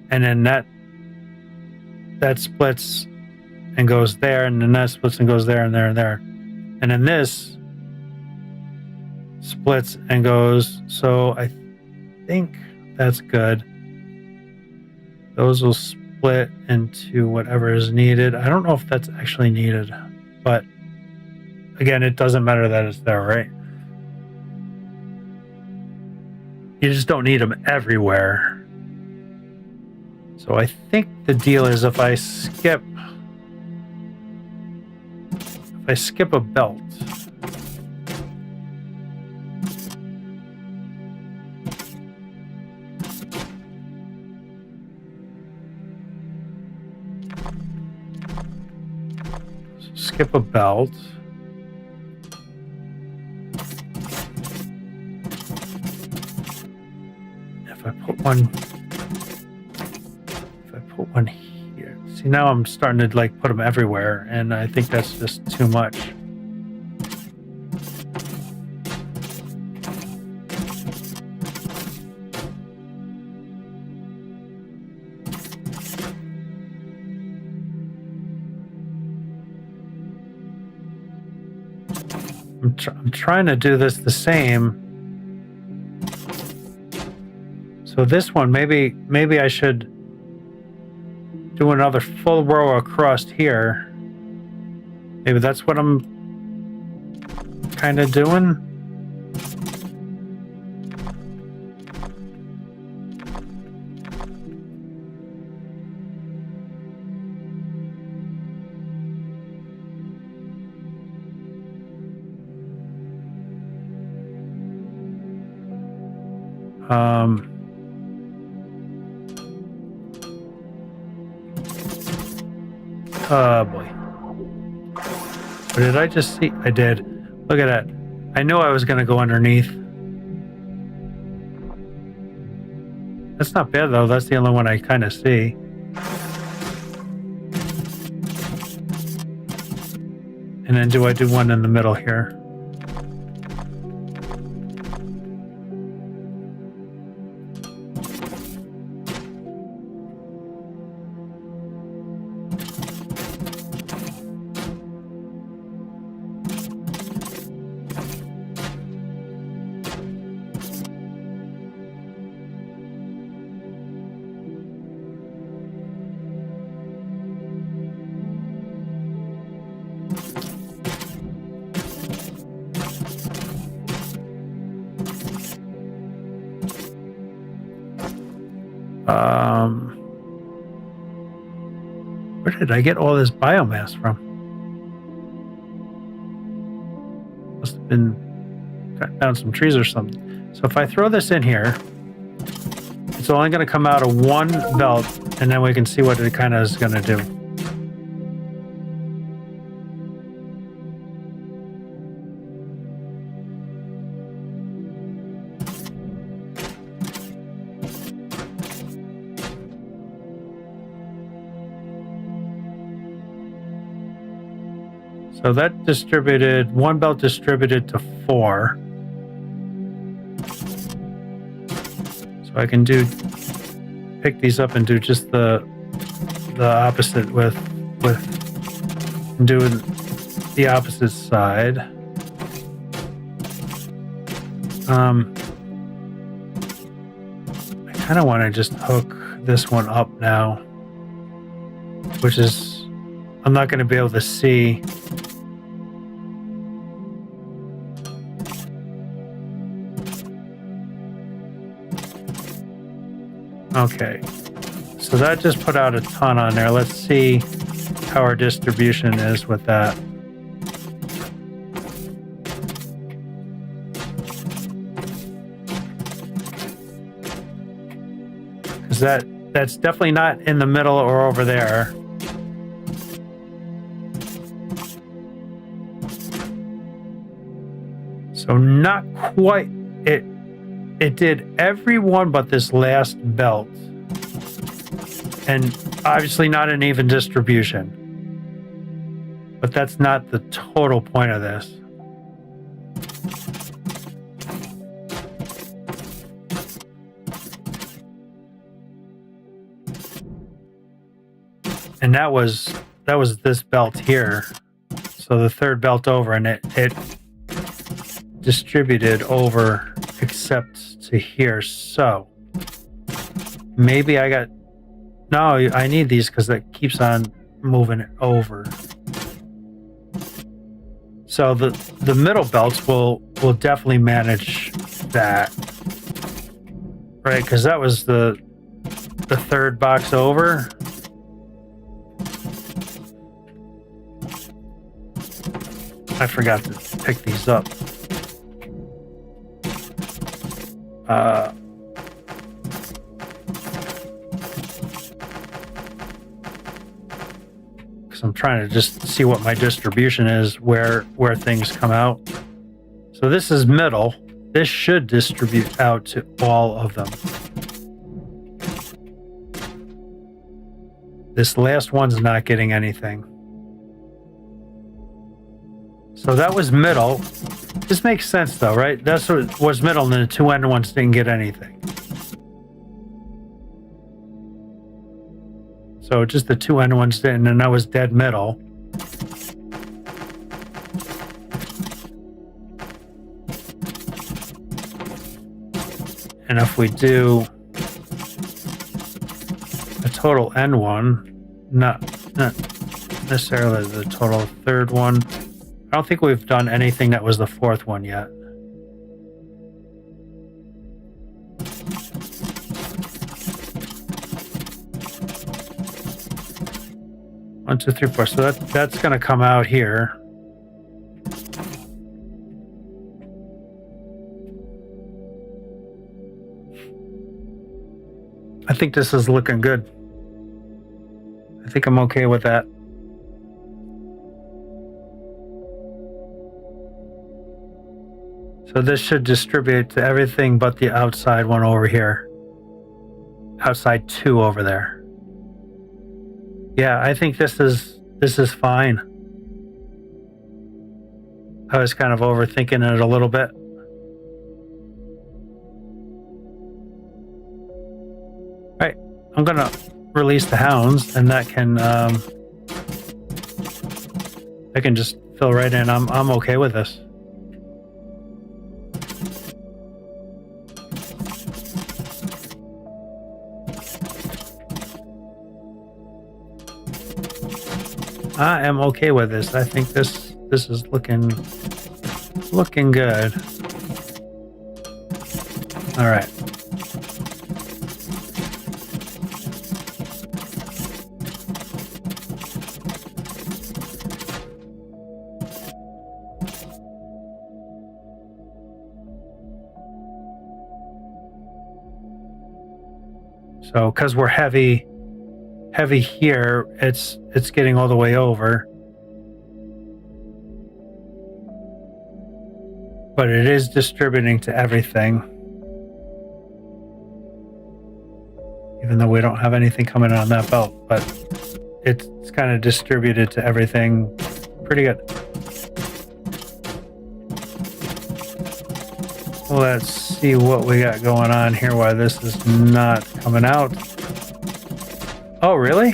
and then that splits and goes there, and then that splits and goes there and there and there, and then this splits and goes. So I think that's good. Those will split into whatever is needed. I don't know if that's actually needed, but again, it doesn't matter that it's there, right? You just don't need them everywhere. So I think the deal is if I skip a belt, skip a belt, if I put one here, see, now I'm starting to like put them everywhere, and I think that's just too much. I'm trying to do this the same. So this one, maybe I should do another full row across here. Maybe that's what I'm kind of doing. Oh boy. What did I just see? I did. Look at that. I knew I was going to go underneath. That's not bad though. That's the only one I kind of see. And then do I do one in the middle here? Where did I get all this biomass from? Must have been cutting down some trees or something. So if I throw this in here, it's only going to come out of one belt, and then we can see what it kind of is going to do. So that distributed, one belt distributed to 4. So I can pick these up and do just the opposite with do the opposite side. I kind of want to just hook this one up now, which is, I'm not going to be able to see. Okay, so that just put out a ton on there. Let's see how our distribution is with that. Because that's definitely not in the middle or over there. So not quite it. It did every one but this last belt. And obviously not an even distribution. But that's not the total point of this. And that was this belt here. So the third belt over, and it distributed over except to here. So maybe I need these because that keeps on moving it over. So the middle belts will definitely manage that, right? Because that was the third box over. I forgot to pick these up. Because I'm trying to just see what my distribution is, where things come out. So this is middle. This should distribute out to all of them. This last one's not getting anything. So that was middle. This makes sense though, right? That's what was middle, and the two end ones didn't get anything. So just the two end ones didn't, and that was dead middle. And if we do a total end one, not necessarily the total third one. I don't think we've done anything that was the fourth one yet. One, two, three, four. So that's going to come out here. I think this is looking good. I think I'm okay with that. So this should distribute to everything but the outside one over here. outside 2 over there. Yeah, I think this is fine. I was kind of overthinking it a little bit. All right, I'm gonna release the hounds, and that can I can just fill right in. I'm okay with this. I am okay with this. I think this is looking good. All right. So, because we're heavy here, it's getting all the way over. But it is distributing to everything. Even though we don't have anything coming on that belt, but it's kind of distributed to everything pretty good. Let's see what we got going on here, why this is not coming out. Oh, really?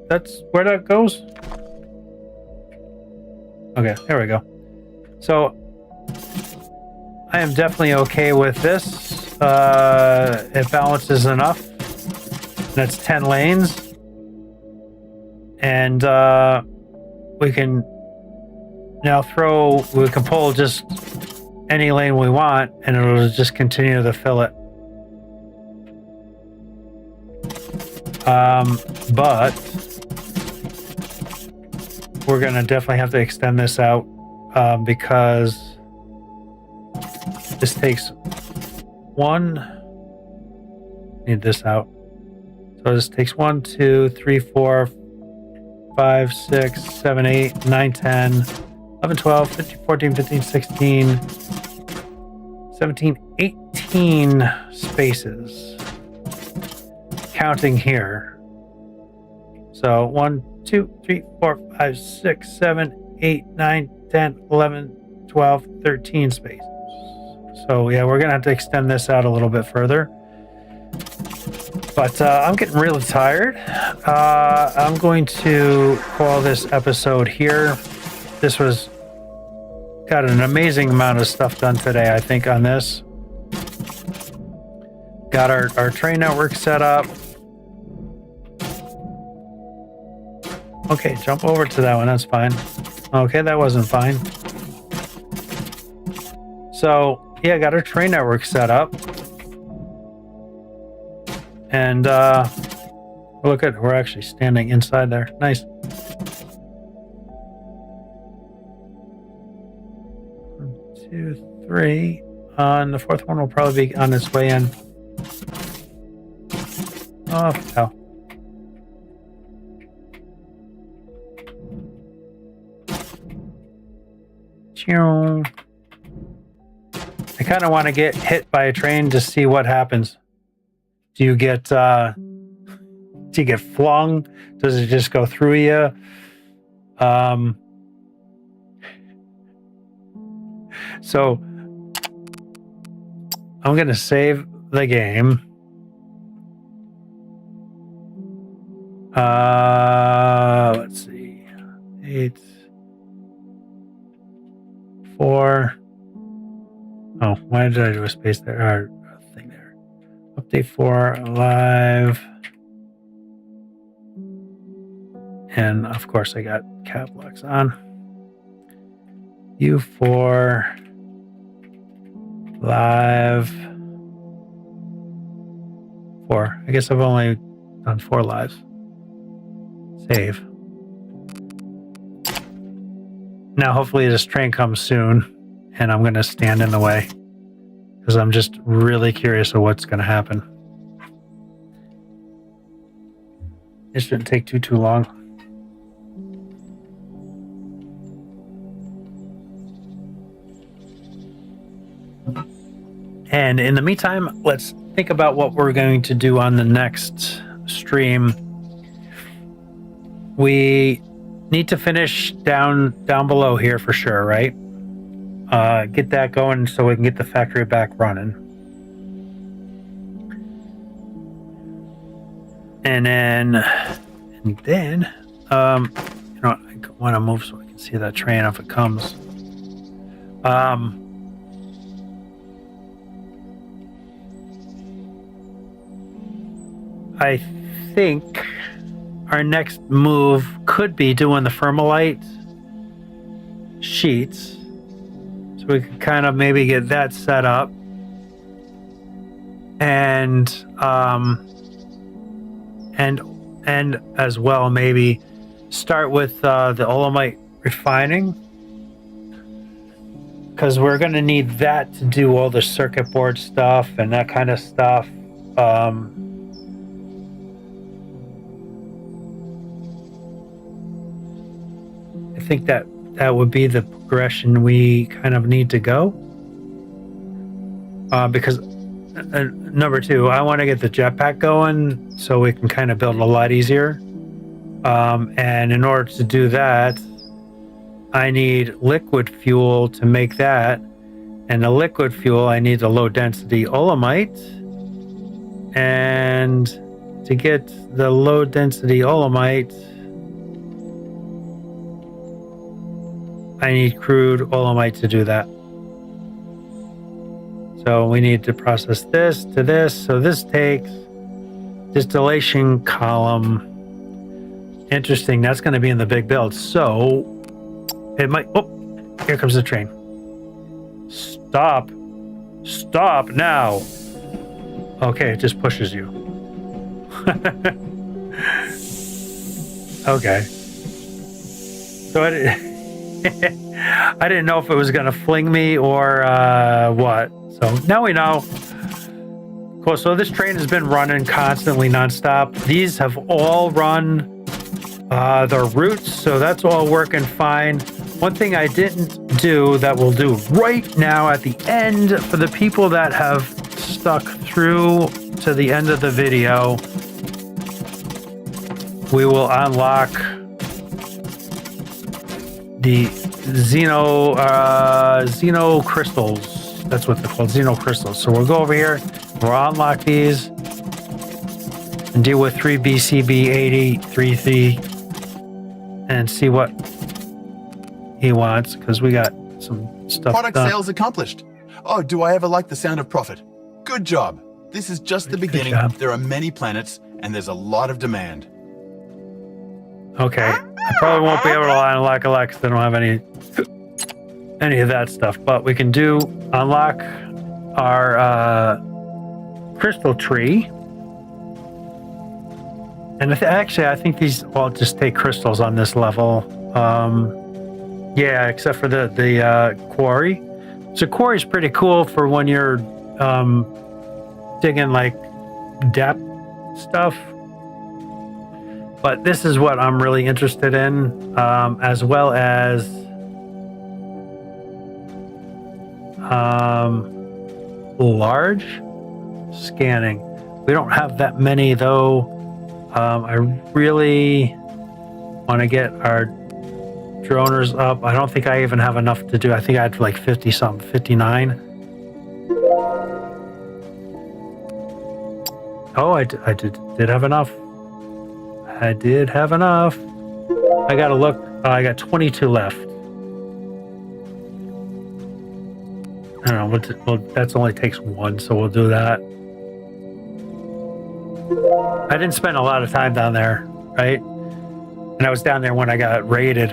That's where that goes? Okay, there we go. So, I am definitely okay with this. It balances enough. That's 10 lanes. And we can now we can pull just any lane we want, and it'll just continue to fill it. But we're going to definitely have to extend this out because this takes need this out. So this takes 1, 2, 3, 4, 5, 6, 7, 8, 9, 10, 11, 12, 13, 14, 15, 16, 17, 18 spaces. Counting here. So 1, 2, 3, 4, 5, 6, 7, 8, 9, 10, 11, 12, 13 spaces. So yeah, we're gonna have to extend this out a little bit further. But I'm getting really tired. I'm going to call this episode here. This got an amazing amount of stuff done today, I think, on this. Got our train network set up. Okay, jump over to that one, that's fine. Okay, that wasn't fine. So, yeah, got our train network set up. And, look at, we're actually standing inside there. Nice. 1, 2, 3. And the 4th one will probably be on its way in. Oh, hell. I kind of want to get hit by a train to see what happens. Do you get flung? Does it just go through you? So I'm gonna save the game. Let's see. 8, 4. Oh, why did I do a space there? Or a thing there. Update 4 live. And of course I got cap locks on. U4 live 4. I guess I've only done 4 lives. Save. Now hopefully this train comes soon and I'm going to stand in the way because I'm just really curious of what's going to happen. It shouldn't take too long. And in the meantime, let's think about what we're going to do on the next stream, we need to finish down below here for sure, right? Get that going so we can get the factory back running. And then I want to move so I can see that train if it comes. I think our next move could be doing the Thermalite sheets, so we could kind of maybe get that set up, and as well maybe start with the Olamite refining, because we're going to need that to do all the circuit board stuff and that kind of stuff. I think that would be the progression we kind of need to go, because number two, I want to get the jetpack going so we can kind of build a lot easier, and in order to do that I need liquid fuel to make that, and the liquid fuel I need the low density Olamite, and to get the low density Olamite I need crude Olamite to do that. So we need to process this to this. So this takes distillation column. Interesting. That's going to be in the big build. So it might. Oh, here comes the train. Stop. Stop now. Okay, it just pushes you. Okay. So I didn't know if it was going to fling me or what. So now we know. Cool. So this train has been running constantly nonstop. These have all run their routes, so that's all working fine. One thing I didn't do that we'll do right now at the end for the people that have stuck through to the end of the video, we will unlock the Xeno crystals. That's what they're called, Xeno crystals. So we'll go over here, we'll unlock these, and deal with 3BCB8033 and see what he wants, because we got some stuff Product done. sales accomplished. Oh, do I ever like the sound of profit? Good job. This is just the beginning. There are many planets, and there's a lot of demand. Okay, I probably won't be able to unlock a lot because I don't have any of that stuff, but we can unlock our crystal tree. And actually, I think these all just take crystals on this level. Yeah, except for the quarry. So quarry is pretty cool for when you're digging like depth stuff. But this is what I'm really interested in, as well as large scanning. We don't have that many though. I really want to get our droners up. I don't think I even have enough to do. I think I had like 50 something, 59. Oh, I did have enough. I did have enough. I gotta look. I got 22 left. I don't know. Well, that only takes one, so we'll do that. I didn't spend a lot of time down there, right? And I was down there when I got raided,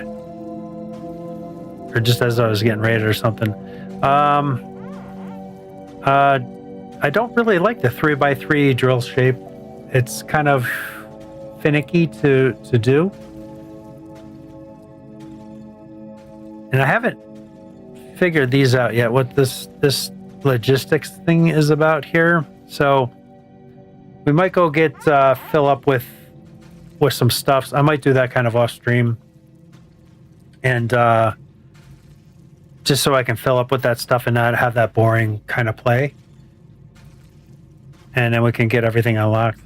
or just as I was getting raided or something. I don't really like the 3x3 drill shape. It's kind of finicky to do, and I haven't figured these out yet, what this logistics thing is about here. So we might go get fill up with some stuff. I might do that kind of off stream, and just so I can fill up with that stuff and not have that boring kind of play. and then we can get everything unlocked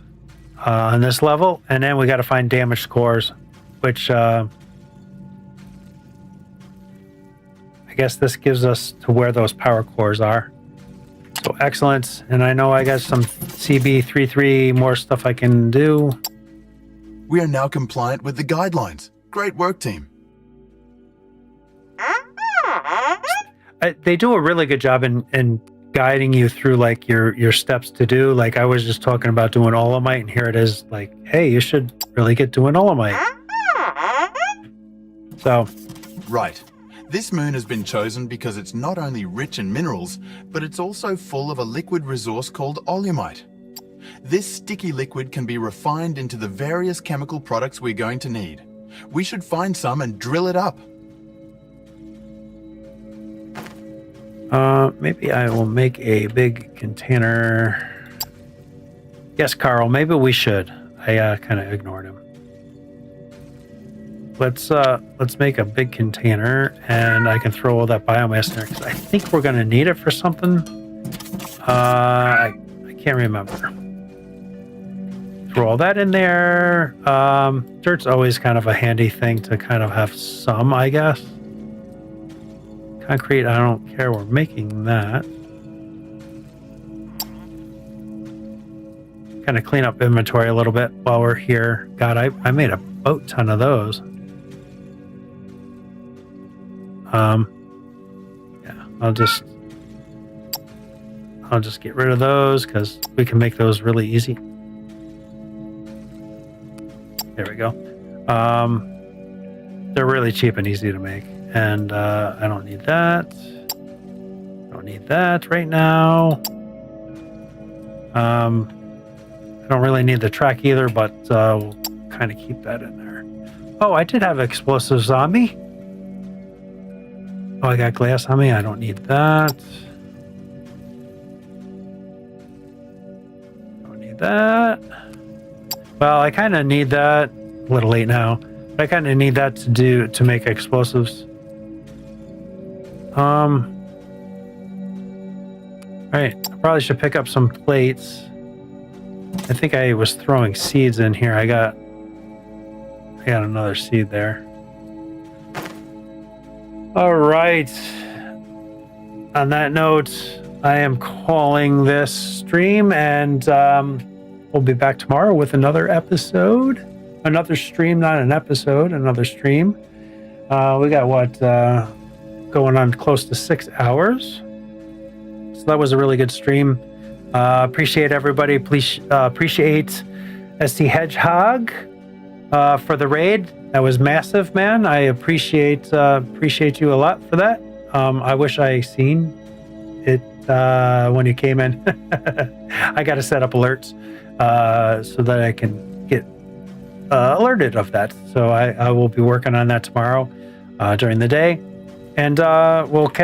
on this level. And then we got to find damaged cores, which I guess this gives us to where those power cores are. So excellent. And I know I got some CB33 more stuff I can do. We are now compliant with the guidelines. Great work, team. They do a really good job in guiding you through like your steps to do. Like I was just talking about doing Olamite, and here it is like, hey, you should really get doing Olamite. So, right. This moon has been chosen because it's not only rich in minerals, but it's also full of a liquid resource called olumite. This sticky liquid can be refined into the various chemical products we're going to need. We should find some and drill it up. Maybe I will make a big container. Yes, Carl, maybe we should. I kind of ignored him. Let's make a big container, and I can throw all that biomass in there because I think we're going to need it for something. I can't remember. Throw all that in there. Dirt's always kind of a handy thing to kind of have some, I guess. Concrete, I don't care. We're making that. Kind of clean up inventory a little bit while we're here. God, I made a boat ton of those. Yeah, I'll just get rid of those because we can make those really easy. There we go. They're really cheap and easy to make. And I don't need that. Don't need that right now. I don't really need the track either, but we'll kind of keep that in there. Oh, I did have explosives on me. Oh, I got glass on me. I don't need that. Don't need that. Well, I kind of need that. A little late now. But I kind of need that to make explosives. All right, I probably should pick up some plates. I think I was throwing seeds in here. I got another seed there. All right. On that note, I am calling this stream, and we'll be back tomorrow with another episode. Another stream, not an episode, another stream. We got what? Going on close to 6 hours. So that was a really good stream. Appreciate everybody. Please appreciate ST Hedgehog for the raid. That was massive, man. I appreciate you a lot for that. I wish I seen it when you came in. I got to set up alerts so that I can get alerted of that. So I will be working on that tomorrow during the day. And we'll catch